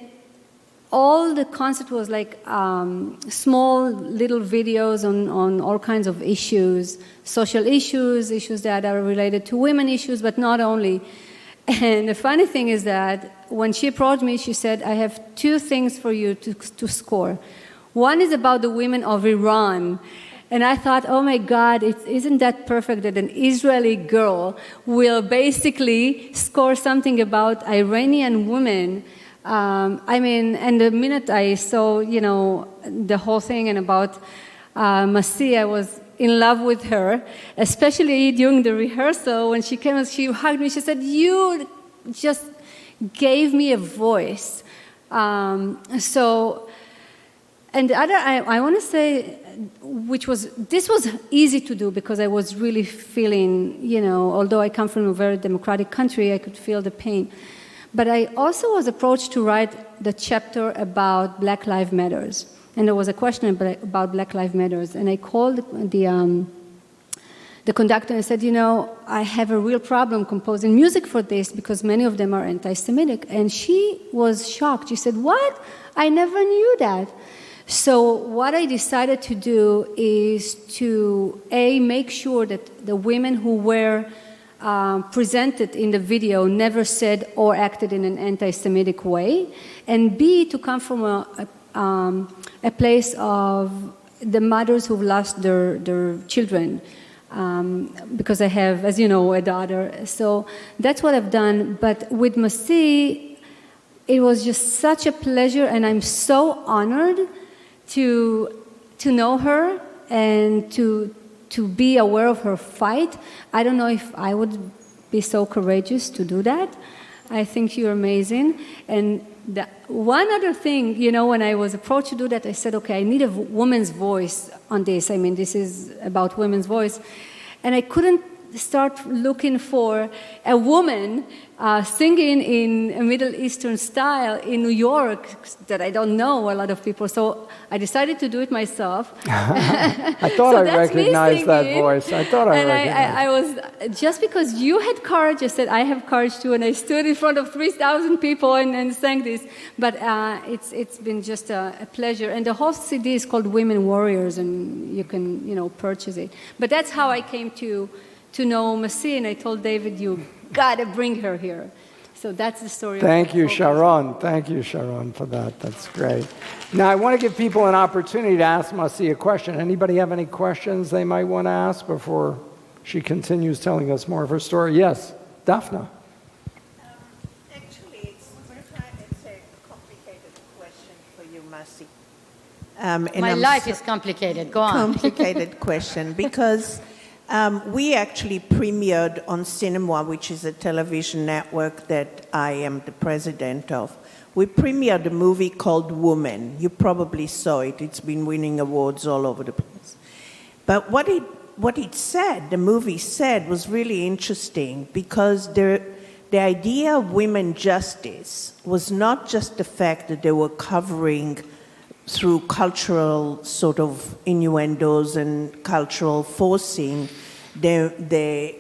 all the concert was like small little videos on all kinds of issues, social issues, issues that are related to women issues, but not only. And the funny thing is that when she approached me, she said, I have two things for you to score. One is about the women of Iran. And I thought, oh my God, isn't that perfect that an Israeli girl will basically score something about Iranian women? And the minute I saw, the whole thing and about Masi, I was in love with her, especially during the rehearsal when she came and she hugged me. She said, you just gave me a voice. And the other, I want to say, this was easy to do because I was really feeling, although I come from a very democratic country, I could feel the pain. But I also was approached to write the chapter about Black Lives Matters. And there was a question about Black Lives Matters. And I called the conductor and I said, I have a real problem composing music for this because many of them are anti-Semitic. And she was shocked. She said, what? I never knew that. So what I decided to do is to, make sure that the women who were presented in the video never said or acted in an anti-Semitic way, and B, to come from a place of the mothers who've lost their children, because I have, as you know, a daughter. So that's what I've done. But with Masi, it was just such a pleasure, and I'm so honored to know her and to be aware of her fight. I don't know if I would be so courageous to do that. I think you're amazing. And one other thing, when I was approached to do that, I said, okay, I need a woman's voice on this. I mean, this is about women's voice. And I couldn't start looking for a woman singing in a Middle Eastern style in New York that I don't know a lot of people. So I decided to do it myself. I thought I recognized that voice. I was, just because you had courage, I said, I have courage too. And I stood in front of 3,000 people and sang this. But it's been just a pleasure. And the whole CD is called Women Warriors, and you can, purchase it. But that's how I came to know Masi, and I told David, you gotta bring her here. So that's the story. Thank you, Sharon. Thank you, Sharon, for that. That's great. Now, I want to give people an opportunity to ask Masi a question. Anybody have any questions they might want to ask before she continues telling us more of her story? Yes, Daphna. Actually, it's a complicated question for you, Masi. My life is complicated. Go on. Complicated question, because we actually premiered on Cinema, which is a television network that I am the president of. We premiered a movie called Woman. You probably saw it. It's been winning awards all over the place. But what it said, the movie said, was really interesting, because the idea of women justice was not just the fact that they were covering through cultural sort of innuendos and cultural forcing the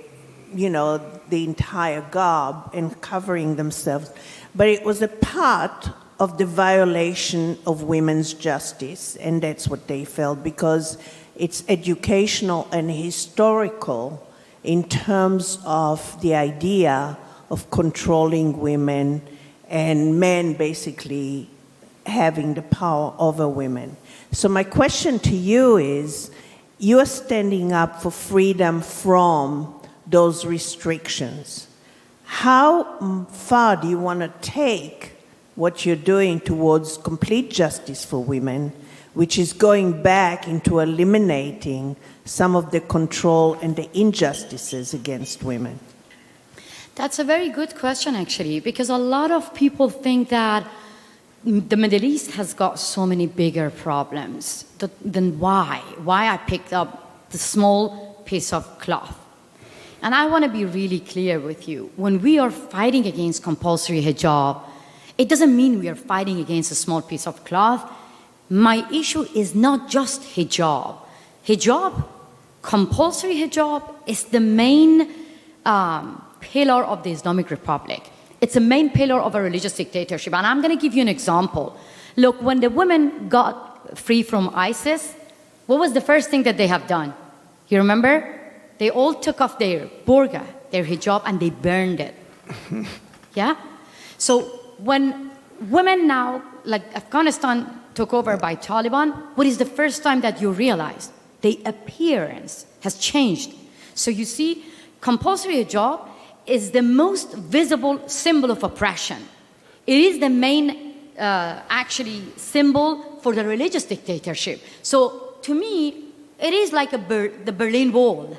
entire garb and covering themselves, but it was a part of the violation of women's justice, and that's what they felt, because it's educational and historical in terms of the idea of controlling women and men basically having the power over women. So my question to you is, you're standing up for freedom from those restrictions. How far do you want to take what you're doing towards complete justice for women, which is going back into eliminating some of the control and the injustices against women? That's a very good question, actually, because a lot of people think that the Middle East has got so many bigger problems. Then why? Why I picked up the small piece of cloth? And I want to be really clear with you. When we are fighting against compulsory hijab, it doesn't mean we are fighting against a small piece of cloth. My issue is not just hijab. Hijab, compulsory hijab, is the main pillar of the Islamic Republic. It's a main pillar of a religious dictatorship. And I'm going to give you an example. Look, when the women got free from ISIS, what was the first thing that they have done? You remember? They all took off their burqa, their hijab, and they burned it. Yeah? So when women now, like Afghanistan took over by Taliban, what is the first time that you realize? The appearance has changed. So you see, compulsory hijab is the most visible symbol of oppression. It is the main, actually, symbol for the religious dictatorship. So to me, it is like the Berlin Wall.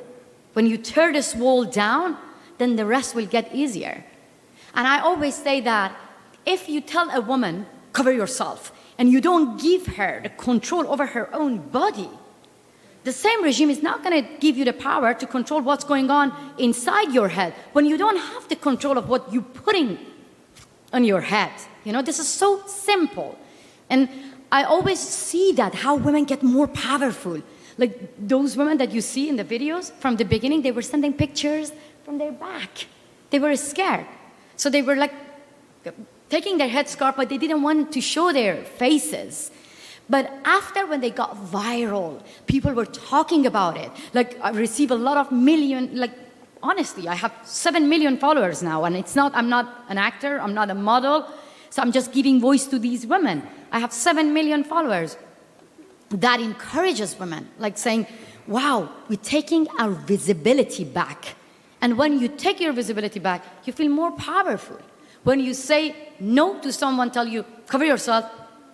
When you tear this wall down, then the rest will get easier. And I always say that if you tell a woman, cover yourself, and you don't give her the control over her own body, the same regime is not going to give you the power to control what's going on inside your head when you don't have the control of what you're putting on your head. You know, this is so simple. And I always see that, how women get more powerful. Like those women that you see in the videos, from the beginning, they were sending pictures from their back. They were scared. So they were like taking their headscarf, but they didn't want to show their faces. But after, when they got viral, people were talking about it. Like, I receive a lot of honestly, I have 7 million followers now, and I'm not an actor, I'm not a model, so I'm just giving voice to these women. I have 7 million followers. That encourages women, like saying, wow, we're taking our visibility back. And when you take your visibility back, you feel more powerful. When you say no to someone, tell you, cover yourself,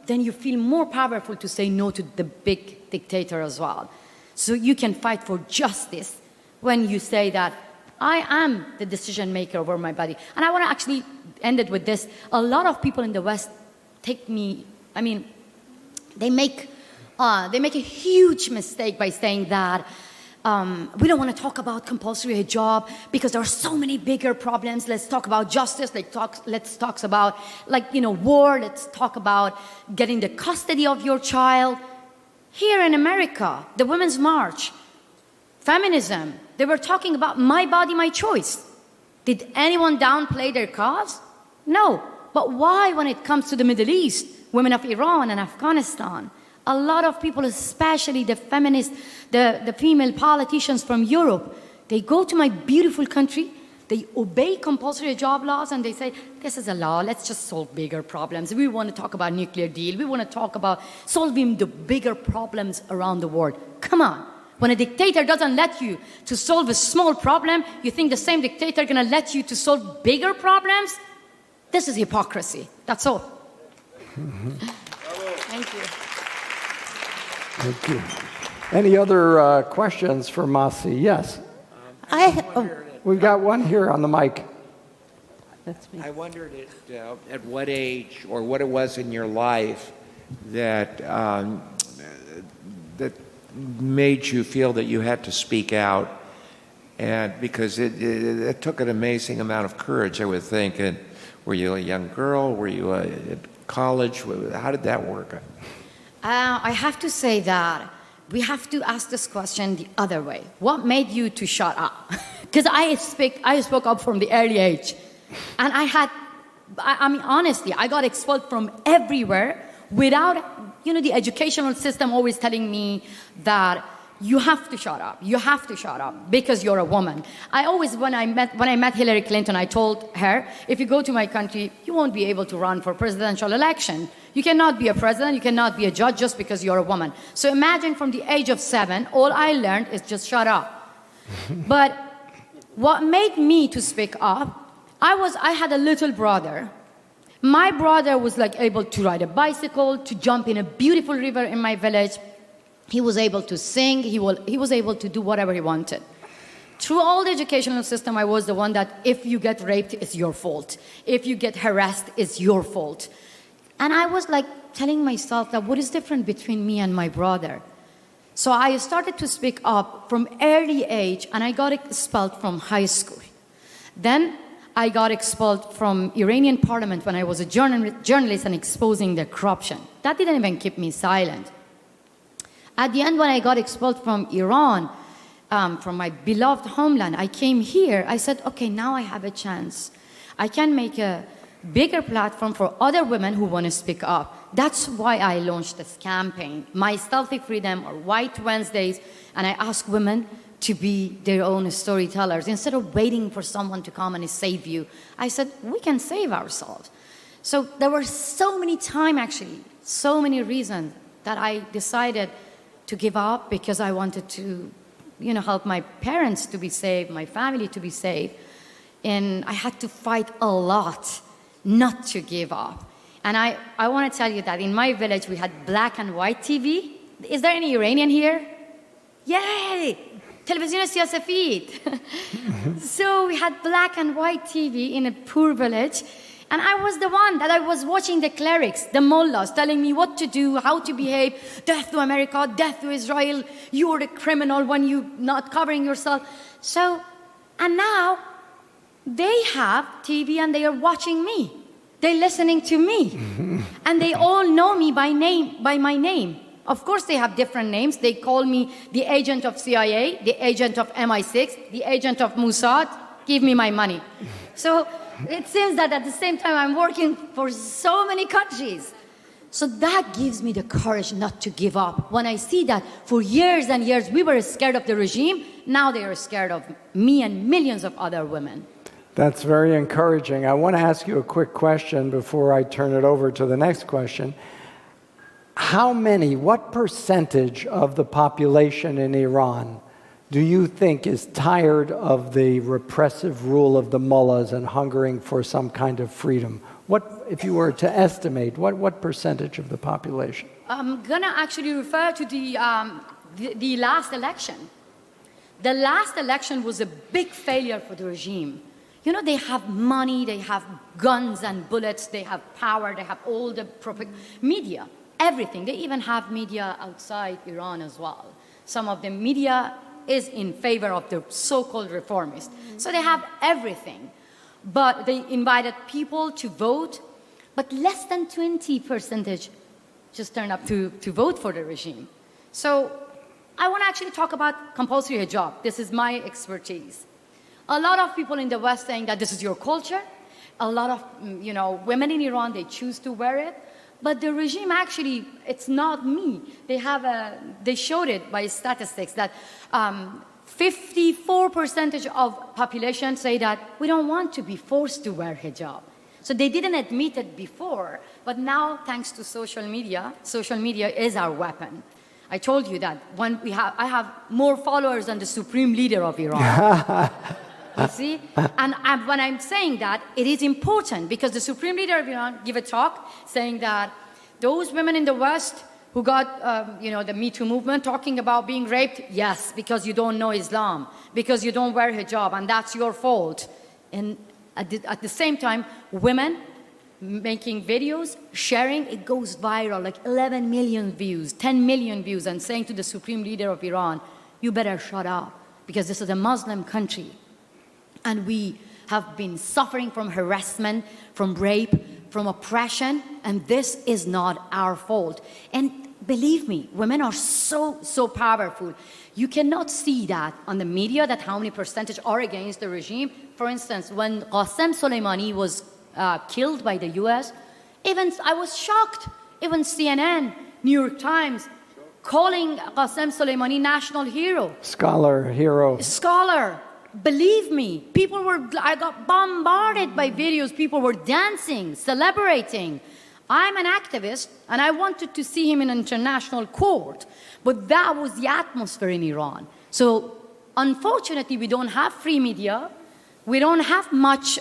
then you feel more powerful to say no to the big dictator as well. So you can fight for justice when you say that I am the decision maker over my body. And I want to actually end it with this. A lot of people in the West they make a huge mistake by saying that we don't want to talk about compulsory hijab because there are so many bigger problems. Let's talk about justice. Let's talk about, war. Let's talk about getting the custody of your child. Here in America, the Women's March, feminism, they were talking about my body, my choice. Did anyone downplay their cause? No. But why, when it comes to the Middle East, women of Iran and Afghanistan, a lot of people, especially the feminists, the female politicians from Europe, they go to my beautiful country, they obey compulsory hijab laws, and they say, this is a law, let's just solve bigger problems. We want to talk about nuclear deal. We want to talk about solving the bigger problems around the world. Come on. When a dictator doesn't let you to solve a small problem, you think the same dictator is going to let you to solve bigger problems? This is hypocrisy. That's all. Thank you. Thank you. Any other questions for Masi? Yes. We've got one here on the mic. I wondered at what age or what it was in your life that that made you feel that you had to speak out, and because it took an amazing amount of courage, I would think. And were you a young girl? Were you at college? How did that work? I have to say that we have to ask this question the other way. What made you to shut up? Because I spoke up from the early age. And honestly, I got expelled from everywhere without, the educational system always telling me that you have to shut up. You have to shut up because you're a woman. I always, when I met Hillary Clinton, I told her, if you go to my country, you won't be able to run for presidential election. You cannot be a president, you cannot be a judge just because you're a woman. So imagine from the age of 7, all I learned is just shut up. But what made me to speak up, I had a little brother. My brother was like able to ride a bicycle, to jump in a beautiful river in my village. He was able to sing, he was able to do whatever he wanted. Through all the educational system, I was the one that if you get raped, it's your fault. If you get harassed, it's your fault. And I was like telling myself that what is different between me and my brother? So I started to speak up from early age, and I got expelled from high school. Then I got expelled from Iranian parliament when I was a journalist and exposing the corruption. That didn't even keep me silent. At the end, when I got expelled from Iran, from my beloved homeland, I came here. I said, okay, now I have a chance. I can make a bigger platform for other women who want to speak up. That's why I launched this campaign, My Stealthy Freedom, or White Wednesdays, and I ask women to be their own storytellers. Instead of waiting for someone to come and save you, I said, we can save ourselves. So there were so many times, actually, so many reasons that I decided to give up because I wanted to, help my parents to be saved, my family to be saved. And I had to fight a lot not to give up. And I want to tell you that in my village, we had black and white TV. Is there any Iranian here? Yay! Television siyasafid. So we had black and white TV in a poor village. And I was the one that I was watching the clerics, the mullahs, telling me what to do, how to behave. Death to America, death to Israel. You're a criminal when you're not covering yourself. So, and now they have TV and they are watching me. They're listening to me. And they all know me by my name. Of course, they have different names. They call me the agent of CIA, the agent of MI6, the agent of Mossad. Give me my money. So it seems that at the same time, I'm working for so many countries. So that gives me the courage not to give up. When I see that for years and years, we were scared of the regime. Now they are scared of me and millions of other women. That's very encouraging. I want to ask you a quick question before I turn it over to the next question. What percentage of the population in Iran do you think is tired of the repressive rule of the mullahs and hungering for some kind of freedom? What, if you were to estimate, what percentage of the population? I'm gonna actually refer to the last election. The last election was a big failure for the regime. They have money, they have guns and bullets, they have power, they have all the media, everything. They even have media outside Iran as well. Some of the media is in favor of the so-called reformists. So they have everything. But they invited people to vote, but less than 20% just turned up to vote for the regime. So I want to actually talk about compulsory hijab. This is my expertise. A lot of people in the West saying that this is your culture. A lot of women in Iran, they choose to wear it. But the regime actually, it's not me. They showed it by statistics that 54% of population say that we don't want to be forced to wear hijab. So they didn't admit it before, but now thanks to social media is our weapon. I told you that I have more followers than the supreme leader of Iran. You see? And when I'm saying that, it is important because the supreme leader of Iran gave a talk saying that those women in the West who got, the Me Too movement talking about being raped, yes, because you don't know Islam, because you don't wear hijab, and that's your fault. And at the same time, women making videos, sharing, it goes viral, like 11 million views, 10 million views, and saying to the supreme leader of Iran, you better shut up, because this is a Muslim country. And we have been suffering from harassment, from rape, from oppression, and this is not our fault. And believe me, women are so powerful. You cannot see that on the media, that how many percentage are against the regime. For instance, when Qasem Soleimani was killed by the US, I was shocked. Even CNN, New York Times, calling Qasem Soleimani national hero. Scholar, hero. Scholar. Believe me, I got bombarded by videos. People were dancing, celebrating. I'm an activist, and I wanted to see him in an international court. But that was the atmosphere in Iran. So, unfortunately, we don't have free media. We don't have much,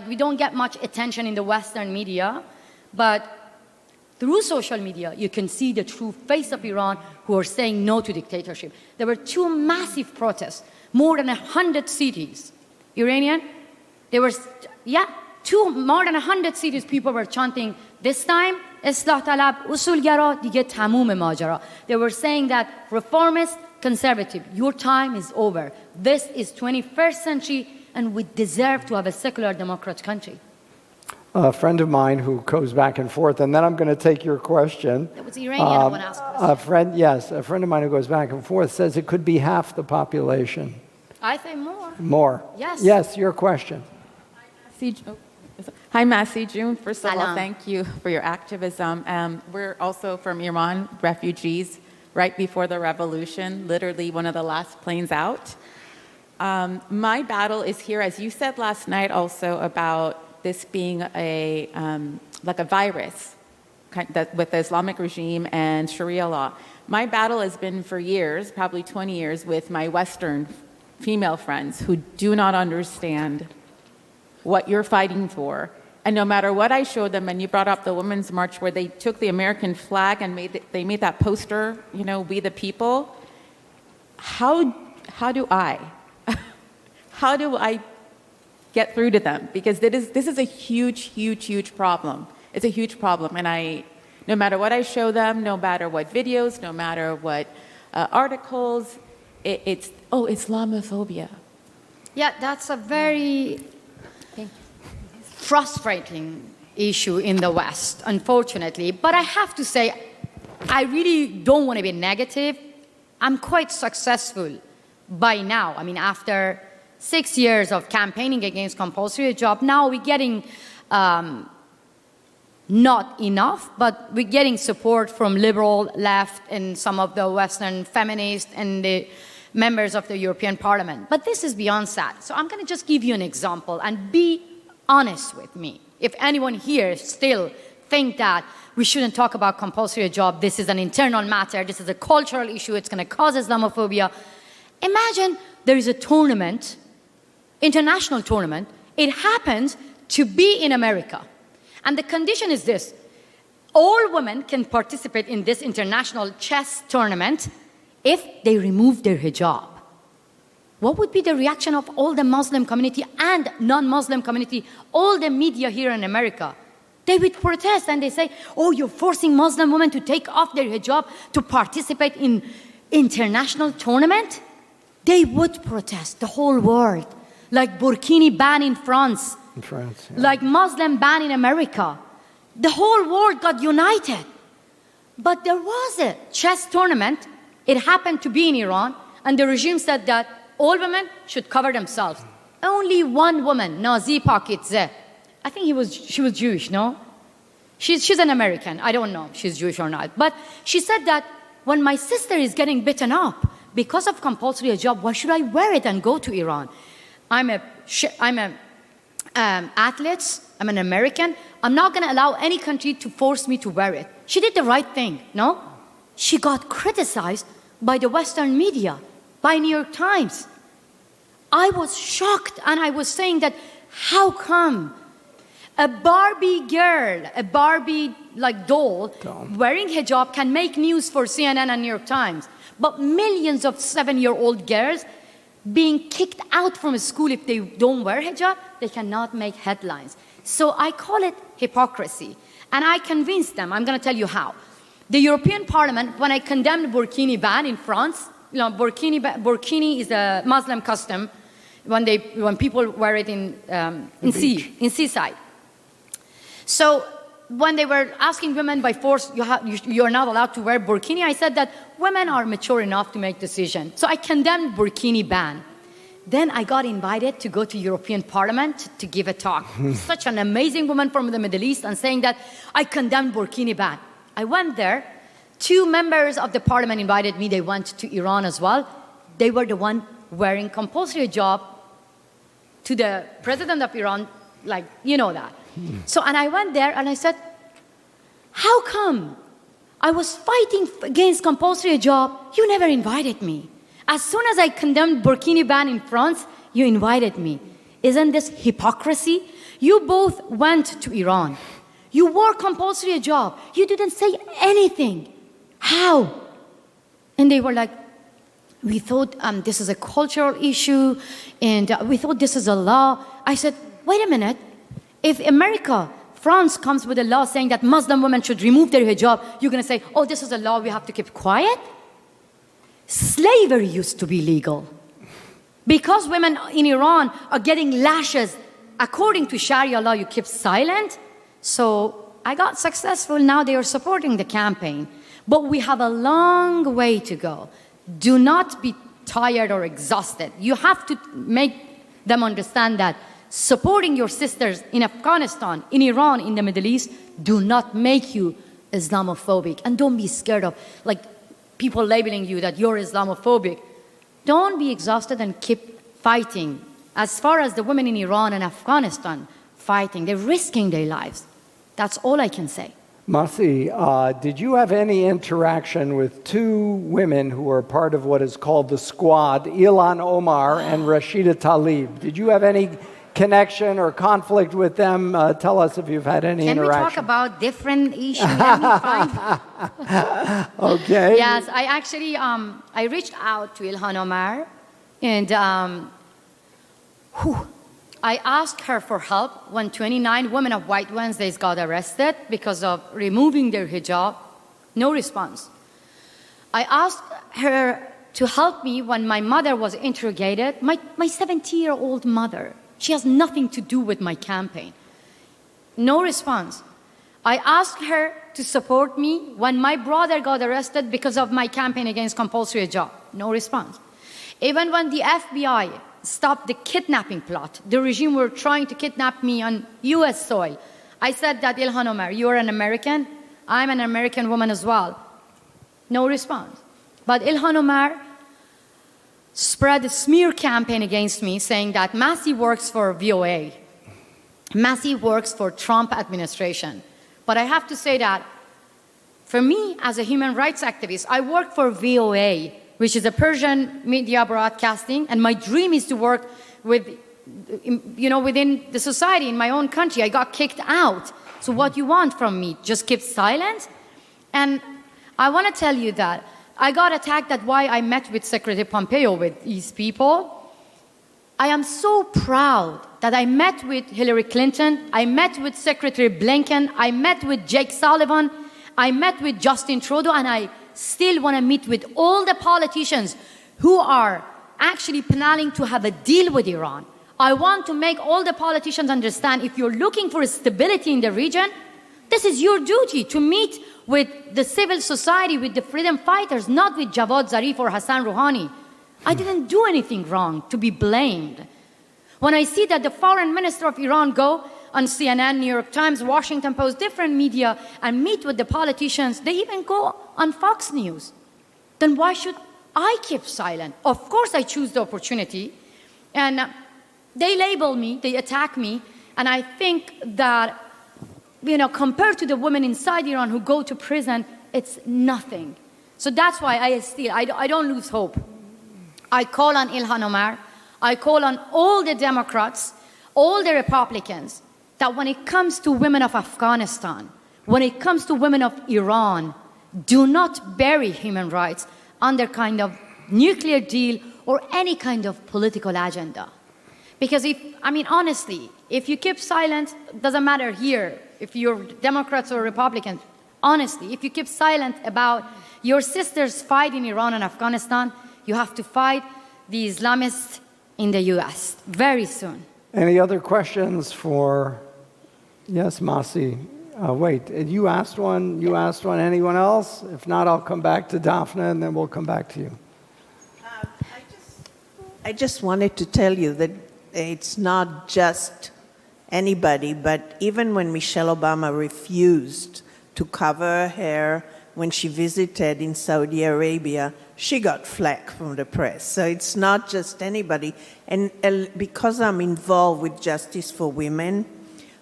we don't get much attention in the Western media. But through social media, you can see the true face of Iran who are saying no to dictatorship. There were 2 massive protests, more than 100 cities. Iranian, there were, more than 100 cities, people were chanting, this time, Islah Talab, Usulgara, dige tamum majara. They were saying that reformist, conservative, your time is over. This is 21st century, and we deserve to have a secular democratic country. A friend of mine who goes back and forth, and then I'm going to take your question. It was Iranian one asked a friend of mine who goes back and forth says it could be half the population. I say more. More. Yes. Yes, your question. Hi, Massey June. First of all, Salam. thank you for your activism. We're also from Iran, refugees, right before the revolution, literally one of the last planes out. My battle is here, as you said last night also, about this being like a virus with the Islamic regime and Sharia law. My battle has been for years, probably 20 years, with my Western female friends who do not understand what you're fighting for. And no matter what I showed them, and you brought up the Women's March where they took the American flag and they made that poster, We the People. How do I get through to them? Because this is a huge problem. It's a huge problem. And no matter what I show them, no matter what videos, no matter what articles, it's Islamophobia. Yeah, that's a very frustrating issue in the West, unfortunately. But I have to say, I really don't want to be negative. I'm quite successful by now. I mean, after 6 years of campaigning against compulsory hijab, now we're getting not enough, but we're getting support from liberal left and some of the Western feminists and the members of the European Parliament. But this is beyond that. So I'm going to just give you an example and be honest with me. If anyone here still think that we shouldn't talk about compulsory hijab, this is an internal matter, this is a cultural issue, it's going to cause Islamophobia. Imagine there is a tournament, international tournament, it happens to be in America. And the condition is this: all women can participate in this international chess tournament if they remove their hijab. What would be the reaction of all the Muslim community and non-Muslim community, all the media here in America? They would protest and they say, oh, you're forcing Muslim women to take off their hijab to participate in international tournament? They would protest, the whole world. Like burkini ban in France. In France, yeah. Like Muslim ban in America. The whole world got united. But there was a chess tournament. It happened to be in Iran. And the regime said that all women should cover themselves. Only one woman, Nazi Pakidze. I think she was Jewish, no? She's an American. I don't know if she's Jewish or not. But she said that when my sister is getting beaten up because of compulsory hijab, why should I wear it and go to Iran? I'm an athlete. I'm an American. I'm not going to allow any country to force me to wear it. She did the right thing, no? She got criticized by the Western media, by New York Times. I was shocked, and I was saying that, how come a Barbie girl, a Barbie doll, wearing hijab can make news for CNN and New York Times, but millions of 7-year-old girls being kicked out from school if they don't wear hijab, they cannot make headlines. So I call it hypocrisy. And I convinced them. I'm going to tell you how. The European Parliament, when I condemned burkini ban in France, burkini is a Muslim custom when people wear it in seaside. So when they were asking women by force, you're not allowed to wear burkini, I said that women are mature enough to make decisions. So I condemned burkini ban. Then I got invited to go to European Parliament to give a talk. Such an amazing woman from the Middle East, and saying that I condemned burkini ban. I went there. 2 members of the parliament invited me. They went to Iran as well. They were the one wearing compulsory hijab to the president of Iran, like, you know that. So, and I went there and I said, how come I was fighting against compulsory hijab, you never invited me? As soon as I condemned burkini ban in France, you invited me. Isn't this hypocrisy? You both went to Iran. You wore compulsory hijab. You didn't say anything. How? And they were like, we thought this is a cultural issue, and we thought this is a law. I said, wait a minute. If America, France comes with a law saying that Muslim women should remove their hijab, you're going to say, oh, this is a law, we have to keep quiet? Slavery used to be legal. Because women in Iran are getting lashes according to Sharia law, you keep silent. So I got successful. Now they are supporting the campaign. But we have a long way to go. Do not be tired or exhausted. You have to make them understand that supporting your sisters in Afghanistan, in Iran, in the Middle East, do not make you Islamophobic. And don't be scared of like people labeling you that you're Islamophobic. Don't be exhausted and keep fighting. As far as the women in Iran and Afghanistan fighting, they're risking their lives. That's all I can say. Masi, did you have any interaction with 2 women who are part of what is called the Squad, Ilhan Omar and Rashida Tlaib? Did you have any connection or conflict with them? Tell us if you've had any interaction. Can we talk about different issues? Let me find. Okay. Yes, I actually I reached out to Ilhan Omar, and I asked her for help when 29 women of White Wednesdays got arrested because of removing their hijab. No response. I asked her to help me when my mother was interrogated. My 70-year-old mother. She has nothing to do with my campaign. No response. I asked her to support me when my brother got arrested because of my campaign against compulsory hijab. No response. Even when the FBI stopped the kidnapping plot, the regime were trying to kidnap me on US soil, I said that, Ilhan Omar, you're an American, I'm an American woman as well. No response. But Ilhan Omar spread a smear campaign against me saying that Masi works for VOA. Masi works for Trump administration. But I have to say that for me as a human rights activist, I work for VOA, which is a Persian media broadcasting, and my dream is to work with, within the society in my own country. I got kicked out. So what you want from me? Just keep silent? And I want to tell you that I got attacked. That's why I met with Secretary Pompeo with these people. I am so proud that I met with Hillary Clinton, I met with Secretary Blinken, I met with Jake Sullivan, I met with Justin Trudeau, and I still want to meet with all the politicians who are actually planning to have a deal with Iran. I want to make all the politicians understand if you're looking for stability in the region, this is your duty to meet with the civil society, with the freedom fighters, not with Javad Zarif or Hassan Rouhani. I didn't do anything wrong to be blamed. When I see that the foreign minister of Iran go on CNN, New York Times, Washington Post, different media, and meet with the politicians, they even go on Fox News, then why should I keep silent? Of course I choose the opportunity. And they label me, they attack me, and I think that, compared to the women inside Iran who go to prison, it's nothing. So that's why I don't lose hope. I call on Ilhan Omar, I call on all the Democrats, all the Republicans, that when it comes to women of Afghanistan, when it comes to women of Iran, do not bury human rights under kind of nuclear deal or any kind of political agenda. Because honestly, if you keep silent, doesn't matter here, if you're Democrats or Republicans, honestly, if you keep silent about your sisters' fight in Iran and Afghanistan, you have to fight the Islamists in the US very soon. Any other questions for, yes, Masi? Wait, you asked one, anyone else? If not, I'll come back to Daphne and then we'll come back to you. I just wanted to tell you that it's not just anybody, but even when Michelle Obama refused to cover her hair when she visited in Saudi Arabia, she got flack from the press. So it's not just anybody. And because I'm involved with Justice for Women,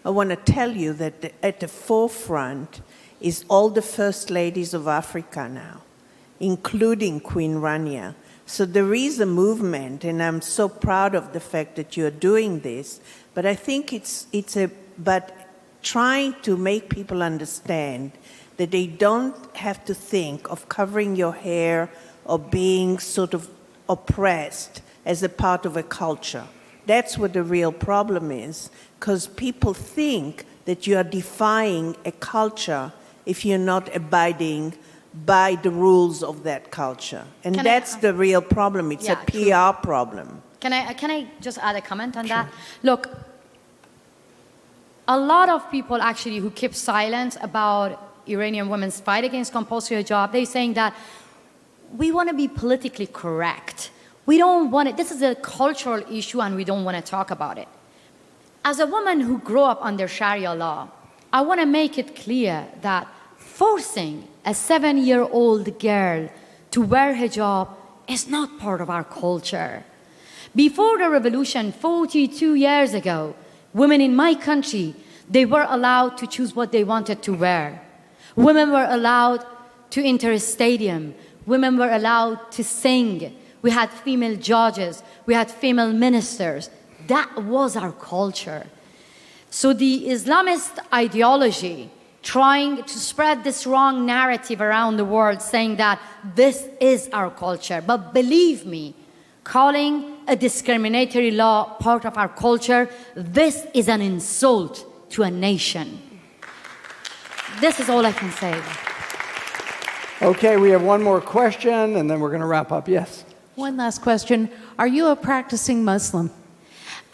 I want to tell you that at the forefront is all the first ladies of Africa now, including Queen Rania. So there is a movement, and I'm so proud of the fact that you're doing this. But I think but trying to make people understand that they don't have to think of covering your hair or being sort of oppressed as a part of a culture. That's what the real problem is, because people think that you are defying a culture if you're not abiding by the rules of that culture. And that's the real problem. It's a PR problem. Can I just add a comment on that? Look, a lot of people actually who keep silent about Iranian women's fight against compulsory hijab, they're saying that we want to be politically correct. We don't want it. This is a cultural issue and we don't want to talk about it. As a woman who grew up under Sharia law, I want to make it clear that forcing a 7-year-old girl to wear hijab is not part of our culture. Before the revolution, 42 years ago, women in my country, they were allowed to choose what they wanted to wear. Women were allowed to enter a stadium. Women were allowed to sing. We had female judges. We had female ministers. That was our culture. So the Islamist ideology trying to spread this wrong narrative around the world saying that this is our culture. But believe me, calling a discriminatory law part of our culture, this is an insult to a nation. This is all I can say. Okay, we have one more question, and then we're going to wrap up. Yes? One last question. Are you a practicing Muslim?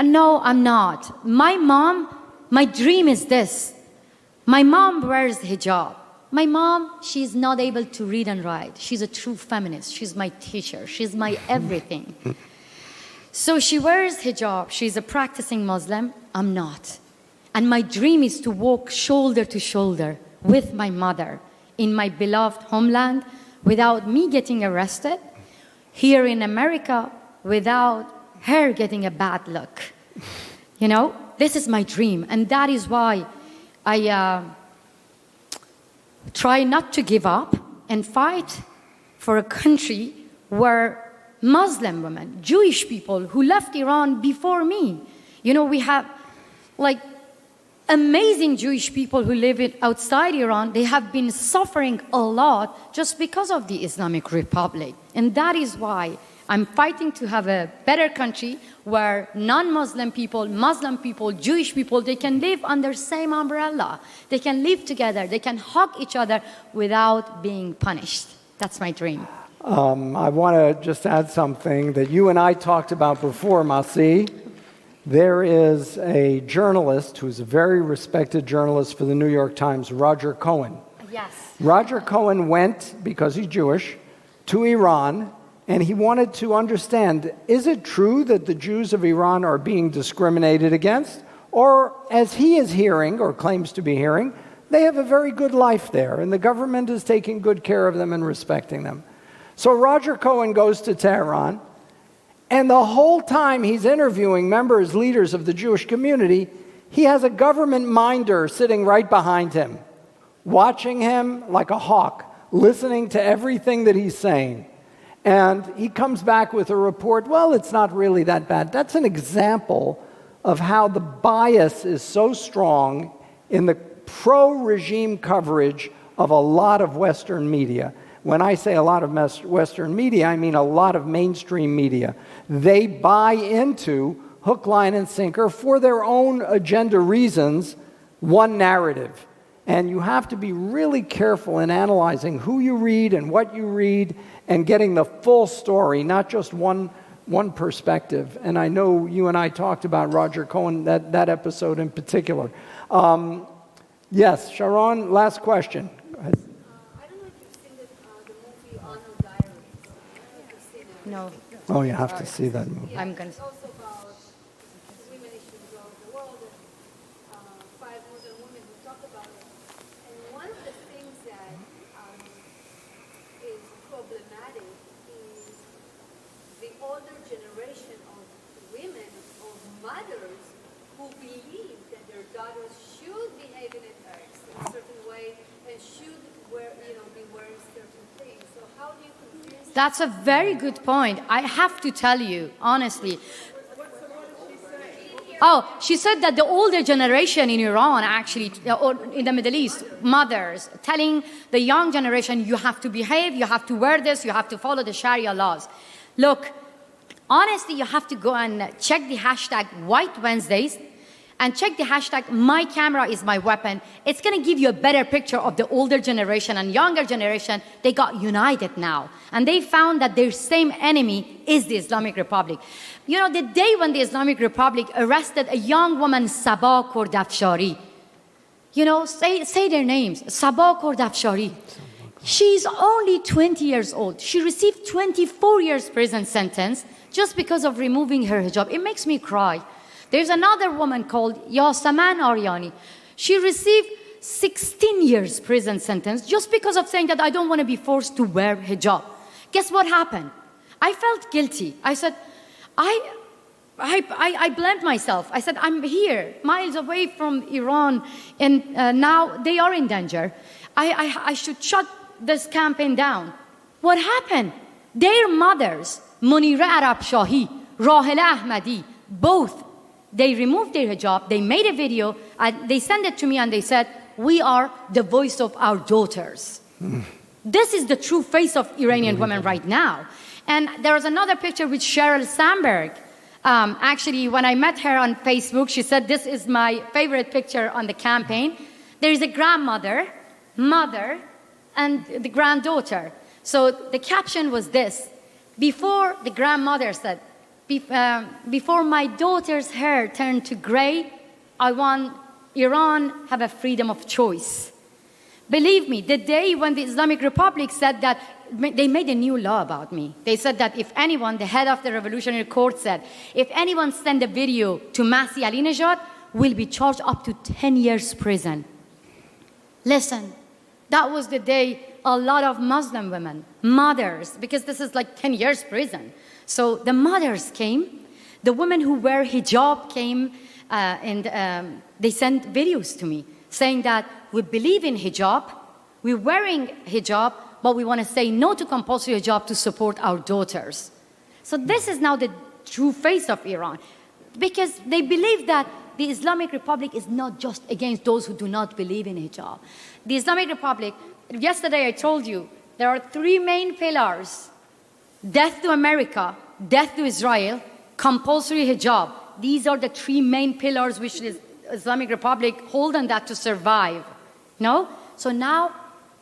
No, I'm not. My dream is this. My mom wears hijab. My mom, she's not able to read and write. She's a true feminist. She's my teacher. She's my everything. So she wears hijab. She's a practicing Muslim. I'm not. And my dream is to walk shoulder to shoulder with my mother in my beloved homeland without me getting arrested, here in America without her getting a bad look. You know, this is my dream. And that is why I try not to give up and fight for a country where Muslim women, Jewish people who left Iran before me, you know, we have like amazing Jewish people who live outside Iran. They have been suffering a lot just because of the Islamic Republic. And that is why I'm fighting to have a better country where non-Muslim people, Muslim people, Jewish people, they can live under the same umbrella. They can live together. They can hug each other without being punished. That's my dream. I want to just add something that you and I talked about before, Masi. There is a journalist who's a very respected journalist for the New York Times, Roger Cohen. Yes. Roger Cohen went, because he's Jewish, to Iran, and he wanted to understand, is it true that the Jews of Iran are being discriminated against? Or, as he is hearing, or claims to be hearing, they have a very good life there, and the government is taking good care of them and respecting them. So Roger Cohen goes to Tehran, and the whole time he's interviewing members, leaders of the Jewish community, he has a government minder sitting right behind him, watching him like a hawk, listening to everything that he's saying. And he comes back with a report, well, it's not really that bad. That's an example of how the bias is so strong in the pro-regime coverage of a lot of Western media. When I say a lot of Western media, I mean a lot of mainstream media. They buy into hook, line, and sinker for their own agenda reasons, one narrative. And you have to be really careful in analyzing who you read and what you read and getting the full story, not just one perspective. And I know you and I talked about Roger Cohen, that episode in particular. Yes, Sharon, last question. Go ahead. No. Oh, you have to see that movie. I'm going to. older generation of women, of mothers, who believe that their daughters should behave in a certain way and should be wearing certain things. So how do you convince? That's a very good point. I have to tell you, honestly. Oh, she said that the older generation in Iran, actually, or in the Middle East, mothers, telling the young generation, you have to behave, you have to wear this, you have to follow the Sharia laws. Look, honestly, you have to go and check the hashtag White Wednesdays and check the hashtag My Camera is My Weapon. It's going to give you a better picture of the older generation and younger generation. They got united now. And they found that their same enemy is the Islamic Republic. You know, the day when the Islamic Republic arrested a young woman, Sabah Kordafshari, you know, say their names, Sabah Kordafshari. She's only 20 years old. She received 24 years prison sentence just because of removing her hijab. It makes me cry. There's another woman called Yasaman Aryani. She received 16 years prison sentence just because of saying that I don't want to be forced to wear hijab. Guess what happened? I felt guilty. I said, I blamed myself. I said, I'm here, miles away from Iran, and now they are in danger. I should shut this campaign down. What happened? Their mothers, Munira Arab Shahi, Rahela Ahmadi, both, they removed their hijab, they made a video, and they sent it to me and they said, we are the voice of our daughters. This is the true face of Iranian women right now. And there was another picture with Sheryl Sandberg. Actually, when I met her on Facebook, she said, this is my favorite picture on the campaign. There is a grandmother, mother, and the granddaughter. So the caption was this. Before, the grandmother said, before my daughter's hair turned to gray, I want Iran have a freedom of choice. Believe me, the day when the Islamic Republic said that, they made a new law about me. They said that if anyone, the head of the Revolutionary Court said, if anyone send a video to Masih Alinejad, will be charged up to 10 years prison. Listen, that was the day a lot of Muslim women, mothers, because this is like 10 years prison. So the mothers came, the women who wear hijab came, and they sent videos to me saying that we believe in hijab, we're wearing hijab, but we want to say no to compulsory hijab to support our daughters. So this is now the true face of Iran, because they believe that the Islamic Republic is not just against those who do not believe in hijab. The Islamic Republic, yesterday I told you, there are three main pillars: death to America, death to Israel, compulsory hijab. These are the three main pillars which the Islamic Republic hold on that to survive. No? So now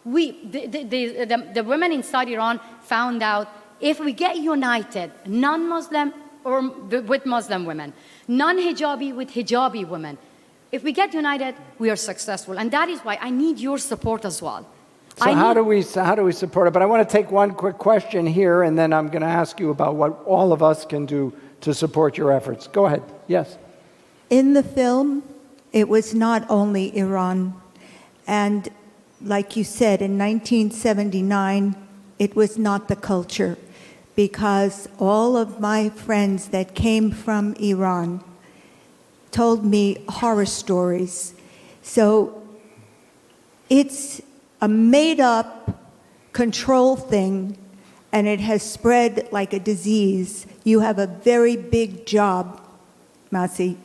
the women inside Iran found out if we get united, non-Muslim or with Muslim women, non-hijabi with hijabi women, if we get united, we are successful. And that is why I need your support as well. So how do we support it? But I want to take one quick question here, and then I'm going to ask you about what all of us can do to support your efforts. Go ahead. Yes. In the film, it was not only Iran. And like you said, in 1979, it was not the culture, because all of my friends that came from Iran told me horror stories. So it's a made-up control thing, and it has spread like a disease. You have a very big job, Masih.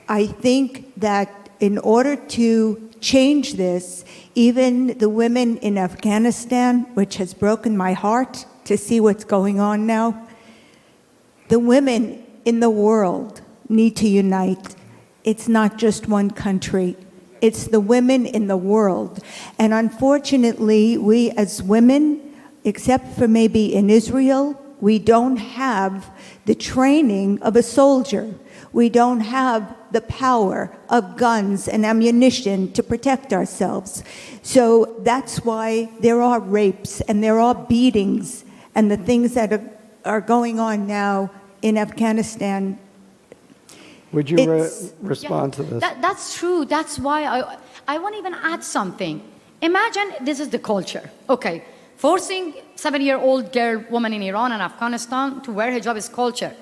I think that in order to change this, even the women in Afghanistan, which has broken my heart to see what's going on now, the women in the world need to unite. It's not just one country. It's the women in the world. And unfortunately, we as women, except for maybe in Israel, we don't have the training of a soldier. We don't have the power of guns and ammunition to protect ourselves. So that's why there are rapes and there are beatings and the things that are going on now in Afghanistan. Would you respond to this? That's true. That's why I want to even add something. Imagine this is the culture. Okay, Forcing 7-year-old girl, woman in Iran and Afghanistan to wear hijab is culture.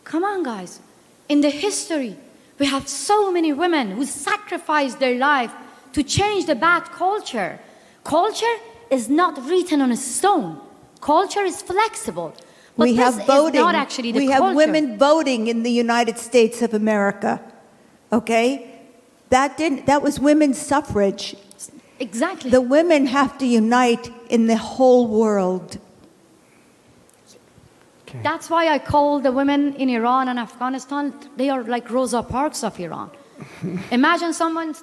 Come on, guys. In the history, we have so many women who sacrificed their life to change the bad culture. Culture is not written on a stone. Culture is flexible. But We have this voting. is not actually the we culture. have women voting in the United States of America. Okay? That was women's suffrage. Exactly. The women have to unite in the whole world. That's why I call the women in Iran and Afghanistan, they are like Rosa Parks of Iran. Imagine someone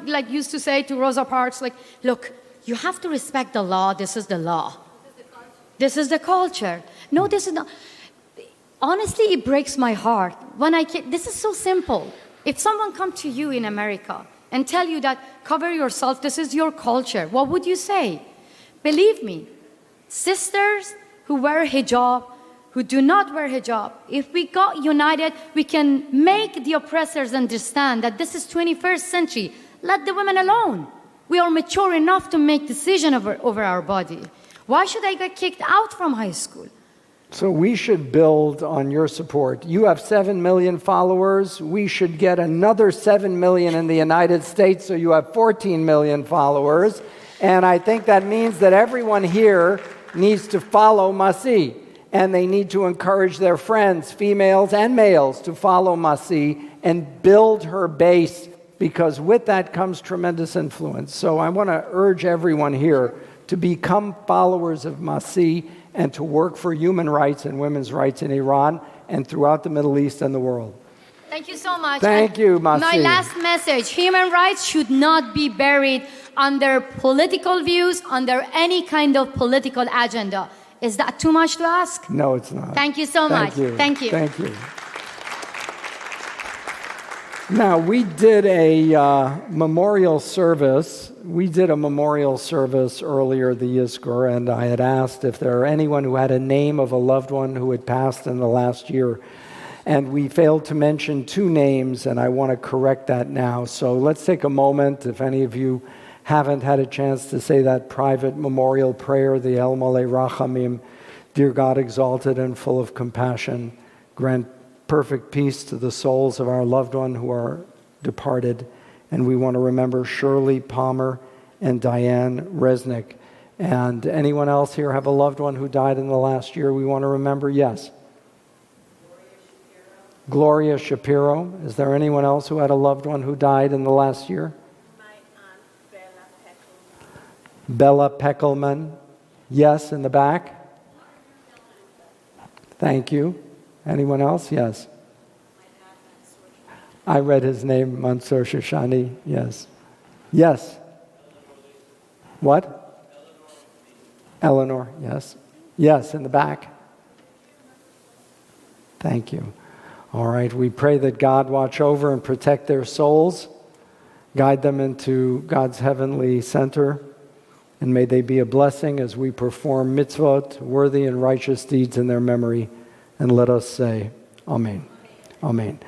like used to say to Rosa Parks, like, look, you have to respect the law. This is the law. This is the culture. No, this is not. Honestly, it breaks my heart. This is so simple. If someone come to you in America and tell you that cover yourself, this is your culture, what would you say? Believe me, sisters who wear hijab, who do not wear hijab, if we got united, we can make the oppressors understand that this is 21st century. Let the women alone. We are mature enough to make decisions over our body. Why should I get kicked out from high school? So we should build on your support. You have 7 million followers. We should get another 7 million in the United States, so you have 14 million followers. And I think that means that everyone here needs to follow Masih. And they need to encourage their friends, females and males, to follow Masih and build her base, because with that comes tremendous influence. So I want to urge everyone here to become followers of Masih and to work for human rights and women's rights in Iran and throughout the Middle East and the world. Thank you so much. Thank you, Masih. My last message, human rights should not be buried under political views, under any kind of political agenda. Is that too much to ask? No, it's not. Thank you so much. Thank you. Thank you. Now, we did a memorial service. We did a memorial service earlier, the Yizkor, and I had asked if there are anyone who had a name of a loved one who had passed in the last year. And we failed to mention 2 names, and I want to correct that now. So let's take a moment, if any of you haven't had a chance to say that private memorial prayer, the El Malei Rachamim. Dear God, exalted and full of compassion, grant perfect peace to the souls of our loved one who are departed. And we want to remember Shirley Palmer and Diane Resnick. And anyone else here have a loved one who died in the last year we want to remember? Yes. Gloria Shapiro. Is there anyone else who had a loved one who died in the last year? Bella Peckelman. Yes, in the back. Thank you. Anyone else? Yes. I read his name, Mansour Shoshani. Yes. Yes. What? Eleanor. Yes. Yes, in the back. Thank you. All right. We pray that God watch over and protect their souls, guide them into God's heavenly center, and may they be a blessing as we perform mitzvot, worthy and righteous deeds in their memory. And let us say, Amen. Amen.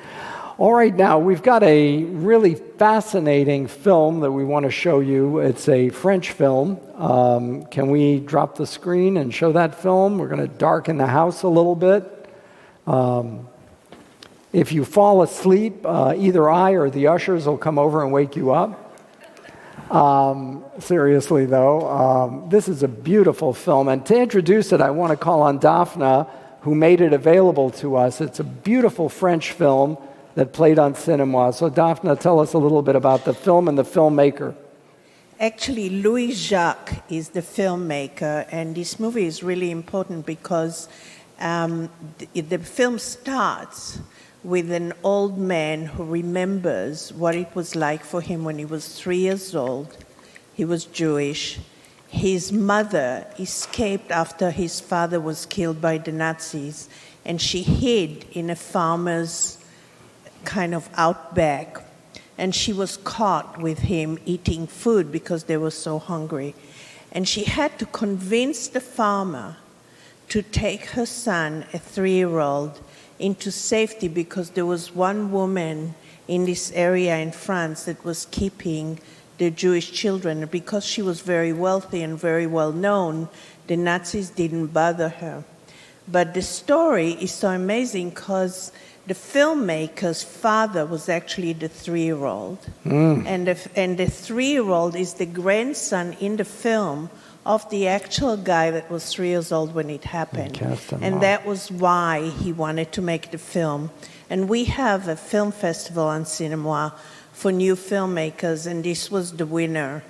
All right, now we've got a really fascinating film that we want to show you. It's a French film. Can we drop the screen and show that film? We're going to darken the house a little bit. If you fall asleep, either I or the ushers will come over and wake you up. Seriously, though, this is a beautiful film. And to introduce it, I want to call on Daphna, who made it available to us. It's a beautiful French film that played on cinema. So Daphna, tell us a little bit about the film and the filmmaker. Actually, Louis Jacques is the filmmaker, and this movie is really important because the film starts with an old man who remembers what it was like for him when he was 3 years old. He was Jewish. His mother escaped after his father was killed by the Nazis, and she hid in a farmer's kind of outback. And she was caught with him eating food because they were so hungry. And she had to convince the farmer to take her son, a 3-year-old, into safety because there was one woman in this area in France that was keeping the Jewish children. Because she was very wealthy and very well known, the Nazis didn't bother her. But the story is so amazing because the filmmaker's father was actually the 3-year-old. And the 3-year-old is the grandson in the film of the actual guy that was 3 years old when it happened. And that was why he wanted to make the film. And we have a film festival on Cinema for new filmmakers, and this was the winner.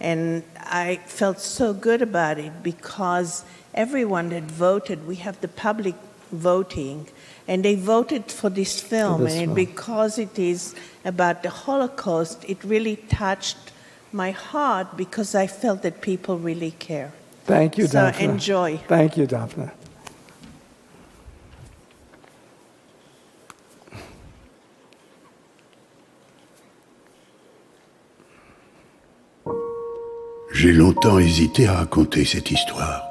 And I felt so good about it because everyone that voted, we have the public voting, and they voted for this film. Because it is about the Holocaust, it really touched my heart because I felt that people really care. Thank you, Daphne. So enjoy. Thank you, Daphne. J'ai longtemps hésité à raconter cette histoire.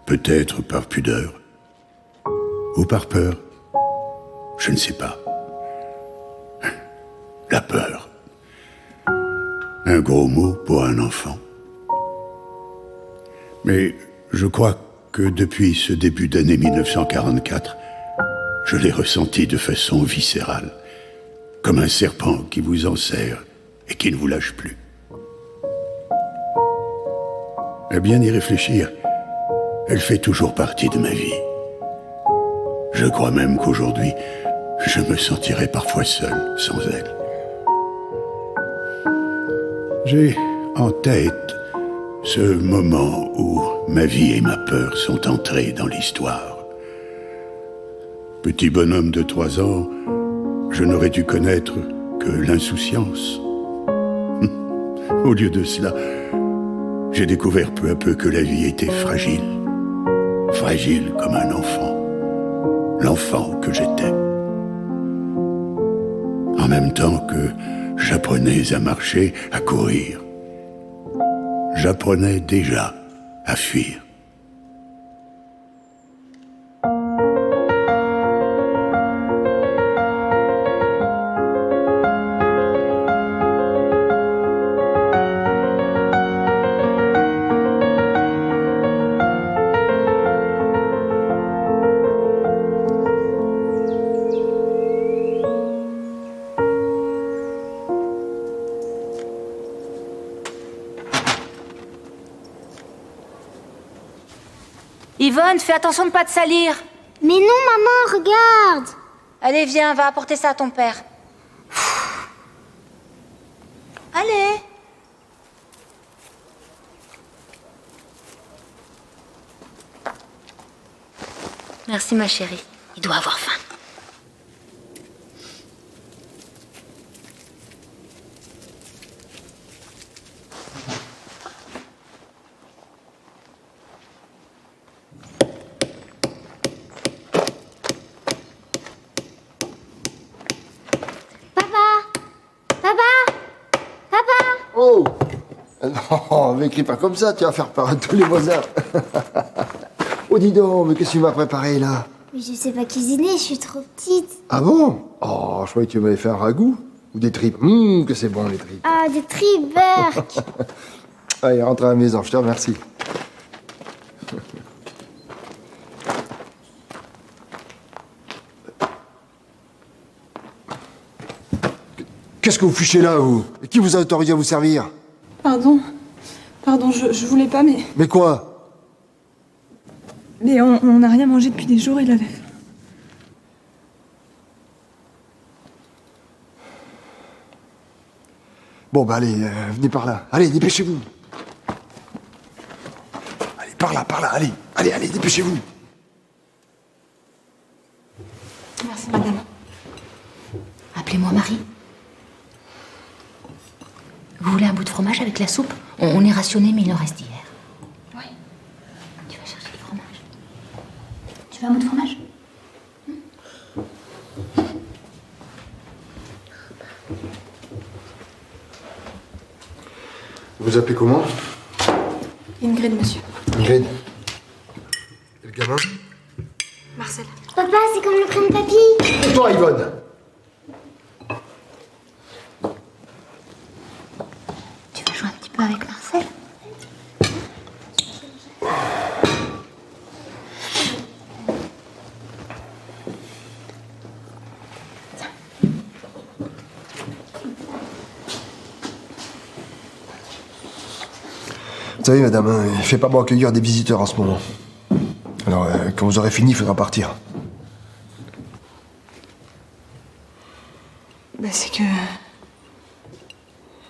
Peut-être par pudeur ou par peur. Je ne sais pas. La peur. Un gros mot pour un enfant. Mais je crois que depuis ce début d'année 1944, je l'ai ressenti de façon viscérale, comme un serpent qui vous enserre et qui ne vous lâche plus. À bien y réfléchir, elle fait toujours partie de ma vie. Je crois même qu'aujourd'hui, je me sentirais parfois seul sans elle. J'ai en tête ce moment où ma vie et ma peur sont entrées dans l'histoire. Petit bonhomme de 3 ans, je n'aurais dû connaître que l'insouciance. Au lieu de cela, j'ai découvert peu à peu que la vie était fragile. Fragile comme un enfant. L'enfant que j'étais. En même temps que j'apprenais à marcher, à courir, j'apprenais déjà à fuir. Yvonne, fais attention de ne pas te salir. Mais non, maman, regarde. Allez, viens, va apporter ça à ton père. Allez. Merci, ma chérie. Il doit avoir faim. Oh non, m'écris pas comme ça, tu vas faire peur à tous les voisins. Oh, dis donc, mais qu'est-ce que tu m'as préparé, là? Mais je sais pas cuisiner, je suis trop petite. Ah bon? Oh, je croyais que tu m'avais fait un ragoût. Ou des tripes. Que c'est bon, les tripes. Ah, des tripes, Berk. Allez, rentre à la maison, je te remercie. Qu'est-ce que vous fichez là, vous? Et qui vous a autorisé à vous servir? Pardon, je voulais pas, mais... Mais quoi? Mais on n'a rien mangé depuis des jours, il avait faim. Bon, bah allez, venez par là. Allez, dépêchez-vous. Allez, par là, allez, dépêchez-vous. Merci, madame. Appelez-moi Marie. Vous voulez un bout de fromage avec la soupe? On est rationné, mais il en reste d'hier. Oui. Tu vas chercher du fromage. Tu veux un bout de fromage? Vous appelez comment? Ingrid, monsieur. Ingrid. Et le gamin? Marcel. Papa, c'est comme le prénom de papy. Et toi, Yvonne? Pas avec Marcel. Vous savez, madame, il ne fait pas bon accueillir des visiteurs en ce moment. Alors, quand vous aurez fini, il faudra partir. Bah, c'est que.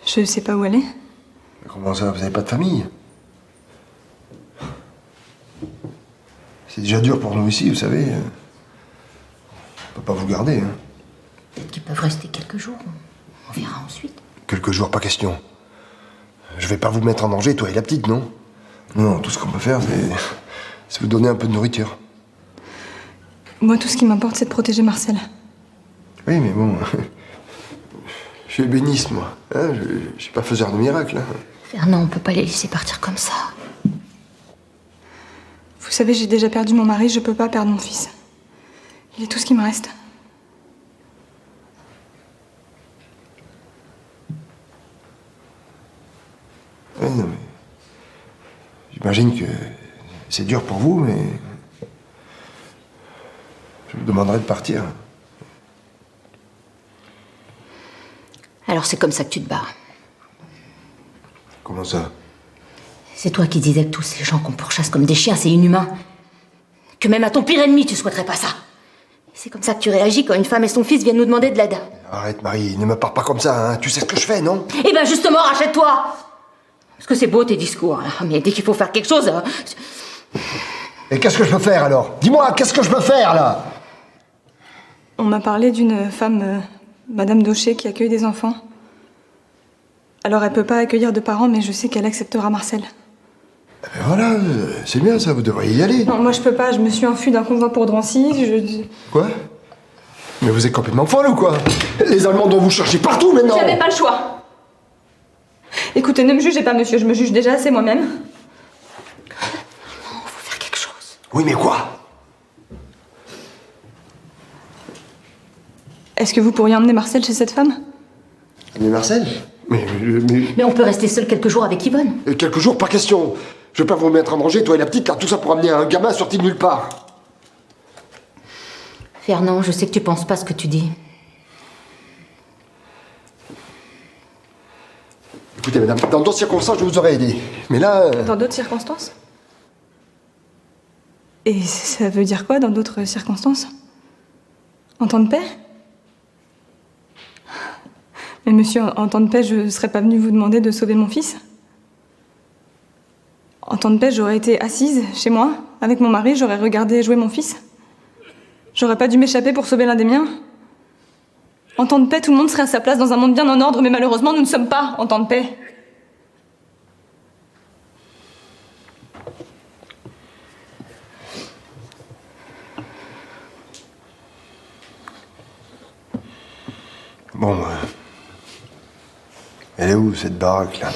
Je sais pas où aller. Comment ça, vous n'avez pas de famille? C'est déjà dur pour nous ici, vous savez. On peut pas vous garder, hein. Peut-être qu'ils peuvent rester quelques jours. On verra ensuite. Quelques jours, pas question. Je vais pas vous mettre en danger, toi et la petite, non? Non, tout ce qu'on peut faire, c'est vous donner un peu de nourriture. Moi, tout ce qui m'importe, c'est de protéger Marcel. Oui, mais bon... je suis ébéniste, moi. Hein, je suis pas faiseur de miracles. Hein. Fernand, on peut pas les laisser partir comme ça. Vous savez, j'ai déjà perdu mon mari, je peux pas perdre mon fils. Il est tout ce qui me reste. Oui, non, mais... J'imagine que c'est dur pour vous, mais... Je vous demanderai de partir. Alors c'est comme ça que tu te barres. Comment ça? C'est toi qui disais que tous ces gens qu'on pourchasse comme des chiens, c'est inhumain. Que même à ton pire ennemi, tu souhaiterais pas ça. C'est comme ça que tu réagis quand une femme et son fils viennent nous demander de l'aide. Arrête, Marie, ne me parle pas comme ça, hein. Tu sais ce que je fais, non? Eh ben justement, rachète-toi. Parce que c'est beau tes discours, là. Mais dès qu'il faut faire quelque chose... Et qu'est-ce que je peux faire, alors? Dis-moi, qu'est-ce que je peux faire, là? On m'a parlé d'une femme, Madame Daucher, qui accueille des enfants. Alors elle peut pas accueillir de parents, mais je sais qu'elle acceptera Marcel. Eh ben voilà, c'est bien ça, vous devriez y aller. Non, moi je peux pas, je me suis enfuie d'un convoi pour Drancy, Quoi? Mais vous êtes complètement folle ou quoi? Les Allemands dont vous cherchez partout maintenant! J'avais pas le choix. Écoutez, ne me jugez pas, monsieur, je me juge déjà assez moi-même. Non, faut faire quelque chose. Oui, mais quoi? Est-ce que vous pourriez emmener Marcel chez cette femme? Mais Marcel? Mais on peut rester seul quelques jours avec Yvonne. Et quelques jours, pas question. Je vais pas vous mettre en danger, toi et la petite, là, tout ça pour amener un gamin sorti de nulle part. Fernand, je sais que tu penses pas ce que tu dis. Écoutez, madame, dans d'autres circonstances, je vous aurais aidé. Mais là... Dans d'autres circonstances? Et ça veut dire quoi, dans d'autres circonstances? En temps de paix? Mais monsieur, en temps de paix, je serais pas venue vous demander de sauver mon fils? En temps de paix, j'aurais été assise chez moi, avec mon mari, j'aurais regardé jouer mon fils? J'aurais pas dû m'échapper pour sauver l'un des miens? En temps de paix, tout le monde serait à sa place dans un monde bien en ordre, mais malheureusement, nous ne sommes pas en temps de paix. Bon, elle est où, cette baraque, là?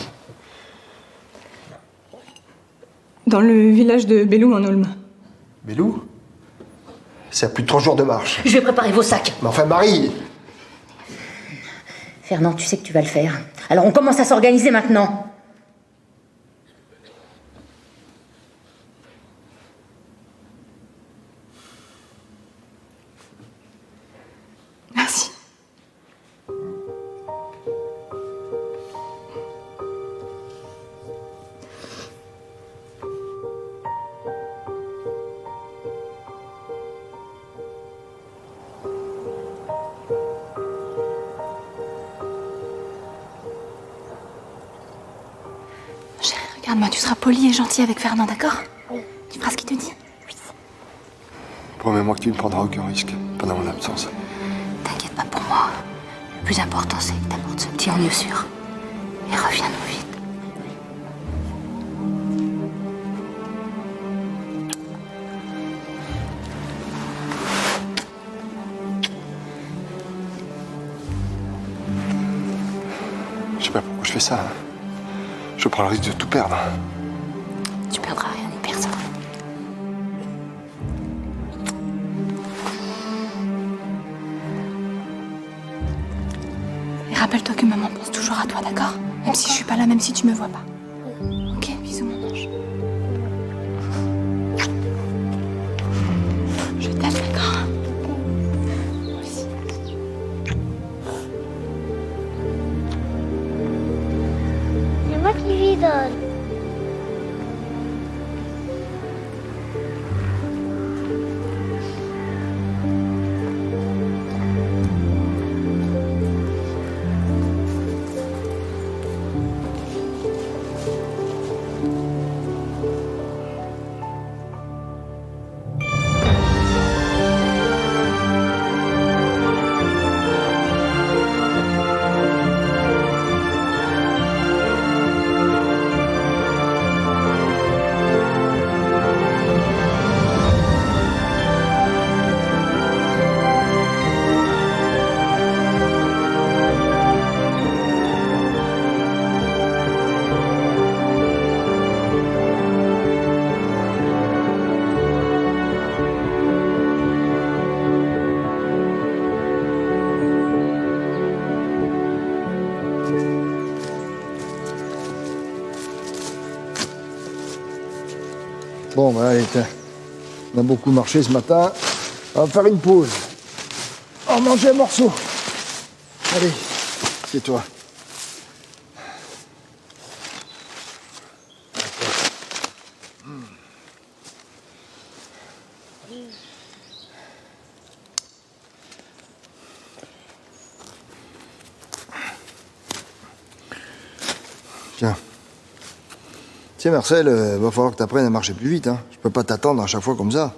Dans le village de Bellou, en Aulme. Bellou? C'est à plus de 3 jours de marche. Je vais préparer vos sacs. Mais enfin, Marie! Fernand, tu sais que tu vas le faire. Alors on commence à s'organiser maintenant. Merci. Chérie, regarde-moi, tu seras poli et gentil avec Fernand, d'accord? Tu feras ce qu'il te dit. Promets-moi que tu ne prendras aucun risque pendant mon absence. T'inquiète pas pour moi. Le plus important, c'est que t'apportes ce petit en lieu sûr. Et reviens-nous vite. Je sais pas pourquoi je fais ça. Je prends le risque de tout perdre. Tu perdras rien ni personne. Et rappelle-toi que maman pense toujours à à toi, d'accord? Même si je suis pas là, même si tu me vois pas. Ok, bisous mon ange. Je t'aime, d'accord? Moi aussi. C'est moi qui lui donne. Bon, bah allez, tiens. On a beaucoup marché ce matin. On va faire une pause. On va manger un morceau. Allez, c'est toi. Tiens. Tiens, Marcel, va falloir que tu apprennes à marcher plus vite. Hein. Je peux pas t'attendre à chaque fois comme ça.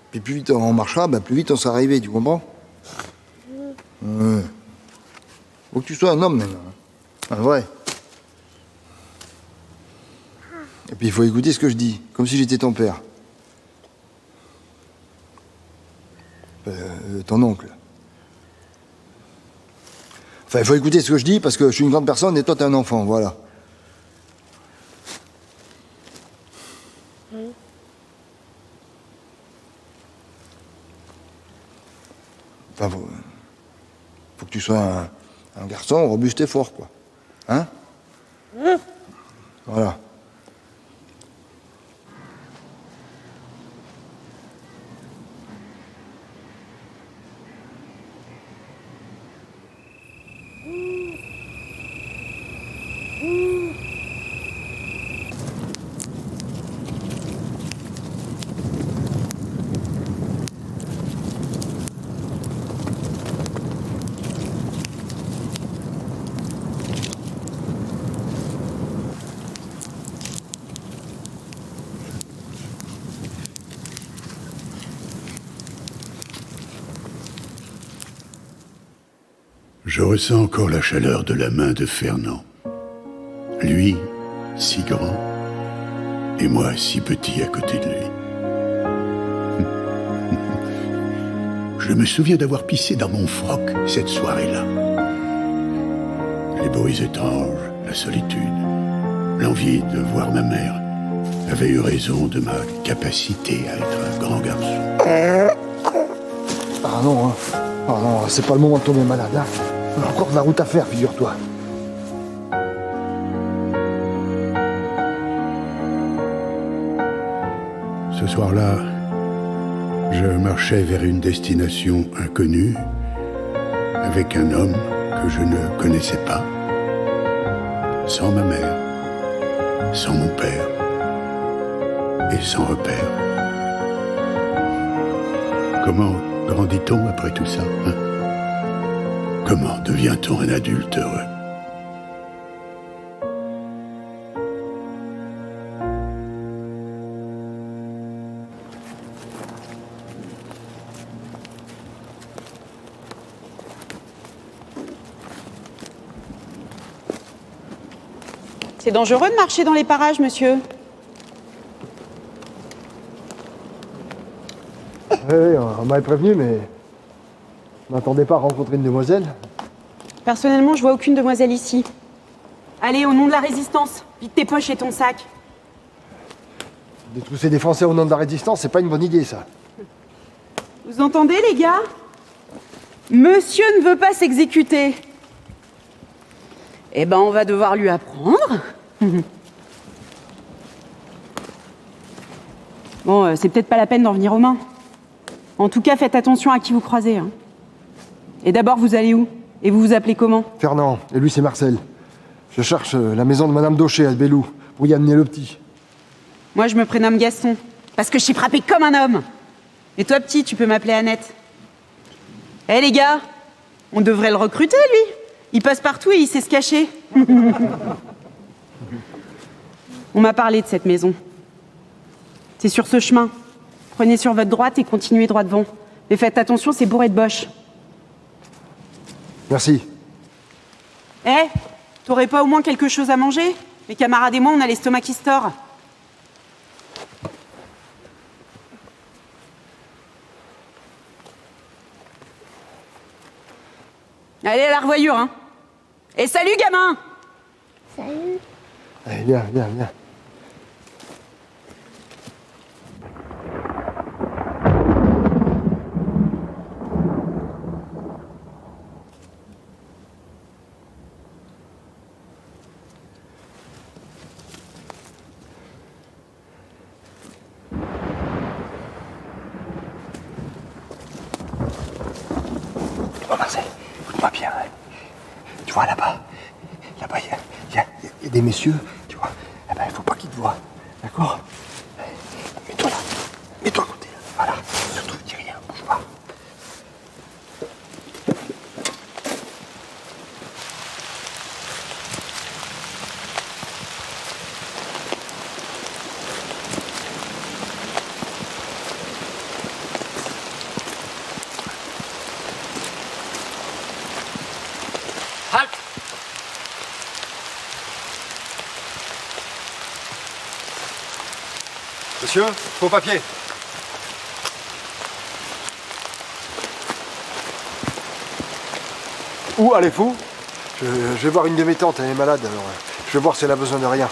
Puis plus vite on marchera, plus vite on sera arrivé, tu comprends? Ouais. Faut que tu sois un homme maintenant. Un vrai. Et puis il faut écouter ce que je dis, comme si j'étais ton père. Ton oncle. Enfin, il faut écouter ce que je dis parce que je suis une grande personne et toi t'es un enfant, voilà. Enfin, faut que tu sois un garçon robuste et fort, quoi. Hein? Voilà. Je ressens encore la chaleur de la main de Fernand. Lui, si grand, et moi, si petit à côté de lui. Je me souviens d'avoir pissé dans mon froc cette soirée-là. Les bruits étranges, la solitude, l'envie de voir ma mère avaient eu raison de ma capacité à être un grand garçon. Ah non, hein. Ah non, c'est pas le moment de tomber malade, hein. On a encore de la route à faire, figure-toi. Ce soir-là, je marchais vers une destination inconnue, avec un homme que je ne connaissais pas, sans ma mère, sans mon père, et sans repère. Comment grandit-on après tout ça, hein? Comment devient-on un adulte heureux? C'est dangereux de marcher dans les parages, monsieur. Oui, on m'avait prévenu, mais on n'attendait pas à rencontrer une demoiselle. Personnellement, je vois aucune demoiselle ici. Allez, au nom de la résistance, vide tes poches et ton sac. Détrousser des Français au nom de la résistance, c'est pas une bonne idée, ça. Vous entendez, les gars? Monsieur ne veut pas s'exécuter. Eh ben, on va devoir lui apprendre. Bon, c'est peut-être pas la peine d'en venir aux mains. En tout cas, faites attention à qui vous croisez. Hein. Et d'abord, vous allez où? Et vous vous appelez comment? Fernand, et lui c'est Marcel. Je cherche la maison de Madame Daucher à Belou pour y amener le petit. Moi, je me prénomme Gaston, parce que je suis frappé comme un homme. Et toi, petit, tu peux m'appeler Annette. Eh les gars, on devrait le recruter, lui. Il passe partout et il sait se cacher. On m'a parlé de cette maison. C'est sur ce chemin. Prenez sur votre droite et continuez droit devant. Mais faites attention, c'est bourré de boches. Merci. Eh, t'aurais pas au moins quelque chose à manger? Mes camarades et moi, on a l'estomac qui se tord. Allez à la revoyure, hein. Et salut, gamin! Salut. Allez, viens, viens, viens. Oh Marcel, écoute-moi bien. Hein. Tu vois là-bas, il y a des messieurs, tu vois. Eh ben, il faut pas qu'ils te voient, d'accord? Mets-toi là, mets-toi à côté. Là. Voilà, surtout dis rien, bouge pas. Halt! Monsieur, faux papier. Où allez-vous? Je vais voir une de mes tantes, elle est malade, alors je vais voir si elle a besoin de rien.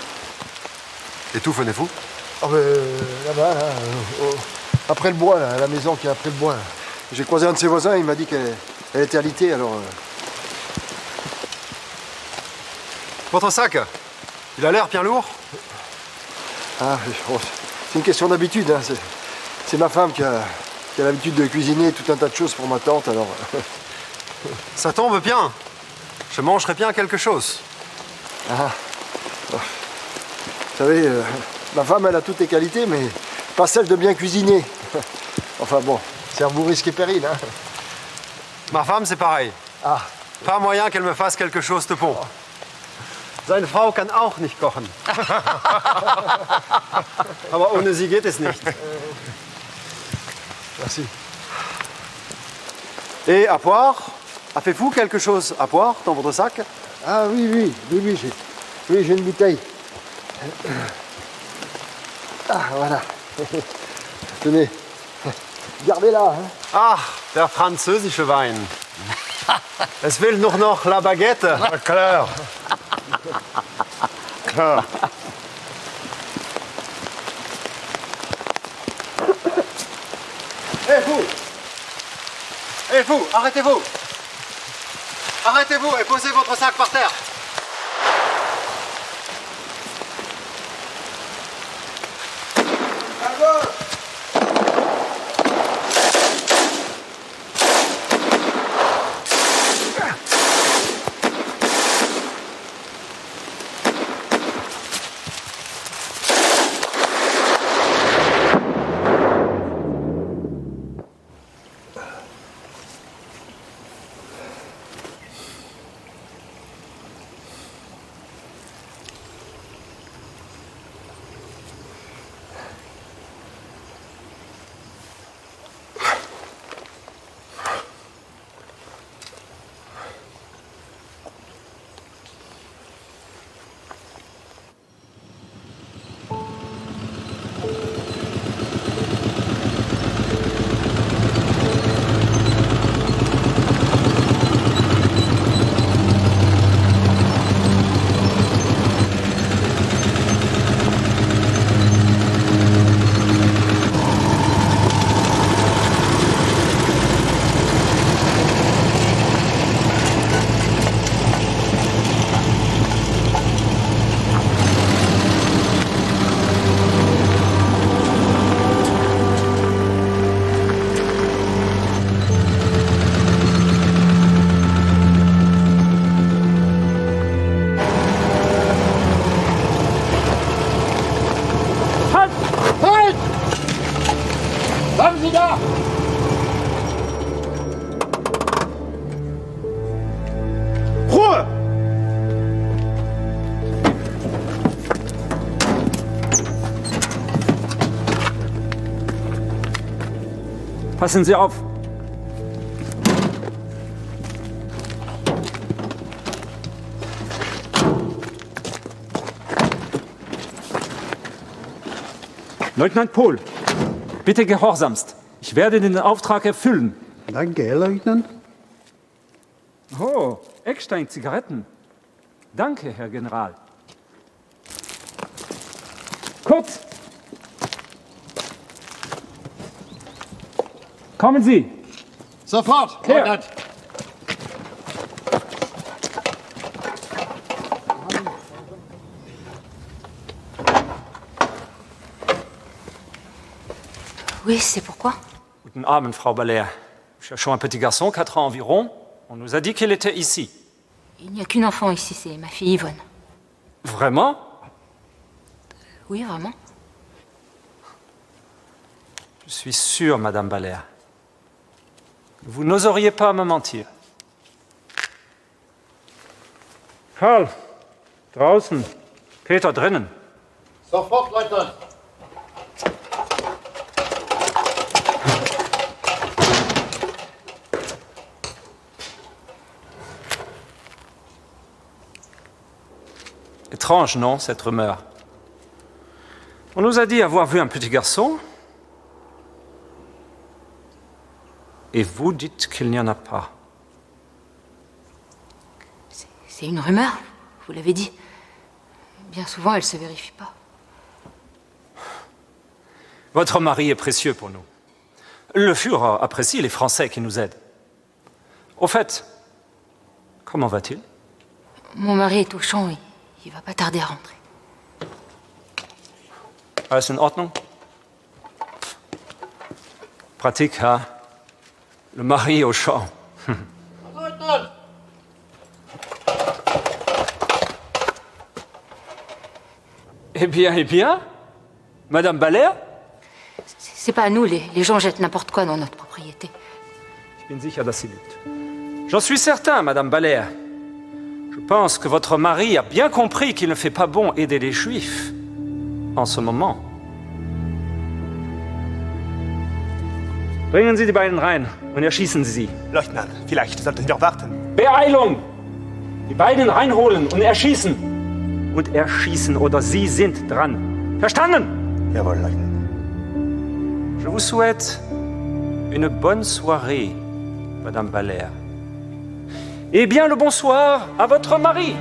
Et tout venez-vous? Ah ben, là-bas, là, après le bois, là, à la maison qui est après le bois. Là. J'ai croisé un de ses voisins, il m'a dit qu'elle était alitée, alors... Votre sac, il a l'air bien lourd. Ah, bon, c'est une question d'habitude. Hein. C'est ma femme qui a l'habitude de cuisiner tout un tas de choses pour ma tante, alors... Ça tombe bien. Je mangerai bien quelque chose. Ah. Vous savez, ma femme, elle a toutes les qualités, mais pas celle de bien cuisiner. Enfin bon, c'est à vous risque et péril. Hein. Ma femme, c'est pareil. Ah. Pas moyen qu'elle me fasse quelque chose de bon. Seine Frau kann auch nicht kochen. Aber ohne sie geht es nicht. Merci. Et à boire? Avez-vous quelque chose à boire dans votre sac? Ah oui, j'ai une bouteille. Ah, voilà. Tenez, gardez-la. Hein. Ah, der französische Wein. Es will nur noch la baguette. Klar. Klar. Eh vous, arrêtez-vous. Arrêtez-vous et posez votre sac par terre. Passen Sie auf. Leutnant Pohl, bitte gehorsamst. Ich werde den Auftrag erfüllen. Danke, Leutnant. Oh, Eckstein-Zigaretten. Danke, Herr General. Kurz! Kommen Sie! Sofort, Leutnant! Oui, c'est pourquoi? Guten Abend, Frau Balair. Nous cherchons un petit garçon, 4 ans environ. On nous a dit qu'il était ici. Il n'y a qu'une enfant ici, c'est ma fille Yvonne. Vraiment? Oui, vraiment. Je suis sûr, Madame Balair. Vous n'oseriez pas me mentir. Karl, draußen. Peter, drinnen. Sofort, Leutnant. Étrange, non, cette rumeur? On nous a dit avoir vu un petit garçon. Et vous dites qu'il n'y en a pas. C'est une rumeur, vous l'avez dit. Bien souvent, elle ne se vérifie pas. Votre mari est précieux pour nous. Le Führer apprécie les Français qui nous aident. Au fait, comment va-t-il? Mon mari est au champ, il va pas tarder à rentrer. Alles in Ordnung? Pratique, hein? Le mari au champ. Leutnant! Eh bien, Madame Balair? C'est pas à nous, les gens jettent n'importe quoi dans notre propriété. Ich bin sicher, dass sie lügt. J'en suis certain, Madame Balair. Je pense que votre mari a bien compris qu'il ne fait pas bon aider les Juifs en ce moment. Bringen Sie die beiden rein und erschießen Sie sie. Leutnant, vielleicht sollten Sie noch warten. Beeilung! Die beiden reinholen und erschießen. Und erschießen oder Sie sind dran. Verstanden? Jawohl, Leutnant. Je vous souhaite une bonne soirée, Madame Balair. Et bien le bonsoir à votre mari.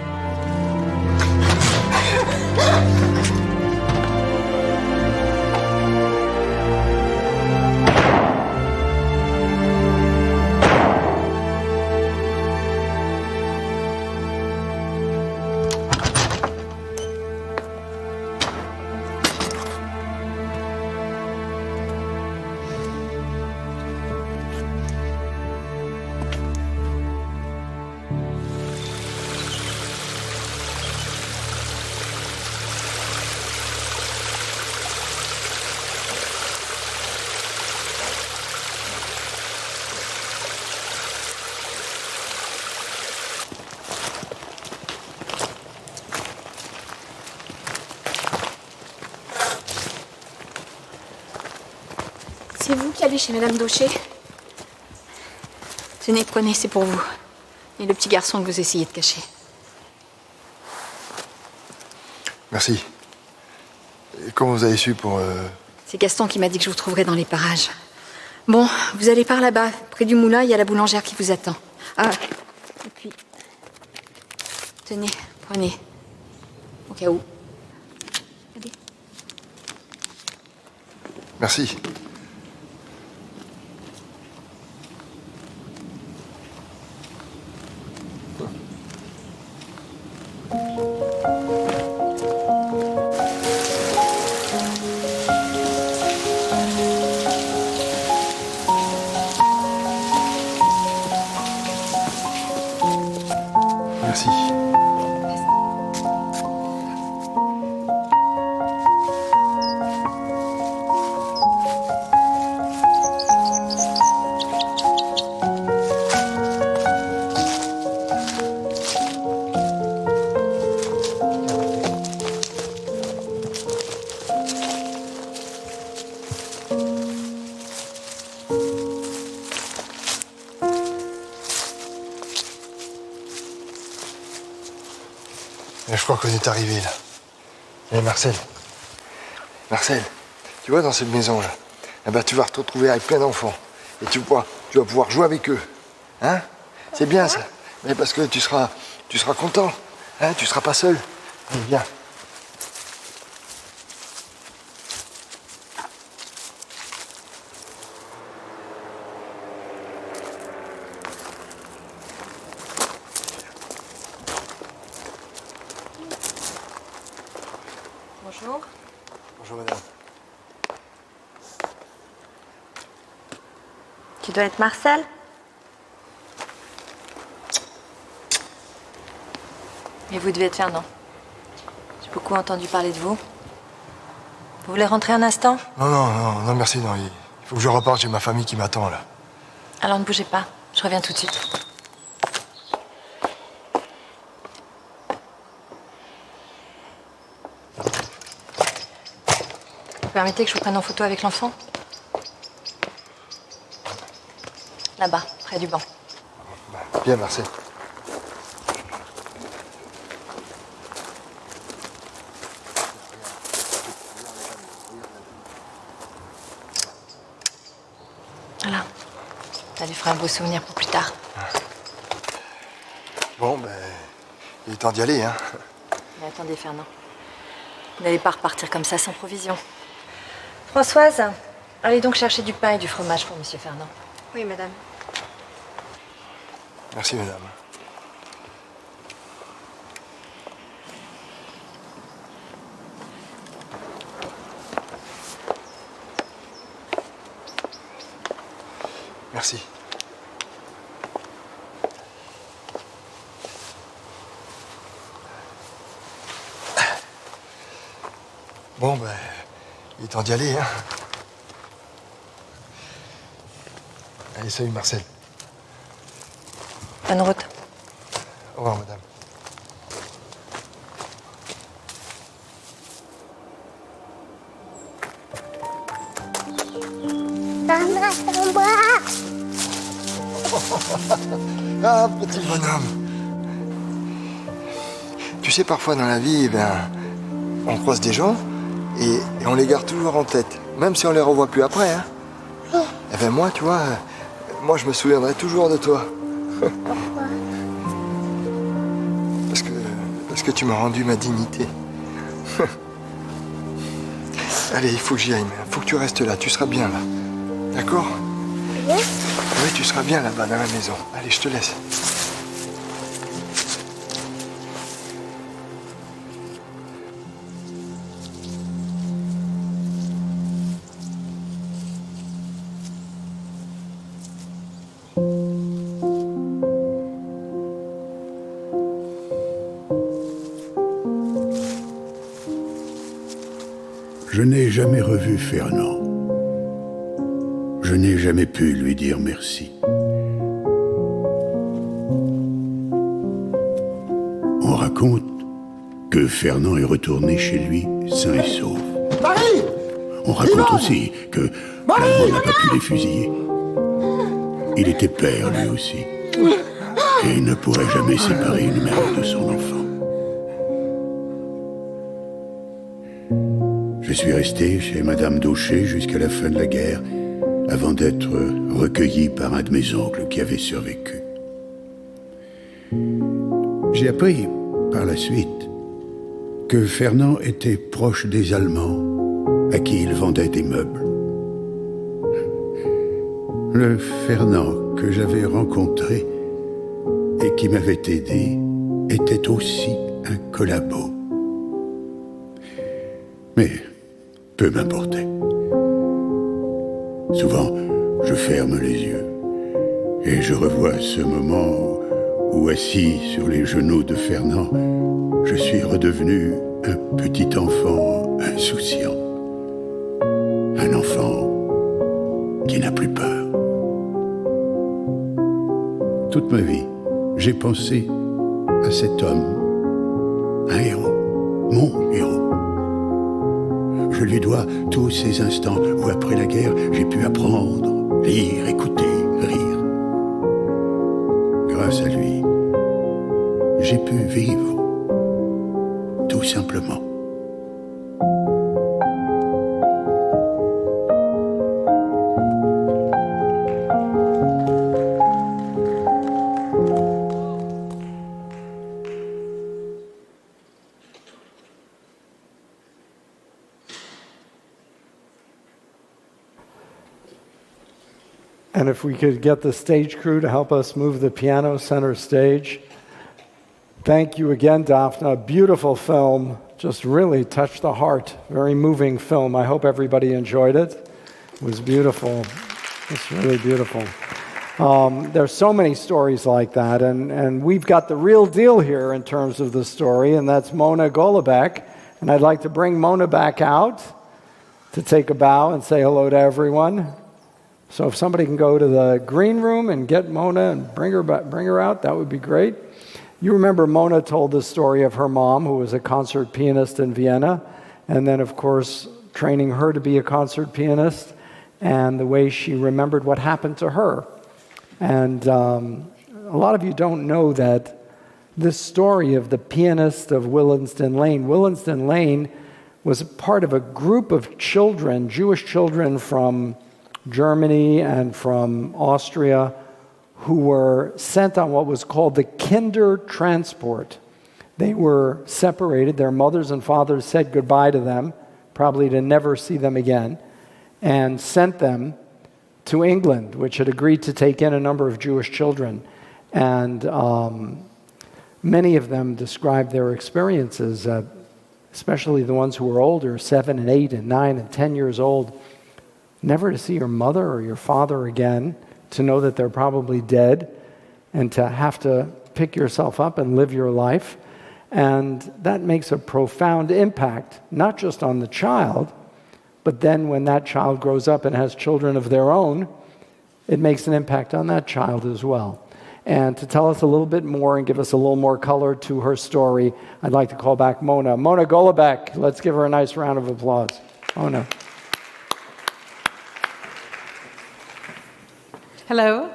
C'est vous qui allez chez Madame Daucher? Tenez, prenez, c'est pour vous. Et le petit garçon que vous essayez de cacher. Merci. Et comment vous avez su pour... C'est Gaston qui m'a dit que je vous trouverais dans les parages. Bon, vous allez par là-bas. Près du moulin, il y a la boulangère qui vous attend. Ah, et puis... Tenez, prenez. Au cas où. Allez. Merci. Merci. je crois qu'on est arrivé là. Eh Marcel, tu vois dans cette maison là, eh ben, tu vas te retrouver avec plein d'enfants. Et tu vas pouvoir jouer avec eux. Hein? C'est bien ça. Mais parce que tu seras content. Hein? Tu seras pas seul. Allez, viens. Bonjour. Bonjour madame. Tu dois être Marcel? Et vous devez être Fernand. J'ai beaucoup entendu parler de vous. Vous voulez rentrer un instant? Non, merci, non. Il faut que je reparte, j'ai ma famille qui m'attend là. Alors ne bougez pas, je reviens tout de suite. Vous permettez que je vous prenne en photo avec l'enfant? Là-bas, près du banc. Bien, merci. Voilà. Ça lui fera un beau souvenir pour plus tard. Bon, il est temps d'y aller, hein. Mais attendez, Fernand. Vous n'allez pas repartir comme ça sans provision. Françoise, allez donc chercher du pain et du fromage pour Monsieur Fernand. Oui, madame. Merci, madame. Merci. Bon, il est temps d'y aller, hein. Allez, salut, Marcel. Bonne route. Au revoir, madame. Maman, c'est moi. Ah, petit bonhomme. Tu sais, parfois dans la vie, on croise des gens et on les garde toujours en tête, même si on les revoit plus après. Hein. Eh ben moi, tu vois, moi je me souviendrai toujours de toi. Pourquoi? Parce que tu m'as rendu ma dignité. Allez, il faut que j'y aille, mais il faut que tu restes là, tu seras bien là. D'accord? Oui. Oui, tu seras bien là-bas dans la maison. Allez, je te laisse. Je n'ai jamais revu Fernand. Je n'ai jamais pu lui dire merci. On raconte que Fernand est retourné chez lui sain et sauf. Marie! On raconte aussi que l'amour n'a pas pu les fusiller. Il était père lui aussi. Et il ne pourrait jamais séparer une mère de son enfant. Je suis resté chez Madame Daucher jusqu'à la fin de la guerre, avant d'être recueilli par un de mes oncles qui avait survécu. J'ai appris, par la suite, que Fernand était proche des Allemands, à qui il vendait des meubles. Le Fernand que j'avais rencontré et qui m'avait aidé était aussi un collabo. Mais peu m'importait. Souvent, je ferme les yeux et je revois ce moment où, assis sur les genoux de Fernand, je suis redevenu un petit enfant insouciant. Un enfant qui n'a plus peur. Toute ma vie, j'ai pensé à cet homme, un héros, mon héros. Je lui dois tous ces instants où, après la guerre, j'ai pu apprendre, lire, écouter, rire. Grâce à lui, j'ai pu vivre. tout simplement. And if we could get the stage crew to help us move the piano center stage. Thank you again, Daphne. Beautiful film, just really touched the heart. Very moving film. I hope everybody enjoyed it. It was beautiful. It's really beautiful. There's so many stories like that, and we've got the real deal here in terms of the story, and that's Mona Golubeck. And I'd like to bring Mona back out to take a bow and say hello to everyone. So if somebody can go to the green room and get Mona and bring her out, that would be great. You remember Mona told the story of her mom, who was a concert pianist in Vienna, and then, of course, training her to be a concert pianist, and the way she remembered what happened to her. And a lot of you don't know that this story of the pianist of Willesden Lane was part of a group of children, Jewish children from Germany and from Austria, who were sent on what was called the Kinder Transport. They were separated. Their mothers and fathers said goodbye to them, probably to never see them again, and sent them to England, which had agreed to take in a number of Jewish children. And many of them described their experiences, especially the ones who were older, 7 and 8 and 9 and 10 years old, never to see your mother or your father again, to know that they're probably dead, and to have to pick yourself up and live your life. And that makes a profound impact, not just on the child, but then when that child grows up and has children of their own, it makes an impact on that child as well. And to tell us a little bit more and give us a little more color to her story, I'd like to call back Mona. Mona Golubeck, let's give her a nice round of applause. Mona. Hello.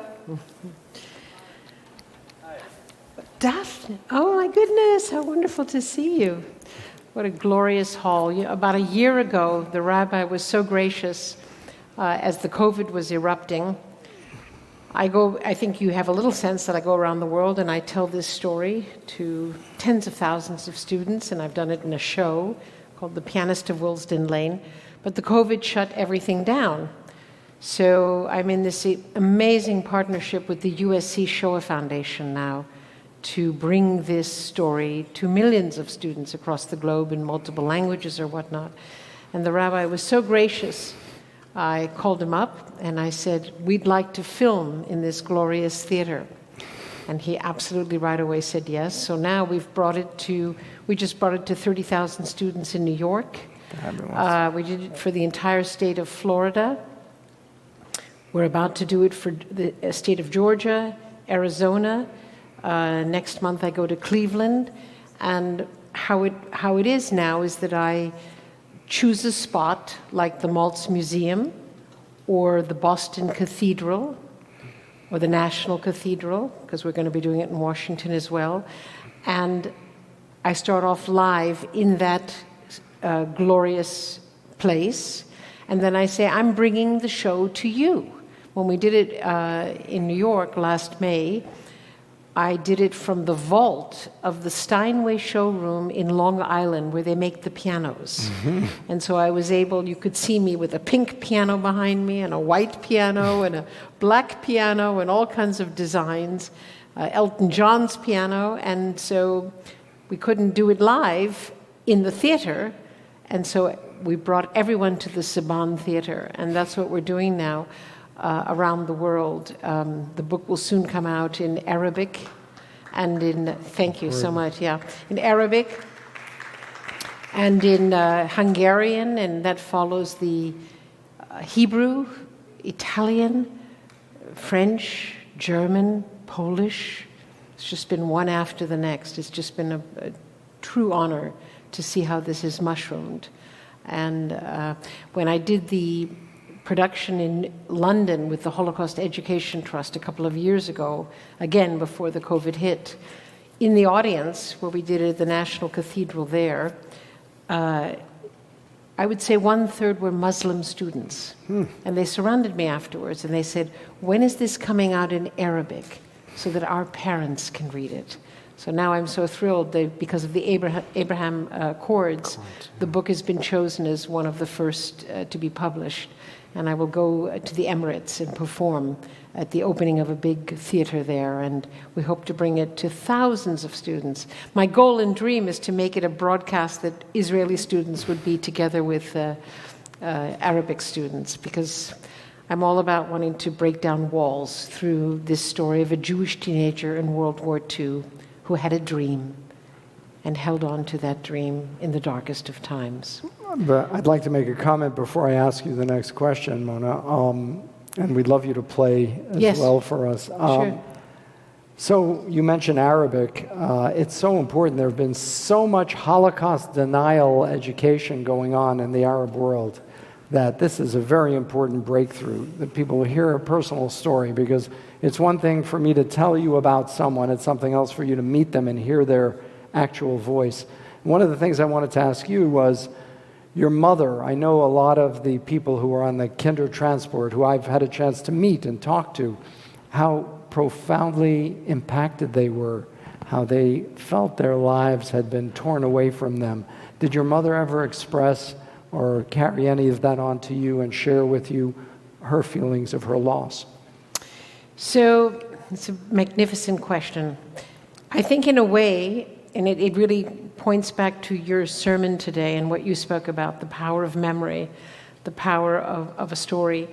Daphne, oh my goodness, how wonderful to see you. What a glorious hall. About a year ago, the rabbi was so gracious as the COVID was erupting. I think you have a little sense that I go around the world and I tell this story to tens of thousands of students, and I've done it in a show called The Pianist of Willesden Lane. But the COVID shut everything down. So I'm in this amazing partnership with the USC Shoah Foundation now to bring this story to millions of students across the globe in multiple languages or whatnot. And the rabbi was so gracious. I called him up and I said, we'd like to film in this glorious theater. And he absolutely right away said yes. So now we just brought it to 30,000 students in New York. We did it for the entire state of Florida. We're about to do it for the state of Georgia, Arizona. Next month I go to Cleveland. And how it is now is that I choose a spot like the Maltz Museum or the Boston Cathedral or the National Cathedral, because we're going to be doing it in Washington as well. And I start off live in that glorious place. And then I say, I'm bringing the show to you. When we did it in New York last May, I did it from the vault of the Steinway showroom in Long Island, where they make the pianos. Mm-hmm. And so I was able, you could see me with a pink piano behind me and a white piano and a black piano and all kinds of designs, Elton John's piano. And so we couldn't do it live in the theater. And so we brought everyone to the Saban Theater. And that's what we're doing now. Around the world. The book will soon come out in Arabic and in, thank you so much, in Arabic and in Hungarian, and that follows the Hebrew, Italian, French, German, Polish. It's just been one after the next. It's just been a true honor to see how this is mushroomed. And when I did the production in London with the Holocaust Education Trust a couple of years ago, again before the COVID hit, in the audience, where we did it at the National Cathedral there, I would say 1/3 were Muslim students. And they surrounded me afterwards and they said, when is this coming out in Arabic so that our parents can read it? So now I'm so thrilled that because of the Abraham Accords, the book has been chosen as one of the first to be published. And I will go to the Emirates and perform at the opening of a big theater there, and we hope to bring it to thousands of students. My goal and dream is to make it a broadcast that Israeli students would be together with Arabic students, because I'm all about wanting to break down walls through this story of a Jewish teenager in World War II who had a dream and held on to that dream in the darkest of times. But I'd like to make a comment before I ask you the next question, Mona. And we'd love you to play as well for us. Sure. So you mentioned Arabic. It's so important. There have been so much Holocaust denial education going on in the Arab world that this is a very important breakthrough, that people hear a personal story, because it's one thing for me to tell you about someone, it's something else for you to meet them and hear their actual voice. One of the things I wanted to ask you was, your mother, I know a lot of the people who are on the Kinder Transport who I've had a chance to meet and talk to, how profoundly impacted they were, how they felt their lives had been torn away from them. Did your mother ever express or carry any of that on to you and share with you her feelings of her loss? So it's a magnificent question. I think in a way, and it really points back to your sermon today and what you spoke about, the power of memory, the power of a story.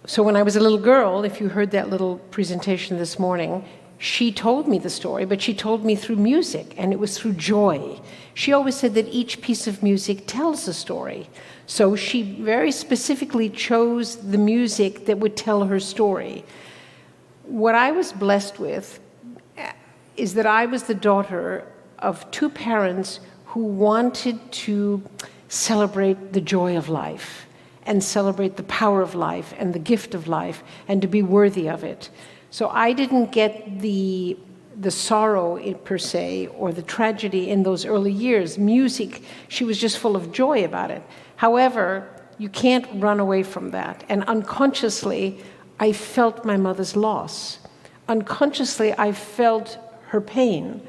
So when I was a little girl, if you heard that little presentation this morning, she told me the story, but she told me through music, and it was through joy. She always said that each piece of music tells a story. So she very specifically chose the music that would tell her story. What I was blessed with is that I was the daughter of two parents who wanted to celebrate the joy of life and celebrate the power of life and the gift of life and to be worthy of it. So I didn't get the sorrow per se or the tragedy in those early years. Music, she was just full of joy about it. However, you can't run away from that. And unconsciously, I felt my mother's loss. Unconsciously, I felt her pain,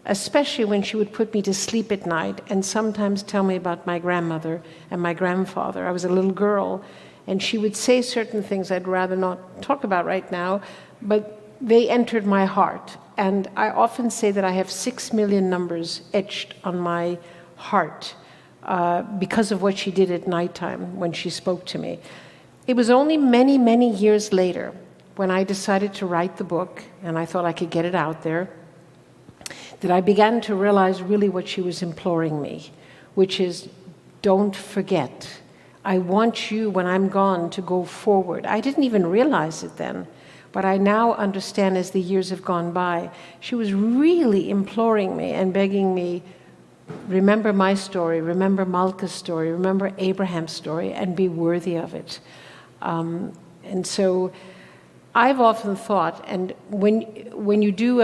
especially when she would put me to sleep at night and sometimes tell me about my grandmother and my grandfather. I was a little girl, and she would say certain things I'd rather not talk about right now, but they entered my heart. And I often say that I have 6 million numbers etched on my heart because of what she did at nighttime when she spoke to me. It was only many, many years later when I decided to write the book, and I thought I could get it out there, that I began to realize really what she was imploring me, which is, don't forget. I want you, when I'm gone, to go forward. I didn't even realize it then, but I now understand as the years have gone by, she was really imploring me and begging me, remember my story, remember Malka's story, remember Abraham's story, and be worthy of it. And so I've often thought, and when you do,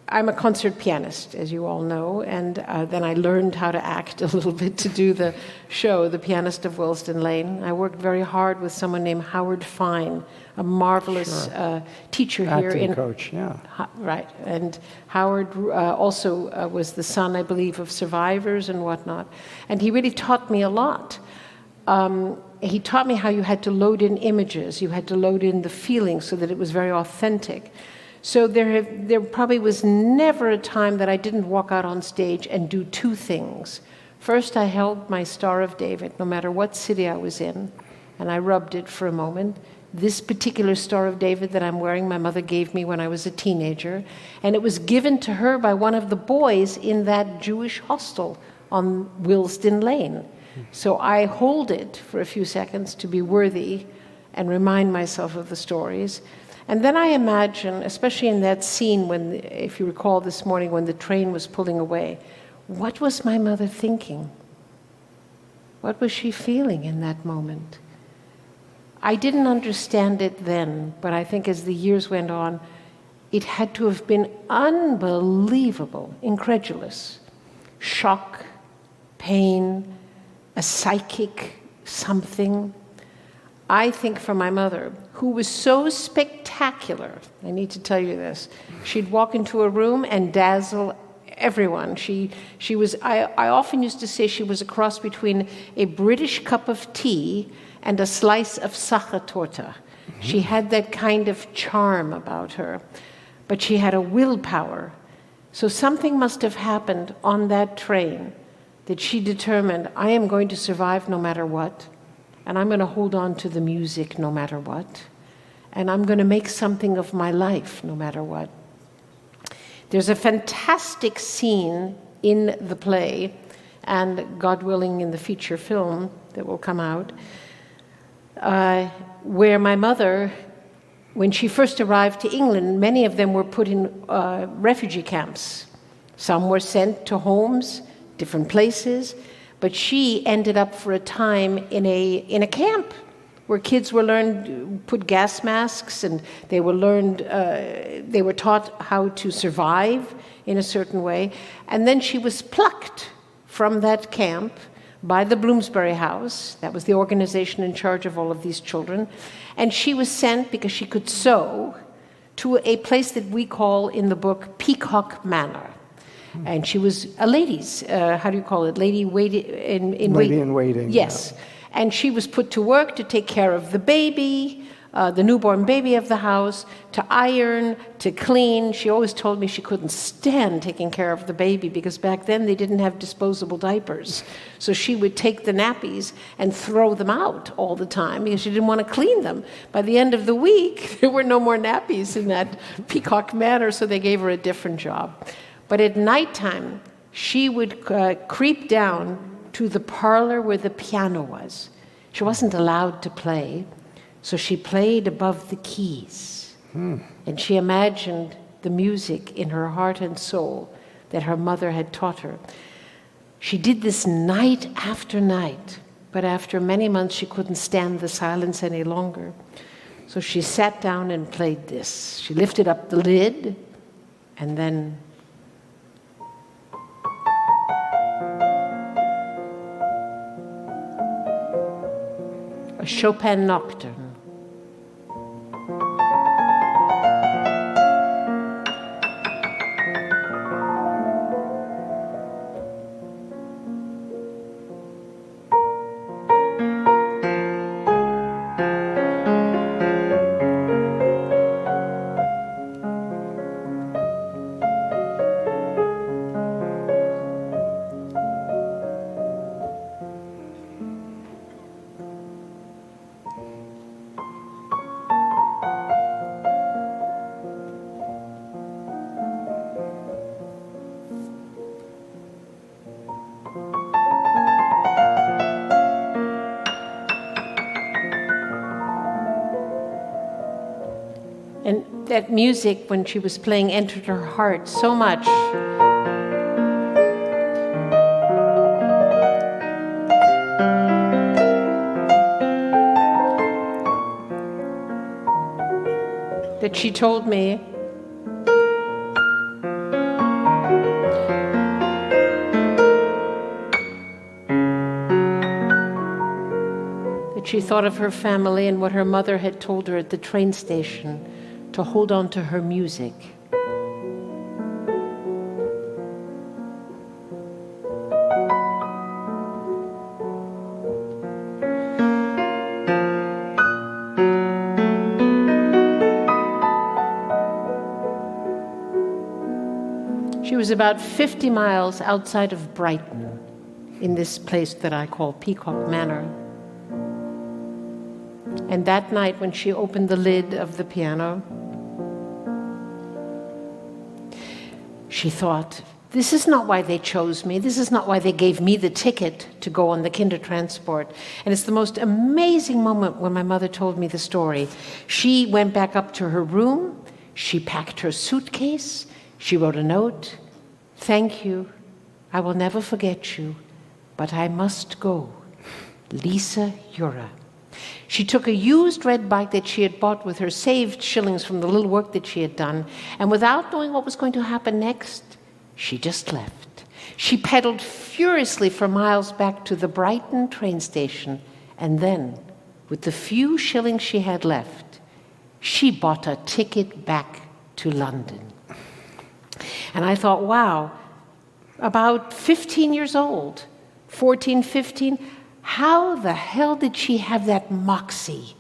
I'm a concert pianist, as you all know, and then I learned how to act a little bit to do the show, The Pianist of Willesden Lane. I worked very hard with someone named Howard Fine, a marvelous teacher here. Acting coach, yeah. Right, and Howard also was the son, I believe, of survivors and whatnot, and he really taught me a lot. He taught me how you had to load in images, you had to load in the feelings so that it was very authentic. So there probably was never a time that I didn't walk out on stage and do two things. First, I held my Star of David, no matter what city I was in, and I rubbed it for a moment. This particular Star of David that I'm wearing, my mother gave me when I was a teenager, and it was given to her by one of the boys in that Jewish hostel on Willesden Lane. So I hold it for a few seconds to be worthy and remind myself of the stories. And then I imagine, especially in that scene when, if you recall this morning, when the train was pulling away, what was my mother thinking? What was she feeling in that moment? I didn't understand it then, but I think as the years went on, it had to have been unbelievable, incredulous. Shock, pain, a psychic something. I think for my mother, who was so spectacular, I need to tell you this, she'd walk into a room and dazzle everyone. She was, I often used to say she was a cross between a British cup of tea and a slice of sachertorte. She had that kind of charm about her, but she had a willpower. So something must have happened on that train that she determined, I am going to survive no matter what, and I'm going to hold on to the music no matter what, and I'm going to make something of my life no matter what. There's a fantastic scene in the play, and God willing in the feature film that will come out, where my mother, when she first arrived to England, many of them were put in refugee camps. Some were sent to homes, different places, but she ended up for a time in a camp where kids were learned to put gas masks, and they were taught how to survive in a certain way. And then she was plucked from that camp by the Bloomsbury House, that was the organization in charge of all of these children, and she was sent, because she could sew, to a place that we call in the book Peacock Manor. And she was a ladies, how do you call it? Lady in waiting. Yes. Yeah. And she was put to work to take care of the baby, the newborn baby of the house, to iron, to clean. She always told me she couldn't stand taking care of the baby because back then they didn't have disposable diapers. So she would take the nappies and throw them out all the time because she didn't want to clean them. By the end of the week, there were no more nappies in that Peacock Manor, so they gave her a different job. But at nighttime, she would creep down to the parlor where the piano was. She wasn't allowed to play, so she played above the keys. And she imagined the music in her heart and soul that her mother had taught her. She did this night after night, but after many months she couldn't stand the silence any longer. So she sat down and played this. She lifted up the lid, and then a Chopin nocturne. And that music, when she was playing, entered her heart so much. That she told me that she thought of her family and what her mother had told her at the train station, to hold on to her music. She was about 50 miles outside of Brighton, in this place that I call Peacock Manor. And that night, when she opened the lid of the piano, she thought, this is not why they chose me. This is not why they gave me the ticket to go on the Kindertransport. And it's the most amazing moment when my mother told me the story. She went back up to her room. She packed her suitcase. She wrote a note. Thank you. I will never forget you, but I must go. Lisa Jura. She took a used red bike that she had bought with her saved shillings from the little work that she had done, and without knowing what was going to happen next, she just left. She pedaled furiously for miles back to the Brighton train station, and then, with the few shillings she had left, she bought a ticket back to London. And I thought, wow, about 15 years old, 14, 15, how the hell did she have that moxie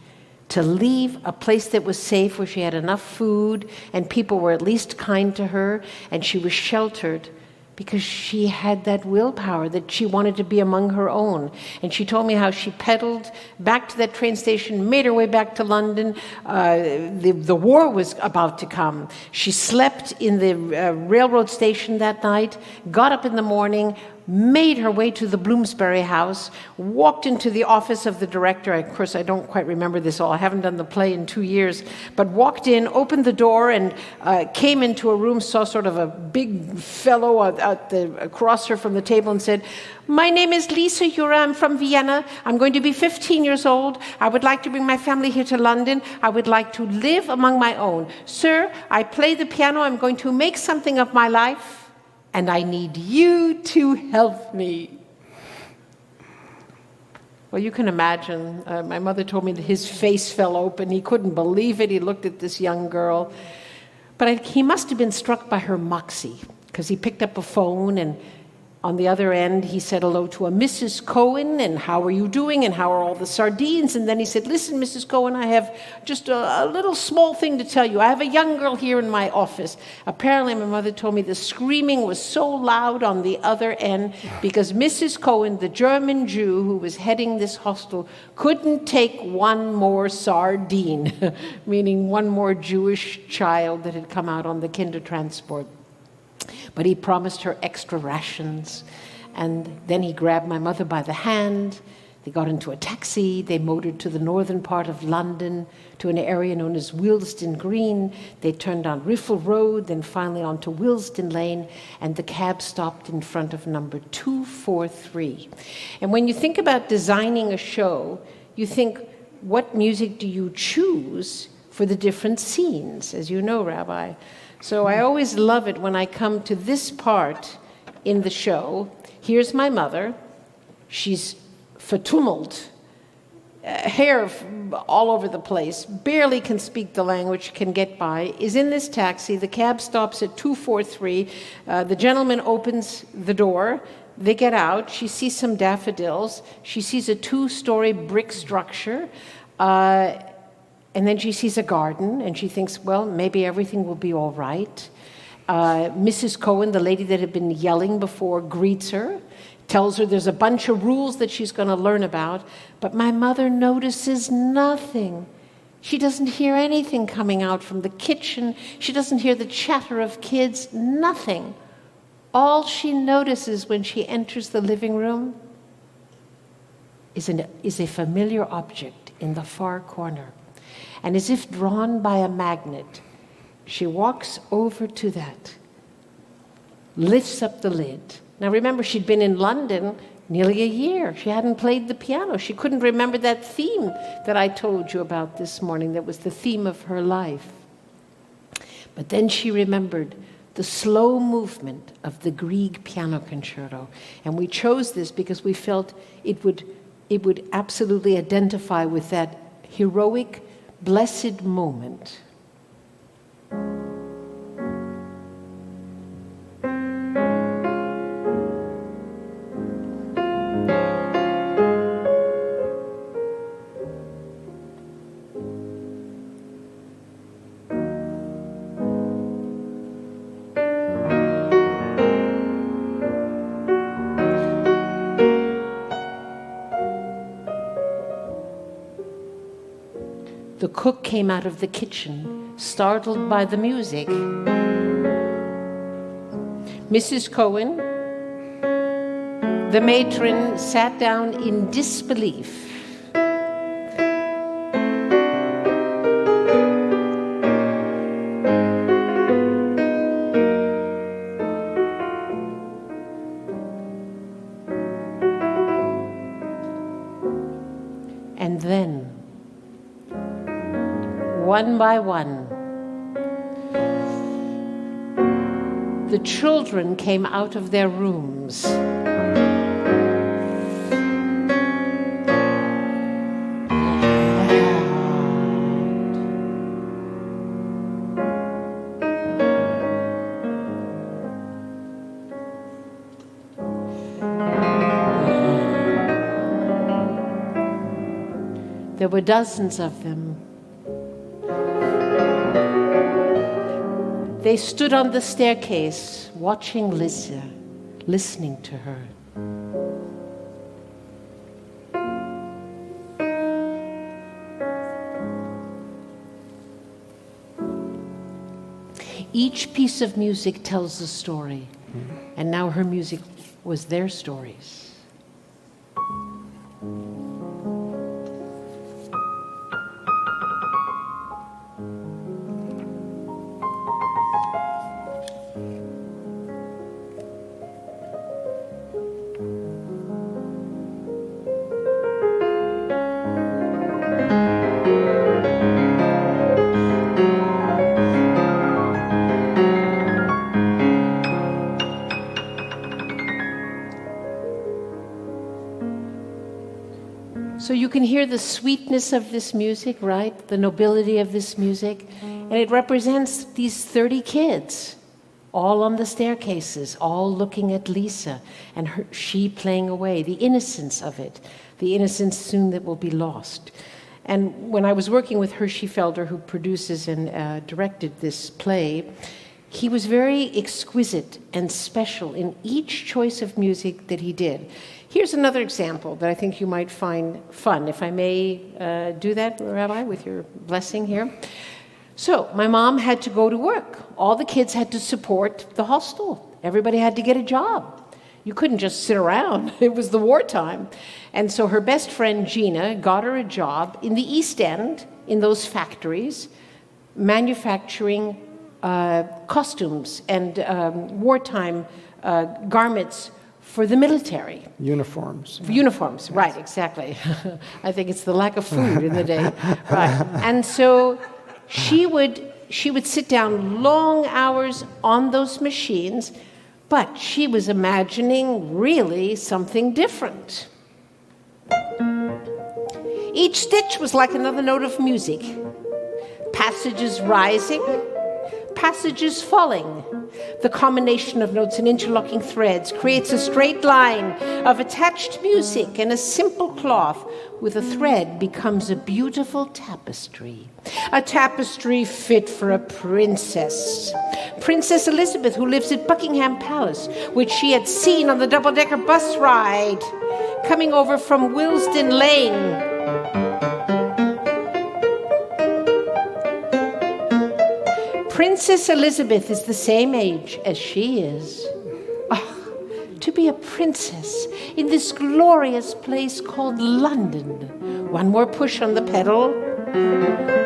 to leave a place that was safe, where she had enough food and people were at least kind to her and she was sheltered, because she had that willpower that she wanted to be among her own. And she told me how she pedaled back to that train station, made her way back to London. The war was about to come. She slept in the railroad station that night, got up in the morning, made her way to the Bloomsbury House, walked into the office of the director. Of course, I don't quite remember this all. I haven't done the play in 2 years. But walked in, opened the door, and came into a room, saw sort of a big fellow across her from the table and said, "My name is Lisa Jura. I'm from Vienna. I'm going to be 15 years old. I would like to bring my family here to London. I would like to live among my own. Sir, I play the piano. I'm going to make something of my life. And I need you to help me." Well, you can imagine. My mother told me that his face fell open. He couldn't believe it. He looked at this young girl. But he must have been struck by her moxie, because he picked up a phone, and on the other end, he said hello to a Mrs. Cohen, and how are you doing, and how are all the sardines? And then he said, "Listen, Mrs. Cohen, I have just a little small thing to tell you. I have a young girl here in my office." Apparently, my mother told me the screaming was so loud on the other end because Mrs. Cohen, the German Jew who was heading this hostel, couldn't take one more sardine, meaning one more Jewish child that had come out on the Kindertransport. But he promised her extra rations. And then he grabbed my mother by the hand. They got into a taxi. They motored to the northern part of London, to an area known as Willesden Green. They turned on Riffle Road, then finally onto Willesden Lane, and the cab stopped in front of number 243. And when you think about designing a show, you think, what music do you choose for the different scenes, as you know, Rabbi? So I always love it when I come to this part in the show. Here's my mother. She's vertummelt, hair all over the place, barely can speak the language, can get by, is in this taxi. The cab stops at 243. The gentleman opens the door. They get out. She sees some daffodils. She sees a 2-story brick structure. And then she sees a garden, and she thinks, well, maybe everything will be all right. Mrs. Cohen, the lady that had been yelling before, greets her, tells her there's a bunch of rules that she's going to learn about. But my mother notices nothing. She doesn't hear anything coming out from the kitchen. She doesn't hear the chatter of kids, nothing. All she notices when she enters the living room is a familiar object in the far corner. And as if drawn by a magnet, she walks over to that, lifts up the lid. Now remember, she'd been in London nearly a year. She hadn't played the piano. She couldn't remember that theme that I told you about this morning, that was the theme of her life. But then she remembered the slow movement of the Grieg piano concerto. And we chose this because we felt it would absolutely identify with that heroic, blessed moment. The cook came out of the kitchen, startled by the music. Mrs. Cohen, the matron, sat down in disbelief. And then, one by one, the children came out of their rooms. There were dozens of them. They stood on the staircase, watching Lisa, listening to her. Each piece of music tells a story, and now her music was their stories. So you can hear the sweetness of this music, right? The nobility of this music. And it represents these 30 kids, all on the staircases, all looking at Lisa, and she playing away, the innocence of it, the innocence soon that will be lost. And when I was working with Hershey Felder, who produces and directed this play, he was very exquisite and special in each choice of music that he did. Here's another example that I think you might find fun, if I may do that, Rabbi, with your blessing here. So my mom had to go to work. All the kids had to support the hostel. Everybody had to get a job. You couldn't just sit around. It was the wartime. And so her best friend, Gina, got her a job in the East End, in those factories, manufacturing costumes and wartime garments for the military. Uniforms. Uniforms, yes. Right, exactly. I think it's the lack of food in the day. Right. And so she would sit down long hours on those machines, but she was imagining really something different. Each stitch was like another note of music. Passages rising, passages falling. The combination of notes and interlocking threads creates a straight line of attached music, and a simple cloth with a thread becomes a beautiful tapestry. A tapestry fit for a princess. Princess Elizabeth, who lives at Buckingham Palace, which she had seen on the double-decker bus ride, coming over from Willesden Lane. Princess Elizabeth is the same age as she is. Oh, to be a princess in this glorious place called London. One more push on the pedal,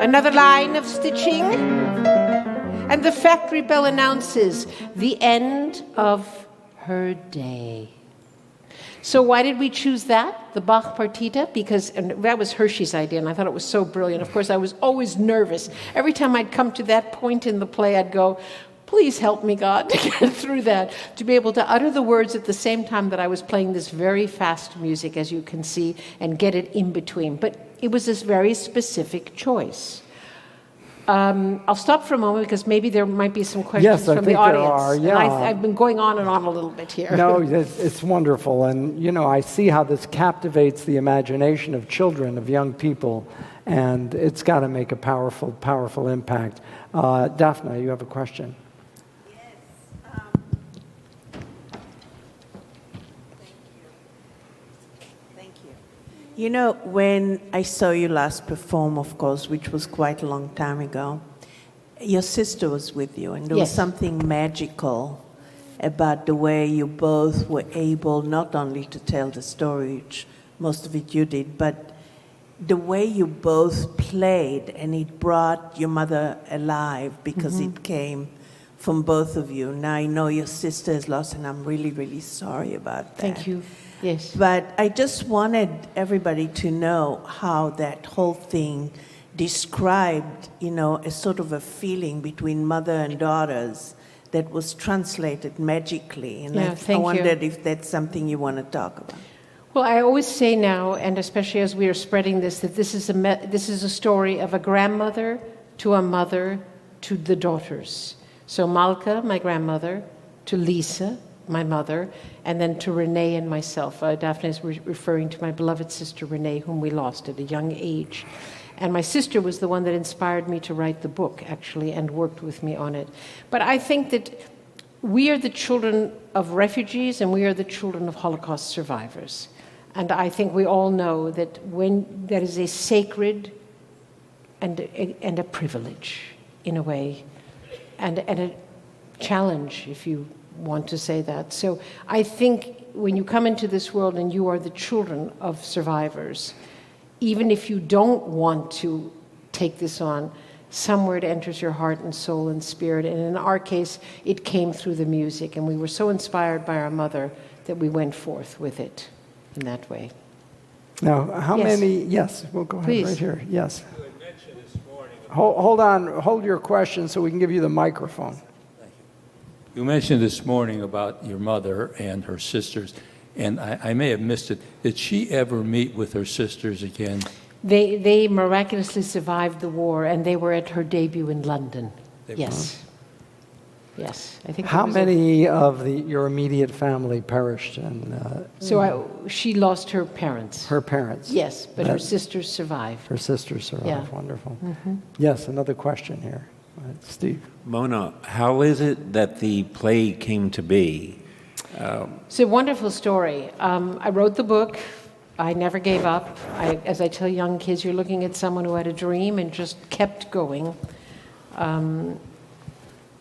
another line of stitching, and the factory bell announces the end of her day. So why did we choose that, the Bach Partita? Because that was Hershey's idea, and I thought it was so brilliant. Of course, I was always nervous. Every time I'd come to that point in the play, I'd go, please help me, God, to get through that, to be able to utter the words at the same time that I was playing this very fast music, as you can see, and get it in between. But it was this very specific choice. I'll stop for a moment because maybe there might be some questions from the audience. There are, yeah. And I've been going on and on a little bit here. No, it's wonderful. And, you know, I see how this captivates the imagination of children, of young people, and it's got to make a powerful, powerful impact. Daphne, you have a question? You know, when I saw you last perform, of course, which was quite a long time ago, your sister was with you, and there was something magical about the way you both were able not only to tell the story, which most of it you did, but the way you both played, and it brought your mother alive because it came from both of you. Now I know your sister is lost, and I'm really, really sorry about that. Thank you. Yes. But I just wanted everybody to know how that whole thing described, a sort of a feeling between mother and daughters that was translated magically. And Yeah, I thank you. wondered if that's something you want to talk about. Well, I always say now, and especially as we are spreading this, that this is a story of a grandmother to a mother to the daughters. So Malka, my grandmother, to Lisa, my mother, and then to Renee and myself. Daphne is referring to my beloved sister Renee, whom we lost at a young age. And my sister was the one that inspired me to write the book, actually, and worked with me on it. But I think that we are the children of refugees and we are the children of Holocaust survivors. And I think we all know that when that is a sacred and a privilege, in a way, and a challenge, if you want to say that. So I think when you come into this world and you are the children of survivors, even if you don't want to take this on, somewhere it enters your heart and soul and spirit. And in our case, it came through the music. And we were so inspired by our mother that we went forth with it in that way. Now, how Yes. many? Yes, we'll go ahead Please. right here. Yes. Hold on. Hold your question so we can give you the microphone. You mentioned this morning about your mother and her sisters, and I may have missed it. Did she ever meet with her sisters again? They miraculously survived the war, and they were at her debut in London. Yes. Yes, I think. How it was many of your immediate family perished? She lost her parents. Her parents. Yes, but her sisters survived. Her sisters survived. Yeah. Wonderful. Mhm. Yes, another question here. Steve. Mona, how is it that the play came to be? It's a wonderful story. I wrote the book. I never gave up. As I tell young kids, you're looking at someone who had a dream and just kept going.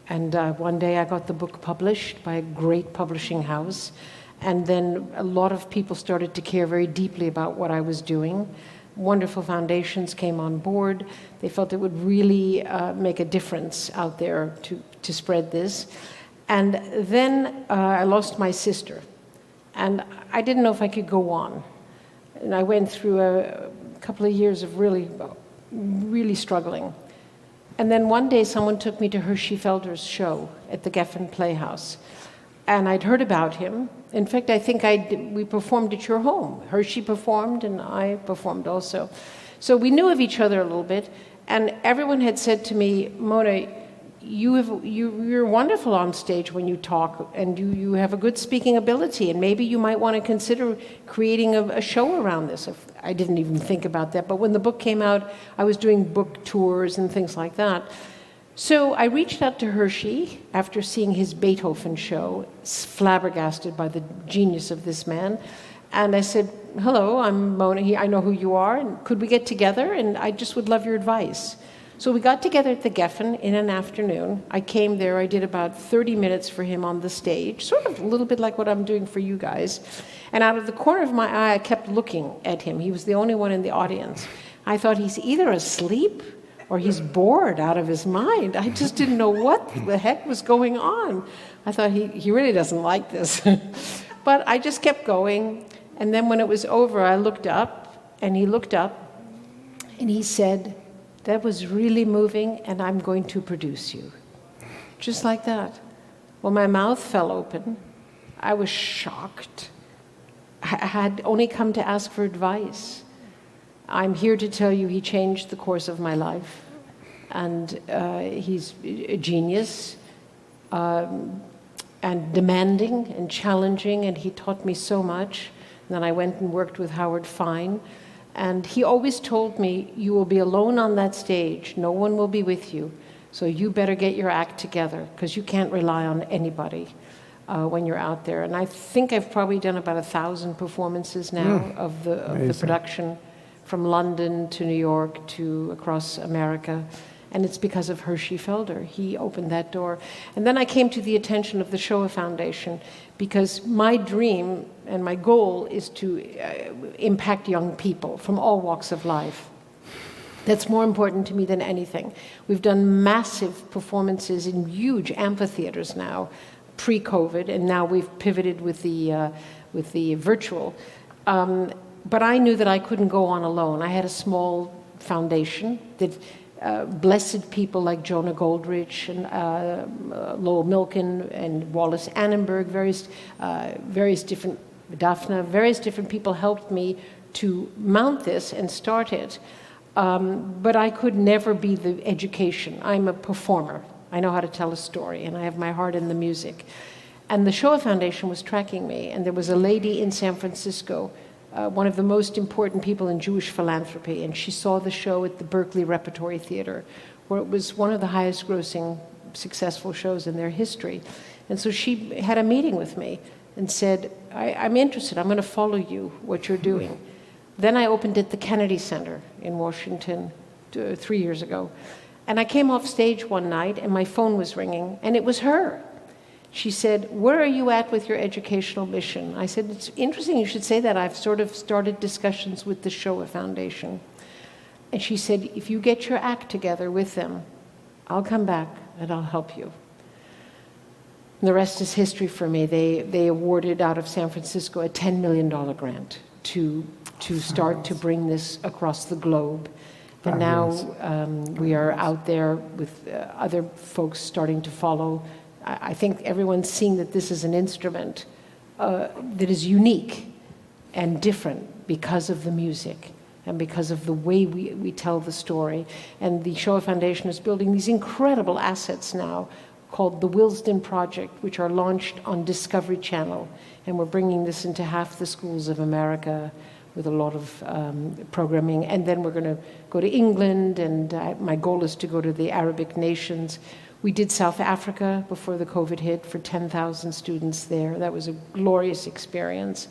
And one day I got the book published by a great publishing house. And then a lot of people started to care very deeply about what I was doing. Wonderful foundations came on board. They felt it would really make a difference out there to spread this. And then I lost my sister. And I didn't know if I could go on. And I went through a couple of years of really struggling. And then one day someone took me to Hershey Felder's show at the Geffen Playhouse. And I'd heard about him. In fact, I think we performed at your home. Hershey performed and I performed also. So we knew of each other a little bit. And everyone had said to me, Mona, you're wonderful on stage when you talk, and you have a good speaking ability, and maybe you might want to consider creating a show around this. I didn't even think about that, but when the book came out, I was doing book tours and things like that. So I reached out to Hershey after seeing his Beethoven show, flabbergasted by the genius of this man, and I said, hello, I'm Mona, I know who you are, and could we get together, and I just would love your advice. So we got together at the Geffen in an afternoon. I came there, I did about 30 minutes for him on the stage, sort of a little bit like what I'm doing for you guys. And out of the corner of my eye, I kept looking at him. He was the only one in the audience. I thought he's either asleep or he's bored out of his mind. I just didn't know what the heck was going on. I thought he really doesn't like this. But I just kept going. And then when it was over, I looked up, and he looked up, and he said, that was really moving, and I'm going to produce you. Just like that. Well, my mouth fell open. I was shocked. I had only come to ask for advice. I'm here to tell you he changed the course of my life. And he's a genius, and demanding and challenging, and he taught me so much. And then I went and worked with Howard Fine. And he always told me, you will be alone on that stage. No one will be with you. So you better get your act together, because you can't rely on anybody when you're out there. And I think I've probably done about 1,000 performances now of the production, from London to New York to across America. And it's because of Hershey Felder. He opened that door. And then I came to the attention of the Shoah Foundation, because my dream and my goal is to impact young people from all walks of life. That's more important to me than anything. We've done massive performances in huge amphitheaters now, pre-COVID, and now we've pivoted with the with the virtual. But I knew that I couldn't go on alone. I had a small foundation that blessed people like Jonah Goldrich and Lowell Milken and Wallace Annenberg, various different, Daphne, various different people helped me to mount this and start it. But I could never be the education. I'm a performer. I know how to tell a story, and I have my heart in the music. And the Shoah Foundation was tracking me, and there was a lady in San Francisco, one of the most important people in Jewish philanthropy, and she saw the show at the Berkeley Repertory Theater, where it was one of the highest grossing successful shows in their history. And so she had a meeting with me and said, I'm interested, I'm going to follow you, what you're doing. Then I opened at the Kennedy Center in Washington 3 years ago. And I came off stage one night and my phone was ringing, and it was her. She said, where are you at with your educational mission? I said, it's interesting you should say that. I've sort of started discussions with the Shoah Foundation. And she said, if you get your act together with them, I'll come back and I'll help you. And the rest is history for me. They awarded out of San Francisco a $10 million grant to start to bring this across the globe. And now we are out there with other folks starting to follow. I think everyone's seeing that this is an instrument that is unique and different because of the music and because of the way we tell the story. And the Shoah Foundation is building these incredible assets now called the Wilsden Project, which are launched on Discovery Channel. And we're bringing this into half the schools of America with a lot of programming. And then we're going to go to England, and my goal is to go to the Arabic nations. We did South Africa before the COVID hit for 10,000 students there. That was a glorious experience.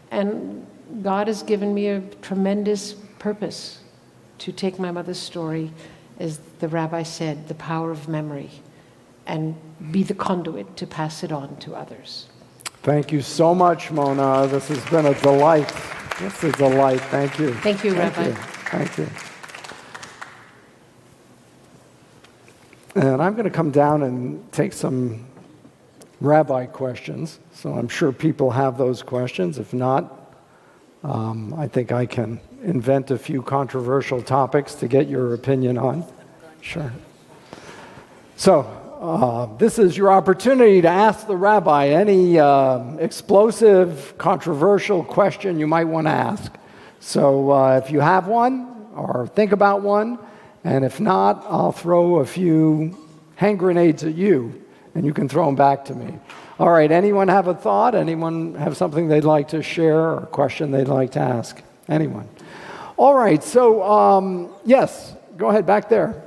And God has given me a tremendous purpose to take my mother's story, as the rabbi said, the power of memory, and be the conduit to pass it on to others. Thank you so much, Mona. This has been a delight. It's a delight. Thank you. Thank you, Rabbi. Thank you. And I'm going to come down and take some rabbi questions. So I'm sure people have those questions. If not, I think I can invent a few controversial topics to get your opinion on. Sure. So this is your opportunity to ask the rabbi any explosive, controversial question you might want to ask. So if you have one or think about one, and if not, I'll throw a few hand grenades at you, and you can throw them back to me. All right, anyone have a thought? Anyone have something they'd like to share or a question they'd like to ask? Anyone? All right, so yes, go ahead back there.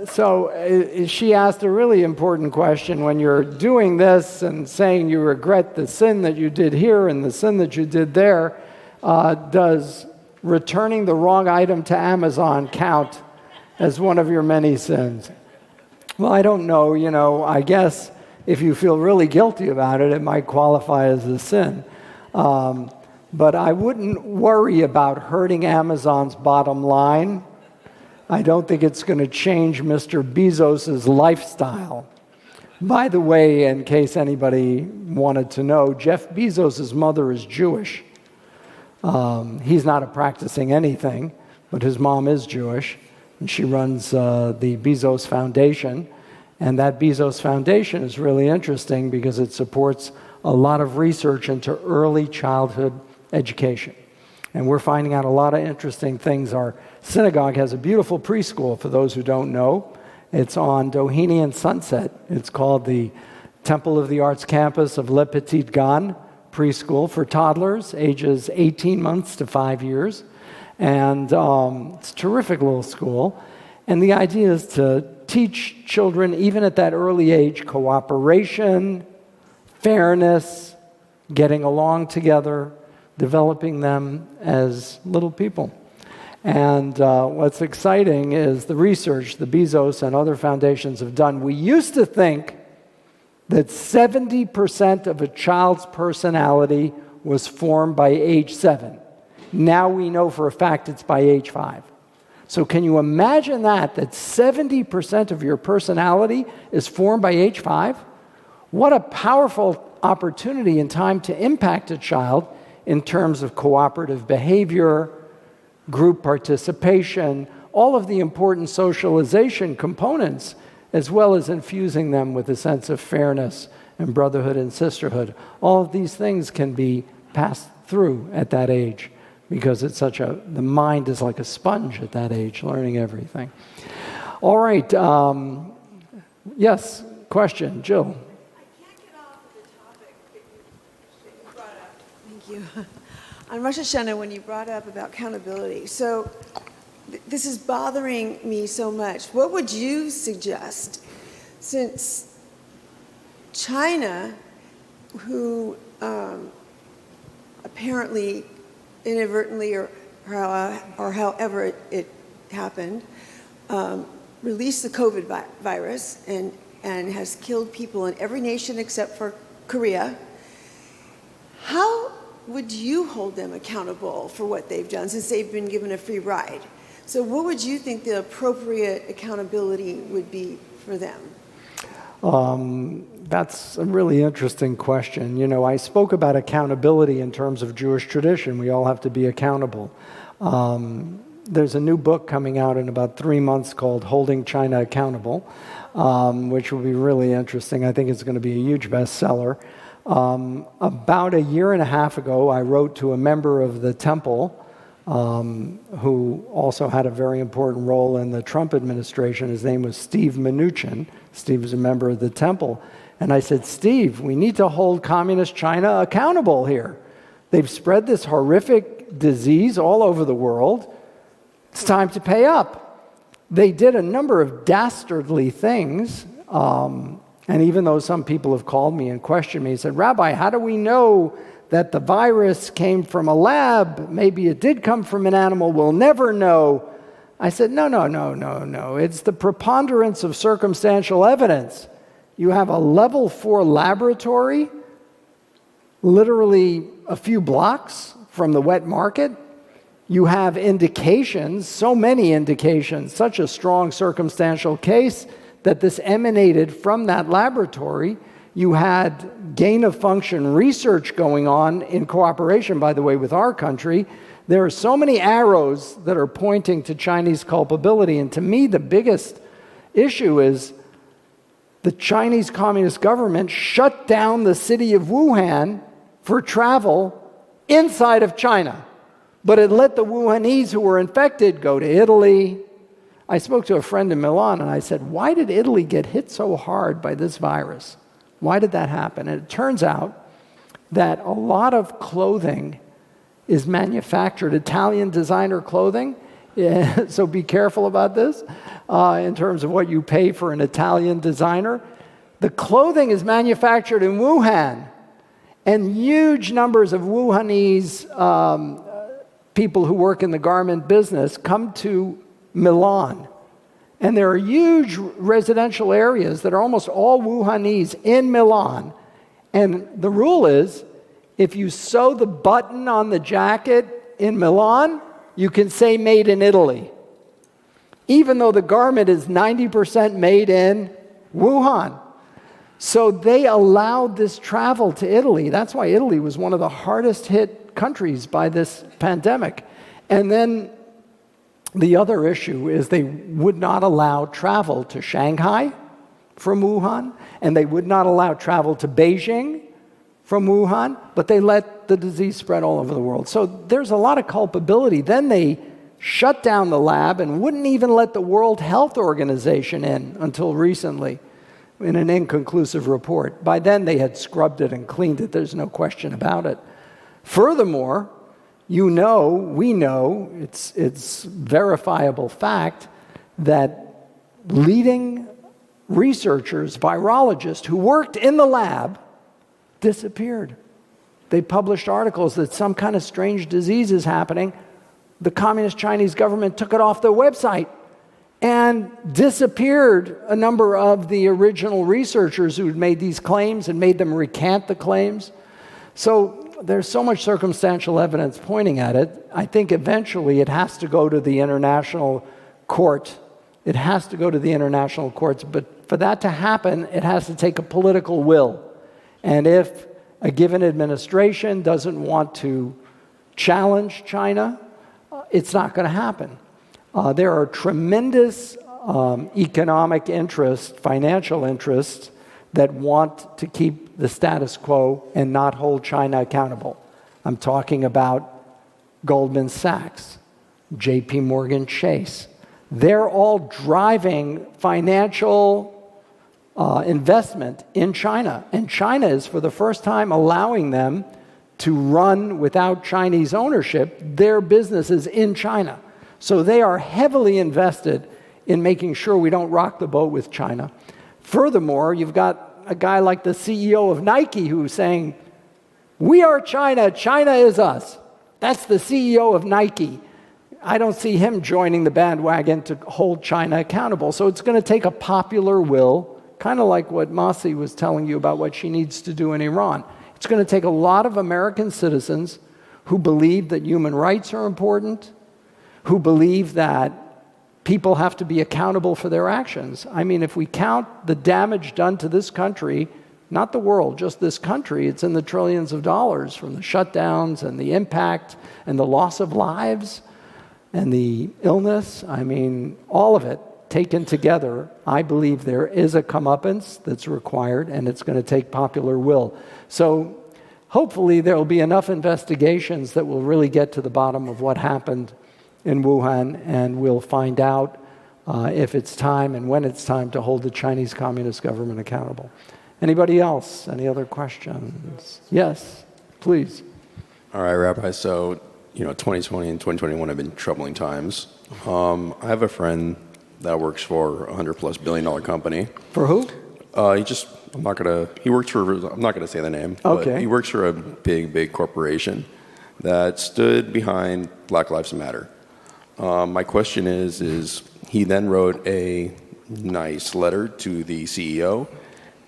So she asked a really important question. When you're doing this and saying you regret the sin that you did here and the sin that you did there, does returning the wrong item to Amazon count as one of your many sins? Well, I don't know. You know, I guess if you feel really guilty about it, it might qualify as a sin. But I wouldn't worry about hurting Amazon's bottom line. I don't think it's going to change Mr. Bezos' lifestyle. By the way, in case anybody wanted to know, Jeff Bezos' mother is Jewish. He's not a practicing anything, but his mom is Jewish, and she runs the Bezos Foundation. And that Bezos Foundation is really interesting because it supports a lot of research into early childhood education. And we're finding out a lot of interesting things. Our synagogue has a beautiful preschool, for those who don't know. It's on Doheny and Sunset. It's called the Temple of the Arts Campus of Le Petit Gan preschool for toddlers, ages 18 months to 5 years. And it's a terrific little school. And the idea is to teach children, even at that early age, cooperation, fairness, getting along together, developing them as little people. And what's exciting is the research the Bezos and other foundations have done. We used to think that 70% of a child's personality was formed by age 7. Now we know for a fact it's by age 5. So can you imagine that 70% of your personality is formed by age 5? What a powerful opportunity and time to impact a child in terms of cooperative behavior, group participation, all of the important socialization components, as well as infusing them with a sense of fairness and brotherhood and sisterhood. All of these things can be passed through at that age because it's the mind is like a sponge at that age, learning everything. All right, yes, question, Jill. Thank you. On Rosh Hashanah, when you brought up about accountability, so this is bothering me so much. What would you suggest, since China, who apparently inadvertently or however it happened, released the COVID virus and has killed people in every nation except for Korea, how would you hold them accountable for what they've done since they've been given a free ride? So what would you think the appropriate accountability would be for them? That's a really interesting question. You know, I spoke about accountability in terms of Jewish tradition. We all have to be accountable. There's a new book coming out in about 3 months called Holding China Accountable, which will be really interesting. I think it's going to be a huge bestseller. About a year and a half ago, I wrote to a member of the temple who also had a very important role in the Trump administration. His name was Steve Mnuchin. Steve was a member of the temple. And I said, Steve, we need to hold communist China accountable here. They've spread this horrific disease all over the world. It's time to pay up. They did a number of dastardly things. And even though some people have called me and questioned me and said, Rabbi, how do we know that the virus came from a lab? Maybe it did come from an animal. We'll never know. I said, no. It's the preponderance of circumstantial evidence. You have a level 4 laboratory, literally a few blocks from the wet market. You have indications, so many indications, such a strong circumstantial case that this emanated from that laboratory. You had gain-of-function research going on in cooperation, by the way, with our country. There are so many arrows that are pointing to Chinese culpability. And to me, the biggest issue is the Chinese Communist government shut down the city of Wuhan for travel inside of China. But it let the Wuhanese who were infected go to Italy. I spoke to a friend in Milan and I said, why did Italy get hit so hard by this virus? Why did that happen? And it turns out that a lot of clothing is manufactured, Italian designer clothing. So be careful about this in terms of what you pay for an Italian designer. The clothing is manufactured in Wuhan, and huge numbers of Wuhanese people who work in the garment business come to Milan. And there are huge residential areas that are almost all Wuhanese in Milan. And the rule is, if you sew the button on the jacket in Milan, you can say made in Italy, even though the garment is 90% made in Wuhan. So they allowed this travel to Italy. That's why Italy was one of the hardest hit countries by this pandemic. And then the other issue is they would not allow travel to Shanghai from Wuhan, and they would not allow travel to Beijing from Wuhan, but they let the disease spread all over the world. So there's a lot of culpability. Then they shut down the lab and wouldn't even let the World Health Organization in until recently in an inconclusive report. By then they had scrubbed it and cleaned it. There's no question about it. Furthermore, we know, it's verifiable fact that leading researchers, virologists who worked in the lab disappeared. They published articles that some kind of strange disease is happening. The Communist Chinese government took it off their website and disappeared a number of the original researchers who had made these claims and made them recant the claims. So there's so much circumstantial evidence pointing at it. I think eventually it has to go to the International court. It has to go to the international courts. But for that to happen, it has to take a political will. And if a given administration doesn't want to challenge China, it's not going to happen. There are tremendous economic interests, financial interests, that want to keep the status quo and not hold China accountable. I'm talking about Goldman Sachs, JP Morgan Chase. They're all driving financial investment in China. And China is, for the first time, allowing them to run without Chinese ownership their businesses in China. So they are heavily invested in making sure we don't rock the boat with China. Furthermore, you've got a guy like the CEO of Nike who's saying, we are China, China is us. That's the CEO of Nike. I don't see him joining the bandwagon to hold China accountable. So it's going to take a popular will, kind of like what Masi was telling you about what she needs to do in Iran. It's going to take a lot of American citizens who believe that human rights are important, who believe that people have to be accountable for their actions. I mean, if we count the damage done to this country, not the world, just this country, it's in the trillions of dollars from the shutdowns and the impact and the loss of lives and the illness. I mean, all of it taken together, I believe there is a comeuppance that's required, and it's going to take popular will. So hopefully there will be enough investigations that will really get to the bottom of what happened in Wuhan, and we'll find out if it's time and when it's time to hold the Chinese Communist government accountable. Anybody else? Any other questions? Yes, please. All right, Rabbi. So, 2020 and 2021 have been troubling times. I have a friend that works for a $100+ billion company. For who? He works for, I'm not going to say the name, okay. But he works for a big corporation that stood behind Black Lives Matter. My question is he then wrote a nice letter to the CEO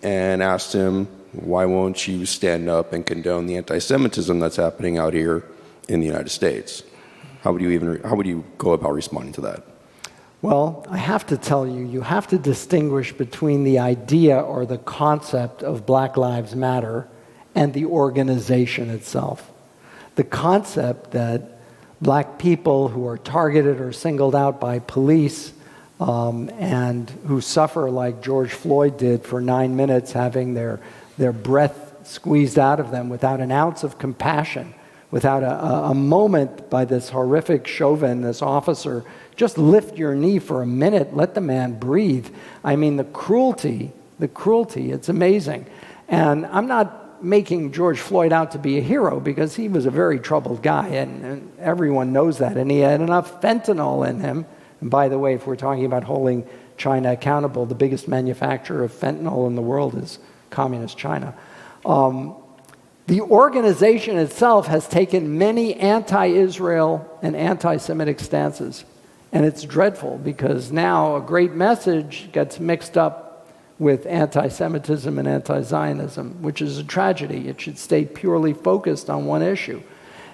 and asked him, why won't you stand up and condone the anti-Semitism that's happening out here in the United States? How would you go about responding to that? Well, I have to tell you, you have to distinguish between the idea or the concept of Black Lives Matter and the organization itself. The concept that black people who are targeted or singled out by police and who suffer like George Floyd did for 9 minutes, having their breath squeezed out of them without an ounce of compassion, without a moment by this horrific Chauvin, this officer, just lift your knee for a minute, let the man breathe. I mean, the cruelty, it's amazing. And I'm not making George Floyd out to be a hero, because he was a very troubled guy, and everyone knows that. And he had enough fentanyl in him. And by the way, if we're talking about holding China accountable, the biggest manufacturer of fentanyl in the world is Communist China. The organization itself has taken many anti-Israel and anti-Semitic stances. And it's dreadful, because now a great message gets mixed up with anti-Semitism and anti-Zionism, which is a tragedy. It should stay purely focused on one issue.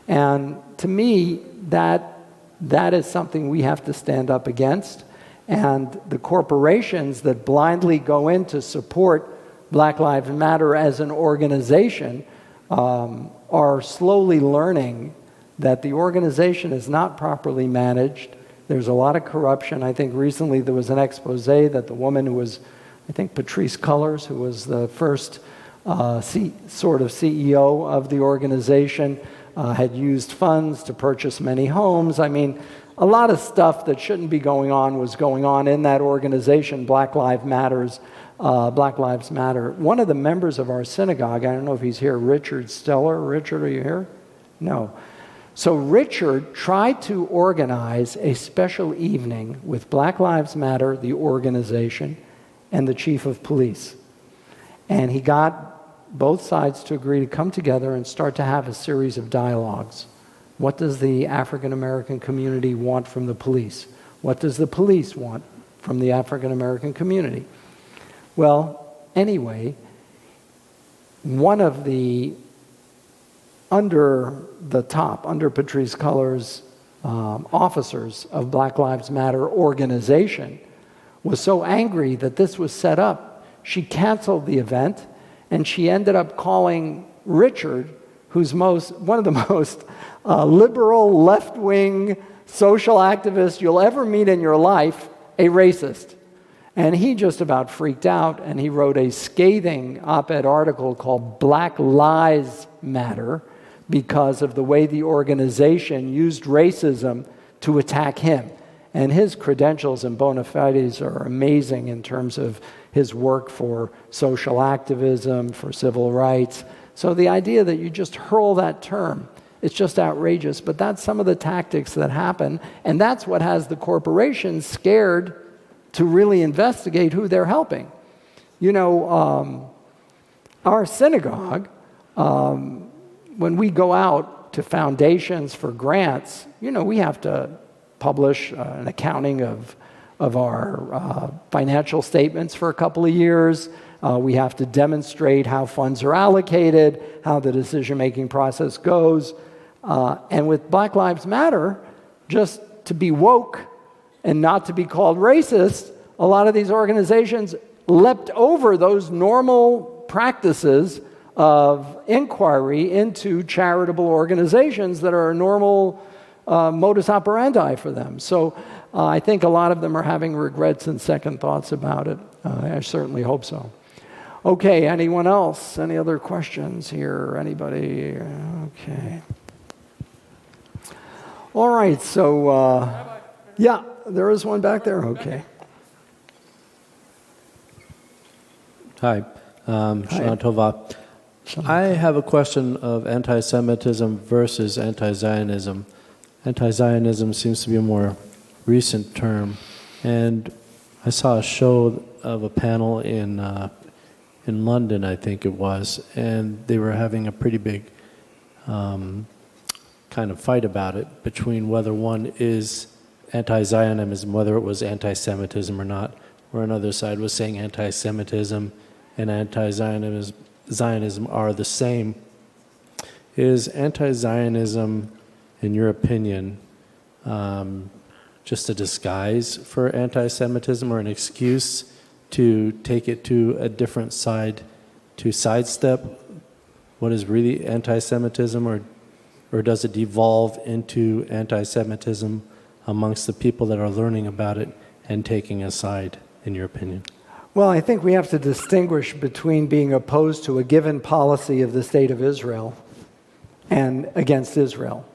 And to me, that is something we have to stand up against. And the corporations that blindly go in to support Black Lives Matter as an organization are slowly learning that the organization is not properly managed. There's a lot of corruption. I think recently there was an expose that the woman who was, I think Patrisse Cullors, who was the first sort of CEO of the organization, had used funds to purchase many homes. I mean, a lot of stuff that shouldn't be going on was going on in that organization, Black Lives Matter. One of the members of our synagogue, I don't know if he's here, Richard Steller. Richard, are you here? No. So Richard tried to organize a special evening with Black Lives Matter, the organization, and the chief of police. And he got both sides to agree to come together and start to have a series of dialogues. What does the African American community want from the police? What does the police want from the African American community? Well, anyway, one of the under Patrisse Cullors' officers of Black Lives Matter organization was so angry that this was set up, she canceled the event, and she ended up calling Richard, who's one of the most liberal, left-wing social activists you'll ever meet in your life, a racist. And he just about freaked out, and he wrote a scathing op-ed article called Black Lives Matter because of the way the organization used racism to attack him. And his credentials and bona fides are amazing in terms of his work for social activism, for civil rights. So the idea that you just hurl that term, it's just outrageous. But that's some of the tactics that happen, and that's what has the corporations scared to really investigate who they're helping. You know, our synagogue, when we go out to foundations for grants, you know, we have to publish an accounting of our financial statements for a couple of years. We have to demonstrate how funds are allocated, how the decision-making process goes. And with Black Lives Matter, just to be woke and not to be called racist, a lot of these organizations leapt over those normal practices of inquiry into charitable organizations that are a normal modus operandi for them. So I think a lot of them are having regrets and second thoughts about it. I certainly hope so. Okay, anyone else? Any other questions here? Anybody? Okay. All right, so yeah, there is one back there. Okay. Hi, Shana Tova. I have a question of anti-Semitism versus anti-Zionism. Anti-Zionism seems to be a more recent term, and I saw a show of a panel in London, I think it was, and they were having a pretty big kind of fight about it between whether one is anti-Zionism, whether it was anti-Semitism or not, where another side was saying anti-Semitism and anti-Zionism are the same. Is anti-Zionism, in your opinion, just a disguise for anti-Semitism or an excuse to take it to a different side, to sidestep what is really anti-Semitism, or does it devolve into anti-Semitism amongst the people that are learning about it and taking a side, in your opinion? Well, I think we have to distinguish between being opposed to a given policy of the state of Israel and against Israel.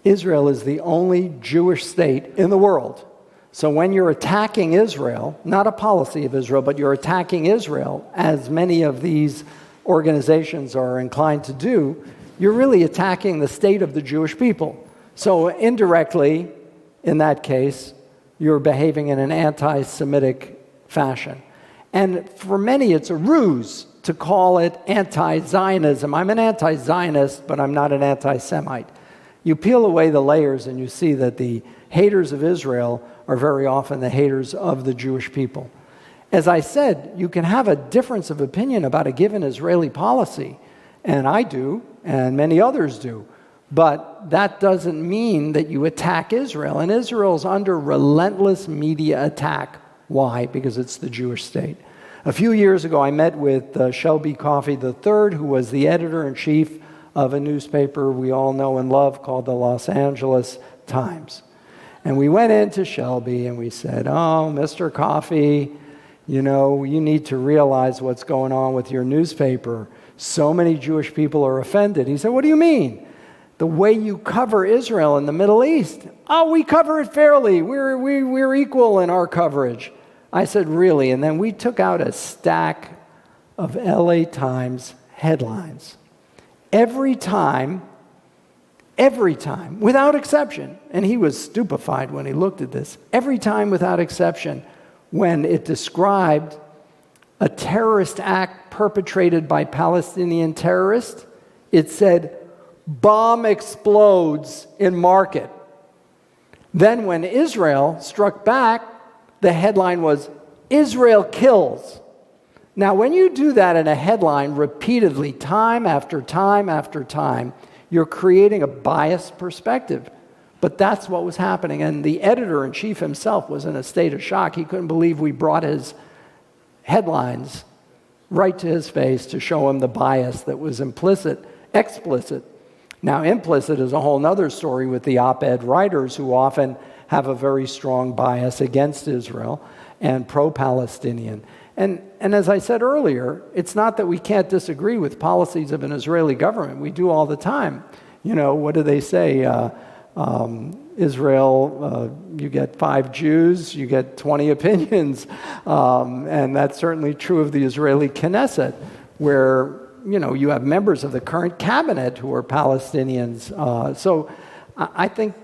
Israel is the only Jewish state in the world. So when you're attacking Israel, not a policy of Israel, but you're attacking Israel, as many of these organizations are inclined to do, you're really attacking the state of the Jewish people. So indirectly, in that case, you're behaving in an anti-Semitic fashion. And for many, it's a ruse to call it anti-Zionism. I'm an anti-Zionist, but I'm not an anti-Semite. You peel away the layers and you see that the haters of Israel are very often the haters of the Jewish people. As I said, you can have a difference of opinion about a given Israeli policy, and I do, and many others do, but that doesn't mean that you attack Israel. And Israel's under relentless media attack. Why? Because it's the Jewish state. A few years ago, I met with Shelby Coffey III, who was the editor-in-chief of a newspaper we all know and love called the Los Angeles Times. And we went into Shelby and we said, "Oh, Mr. Coffey, you know, you need to realize what's going on with your newspaper. So many Jewish people are offended." He said, "What do you mean?" "The way you cover Israel in the Middle East." "Oh, we cover it fairly. We're equal in our coverage." I said, "Really?" And then we took out a stack of LA Times headlines. Every time, without exception, and he was stupefied when he looked at this, every time without exception, when it described a terrorist act perpetrated by Palestinian terrorists, it said, "Bomb explodes in market." Then when Israel struck back, the headline was, "Israel kills." Now, when you do that in a headline repeatedly, time after time after time, you're creating a biased perspective. But that's what was happening. And the editor-in-chief himself was in a state of shock. He couldn't believe we brought his headlines right to his face to show him the bias that was explicit. Now, implicit is a whole other story with the op-ed writers who often have a very strong bias against Israel and pro-Palestinian. And as I said earlier, it's not that we can't disagree with policies of an Israeli government. We do all the time. You know, what do they say? Israel, you get 5 Jews, you get 20 opinions. And that's certainly true of the Israeli Knesset, where, you know, you have members of the current cabinet who are Palestinians. So I think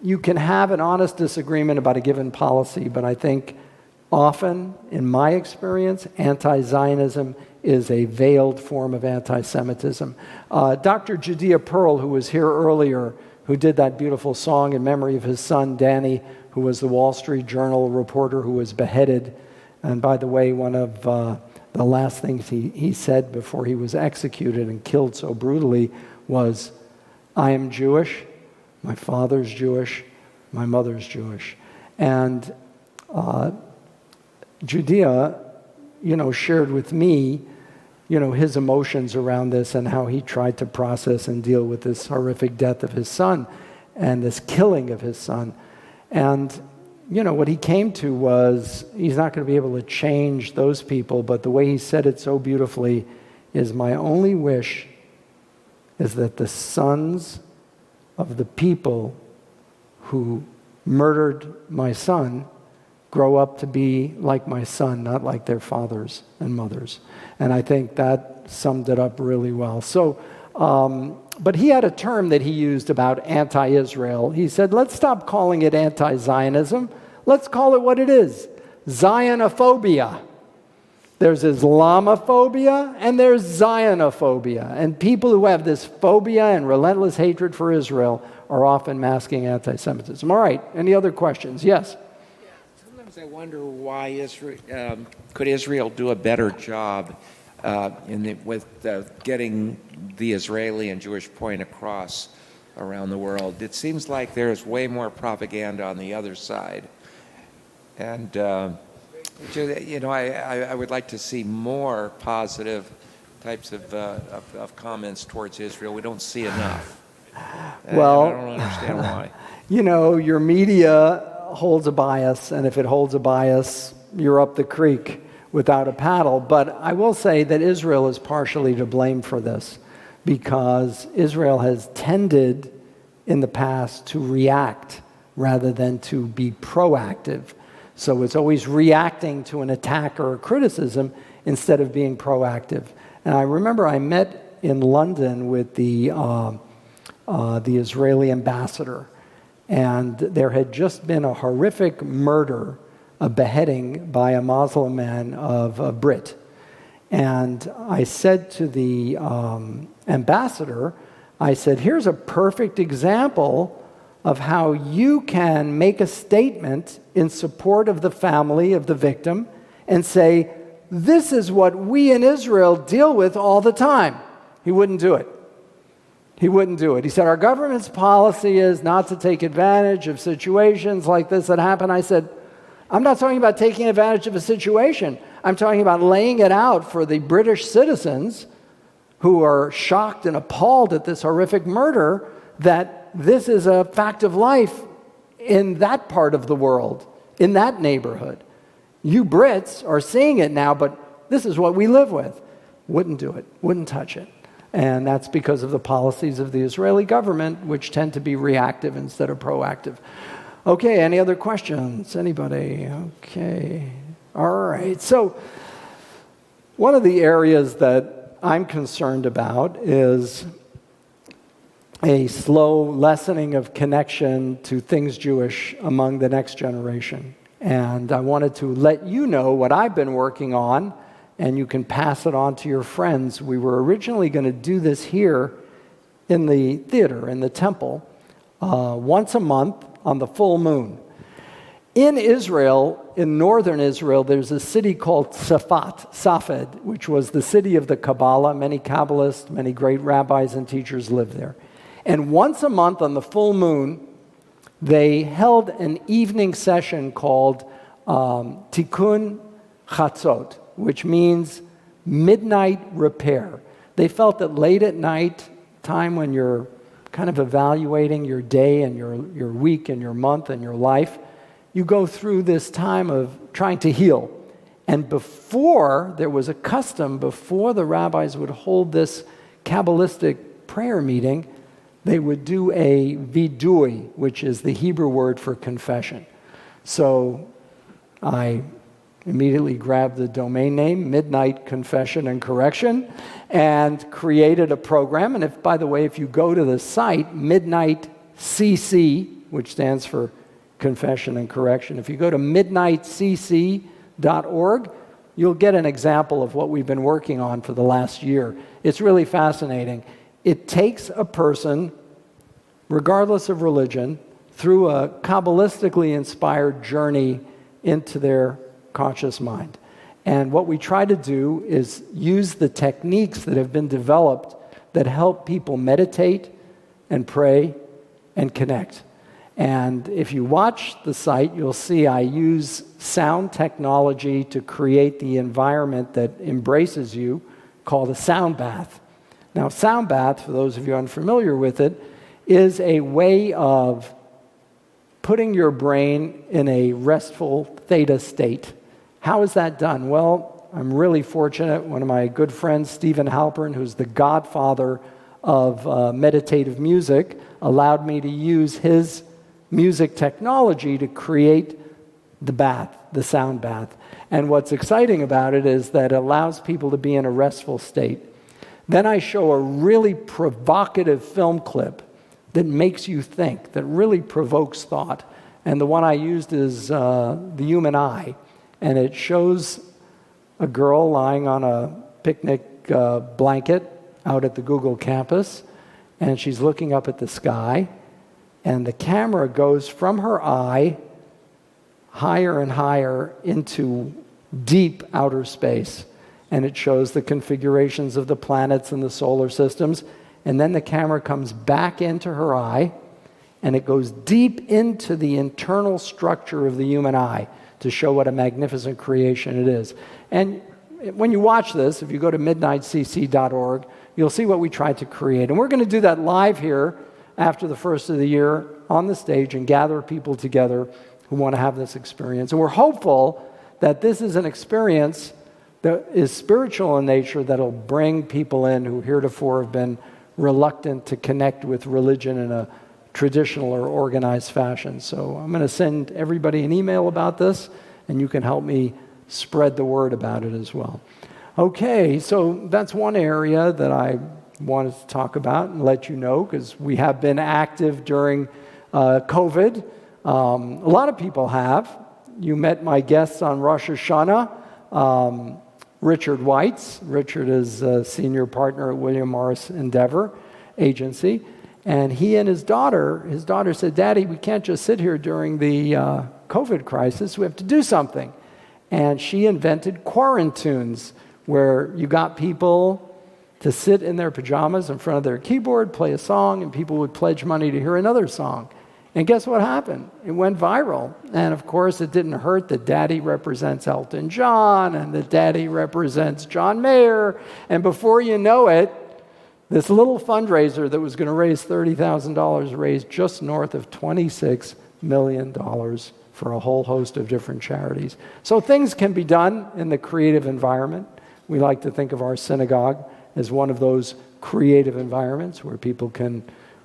you can have an honest disagreement about a given policy, but I think often, in my experience, anti-Zionism is a veiled form of anti-Semitism. Dr. Judea Pearl, who was here earlier, who did that beautiful song in memory of his son, Danny, who was the Wall Street Journal reporter who was beheaded. And by the way, one of the last things he said before he was executed and killed so brutally was, "I am Jewish, my father's Jewish, my mother's Jewish." And Judea, you know, shared with me, you know, his emotions around this and how he tried to process and deal with this horrific death of his son and this killing of his son. And, you know, what he came to was he's not going to be able to change those people, but the way he said it so beautifully is, "My only wish is that the sons of the people who murdered my son grow up to be like my son, not like their fathers and mothers." And I think that summed it up really well. So, but he had a term that he used about anti-Israel. He said, let's stop calling it anti-Zionism. Let's call it what it is, Zionophobia. There's Islamophobia and there's Zionophobia. And people who have this phobia and relentless hatred for Israel are often masking anti-Semitism. All right, any other questions? Yes? I wonder why could Israel do a better job with getting the Israeli and Jewish point across around the world. It seems like there's way more propaganda on the other side. And, you know, I would like to see more positive types of comments towards Israel. We don't see enough. Well, I don't understand why. You know, your media holds a bias, and if it holds a bias, you're up the creek without a paddle. But I will say that Israel is partially to blame for this, because Israel has tended in the past to react rather than to be proactive. So it's always reacting to an attack or a criticism instead of being proactive. And I remember I met in London with the Israeli ambassador, and there had just been a horrific murder, a beheading by a Muslim man of a Brit. And I said to the ambassador, I said, here's a perfect example of how you can make a statement in support of the family of the victim and say, this is what we in Israel deal with all the time. He wouldn't do it. He wouldn't do it. He said, our government's policy is not to take advantage of situations like this that happen. I said, I'm not talking about taking advantage of a situation. I'm talking about laying it out for the British citizens who are shocked and appalled at this horrific murder, that this is a fact of life in that part of the world, in that neighborhood. You Brits are seeing it now, but this is what we live with. Wouldn't do it, wouldn't touch it. And that's because of the policies of the Israeli government, which tend to be reactive instead of proactive. Okay, any other questions? Anybody? Okay. All right. So one of the areas that I'm concerned about is a slow lessening of connection to things Jewish among the next generation. And I wanted to let you know what I've been working on, and you can pass it on to your friends. We were originally going to do this here in the theater, in the temple, once a month on the full moon. In Israel, in northern Israel, there's a city called Safed, which was the city of the Kabbalah. Many Kabbalists, many great rabbis and teachers live there. And once a month on the full moon, they held an evening session called Tikkun Chatzot, which means midnight repair. They felt that late at night, time when you're kind of evaluating your day and your week and your month and your life, you go through this time of trying to heal. And before, there was a custom, before the rabbis would hold this Kabbalistic prayer meeting, they would do a vidui, which is the Hebrew word for confession. So I immediately grabbed the domain name, Midnight Confession and Correction, and created a program. And if, by the way, if you go to the site, Midnight CC, which stands for Confession and Correction, if you go to midnightcc.org, you'll get an example of what we've been working on for the last year. It's really fascinating. It takes a person, regardless of religion, through a Kabbalistically inspired journey into their conscious mind. And what we try to do is use the techniques that have been developed that help people meditate and pray and connect. And if you watch the site, you'll see I use sound technology to create the environment that embraces you, called a sound bath. Now, sound bath, for those of you unfamiliar with it, is a way of putting your brain in a restful theta state. How is that done? Well, I'm really fortunate. One of my good friends, Stephen Halpern, who's the godfather of meditative music, allowed me to use his music technology to create the bath, the sound bath. And what's exciting about it is that it allows people to be in a restful state. Then I show a really provocative film clip that makes you think, that really provokes thought. And the one I used is The Human Eye. And it shows a girl lying on a picnic blanket out at the Google campus, and she's looking up at the sky, and the camera goes from her eye higher and higher into deep outer space. And it shows the configurations of the planets and the solar systems. And then the camera comes back into her eye, and it goes deep into the internal structure of the human eye to show what a magnificent creation it is. And when you watch this, if you go to midnightcc.org, you'll see what we tried to create. And we're going to do that live here after the first of the year on the stage and gather people together who want to have this experience. And we're hopeful that this is an experience that is spiritual in nature that'll bring people in who heretofore have been reluctant to connect with religion in a traditional or organized fashion. So I'm going to send everybody an email about this, and you can help me spread the word about it as well. Okay, so that's one area that I wanted to talk about and let you know, because we have been active during COVID. A lot of people have. You met my guests on Rosh Hashanah, Richard Weitz. Richard is a senior partner at William Morris Endeavor Agency. And he and his daughter said, "Daddy, we can't just sit here during the COVID crisis. We have to do something." And she invented quarantunes, where you got people to sit in their pajamas in front of their keyboard, play a song, and people would pledge money to hear another song. And guess what happened? It went viral. And of course, it didn't hurt that Daddy represents Elton John and that Daddy represents John Mayer. And before you know it, this little fundraiser that was going to raise $30,000 raised just north of $26 million for a whole host of different charities. So things can be done in the creative environment. We like to think of our synagogue as one of those creative environments where people can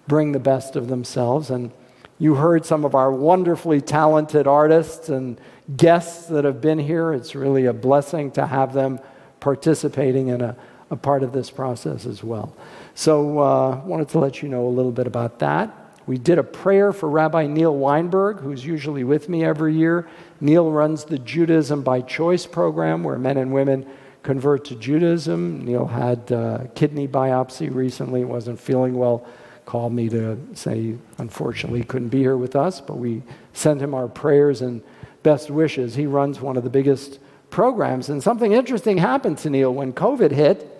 bring the best of themselves. And you heard some of our wonderfully talented artists and guests that have been here. It's really a blessing to have them participating in a part of this process as well. So I wanted to let you know a little bit about that. We did a prayer for Rabbi Neil Weinberg, who's usually with me every year. Neil runs the Judaism by Choice program, where men and women convert to Judaism. Neil had a kidney biopsy recently, wasn't feeling well, called me to say, unfortunately, he couldn't be here with us, but we sent him our prayers and best wishes. He runs one of the biggest programs, and something interesting happened to Neil when COVID hit.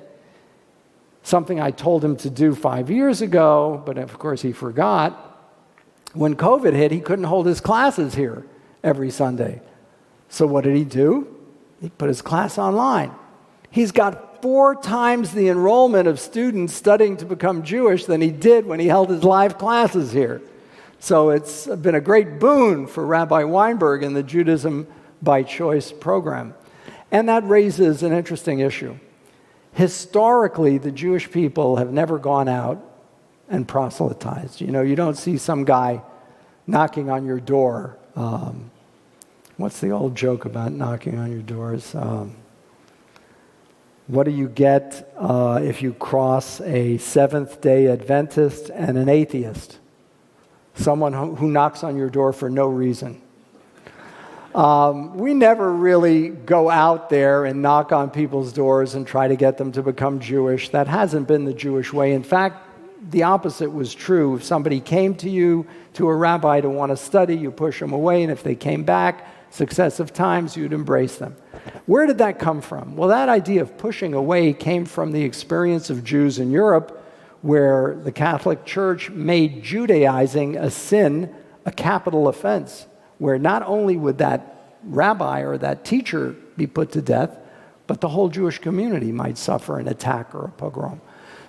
Something I told him to do 5 years ago, but of course he forgot. When COVID hit, he couldn't hold his classes here every Sunday. So what did he do? He put his class online. He's got 4 times the enrollment of students studying to become Jewish than he did when he held his live classes here. So it's been a great boon for Rabbi Weinberg and the Judaism by Choice program. And that raises an interesting issue. Historically, the Jewish people have never gone out and proselytized. You know, you don't see some guy knocking on your door. What's the old joke about knocking on your doors? What do you get if you cross a Seventh-day Adventist and an atheist? Someone who knocks on your door for no reason. We never really go out there and knock on people's doors and try to get them to become Jewish. That hasn't been the Jewish way. In fact, the opposite was true. If somebody came to you, to a rabbi, to want to study, you push them away, and if they came back successive times, you'd embrace them. Where did that come from? Well, that idea of pushing away came from the experience of Jews in Europe, where the Catholic Church made Judaizing a sin, a capital offense, where not only would that rabbi or that teacher be put to death, but the whole Jewish community might suffer an attack or a pogrom.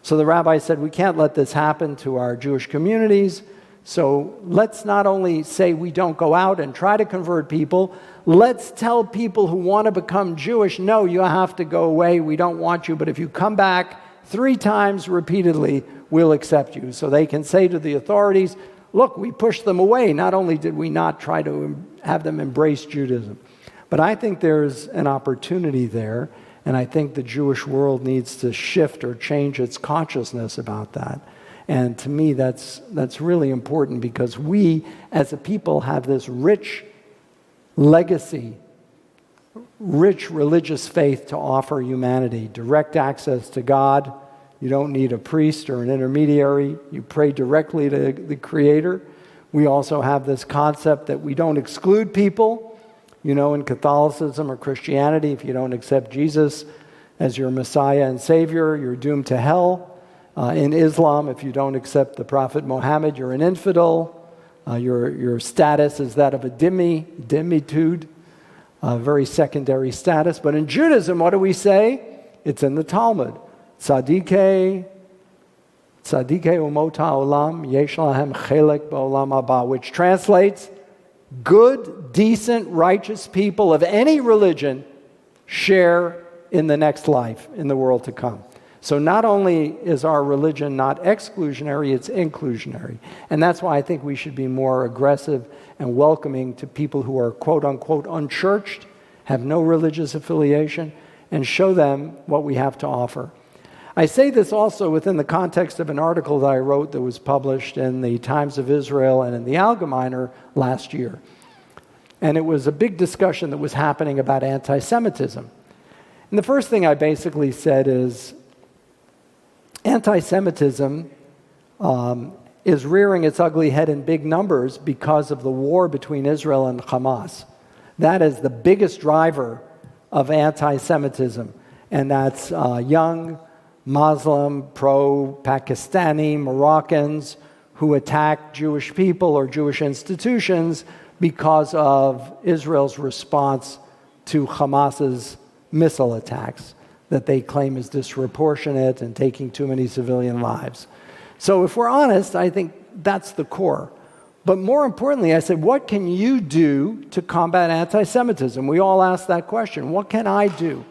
So the rabbi said, we can't let this happen to our Jewish communities, so let's not only say we don't go out and try to convert people, let's tell people who want to become Jewish, no, you have to go away, we don't want you, but if you come back 3 times repeatedly, we'll accept you. So they can say to the authorities, look, we pushed them away. Not only did we not try to have them embrace Judaism, but I think there's an opportunity there, and I think the Jewish world needs to shift or change its consciousness about that. And to me, that's really important, because we, as a people, have this rich legacy, rich religious faith to offer humanity. Direct access to God. You don't need a priest or an intermediary. You pray directly to the Creator. We also have this concept that we don't exclude people. You know, in Catholicism or Christianity, if you don't accept Jesus as your Messiah and Savior, you're doomed to hell. In Islam, if you don't accept the Prophet Muhammad, you're an infidel. Your status is that of a dhimmitude, a very secondary status. But in Judaism, what do we say? It's in the Talmud. Tzadikei umot ha'olam yesh lahem chelek ba'olam haba, which translates, good, decent, righteous people of any religion share in the next life, in the world to come. So not only is our religion not exclusionary, it's inclusionary. And that's why I think we should be more aggressive and welcoming to people who are quote-unquote unchurched, have no religious affiliation, and show them what we have to offer. I say this also within the context of an article that I wrote that was published in the Times of Israel and in the Allgemeiner last year. And it was a big discussion that was happening about anti-Semitism. And the first thing I basically said is, anti-Semitism is rearing its ugly head in big numbers because of the war between Israel and Hamas. That is the biggest driver of anti-Semitism. And that's young, Muslim, pro-Pakistani Moroccans who attack Jewish people or Jewish institutions because of Israel's response to Hamas's missile attacks that they claim is disproportionate and taking too many civilian lives. So if we're honest, I think that's the core. But more importantly, I said, what can you do to combat anti-Semitism? We all ask that question. What can I do?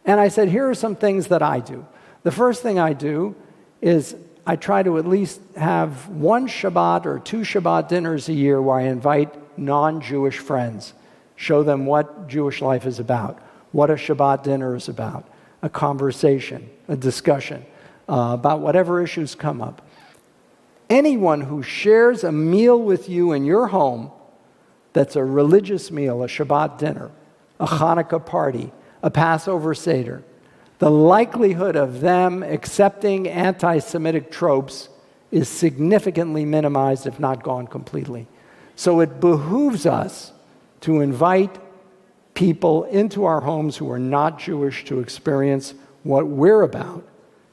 And I said, here are some things that I do. The first thing I do is I try to at least have 1 Shabbat or 2 Shabbat dinners a year where I invite non-Jewish friends, show them what Jewish life is about, what a Shabbat dinner is about, a conversation, a discussion about whatever issues come up. Anyone who shares a meal with you in your home that's a religious meal, a Shabbat dinner, a Hanukkah party, a Passover Seder, the likelihood of them accepting anti-Semitic tropes is significantly minimized, if not gone completely. So it behooves us to invite people into our homes who are not Jewish to experience what we're about.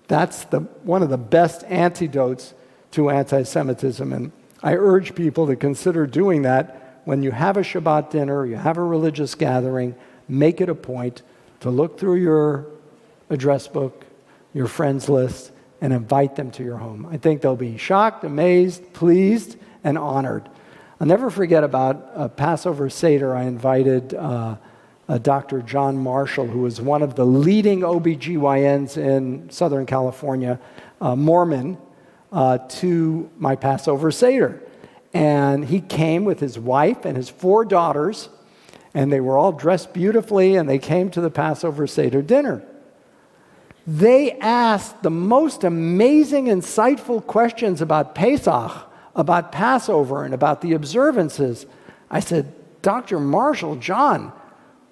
That's one of the best antidotes to anti-Semitism. And I urge people to consider doing that when you have a Shabbat dinner, you have a religious gathering, make it a point to look through your address book, your friends list, and invite them to your home. I think they'll be shocked, amazed, pleased, and honored. I'll never forget about a Passover Seder. I invited Dr. John Marshall, who was one of the leading OBGYNs in Southern California, Mormon, to my Passover Seder. And he came with his wife and his 4 daughters, and they were all dressed beautifully, and they came to the Passover Seder dinner. They asked the most amazing, insightful questions about Pesach, about Passover, and about the observances. I said, Dr. Marshall, John,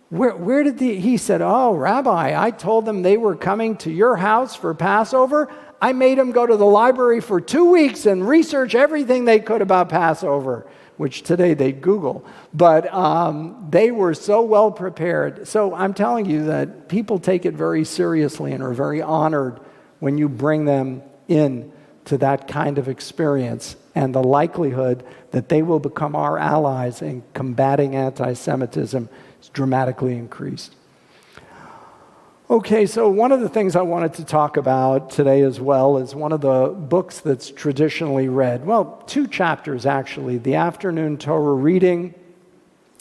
where did he said, oh, Rabbi, I told them they were coming to your house for Passover. I made them go to the library for 2 weeks and research everything they could about Passover, which today they'd Google. But they were so well prepared. So I'm telling you that people take it very seriously and are very honored when you bring them in to that kind of experience, and the likelihood that they will become our allies in combating anti-Semitism is dramatically increased. Okay, so one of the things I wanted to talk about today as well is one of the books that's traditionally read. Well, 2 chapters actually. The afternoon Torah reading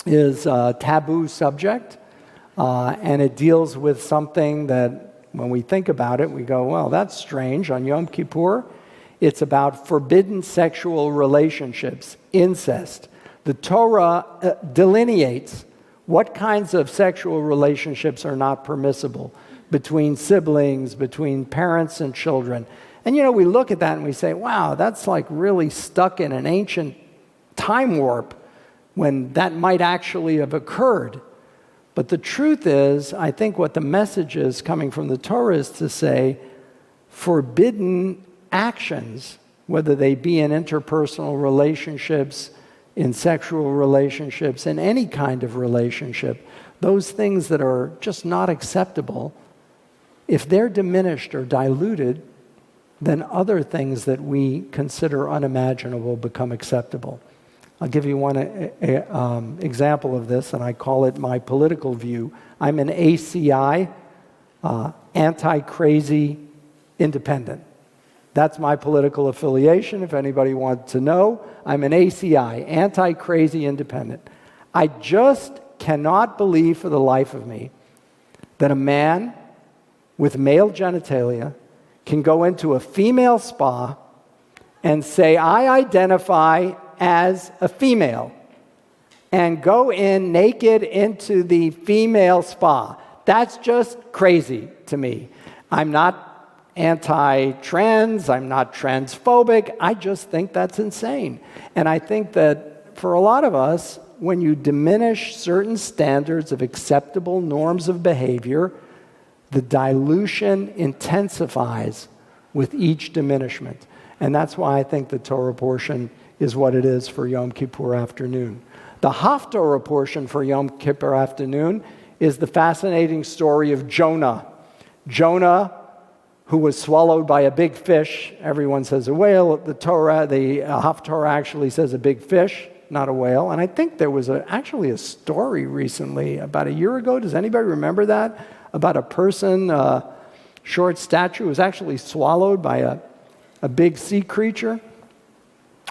is a taboo subject, and it deals with something that when we think about it, we go, well, that's strange. On Yom Kippur, it's about forbidden sexual relationships, incest. The Torah delineates what kinds of sexual relationships are not permissible between siblings, between parents and children. And we look at that and we say, wow, that's like really stuck in an ancient time warp when that might actually have occurred. But the truth is, I think what the message is coming from the Torah is to say, forbidden actions, whether they be in interpersonal relationships, in sexual relationships, in any kind of relationship, those things that are just not acceptable, if they're diminished or diluted, then other things that we consider unimaginable become acceptable. I'll give you one example of this, and I call it my political view. I'm an ACI, anti-crazy independent. That's my political affiliation. If anybody wants to know, I'm an ACI, anti-crazy independent. I just cannot believe for the life of me that a man with male genitalia can go into a female spa and say, I identify as a female, and go in naked into the female spa. That's just crazy to me. I'm not anti-trans, I'm not transphobic, I just think that's insane. And I think that for a lot of us, when you diminish certain standards of acceptable norms of behavior, the dilution intensifies with each diminishment. And that's why I think the Torah portion is what it is for Yom Kippur afternoon. The Haftorah portion for Yom Kippur afternoon is the fascinating story of Jonah. Jonah, who was swallowed by a big fish. Everyone says a whale. The Haftorah actually says a big fish, not a whale. And I think there was actually a story recently, about a year ago. Does anybody remember that? About a person, short stature, who was actually swallowed by a big sea creature.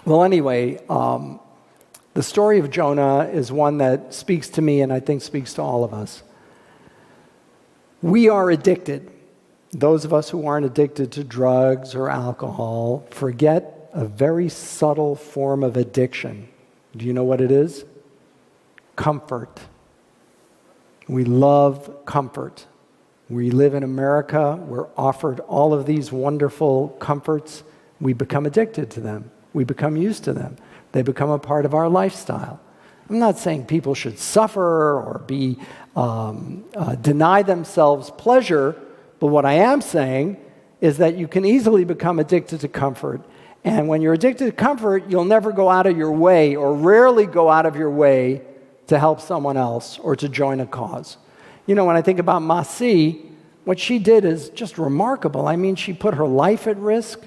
Well, anyway, the story of Jonah is one that speaks to me and I think speaks to all of us. We are addicted. Those of us who aren't addicted to drugs or alcohol forget a very subtle form of addiction. Do you know what it is? Comfort. We love comfort. We live in America. We're offered all of these wonderful comforts. We become addicted to them. We become used to them. They become a part of our lifestyle. I'm not saying people should suffer or deny themselves pleasure, but what I am saying is that you can easily become addicted to comfort. And when you're addicted to comfort, you'll never go out of your way, or rarely go out of your way, to help someone else or to join a cause. When I think about Masi, what she did is just remarkable. I mean, she put her life at risk.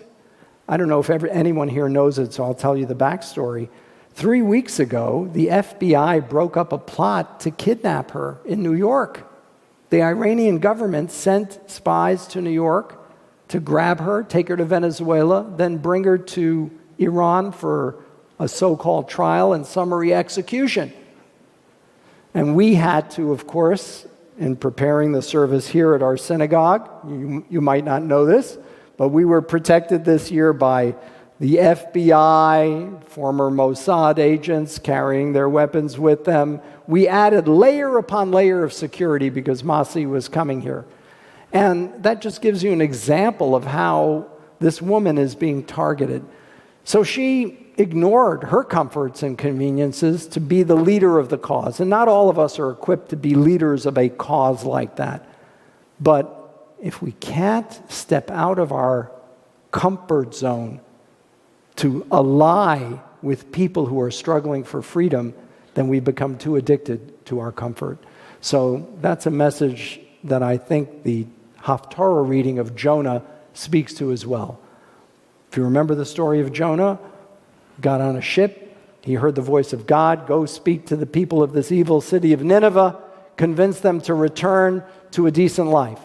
I don't know if anyone here knows it, so I'll tell you the backstory. 3 weeks ago, the FBI broke up a plot to kidnap her in New York. The Iranian government sent spies to New York to grab her, take her to Venezuela, then bring her to Iran for a so-called trial and summary execution. And we had to, of course, in preparing the service here at our synagogue, you might not know this, but we were protected this year by the FBI, former Mossad agents carrying their weapons with them. We added layer upon layer of security because Masi was coming here. And that just gives you an example of how this woman is being targeted. So she ignored her comforts and conveniences to be the leader of the cause. And not all of us are equipped to be leaders of a cause like that. But if we can't step out of our comfort zone to ally with people who are struggling for freedom, then we become too addicted to our comfort. So that's a message that I think the Haftarah reading of Jonah speaks to as well. If you remember the story of Jonah, got on a ship, he heard the voice of God, go speak to the people of this evil city of Nineveh, convince them to return to a decent life.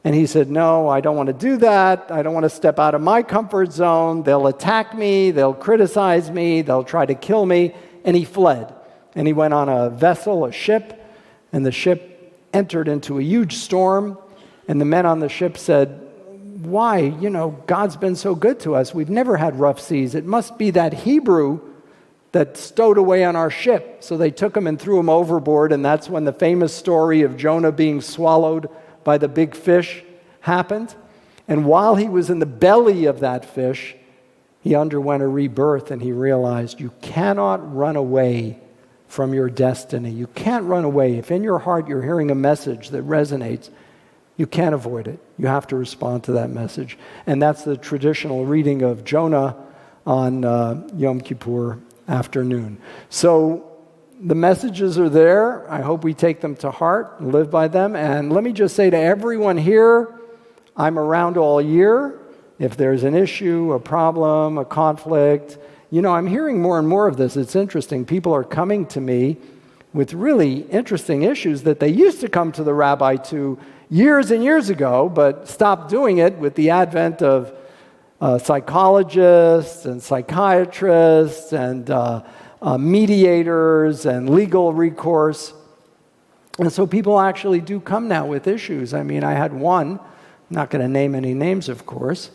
And he said, no, I don't want to do that. I don't want to step out of my comfort zone. They'll attack me. They'll criticize me. They'll try to kill me. And he fled. And he went on a vessel, a ship, and the ship entered into a huge storm. And the men on the ship said, why? You know, God's been so good to us. We've never had rough seas. It must be that Hebrew that stowed away on our ship. So they took him and threw him overboard. And that's when the famous story of Jonah being swallowed by the big fish happened. And while he was in the belly of that fish, he underwent a rebirth and he realized you cannot run away from your destiny. You can't run away. If in your heart you're hearing a message that resonates, you can't avoid it. You have to respond to that message. And that's the traditional reading of Jonah on Yom Kippur afternoon. So the messages are there. I hope we take them to heart and live by them. And let me just say to everyone here, I'm around all year. If there's an issue, a problem, a conflict, you know, I'm hearing more and more of this. It's interesting. People are coming to me with really interesting issues that they used to come to the rabbi to years and years ago, but stopped doing it with the advent of psychologists and psychiatrists and mediators and legal recourse. And so people actually do come now with issues. I mean, I had one, I'm not going to name any names, of course.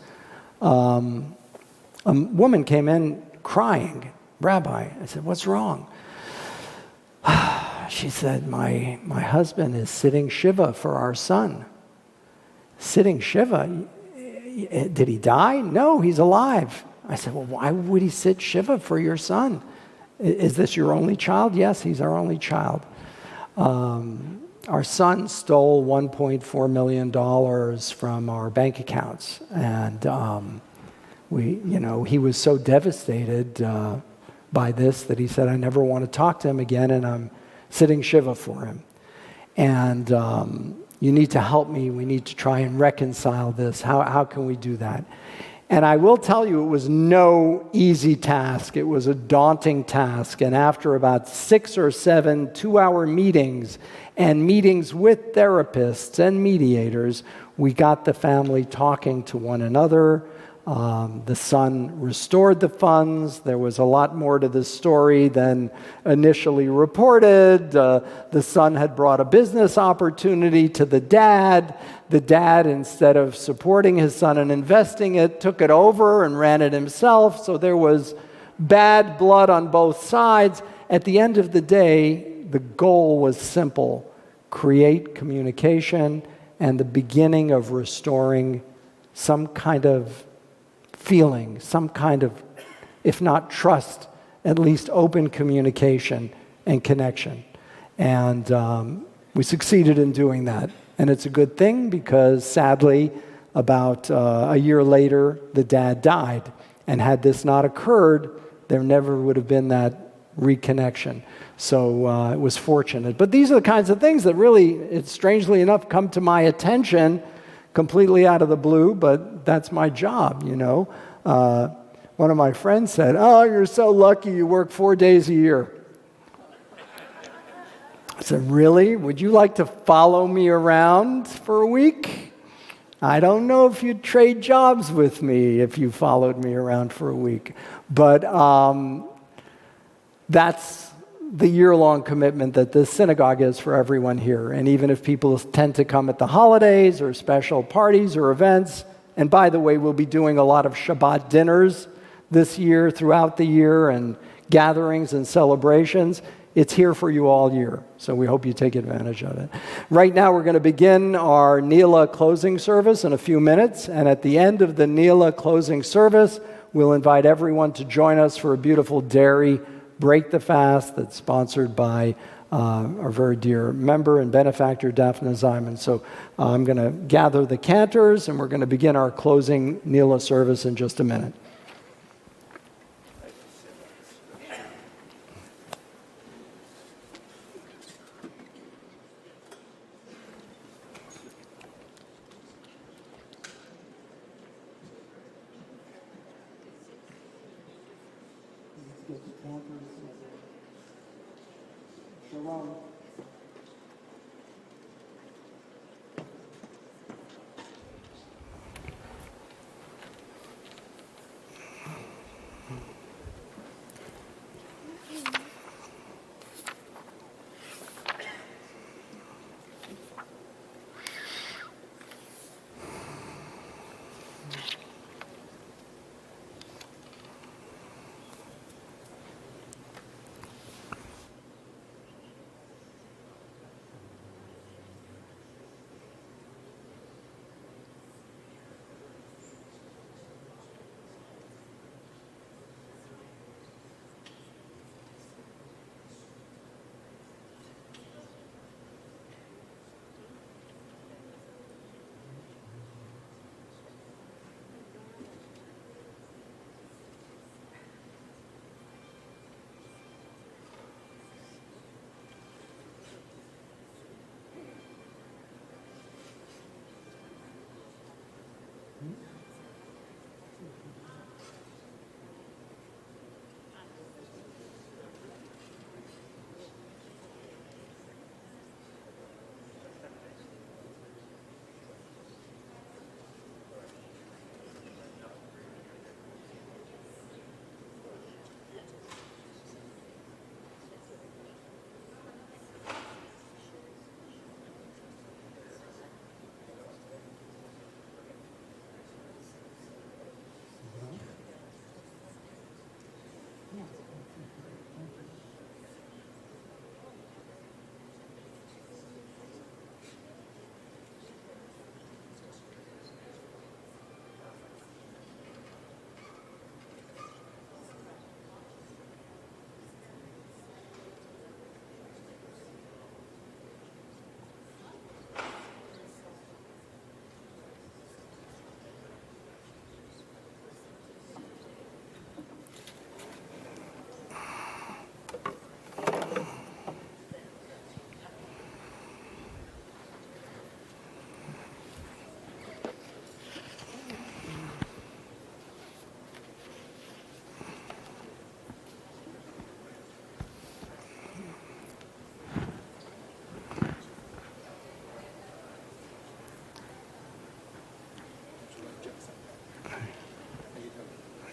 A woman came in crying, Rabbi. I said, what's wrong? She said, my husband is sitting Shiva for our son. Sitting Shiva? Did he die? No, he's alive. I said, well, why would he sit Shiva for your son? Is this your only child? Yes, he's our only child. Our son stole $1.4 million from our bank accounts. And he was so devastated by this that he said, I never want to talk to him again, and I'm sitting Shiva for him. And you need to help me. We need to try and reconcile this. How can we do that? And I will tell you, it was no easy task. It was a daunting task. And after about 6 or 7 two-hour meetings and meetings with therapists and mediators, we got the family talking to one another. The son restored the funds. There was a lot more to this story than initially reported. The son had brought a business opportunity to the dad. The dad, instead of supporting his son and investing it, took it over and ran it himself. So there was bad blood on both sides. At the end of the day, the goal was simple: create communication and the beginning of restoring some kind of feeling, some kind of, if not trust, at least open communication and connection. And we succeeded in doing that. And it's a good thing because, sadly, about a year later, the dad died. And had this not occurred, there never would have been that reconnection. So it was fortunate. But these are the kinds of things that really, strangely enough, come to my attention completely out of the blue, but that's my job, you know. One of my friends said, "Oh, you're so lucky you work 4 days a year." I said, "Really? Would you like to follow me around for a week? I don't know if you'd trade jobs with me if you followed me around for a week." But that's the year-long commitment that this synagogue is for everyone here. And even if people tend to come at the holidays or special parties or events, and by the way, we'll be doing a lot of Shabbat dinners this year, throughout the year, and gatherings and celebrations. It's here for you all year, so we hope you take advantage of it. Right now, we're going to begin our Neela closing service in a few minutes, and at the end of the Neela closing service, we'll invite everyone to join us for a beautiful dairy Break the Fast that's sponsored by our very dear member and benefactor, Daphne Ziman. So I'm going to gather the cantors, and we're going to begin our closing Neela service in just a minute.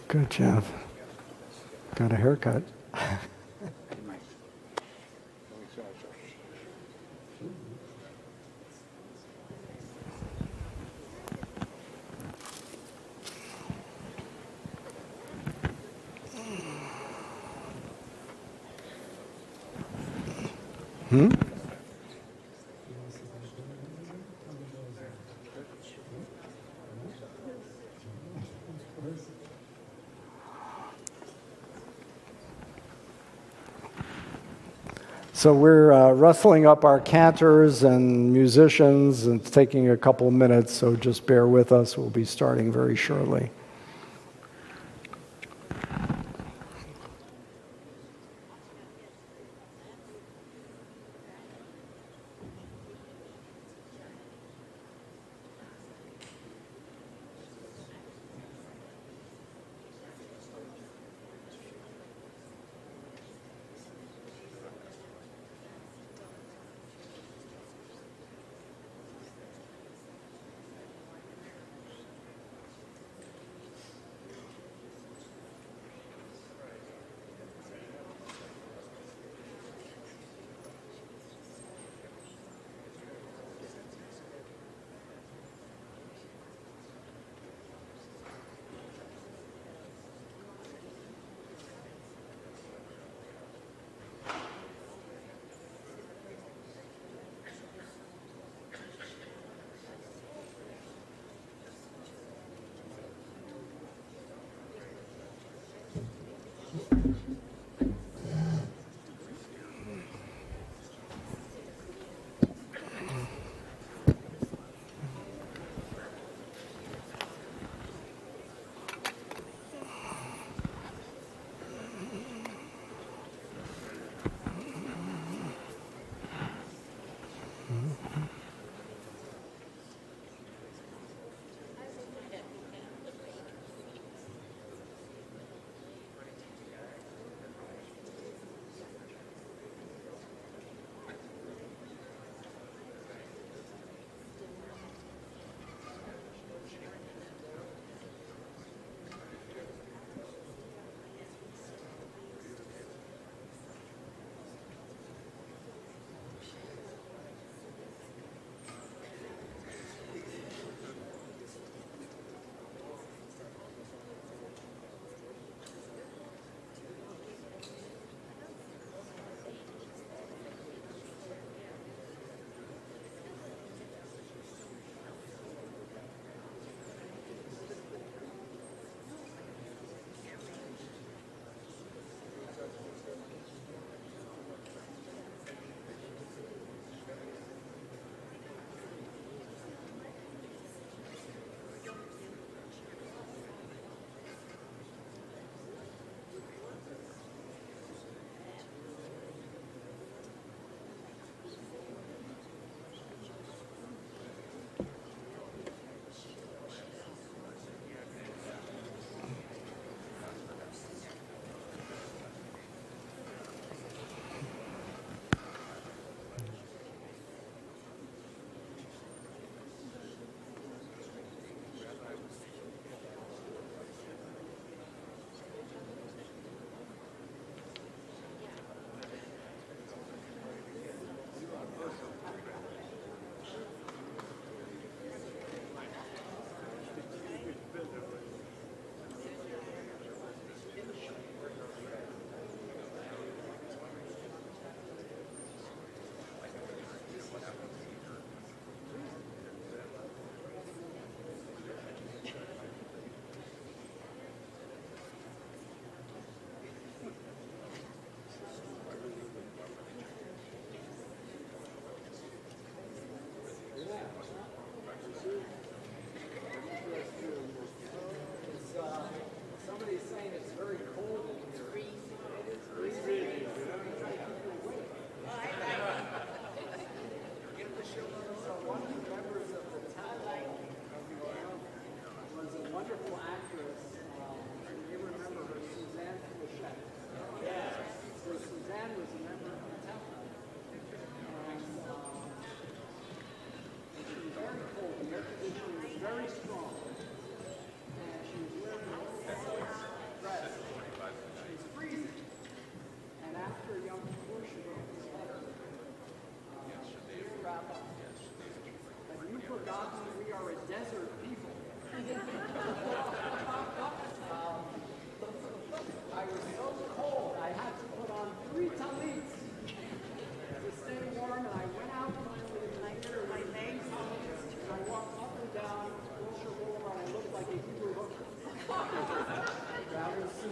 Good, Jeff. Got a haircut. So we're rustling up our cantors and musicians, and it's taking a couple of minutes, so just bear with us. We'll be starting very shortly.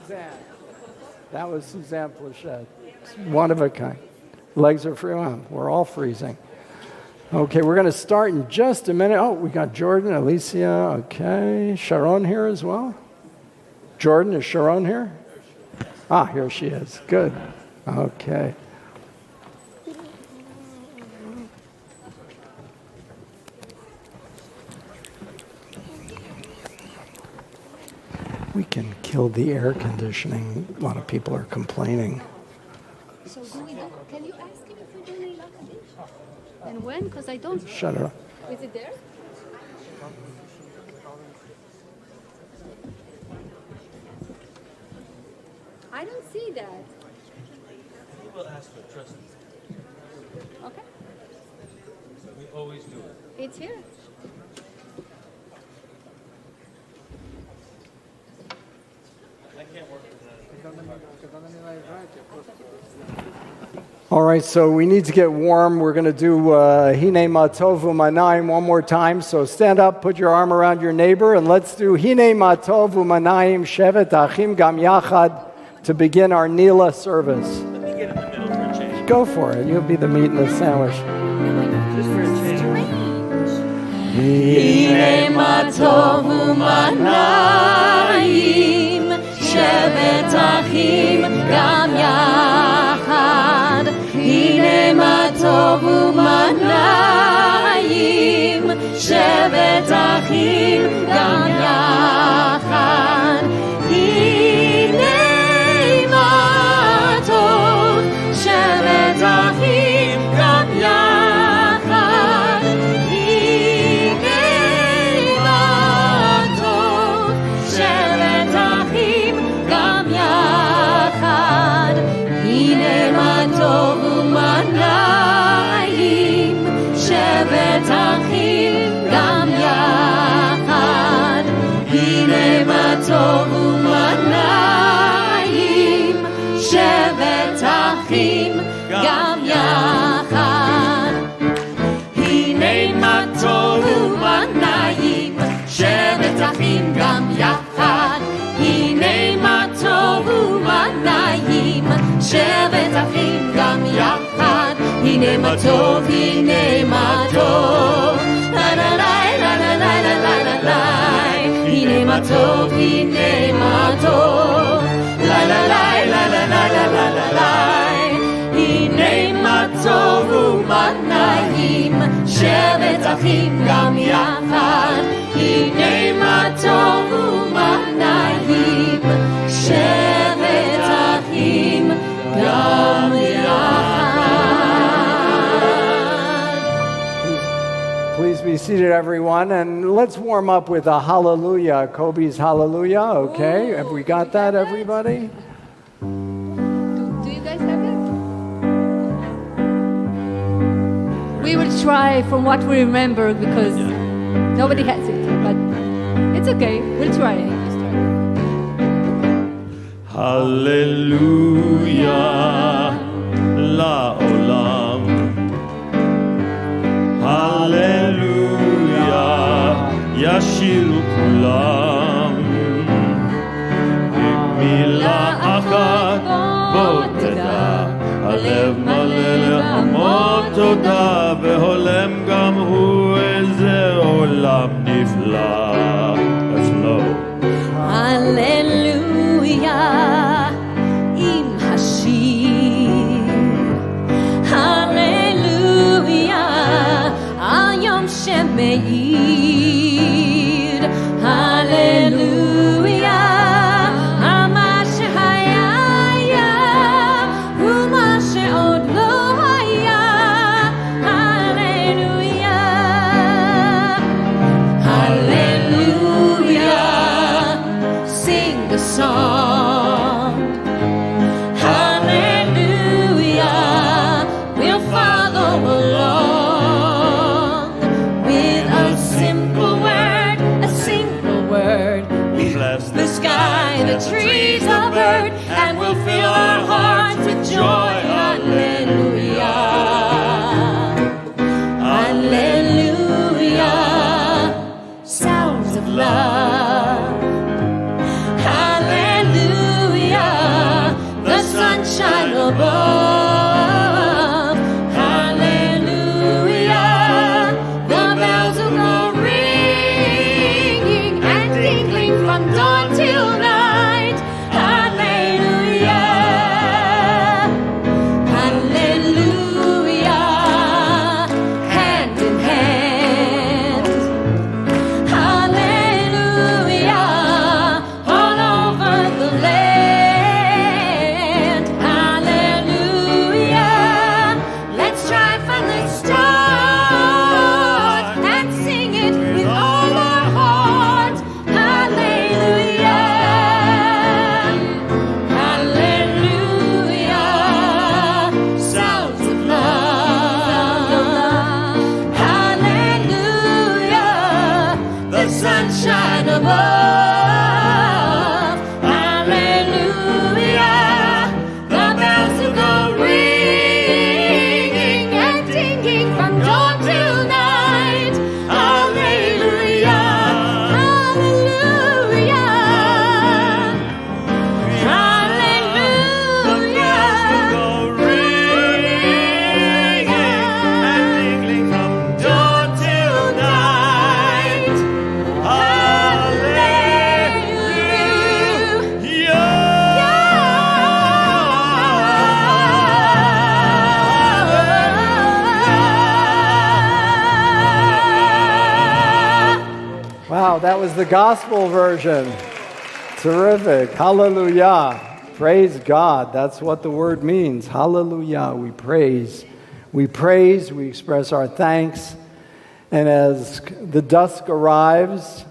Suzanne. That was Suzanne Plachette. One of a kind. Legs are free. Well, we're all freezing. Okay, we're going to start in just a minute. Oh, we got Jordan, Alicia, okay. Sharon here as well? Jordan, is Sharon here? Ah, here she is. Good. Okay. We can kill the air conditioning. A lot of people are complaining. So can you ask him if we do Leila Kaddish? And when? Because I don't. Shut it up. Is it there? I don't see that. We will ask for trust. Okay. We always do it. It's here. I can't work with All right, so we need to get warm. We're going to do Hine Matov U'Manayim one more time. So stand up, put your arm around your neighbor, and let's do Hine Matov U'Manayim Shevet Achim Gam Yachad to begin our Nila service. Let me get in the middle for a change. Go for it. You'll be the meat and the sandwich. Just for a change. Hine Matov U'Manayim Shevet Achim Gam Yachad Hine Matov U'Manayim Shevet Achim Gam Yachad Hine Matov Shevet Achim Gam Yachad Hine Matov Shevet Achim Gam Yachad Hine Matov U'Manayim Shevet Achim Gam Yachad Hine Matov U'Manayim Shevet Achim Gam Yachad Hine Matov U'Manayim Shevet Achim Gam Yachad Hine Matov U'Manayim Shevet Achim Gam Yachad Hine Matov La la la la la la la la la la Hine Matov La la la la la la la la la la Hine Matov U'Manayim Shevet Achim Gam Yachad Hine Matov U'Manayim Shevet Achim Gam Yachad. Please be seated, everyone, and let's warm up with a hallelujah. Kobe's hallelujah, okay? Have we got that, everybody? Do you guys have it? We will try from what we remember because nobody has it, but it's okay. We'll try. Hallelujah לעולם Hallelujah ישירו כולם במילה אחת בוא תדע הלב מלא להמון תודה והולם גם הוא איזה עולם נפלא Let's know Hallelujah עם השיר Hallelujah היום שמאיר Hallelujah מה שהיה היה ומה שעוד לא היה Hallelujah Hallelujah Sing the song Hallelujah We'll follow along With a simple word We bless the sky, the trees, the bird And we'll fill our hearts with joy Hallelujah Hallelujah Sounds of love Hallelujah from dawn till night. Hallelujah. Hallelujah. Hand in hand. Hallelujah. All over the land. Hallelujah. Let's try from the start and sing it with all our heart. Hallelujah. Hallelujah. Sounds of love. Hallelujah. The sunshine above. Hallelujah. The bells will go ringing and dinging from dawn till night. Hallelujah. Hallelujah. Wow, that was the gospel version. Terrific. Hallelujah. Praise God. That's what the word means. Hallelujah. We praise. We praise. We express our thanks. And as the dusk arrives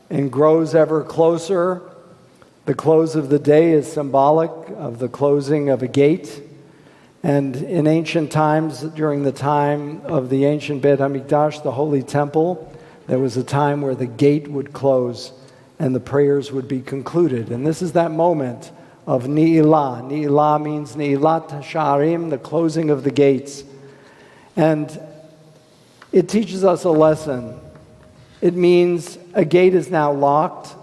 and grows ever closer, the close of the day is symbolic of the closing of a gate. And in ancient times, during the time of the ancient Beit HaMikdash, the Holy Temple, there was a time where the gate would close and the prayers would be concluded. And this is that moment of Ni'ilah. Ni'ilah means Ni'ilat Hasha'arim, the closing of the gates. And it teaches us a lesson. It means a gate is now locked,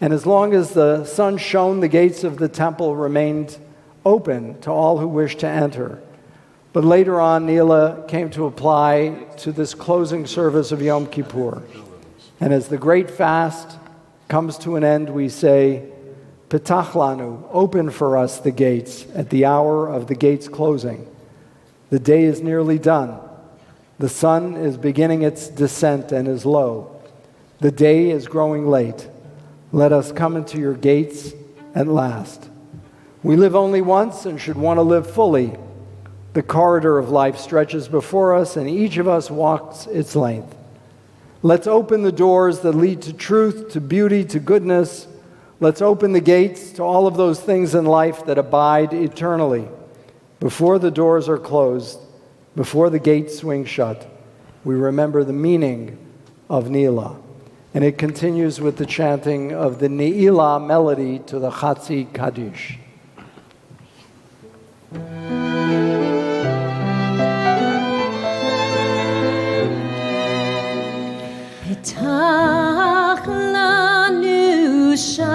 and as long as the sun shone, the gates of the temple remained open to all who wished to enter. But later on, Ni'ilah came to apply to this closing service of Yom Kippur. And as the great fast comes to an end, we say, Petach lanu, open for us the gates at the hour of the gates closing. The day is nearly done. The sun is beginning its descent and is low. The day is growing late. Let us come into your gates at last. We live only once and should want to live fully. The corridor of life stretches before us, and each of us walks its length. Let's open the doors that lead to truth, to beauty, to goodness. Let's open the gates to all of those things in life that abide eternally. Before the doors are closed, before the gates swing shut, we remember the meaning of Ni'ilah. And it continues with the chanting of the Ni'ilah melody to the Chatzi Kaddish. Petach lanu shad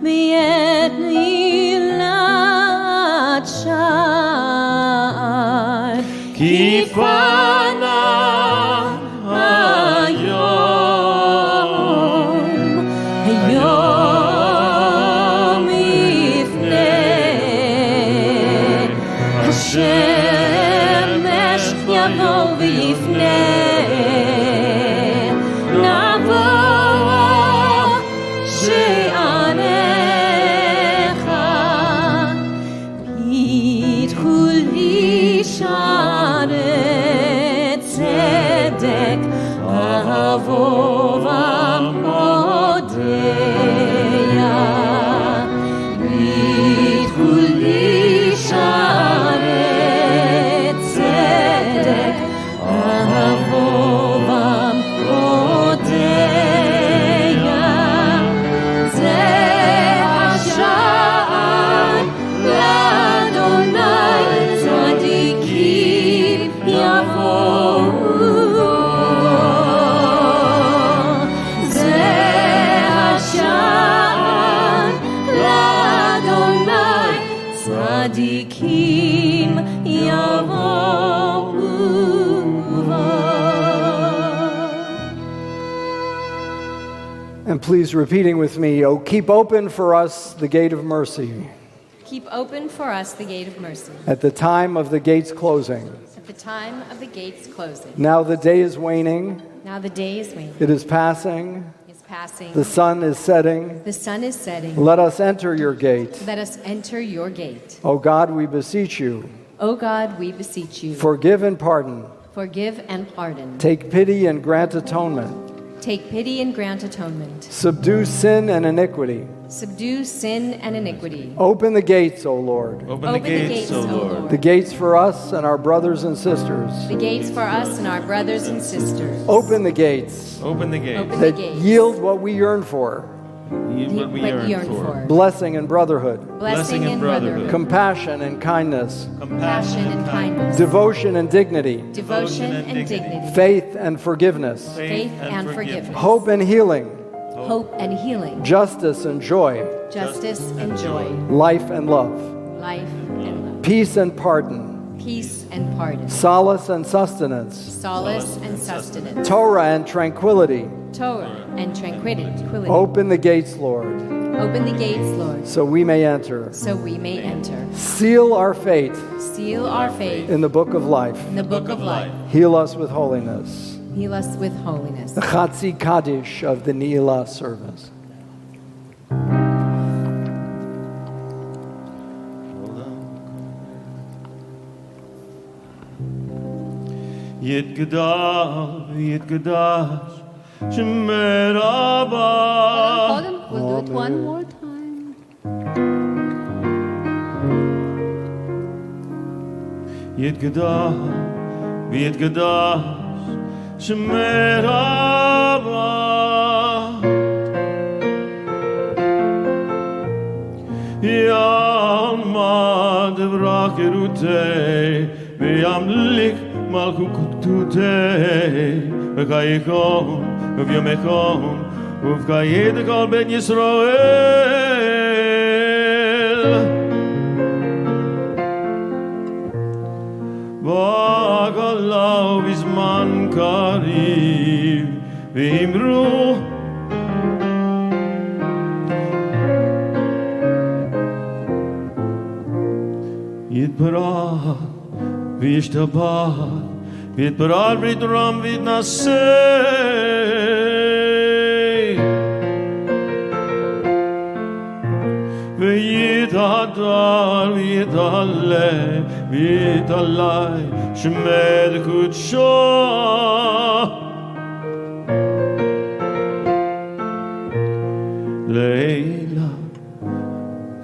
mi'et ni'ilat shad kifana hayom ifnei Hashemesh yavo v'yifnei And please repeating with me, oh, keep open for us the gate of mercy. Keep open for us the gate of mercy. At the time of the gates closing. At the time of the gates closing. Now the day is waning. Now the day is waning. It is passing. It's passing. The sun is setting. The sun is setting. Let us enter your gate. Let us enter your gate. O God, we beseech you. O God, we beseech you. Forgive and pardon. Forgive and pardon. Take pity and grant atonement. Take pity and grant atonement. Subdue sin and iniquity. Subdue sin and iniquity. Open the gates, O Lord. Open the gates, O Lord. The gates for us and our brothers and sisters. The gates for us and our brothers and sisters. Open the gates. Open the gates. Open that the gates. Yield what we yearn for. Yield what we yearn for. Blessing and brotherhood. Blessing and brotherhood. Compassion and kindness. Compassion and kindness. Devotion and dignity. Devotion and dignity. Faith and forgiveness. Faith and forgiveness. Hope and healing. Hope and healing. Justice and joy. Justice and joy. Life and love. Life and love. Peace and pardon. Peace and pardon. Solace and sustenance. Solace and sustenance. Torah and tranquility. Torah and tranquility. Open the gates, Lord. Open the gates, Lord. So we may enter. So we may enter. Seal our fate. Seal our fate. In the book of life. In the book of life. Heal us with holiness. Heal us with holiness. The Chatzi Kaddish of the Ne'ilah service. Yitgadash, Yitgadash, Shemer Abba. We'll do it one more time. Yitgadash, Yitgadash, Shemer Abba. Yalma devra kerute, v'yamlik Malchutute, v'kayichon, v'yomechon, v'kayed kol ben Yisrael. V'agalau v'zman kariv, v'imru, Yitparah, Vishtabah, Vitparar Vidram Vidnasei, V'yitadar V'yitale V'yitalai Shemed Kutsho Leila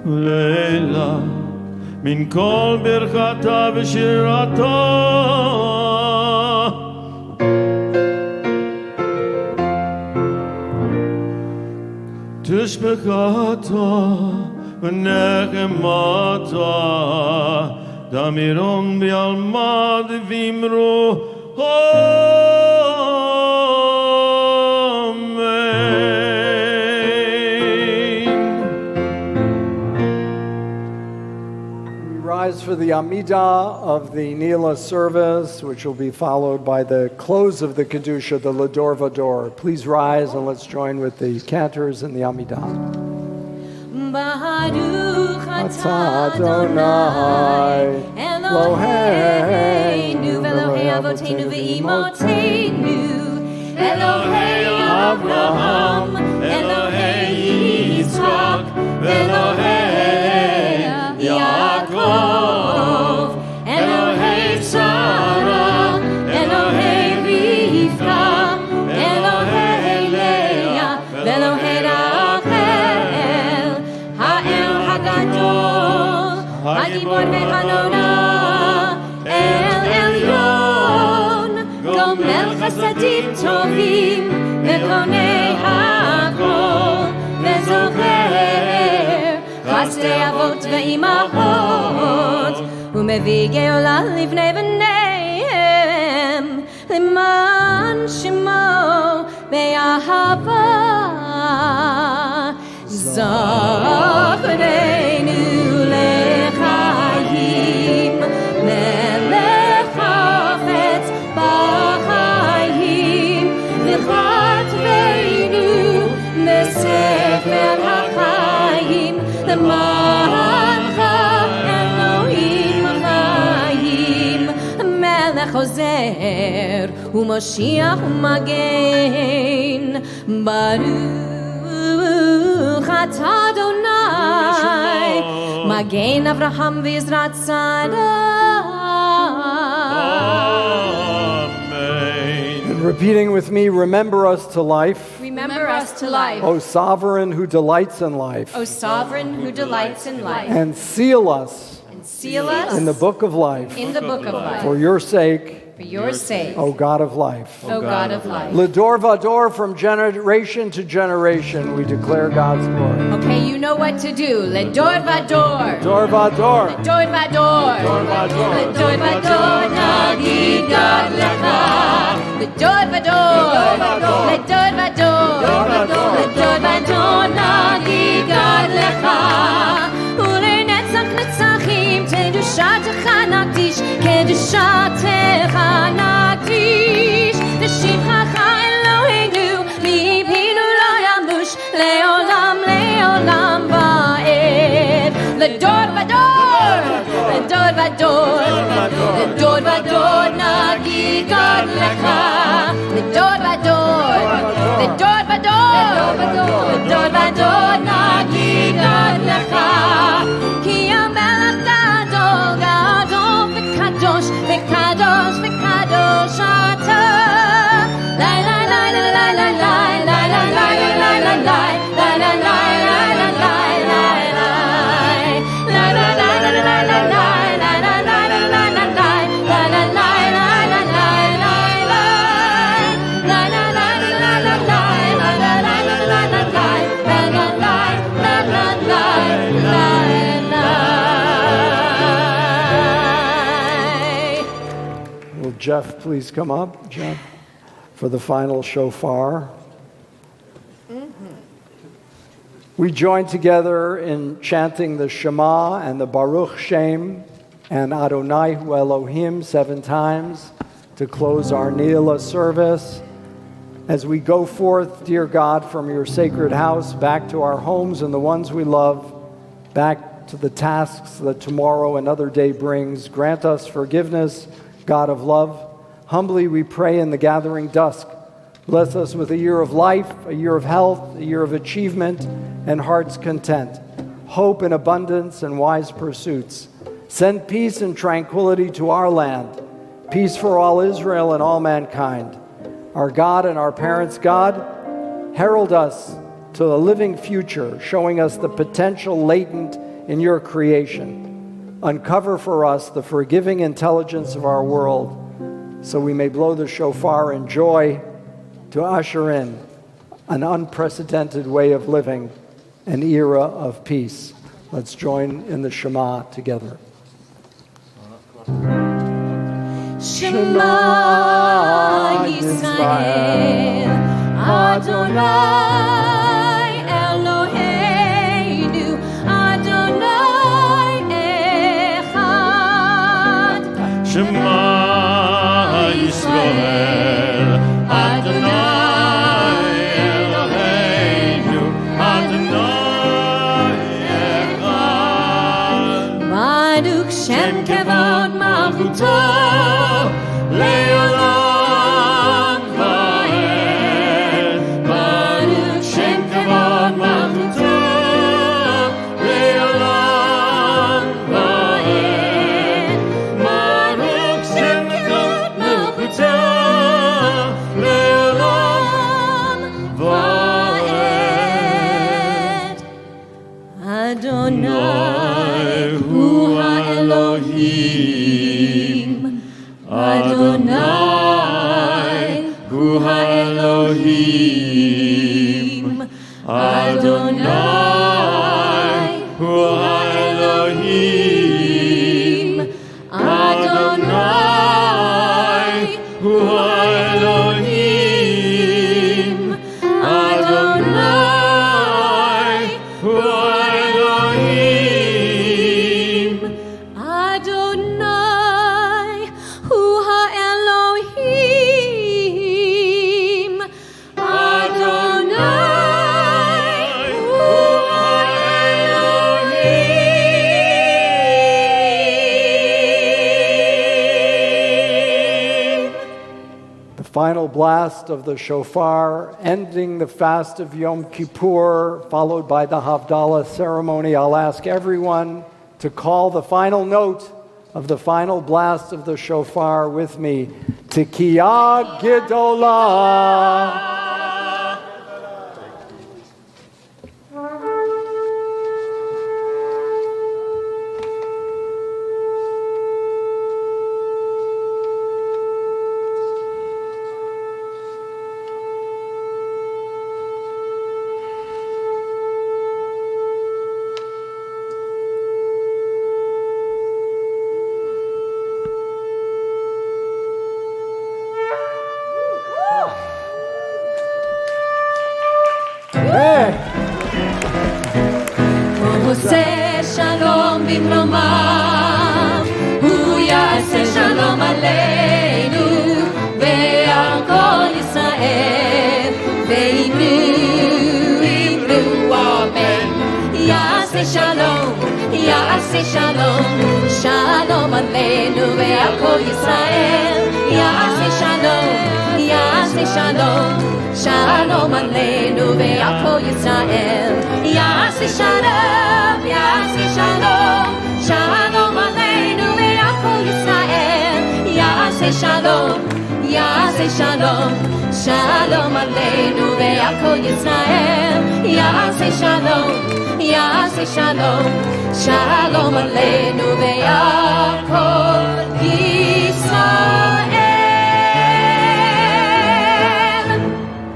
Leila Min kol birchata v'shirata Tishbechata v'nechemata Damiron b'alma d'vimru For the Amidah of the Ne'ilah service, which will be followed by the close of the Kedusha, the Lador Vador. Please rise and let's join with the cantors in the Amidah. Baruch atah Adonai Eloheinu v'Elohei Avotenu v'Imotenu Elohei Avraham Elohei Yitzchak v'Elohei Yaakov Elohei Sarah Elohei Rivka Elohei Leah v'Elohei Rachel Ha'el Hagadol Hagibor ve'Hanona El Elyon Gomel Chasadim Tovim Ve'konei Hakol Ve'zocher Chasdei Avot ve'imahot U'mevii geola livnei v'neihem L'man shemo be'ahava Zachrenu lechayim Melech hafetz b'chayim V'chatveinu בספר החיים, למענך אלוהים חיים. מלך עוזר ומושיע ומגן, ברוך אתה אדוני, מגן אברהם ועזרת שרה. And repeating with me, remember us to life. Remember us to life. O sovereign who delights in life. O sovereign who delights in life. And seal us Seal us in the book of life. in the book of life. For your sake, For your sake, O God of life. O God of life. Ledor vador, from generation to generation, we declare God's glory. Okay, you know what to do. Ledor vador. Ledor vador. Ledor vador. Ledor vador. Nagi God lecha. Ledor vador. Ledor vador. Ledor vador. Nagi God lecha. ולנצח נצחים קדושתך נקדיש, קדושתך נקדיש. לשבחך אלוהינו, ליבנו לא ימוש, לעולם לעולם ועד. לדור ודור, לדור ודור, לדור ודור נגיד God לך. לדור ודור, לדור ודור, לדור ודור נגיד God לך. כי המלך גדול, גדול וקדוש, וקדוש וקדוש אתה. לי לי לי לי לי לי לי לי לי לי Will Jeff please come up, Jeff, for the final shofar? We join together in chanting the Shema and the Baruch Shem and Adonai Hu Elohim 7 times to close our Neila service. As we go forth, dear God, from your sacred house, back to our homes and the ones we love, back to the tasks that tomorrow another day brings, grant us forgiveness, God of love. Humbly we pray in the gathering dusk. Bless us with a year of life, a year of health, a year of achievement and heart's content, hope and abundance and wise pursuits. Send peace and tranquility to our land, peace for all Israel and all mankind. Our God and our parents' God, herald us to the living future, showing us the potential latent in your creation. Uncover for us the forgiving intelligence of our world, so we may blow the shofar in joy to usher in an unprecedented way of living, an era of peace. Let's join in the Shema together. Shema Yisrael, Adonai Eloheinu, Adonai Echad. Shema Yisrael, Adonai Eloheinu, Adonai Echad. Baruch Shem Kevod Malchuto, Le'olam va'ed. Baruch Shem Kevod Malchuto, Le'olam va'ed. Baruch Shem Kevod Malchuto, Le'olam va'ed. Adonai Hu HaElohim, Adonai Hu HaElohim, Adonai Hu HaElohim, Adonai Hu HaElohim, Adonai Hu HaElohim, Adonai Hu HaElohim, Adonai Hu final blast of the shofar, ending the fast of Yom Kippur, followed by the Havdalah ceremony. I'll ask everyone to call the final note of the final blast of the shofar with me. Tekiyah Gedolah. עושה שלום במרומיו, הוא יעשה שלום עלינו ועל כל ישראל, ואמרו אמן. יעשה שלום, יעשה שלום, שלום עלינו ועל כל ישראל, יעשה שלום, יעשה שלום, שלום עלינו ועל כל ישראל, יעשה שלום, יעשה שלום, שלום עלינו ועל כל ישראל, יעשה שלום, יעשה שלום, שלום עלינו ועל כל ישראל, יעשה שלום, יעשה שלום, שלום עלינו ועל כל ישראל.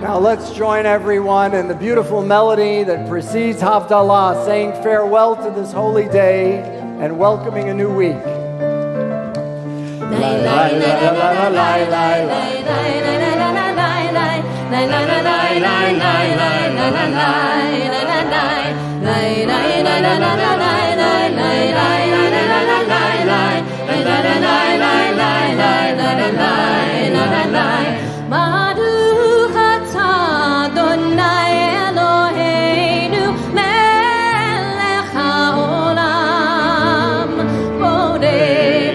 Now let's join everyone in the beautiful melody that precedes Havdalah, saying farewell to this holy day and welcoming a new week. Baruch atah Adonai Eloheinu melech haolam, borei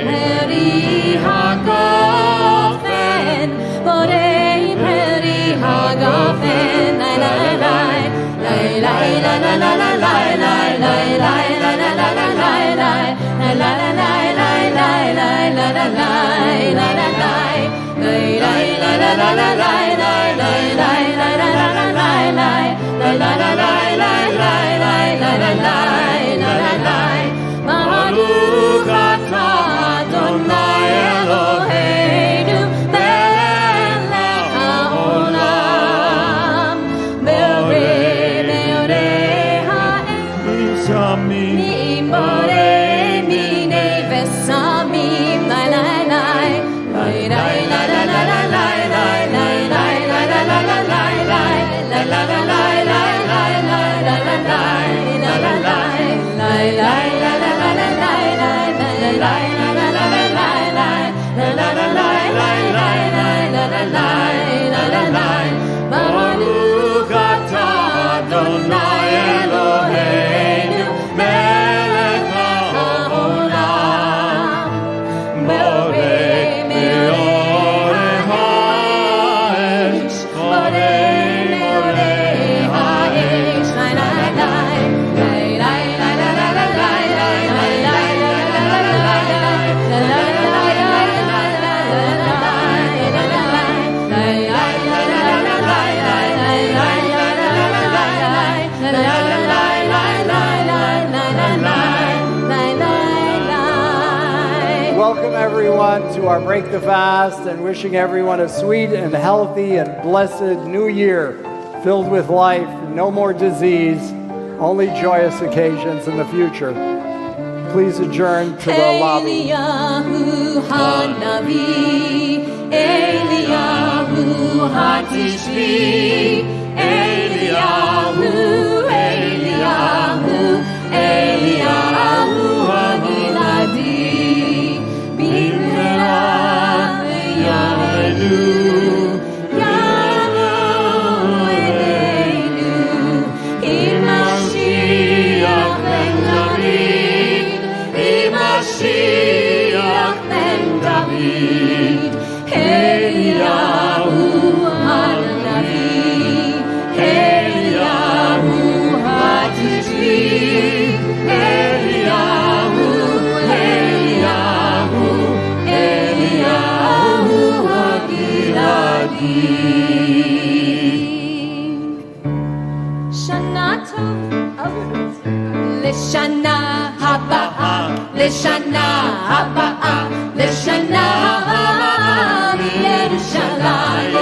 ha'elim, borei minei vesamim, lai lai lai, lai lai lai lai lai lai lai lai lai lai lai lai lai lai lai Baruch atah Adonai Eloheinu melech haolam, borei meorei ha'esh, borei meorei ha'esh, lai lai lai, lai lai lai lai lai lai lai Welcome everyone to our Break the Fast and wishing everyone a sweet and healthy and blessed new year filled with life, no more disease, only joyous occasions in the future. Please adjourn to the lobby. Eliyahu Hanavi, Eliyahu Hatishbi, Eliyahu, Eliyahu, Eliyahu Hamiladi, Bimhera Ya'elu, Ya'elu Eleinu, Mashiach ben David, Mashiach ben David, Eliyahu לשנה הבאה, לשנה הבאה, לשנה הבאה בירושלים.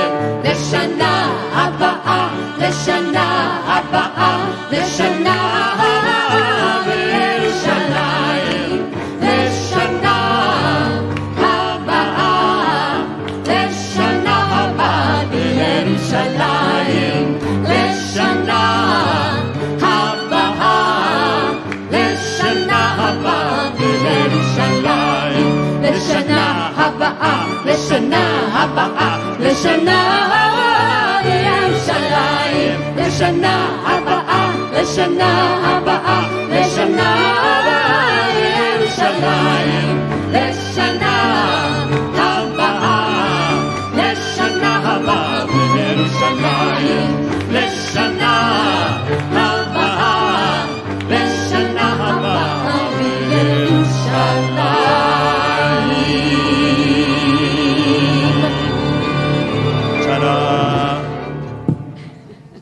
לשנה הבאה, לשנה הבאה, לשנה הבאה בירושלים. לשנה הבאה, לשנה הבאה בירושלים. לשנה הבאה, לשנה הבאה בירושלים. לשנה הבאה, לשנה הבאה, לשנה בירושלים. לשנה הבאה, לשנה הבאה, לשנה בירושלים.